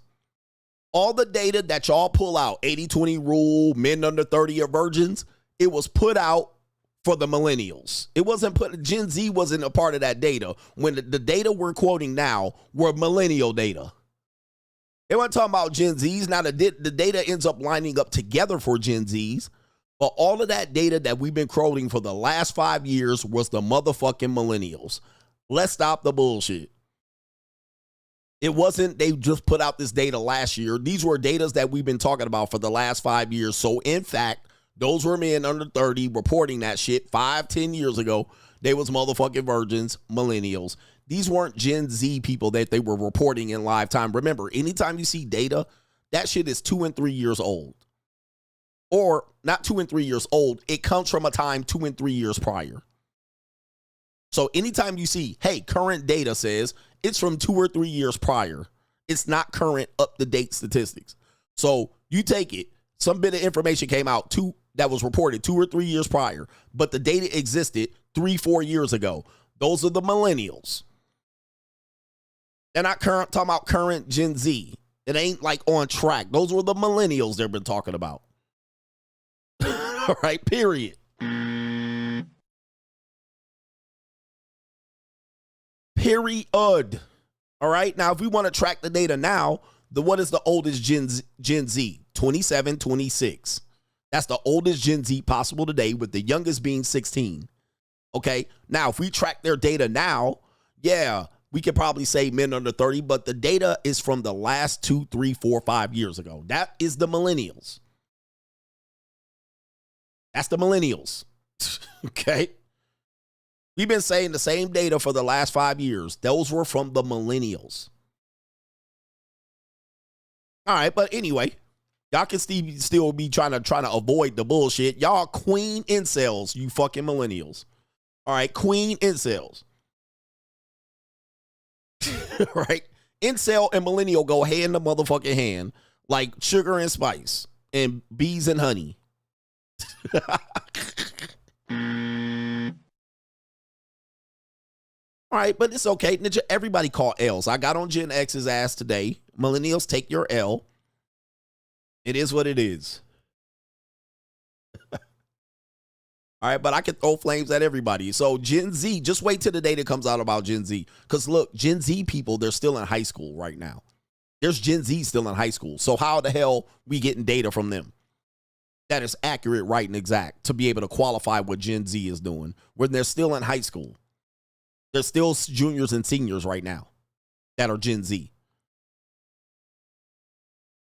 All the data that y'all pull out, 80-20 rule, men under 30 are virgins, it was put out for the millennials. It wasn't put, Gen Z wasn't a part of that data. When the data we're quoting now were millennial data. They weren't talking about Gen Zs. Now the data ends up lining up together for Gen Zs. But all of that data that we've been quoting for the last 5 years was the motherfucking millennials. Let's stop the bullshit. It wasn't they just put out this data last year. These were datas that we've been talking about for the last 5 years. So in fact, those were men under 30 reporting that shit 5-10 years ago. They was motherfucking virgins, millennials. These weren't Gen Z people that they were reporting in live time. Remember, anytime you see data, that shit is 2 and 3 years old. Or not 2 and 3 years old. It comes from a time 2 and 3 years prior. So anytime you see, hey, current data says it's from 2 or 3 years prior. It's not current up-to-date statistics. So you take it. Some bit of information came out that was reported 2 or 3 years prior, but the data existed 3-4 years ago. Those are the millennials. They're not talking about current Gen Z. It ain't like on track. Those were the millennials they've been talking about. All right, period. Period. All right, now if we want to track the data now, what is the oldest Gen Z? 27, 26. That's the oldest Gen Z possible today, with the youngest being 16. Okay, now if we track their data now, yeah, we could probably say men under 30, but the data is from the last 2, 3, 4, 5 years ago. That is the millennials. That's the millennials. Okay? We've been saying the same data for the last 5 years. Those were from the millennials. All right, but anyway, y'all can still be trying to avoid the bullshit. Y'all queen incels, you fucking millennials. All right, queen incels. Right? Incel and millennial go hand in the motherfucking hand like sugar and spice and bees and honey. All right, but it's okay. Ninja, everybody call L's. I got on Gen X's ass today. Millennials, take your L. It is what it is. All right, but I can throw flames at everybody. So Gen Z, just wait till the data comes out about Gen Z. Because look, Gen Z people, they're still in high school right now. There's Gen Z still in high school. So how the hell we getting data from them that is accurate, right, and exact to be able to qualify what Gen Z is doing when they're still in high school? They're still juniors and seniors right now that are Gen Z.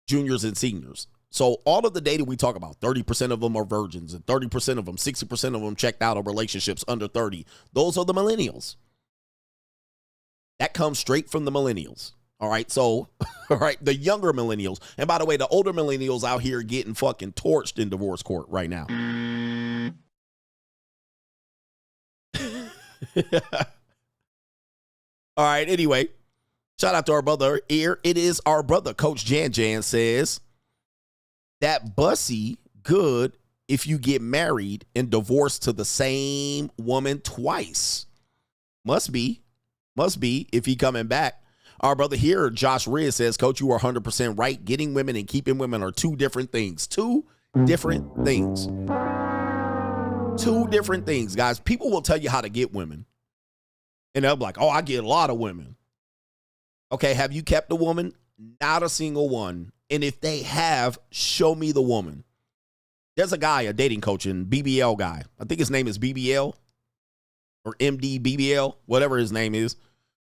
Juniors and seniors. So all of the data we talk about, 30% of them are virgins and 30% of them, 60% of them checked out of relationships under 30. Those are the millennials. That comes straight from the millennials. All right. So, all right. The younger millennials. And by the way, the older millennials out here getting fucking torched in divorce court right now. All right. Anyway, shout out to our brother here. It is our brother. Coach Jan says that Boosie good if you get married and divorced to the same woman twice. Must be if he coming back. Our brother here, Josh Rizz, says, Coach, you are 100% right. Getting women and keeping women are two different things. Two different things. Two different things, guys. People will tell you how to get women. And they'll be like, oh, I get a lot of women. Okay, have you kept a woman? Not a single one. And if they have, show me the woman. There's a guy, a dating coach, and BBL guy. I think his name is BBL or MD BBL, whatever his name is.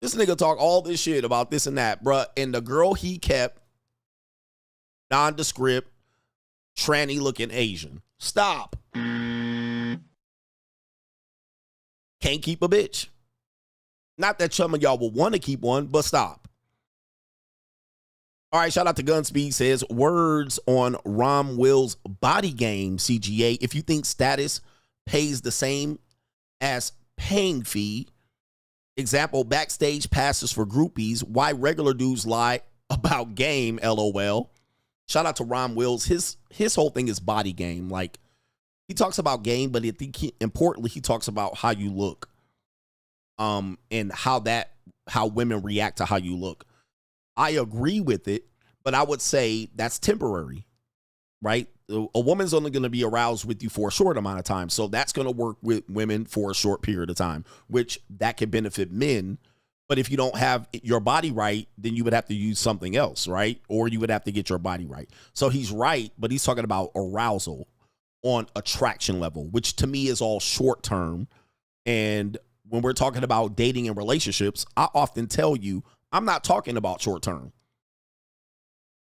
This nigga talk all this shit about this and that, bruh. And the girl he kept, nondescript, tranny looking Asian. Stop. Can't keep a bitch. Not that some of y'all will want to keep one, but stop. All right, shout out to Gunspeed says, words on Rom Will's body game, CGA. If you think status pays the same as paying fee, example, backstage passes for groupies, why regular dudes lie about game, LOL. Shout out to Rom Wills. His whole thing is body game. Like, he talks about game, but I think importantly, he talks about how you look. And how women react to how you look. I agree with it, but I would say that's temporary, right? A woman's only going to be aroused with you for a short amount of time. So that's going to work with women for a short period of time, which that can benefit men. But if you don't have your body right, then you would have to use something else, right? Or you would have to get your body right. So he's right, but he's talking about arousal on attraction level, which to me is all short term. And when we're talking about dating and relationships, I often tell you, I'm not talking about short term.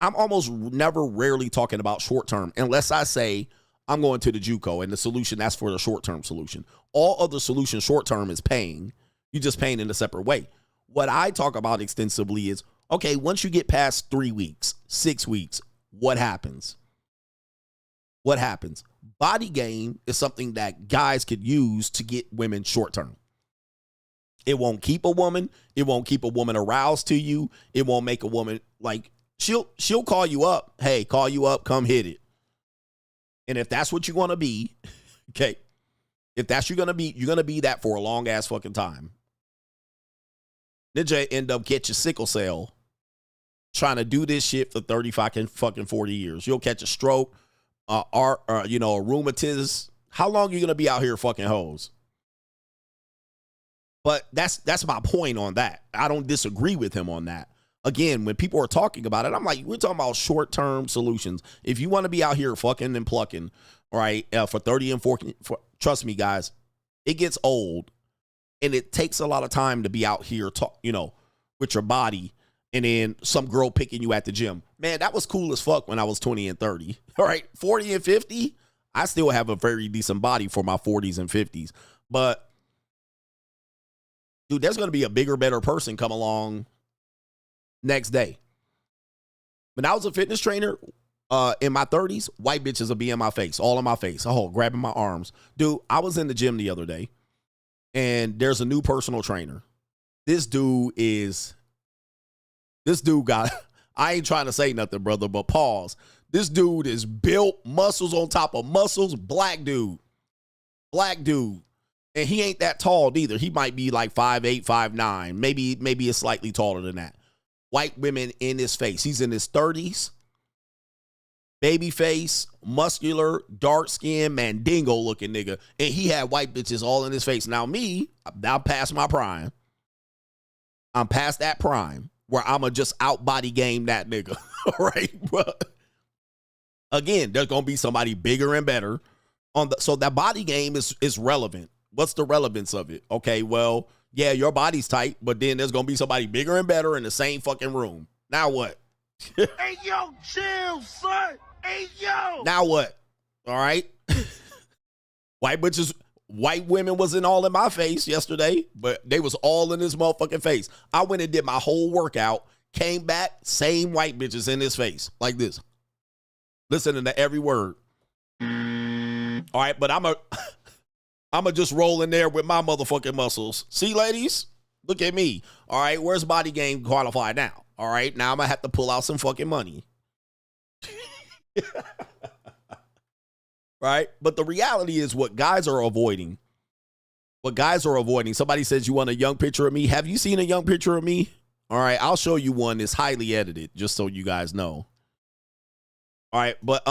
I'm almost never rarely talking about short term unless I say I'm going to the JUCO and the solution, that's for the short term solution. All other solutions short term is paying. You just paying in a separate way. What I talk about extensively is, okay, once you get past 3 weeks, 6 weeks, what happens? What happens? Body game is something that guys could use to get women short term. It won't keep a woman. It won't keep a woman aroused to you. It won't make a woman like, she'll call you up. Hey, call you up. Come hit it. And if that's what you want to be, okay, if that's you're going to be that for a long ass fucking time. Ninja end up catching sickle cell trying to do this shit for 35 fucking 40 years. You'll catch a stroke, a rheumatism. How long are you going to be out here fucking hoes? But that's my point on that. I don't disagree with him on that. Again, when people are talking about it, I'm like, we're talking about short-term solutions. If you want to be out here fucking and plucking, right, for 30 and 40, trust me, guys, it gets old. And it takes a lot of time to be out here, with your body. And then some girl picking you at the gym. Man, that was cool as fuck when I was 20 and 30. All right, 40 and 50, I still have a very decent body for my 40s and 50s. But, dude, there's going to be a bigger, better person come along next day. When I was a fitness trainer in my 30s, white bitches will be in my face, all in my face, grabbing my arms. Dude, I was in the gym the other day, and there's a new personal trainer. This dude got, I ain't trying to say nothing, brother, but pause. This dude is built, muscles on top of muscles, black dude. And he ain't that tall either. He might be like 5'8", 5'9", maybe it's slightly taller than that. White women in his face. He's in his 30s. Baby face, muscular, dark skin, mandingo looking nigga. And he had white bitches all in his face. Now me, I'm past my prime. I'm past that prime where I'ma just out body game that nigga. All right. But again, there's gonna be somebody bigger and better so that body game is relevant. What's the relevance of it? Okay, well, yeah, your body's tight, but then there's gonna be somebody bigger and better in the same fucking room. Now what? Hey, yo, chill, son. Hey, yo. Now what? All right. White women wasn't all in my face yesterday, but they was all in his motherfucking face. I went and did my whole workout, came back, same white bitches in his face, like this. Listening to every word. All right, but I'm just roll in there with my motherfucking muscles. See, ladies? Look at me. All right, where's body game qualified now? All right, now I'm going to have to pull out some fucking money. Right? But the reality is what guys are avoiding. Somebody says, you want a young picture of me? Have you seen a young picture of me? All right, I'll show you one that's highly edited, just so you guys know. All right, but,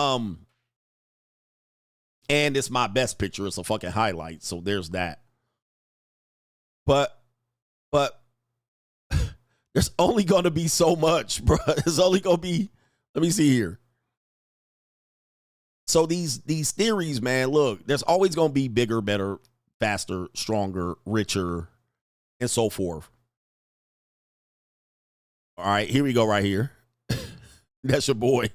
and it's my best picture. It's a fucking highlight, so there's that. But there's only going to be so much, bro. There's only going to be, let me see here. So these theories, man, look, there's always going to be bigger, better, faster, stronger, richer, and so forth. All right, here we go right here. That's your boy.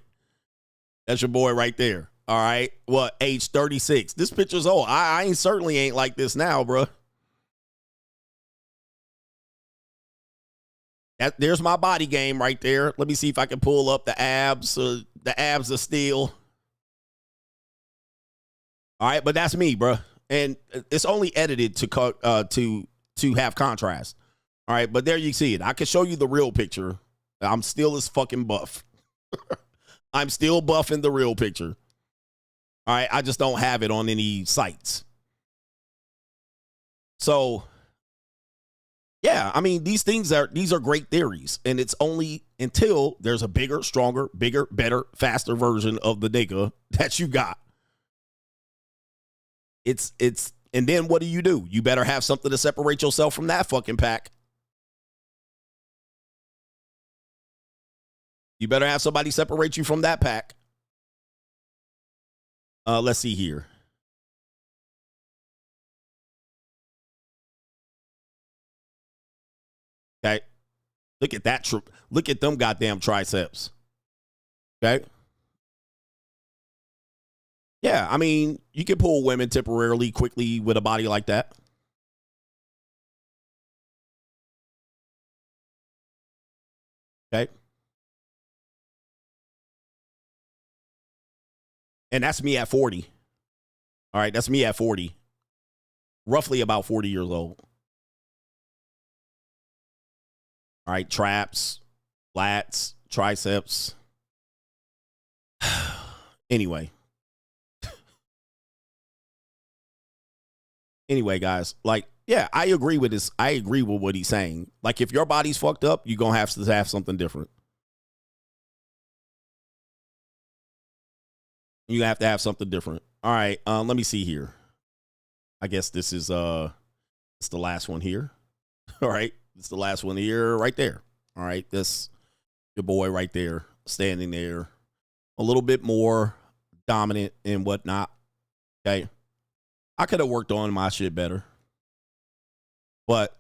That's your boy right there. All right, what, age 36. This picture's old. I certainly ain't like this now, bro. There's my body game right there. Let me see if I can pull up the abs. The abs are still. All right, but that's me, bro. And it's only edited to have contrast. All right, but there you see it. I can show you the real picture. I'm still as fucking buff. I'm still buff in the real picture. All right, I just don't have it on any sites. So, yeah, I mean, these are great theories, and it's only until there's a bigger, stronger, bigger, better, faster version of the nigga that you got. And then what do? You better have something to separate yourself from that fucking pack. You better have somebody separate you from that pack. Let's see here. Okay. Look at that. Look at them goddamn triceps. Okay. Yeah, I mean, you can pull women temporarily, quickly with a body like that. Okay. And that's me at 40. All right, that's me at 40. Roughly about 40 years old. All right, traps, lats, triceps. Anyway. Anyway, guys, like, yeah, I agree with this. I agree with what he's saying. Like, if your body's fucked up, you're going to have something different. You have to have something different. All right, let me see here. I guess this is it's the last one here. All right, it's the last one here, right there. All right, this your boy right there, standing there, a little bit more dominant and whatnot. Okay, I could have worked on my shit better, but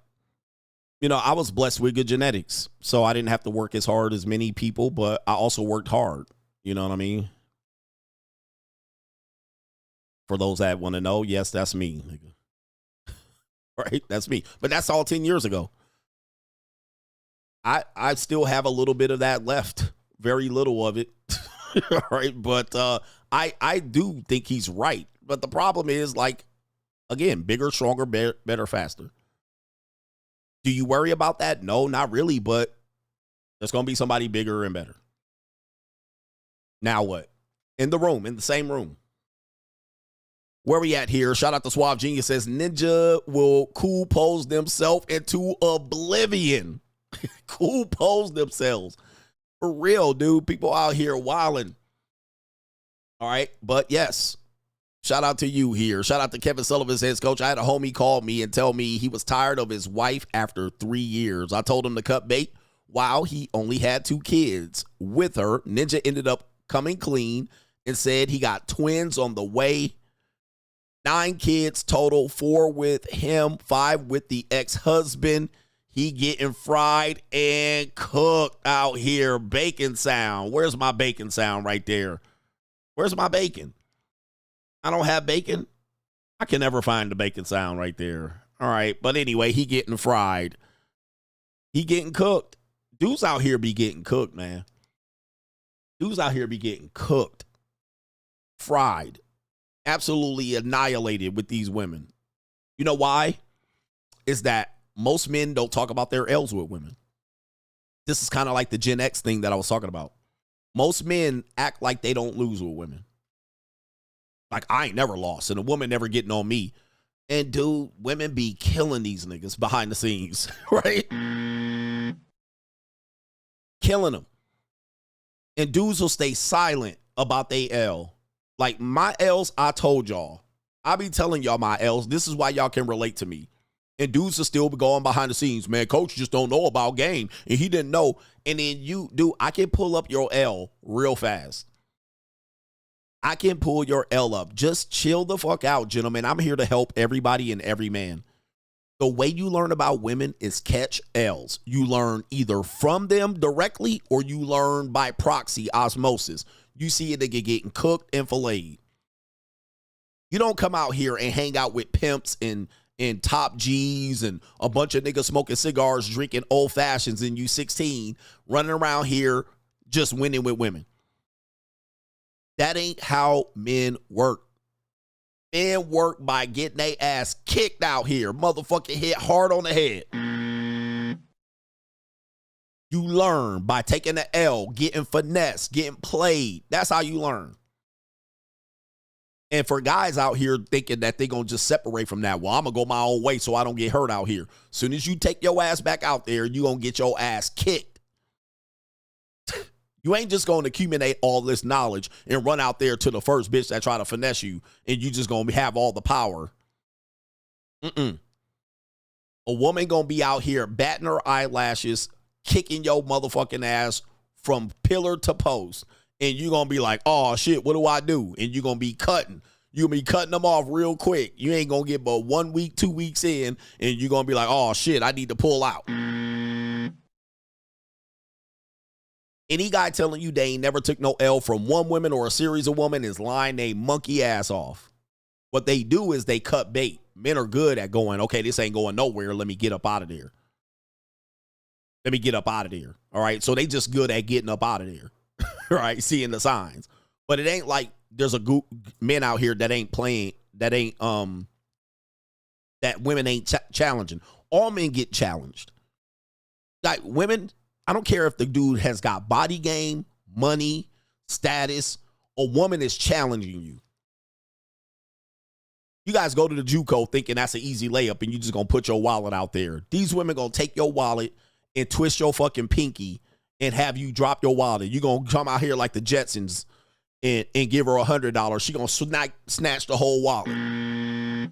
you know, I was blessed with good genetics, so I didn't have to work as hard as many people, but I also worked hard. You know what I mean? For those that want to know, yes, that's me. Right? That's me. But that's all 10 years ago. I still have a little bit of that left. Very little of it. All right. But I do think he's right. But the problem is, like, again, bigger, stronger, better, faster. Do you worry about that? No, not really. But there's going to be somebody bigger and better. Now what? In the same room. Where we at here? Shout out to Suave Genius says Ninja will cool pose themselves into oblivion. Cool pose themselves. For real, dude. People out here wilding. All right. But yes, shout out to you here. Shout out to Kevin Sullivan says, Coach, I had a homie call me and tell me he was tired of his wife after 3 years. I told him to cut bait while he only had 2 kids with her. Ninja ended up coming clean and said he got twins on the way. 9 kids total, 4 with him, 5 with the ex-husband. He getting fried and cooked out here. Bacon sound. Where's my bacon sound right there? Where's my bacon? I don't have bacon. I can never find the bacon sound right there. All right. But anyway, he getting fried. He getting cooked. Dudes out here be getting cooked, man. Dudes out here be getting cooked. Fried. Absolutely annihilated with these women. You know why? Is that most men don't talk about their L's with women. This is kind of like the Gen X thing that I was talking about. Most men act like they don't lose with women. Like, I ain't never lost, and a woman never getting on me. And, dude, women be killing these niggas behind the scenes, right? Killing them. And dudes will stay silent about they L. Like, my L's, I told y'all. I be telling y'all my L's. This is why y'all can relate to me. And dudes will still be going behind the scenes. Man, coach just don't know about game. And he didn't know. And then you, dude, I can pull up your L real fast. I can pull your L up. Just chill the fuck out, gentlemen. I'm here to help everybody and every man. The way you learn about women is catch L's. You learn either from them directly or you learn by proxy, osmosis. You see a nigga getting cooked and filleted. You don't come out here and hang out with pimps and top G's and a bunch of niggas smoking cigars, drinking old fashions, and you 16 running around here just winning with women. That ain't how men work. Men work by getting their ass kicked out here. Motherfucking hit hard on the head. You learn by taking the L, getting finesse, getting played. That's how you learn. And for guys out here thinking that they're going to just separate from that, well, I'm going to go my own way so I don't get hurt out here. As soon as you take your ass back out there, you're going to get your ass kicked. You ain't just going to accumulate all this knowledge and run out there to the first bitch that try to finesse you and you just going to have all the power. A woman going to be out here batting her eyelashes, kicking your motherfucking ass from pillar to post. And you're going to be like, oh, shit, what do I do? And you're going to be cutting. You're going to be cutting them off real quick. You ain't going to get but 1 week, 2 weeks in, and you're going to be like, oh, shit, I need to pull out. Any guy telling you they ain't never took no L from one woman or a series of women is lying they monkey ass off. What they do is they cut bait. Men are good at going, okay, this ain't going nowhere. Let me get up out of there. Let me get up out of there. All right, so they just good at getting up out of there. Right, seeing the signs. But it ain't like there's a group men out here that ain't playing, that ain't that women ain't challenging. All men get challenged. Like women, I don't care if the dude has got body game, money, status, a woman is challenging you. You guys go to the JUCO thinking that's an easy layup and you just gonna put your wallet out there. These women gonna take your wallet and twist your fucking pinky and have you drop your wallet. You gonna come out here like the Jetsons and give her $100. She gonna snatch the whole wallet.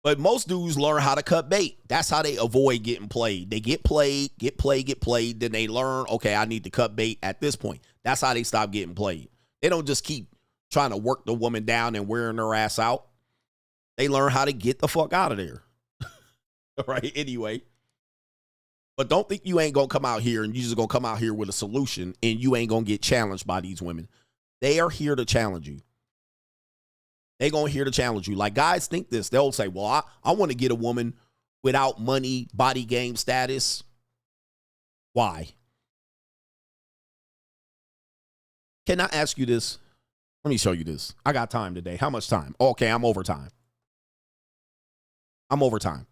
But most dudes learn how to cut bait. That's how they avoid getting played. They get played. Then they learn, okay, I need to cut bait at this point. That's how they stop getting played. They don't just keep trying to work the woman down and wearing her ass out. They learn how to get the fuck out of there. All right, anyway. But don't think you ain't going to come out here and you just going to come out here with a solution and you ain't going to get challenged by these women. They are here to challenge you. They going to here to challenge you. Like, guys think this. They'll say, well, I want to get a woman without money, body game status. Why? Can I ask you this? Let me show you this. I got time today. How much time? Okay, I'm over time. I'm over time.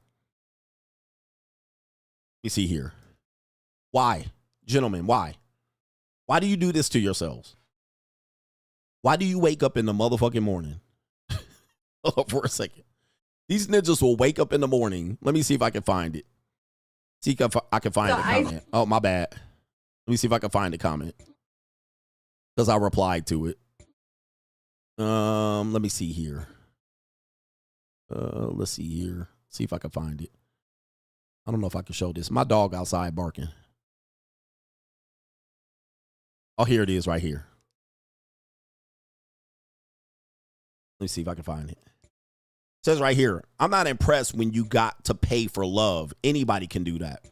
Let me see here. Why? Gentlemen, why? Why do you do this to yourselves? Why do you wake up in the motherfucking morning? Hold up for a second. These ninjas will wake up in the morning. Let me see if I can find it. See if I can find the comment. Oh, my bad. Let me see if I can find the comment. Because I replied to it. Let me see here. Let's see here. See if I can find it. I don't know if I can show this. My dog outside barking. Oh, here it is right here. Let me see if I can find it. It says right here, I'm not impressed when you got to pay for love. Anybody can do that.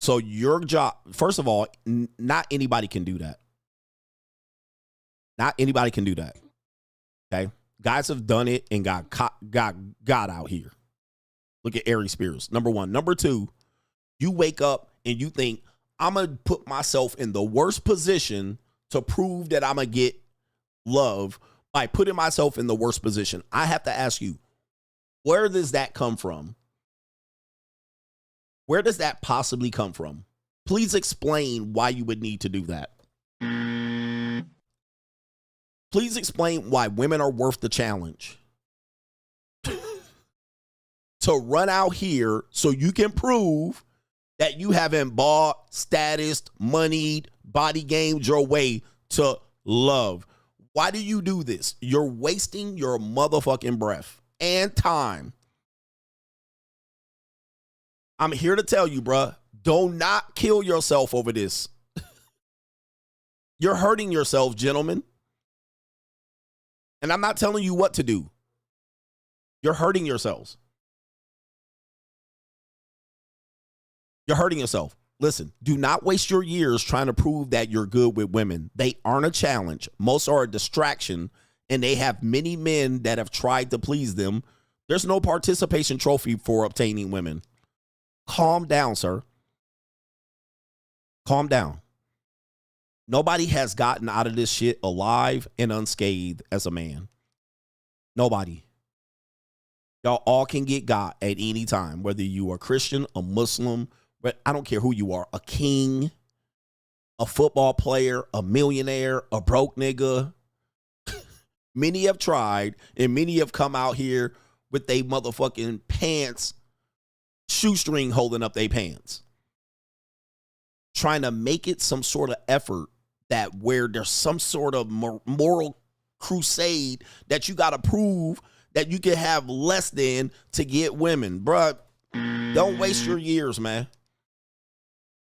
So your job, first of all, not anybody can do that. Not anybody can do that. Okay? Guys have done it and got out here. Look at Aries Spears. Number one. Number two, you wake up and you think, I'm going to put myself in the worst position to prove that I'm going to get love by putting myself in the worst position. I have to ask you, where does that come from? Where does that possibly come from? Please explain why you would need to do that. Please explain why women are worth the challenge. To run out here so you can prove that you haven't bought, statused, moneyed, body gamed your way to love. Why do you do this? You're wasting your motherfucking breath and time. I'm here to tell you, bruh, do not kill yourself over this. You're hurting yourself, gentlemen. And I'm not telling you what to do. You're hurting yourselves. You're hurting yourself. Listen, do not waste your years trying to prove that you're good with women. They aren't a challenge. Most are a distraction, and they have many men that have tried to please them. There's no participation trophy for obtaining women. Calm down, sir. Calm down. Nobody has gotten out of this shit alive and unscathed as a man. Nobody. Y'all all can get got at any time, whether you are Christian, a Muslim, I don't care who you are, a king, a football player, a millionaire, a broke nigga. Many have tried, and many have come out here with they motherfucking pants, shoestring holding up their pants, trying to make it some sort of effort that where there's some sort of moral crusade that you got to prove that you can have less than to get women. Bruh, don't waste your years, man.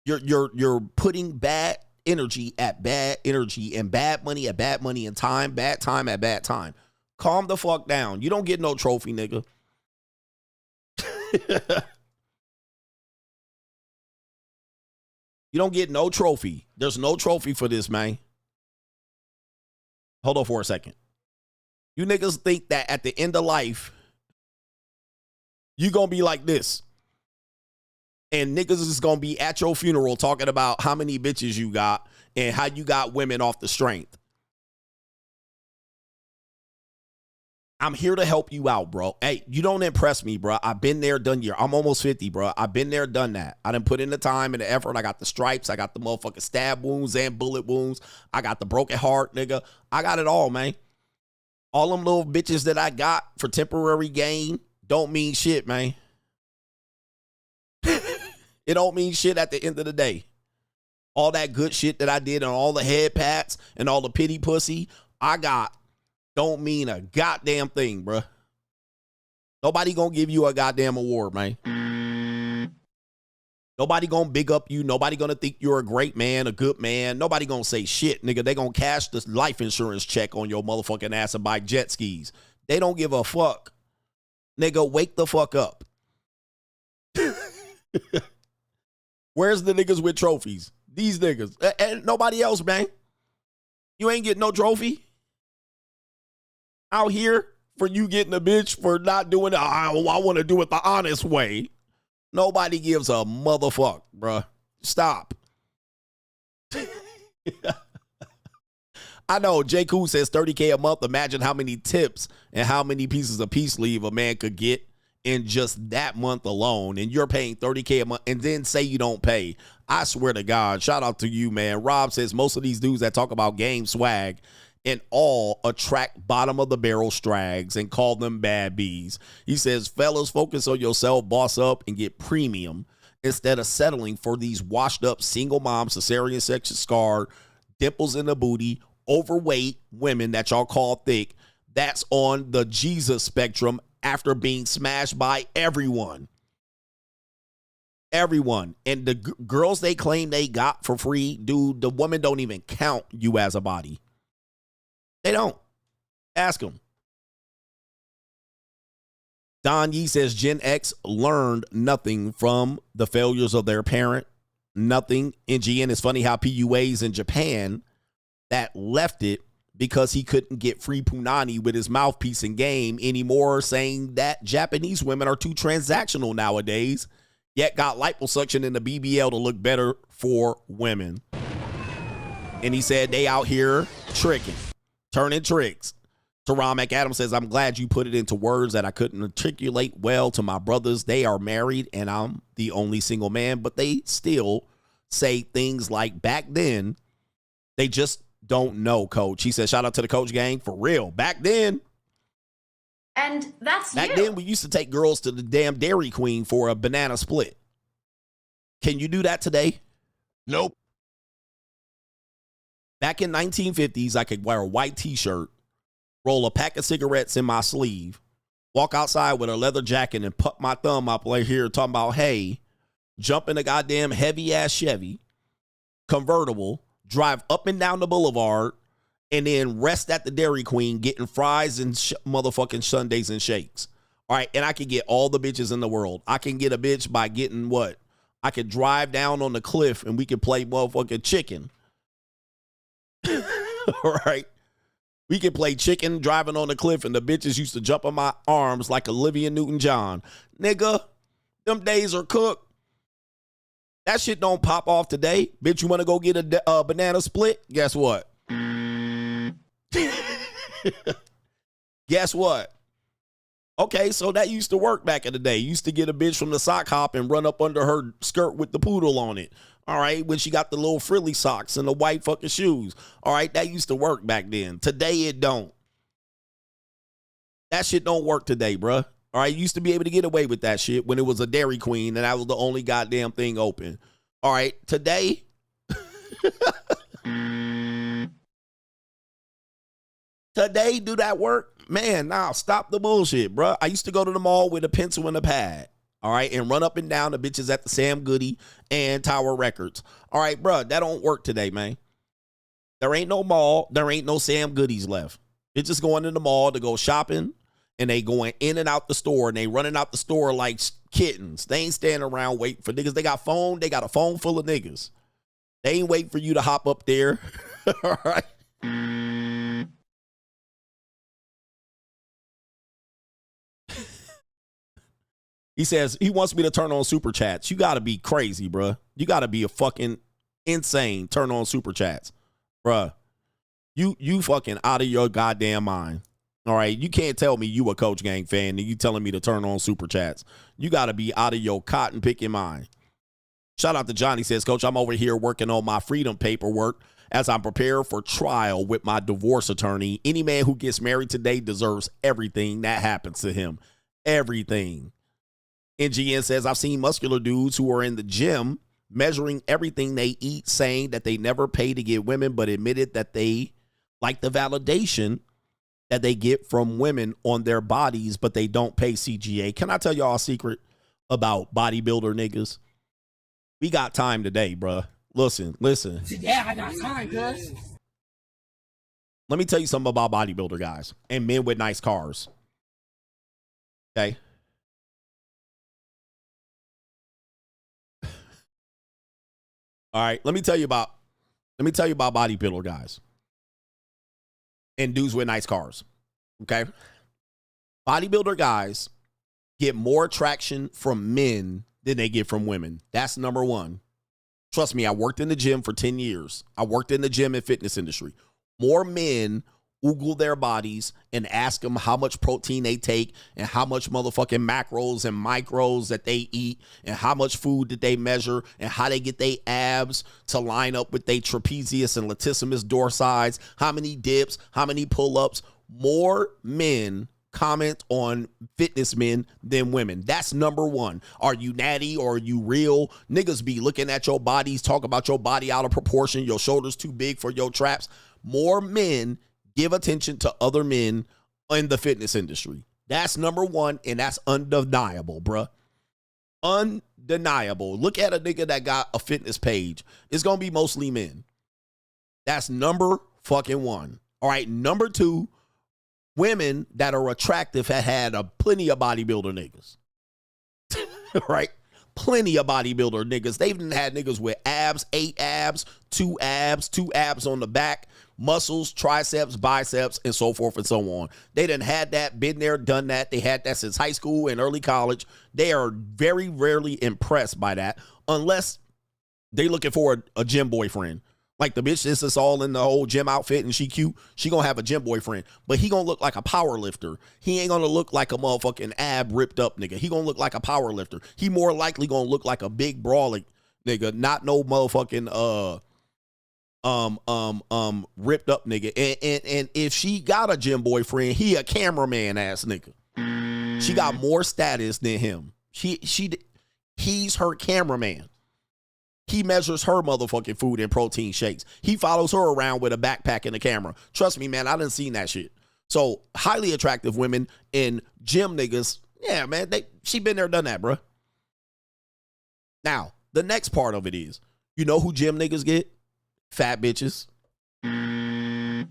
You're putting bad energy at bad energy and bad money at bad money and time at bad time. Calm the fuck down. You don't get no trophy, nigga. You don't get no trophy. There's no trophy for this, man. Hold on for a second. You niggas think that at the end of life, you gonna be like this. And niggas is going to be at your funeral talking about how many bitches you got and how you got women off the strength. I'm here to help you out, bro. Hey, you don't impress me, bro. I've been there, done here. I'm almost 50, bro. I've been there, done that. I done put in the time and the effort. I got the stripes. I got the motherfucking stab wounds and bullet wounds. I got the broken heart, nigga. I got it all, man. All them little bitches that I got for temporary gain don't mean shit, man. It don't mean shit at the end of the day. All that good shit that I did and all the head pats and all the pity pussy I got don't mean a goddamn thing, bruh. Nobody gonna give you a goddamn award, man. Nobody gonna big up you. Nobody gonna think you're a great man, a good man. Nobody gonna say shit, nigga. They gonna cash this life insurance check on your motherfucking ass and buy jet skis. They don't give a fuck. Nigga, wake the fuck up. Where's the niggas with trophies? These niggas. And nobody else, man. You ain't getting no trophy out here for you getting a bitch for not doing it. I want to do it the honest way. Nobody gives a motherfuck, bruh. Stop. I know J. Cool says $30K a month. Imagine how many tips and how many pieces of peace leave a man could get in just that month alone. And you're paying $30K a month and then say you don't pay. I swear to God, shout out to you, man. Rob says most of these dudes that talk about game swag and all attract bottom of the barrel strags and call them bad bees. He says, fellas, focus on yourself, boss up, and get premium instead of settling for these washed up single moms, cesarean section scarred, dimples in the booty, overweight women that y'all call thick. That's on the Jesus spectrum after being smashed by everyone. Everyone. And the girls they claim they got for free, dude, the woman don't even count you as a body. They don't. Ask them. Don Yee says Gen X learned nothing from the failures of their parent. Nothing. NGN, it's funny how PUAs in Japan that left it because he couldn't get free punani with his mouthpiece in game anymore, saying that Japanese women are too transactional nowadays, yet got liposuction in the BBL to look better for women. And he said they out here tricking, turning tricks. Teron McAdams says, I'm glad you put it into words that I couldn't articulate well to my brothers. They are married and I'm the only single man, but they still say things like back then, they just don't know, coach. He said, shout out to the coach gang for real. Back then. And that's back then we used to take girls to the damn Dairy Queen for a banana split. Can you do that today? Nope. Back in 1950s, I could wear a white t-shirt, roll a pack of cigarettes in my sleeve, walk outside with a leather jacket and put my thumb up right here talking about, hey, jump in a goddamn heavy-ass Chevy, convertible, drive up and down the boulevard, and then rest at the Dairy Queen getting fries and motherfucking sundaes and shakes. All right, and I can get all the bitches in the world. I can get a bitch by getting what? I could drive down on the cliff and we could play motherfucking chicken. All right. We could play chicken driving on the cliff and the bitches used to jump on my arms like Olivia Newton-John. Nigga, them days are cooked. That shit don't pop off today. Bitch, you want to go get a banana split? Guess what? Guess what? Okay, so that used to work back in the day. Used to get a bitch from the sock hop and run up under her skirt with the poodle on it. All right, when she got the little frilly socks and the white fucking shoes. All right, that used to work back then. Today, it don't. That shit don't work today, bruh. All right, you used to be able to get away with that shit when it was a Dairy Queen and that was the only goddamn thing open. All right, today. Today, do that work? Man, nah, stop the bullshit, bruh. I used to go to the mall with a pencil and a pad. All right, and run up and down the bitches at the Sam Goody and Tower Records. All right, bruh, that don't work today, man. There ain't no mall. There ain't no Sam Goodies left. It's just going in the mall to go shopping. And they going in and out the store and they running out the store like kittens. They ain't standing around waiting for niggas. They got a phone full of niggas. They ain't waiting for you to hop up there. All right. He says he wants me to turn on super chats. You got to be crazy, bruh. You got to be a fucking insane. Turn on super chats, bruh. You fucking out of your goddamn mind. All right, you can't tell me you a Coach Gang fan and you telling me to turn on super chats. You got to be out of your cotton picking mind. Shout out to Johnny, says, Coach, I'm over here working on my freedom paperwork as I'm prepared for trial with my divorce attorney. Any man who gets married today deserves everything that happens to him. Everything. NGN says, I've seen muscular dudes who are in the gym measuring everything they eat, saying that they never pay to get women, but admitted that they like the validation that they get from women on their bodies, but they don't pay CGA. Can I tell y'all a secret about bodybuilder niggas? We got time today, bruh. Listen. Yeah, I got time, cuz. Let me tell you something about bodybuilder guys and men with nice cars. Okay. All right, let me tell you about bodybuilder guys and dudes with nice cars. Okay, bodybuilder guys get more attraction from men than they get from women. That's number one. Trust me, I worked in the gym for 10 years. I worked in the gym and fitness industry. More men Google their bodies and ask them how much protein they take and how much motherfucking macros and micros that they eat and how much food that they measure and how they get their abs to line up with their trapezius and latissimus dorsi, how many dips, how many pull-ups. More men comment on fitness men than women. That's number one. Are you natty or are you real? Niggas be looking at your bodies, talk about your body out of proportion, your shoulders too big for your traps. More men give attention to other men in the fitness industry. That's number one, and that's undeniable, bruh. Undeniable. Look at a nigga that got a fitness page. It's going to be mostly men. That's number fucking one. All right, number two, women that are attractive have had plenty of bodybuilder niggas. Right? Plenty of bodybuilder niggas. They've had niggas with abs, 8 abs, 2 abs on the back, muscles, triceps, biceps, and so forth and so on. They done had that, been there, done that. They had that since high school and early college. They are very rarely impressed by that unless they looking for a gym boyfriend. Like the bitch that's all in the whole gym outfit and she cute, she gonna have a gym boyfriend. But he gonna look like a power lifter. He ain't gonna look like a motherfucking ab ripped up nigga. He gonna look like a power lifter. He more likely gonna look like a big brawling nigga, not no motherfucking ripped up nigga. And if she got a gym boyfriend, he a cameraman ass nigga. She got more status than him. He's her cameraman. He measures her motherfucking food and protein shakes. He follows her around with a backpack and a camera. Trust me, man, I done seen that shit. So highly attractive women and gym niggas, yeah, man, she been there, done that, bruh. Now, the next part of it is, you know who gym niggas get? Fat bitches. Fat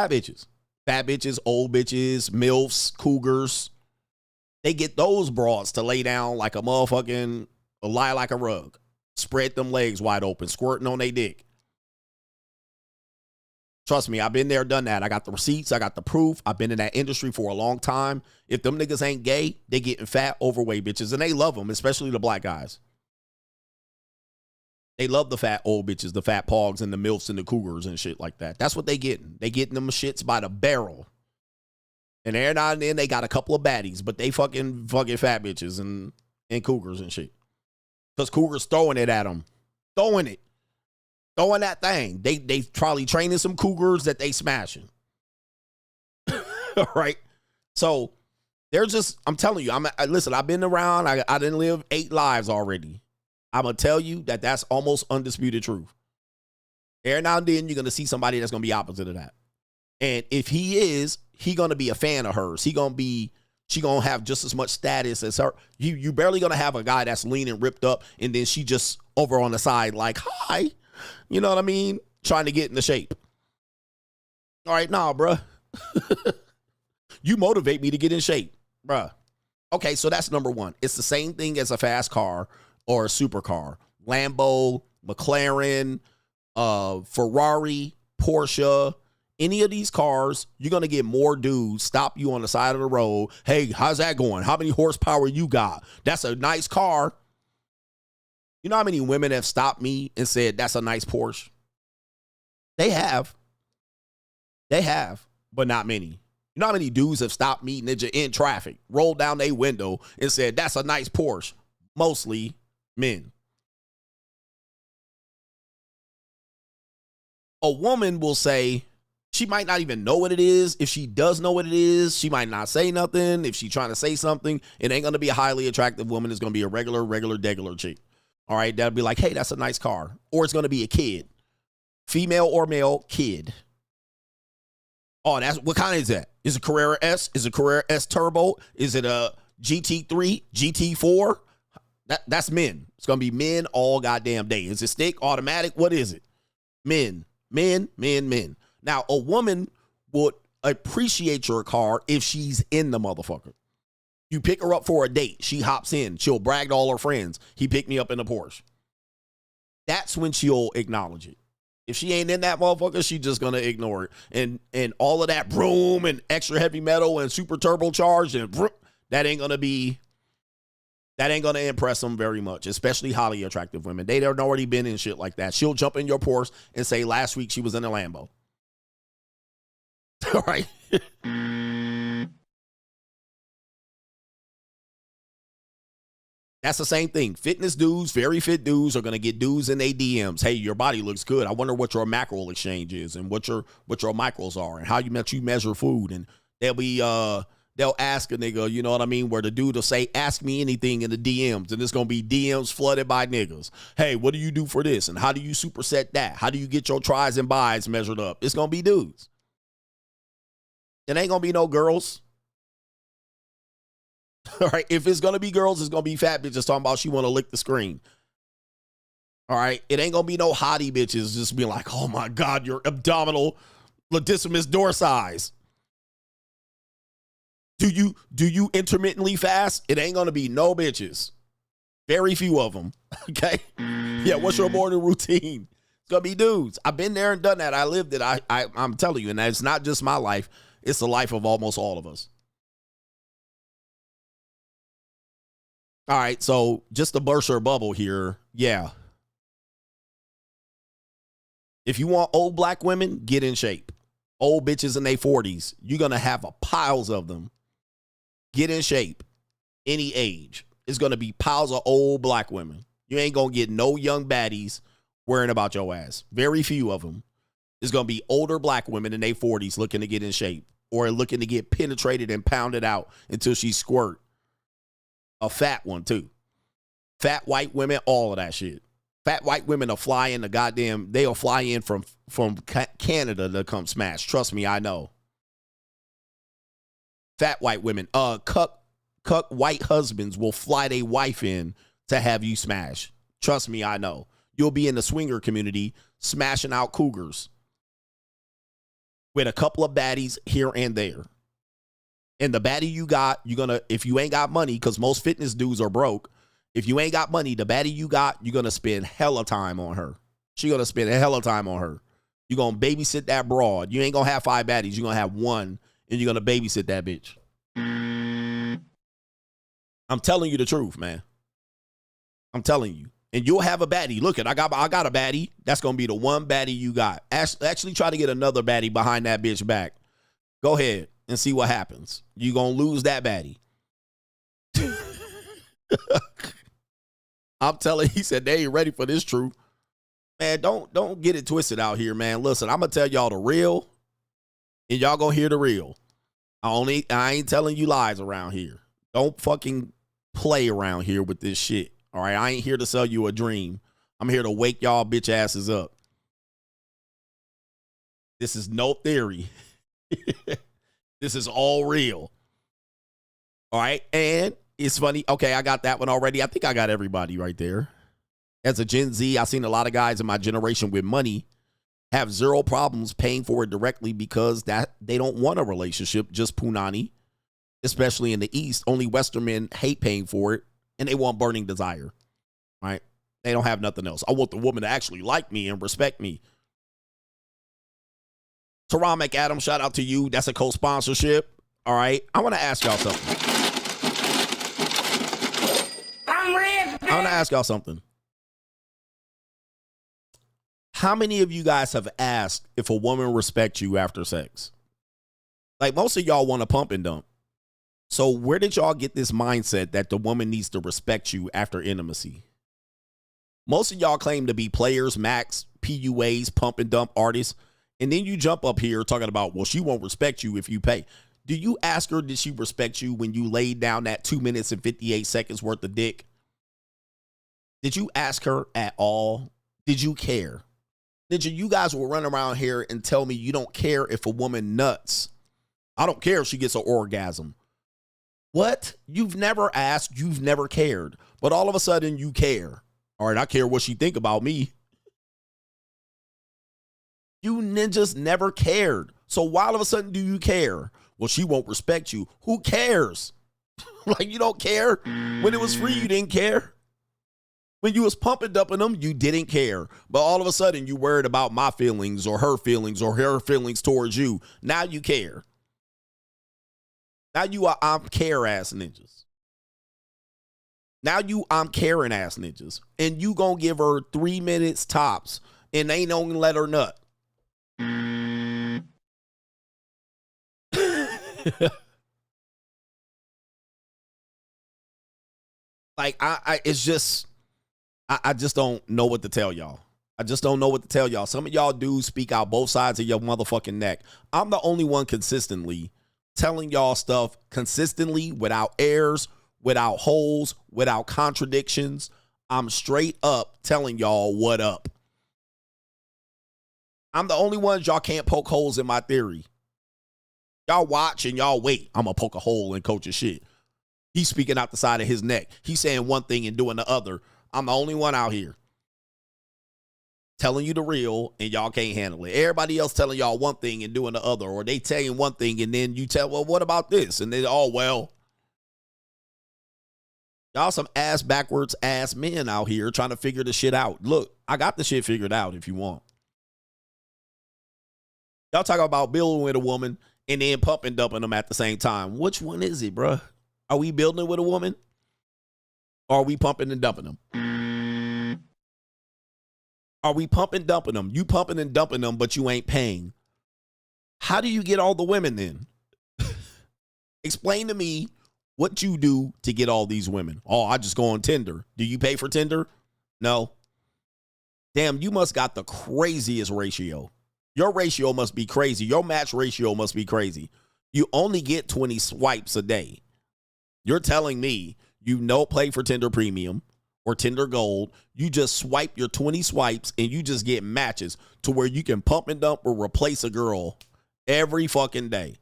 bitches. Fat bitches, old bitches, MILFs, cougars. They get those broads to lay down like a motherfucking, lie like a rug. Spread them legs wide open, squirting on their dick. Trust me, I've been there, done that. I got the receipts, I got the proof. I've been in that industry for a long time. If them niggas ain't gay, they getting fat, overweight bitches, and they love them, especially the black guys. They love the fat old bitches, the fat pogs and the MILFs and the cougars and shit like that. That's what they getting. They getting them shits by the barrel. And every now and then they got a couple of baddies, but they fucking fat bitches and cougars and shit. Because cougars throwing it at them. Throwing that thing. They probably training some cougars that they smashing. All right. So they're just, I'm telling you, listen, I've been around. I didn't live 8 lives already. I'm going to tell you that that's almost undisputed truth. Every now and then you're going to see somebody that's going to be opposite of that. And if he is, he going to be a fan of hers. She going to have just as much status as her. You barely going to have a guy that's lean and ripped up and then she just over on the side like, hi. You know what I mean? Trying to get into shape. All right, nah, bruh. You motivate me to get in shape, bruh. Okay, so that's number one. It's the same thing as a fast car or a supercar. Lambo, McLaren, Ferrari, Porsche, any of these cars, you're going to get more dudes stop you on the side of the road. Hey, how's that going? How many horsepower you got? That's a nice car. You know how many women have stopped me and said, that's a nice Porsche? They have. They have, but not many. You know how many dudes have stopped me ninja in traffic, rolled down their window and said, that's a nice Porsche? Mostly men. A woman will say, she might not even know what it is. If she does know what it is, she might not say nothing. If she's trying to say something, it ain't going to be a highly attractive woman. It's going to be a regular chick. All right, that'll be like, hey, that's a nice car. Or it's going to be a kid. Female or male, kid. Oh, that's what kind is that? Is it Carrera S? Is it Carrera S Turbo? Is it a GT3, GT4? That's men. It's going to be men all goddamn day. Is it stick, automatic? What is it? Men. Now, a woman would appreciate your car if she's in the motherfucker. You pick her up for a date. She hops in. She'll brag to all her friends. He picked me up in a Porsche. that's when she'll acknowledge it. If she ain't in that motherfucker, she just gonna ignore it. And all of that broom and extra heavy metal and super turbocharged and vroom, that ain't gonna impress them very much, especially highly attractive women. They done already been in shit like that. She'll jump in your Porsche and say last week she was in a Lambo. All right. That's the same thing. Fitness dudes, very fit dudes are going to get dudes in their DMs. Hey, your body looks good. I wonder what your macro exchange is and what your micros are and how you measure food. And they'll ask a nigga, you know what I mean, where the dude will say, ask me anything in the DMs. And it's going to be DMs flooded by niggas. Hey, what do you do for this? And how do you superset that? How do you get your tries and buys measured up? It's going to be dudes. It ain't going to be no girls. All right, if it's going to be girls, it's going to be fat bitches talking about she want to lick the screen. All right, it ain't going to be no hottie bitches just being like, oh my God, your abdominal latissimus dorsi. Do you intermittently fast? It ain't going to be no bitches. Very few of them, okay? Yeah, what's your morning routine? It's going to be dudes. I've been there and done that. I lived it. I'm telling you, and it's not just my life. It's the life of almost all of us. All right, so just to burst your bubble here, yeah. If you want old black women, get in shape. Old bitches in their 40s, you're going to have piles of them. Get in shape. Any age. It's going to be piles of old black women. You ain't going to get no young baddies worrying about your ass. Very few of them. It's going to be older black women in their 40s looking to get in shape or looking to get penetrated and pounded out until she squirt. A fat one, too. Fat white women, all of that shit. Fat white women will fly in they'll fly in from Canada to come smash. Trust me, I know. Fat white women. Cuck white husbands will fly their wife in to have you smash. Trust me, I know. You'll be in the swinger community smashing out cougars with a couple of baddies here and there. And the baddie you got, if you ain't got money, because most fitness dudes are broke, if you ain't got money, the baddie you got, you're going to spend hella time on her. She's going to spend a hella time on her. You're going to babysit that broad. You ain't going to have 5 baddies. You're going to have one, and you're going to babysit that bitch. I'm telling you the truth, man. I'm telling you. And you'll have a baddie. Look, I got a baddie. That's going to be the one baddie you got. Actually try to get another baddie behind that bitch back. Go ahead and see what happens. You're going to lose that baddie. I'm telling you, he said they ain't ready for this truth. Man, don't get it twisted out here, man. Listen, I'm going to tell y'all the real, and y'all going to hear the real. I ain't telling you lies around here. Don't fucking play around here with this shit. All right, I ain't here to sell you a dream. I'm here to wake y'all bitch asses up. This is no theory. This is all real. All right, and it's funny. Okay, I got that one already. I think I got everybody right there. As a Gen Z, I've seen a lot of guys in my generation with money have zero problems paying for it directly because that they don't want a relationship, just punani. Especially in the East, only Western men hate paying for it, and they want burning desire, right? They don't have nothing else. I want the woman to actually like me and respect me. Teron McAdam, shout out to you. That's a co-sponsorship. All right. I want to ask y'all something. I want to ask y'all something. How many of you guys have asked if a woman respects you after sex? Like, most of y'all want to pump and dump. So where did y'all get this mindset that the woman needs to respect you after intimacy? Most of y'all claim to be players, max, PUAs, pump and dump artists. And then you jump up here talking about, well, she won't respect you if you pay. Do you ask her, did she respect you when you laid down that 2 minutes and 58 seconds worth of dick? Did you ask her at all? Did you care? You guys will run around here and tell me you don't care if a woman nuts. I don't care if she gets an orgasm. What? You've never asked, you've never cared. But all of a sudden you care. All right, I care what she think about me. You ninjas never cared. So why all of a sudden do you care? Well, she won't respect you. Who cares? Like, you don't care? When it was free, you didn't care? When you was pumping dumping them, you didn't care. But all of a sudden, you worried about my feelings or her feelings towards you. Now you care. Now you are I'm care ass ninjas. Now you I'm caring ass ninjas. And you gonna give her 3 minutes tops and ain't gonna let her nut. Like it's just I just don't know what to tell y'all. I just don't know what to tell y'all. Some of y'all dudes speak out both sides of your motherfucking neck. I'm the only one consistently telling y'all stuff consistently without errors, without holes, without contradictions. I'm straight up telling y'all what up. I'm the only one y'all can't poke holes in my theory. Y'all watch and y'all wait. I'm going to poke a hole in Coach's shit. He's speaking out the side of his neck. He's saying one thing and doing the other. I'm the only one out here telling you the real and y'all can't handle it. Everybody else telling y'all one thing and doing the other, or they tell you one thing and then you tell, well, what about this? And then, oh, well, y'all some ass backwards ass men out here trying to figure the shit out. Look, I got the shit figured out if you want. Y'all talk about building with a woman and then pumping dumping them at the same time. Which one is it, bruh? Are we building with a woman? Or are we pumping and dumping them? Are we pumping, dumping them? You pumping and dumping them, but you ain't paying. How do you get all the women then? Explain to me what you do to get all these women. Oh, I just go on Tinder. Do you pay for Tinder? No. Damn, you must got the craziest ratio. Your ratio must be crazy. Your match ratio must be crazy. You only get 20 swipes a day. You're telling me you play for Tinder Premium or Tinder Gold. You just swipe your 20 swipes and you just get matches to where you can pump and dump or replace a girl every fucking day.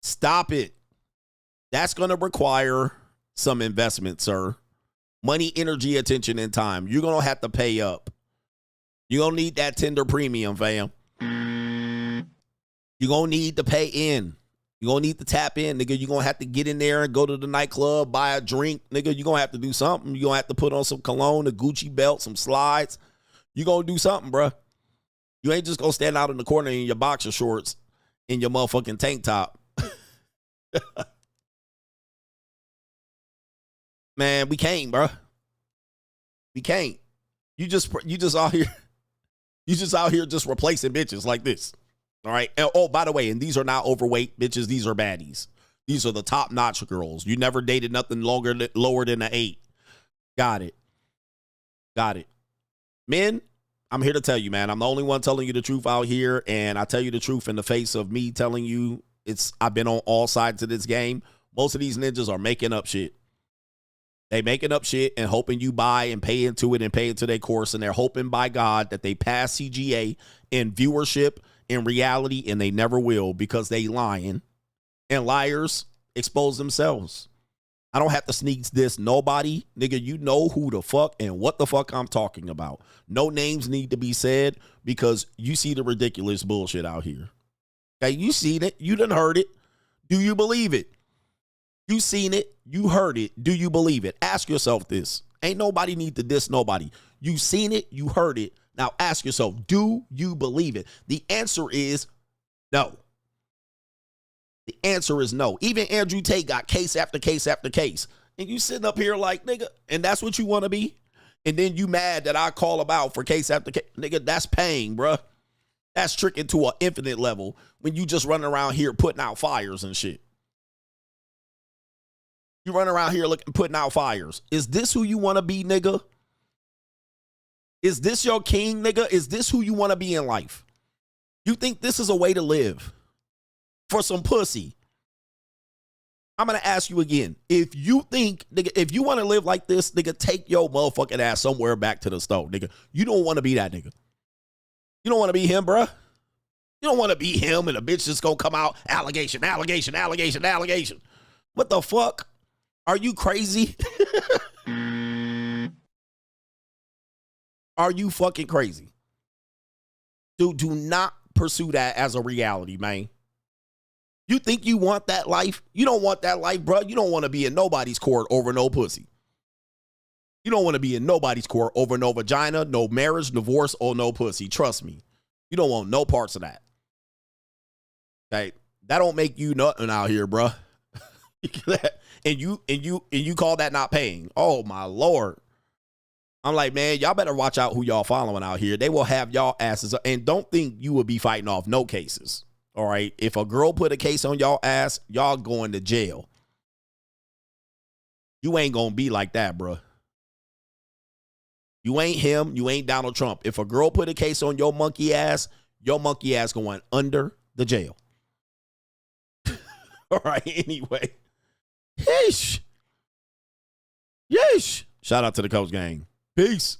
Stop it. That's going to require some investment, sir. Money, energy, attention, and time. You're going to have to pay up. You're going to need that Tinder Premium, fam. You're going to need to pay in. You're going to need to tap in, nigga. You're going to have to get in there and go to the nightclub, buy a drink. Nigga, you're going to have to do something. You're going to have to put on some cologne, a Gucci belt, some slides. You're going to do something, bruh. You ain't just going to stand out in the corner in your boxer shorts in your motherfucking tank top. Man, we can't, bruh. We can't. You just out here. You just out here just replacing bitches like this. All right. And, oh, by the way, and these are not overweight bitches. These are baddies. These are the top-notch girls. You never dated nothing lower than an 8. Got it. Got it. Men, I'm here to tell you, man. I'm the only one telling you the truth out here, and I tell you the truth in the face of me telling you I've been on all sides of this game. Most of these ninjas are making up shit. They making up shit and hoping you buy and pay into it and pay into their course, and they're hoping by God that they pass CGA in viewership in reality, and they never will because they lying. And liars expose themselves. I don't have to sneak this nobody. Nigga, you know who the fuck and what the fuck I'm talking about. No names need to be said because you see the ridiculous bullshit out here. Okay, you seen it. You done heard it. Do you believe it? You seen it. You heard it. Do you believe it? Ask yourself this. Ain't nobody need to diss nobody. You seen it. You heard it. Now ask yourself, do you believe it? The answer is no. The answer is no. Even Andrew Tate got case after case after case. And you sitting up here like, nigga, and that's what you want to be? And then you mad that I call about for case after case. Nigga, that's paying, bruh. That's tricking to an infinite level when you just running around here putting out fires and shit. You run around here putting out fires. Is this who you want to be, nigga? Is this your king, nigga? Is this who you want to be in life? You think this is a way to live for some pussy? I'm going to ask you again. If you think, nigga, if you want to live like this, nigga, take your motherfucking ass somewhere back to the stove, nigga. You don't want to be that nigga. You don't want to be him, bruh. You don't want to be him and a bitch just going to come out, allegation, allegation, allegation, allegation. What the fuck? Are you crazy? Are you fucking crazy? Do not pursue that as a reality, man. You think you want that life? You don't want that life, bro. You don't want to be in nobody's court over no pussy. You don't want to be in nobody's court over no vagina, no marriage, divorce, or no pussy. Trust me. You don't want no parts of that. Okay? That don't make you nothing out here, bruh. and you call that not paying. Oh my Lord. I'm like, man, y'all better watch out who y'all following out here. They will have y'all asses up. And don't think you will be fighting off no cases. All right. If a girl put a case on y'all ass, y'all going to jail. You ain't gonna be like that, bruh. You ain't him. You ain't Donald Trump. If a girl put a case on your monkey ass going under the jail. All right. Anyway. Yeesh. Yeesh. Shout out to the Coach Gang. Peace.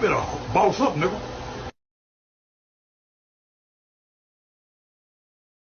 Better boss up, nigga.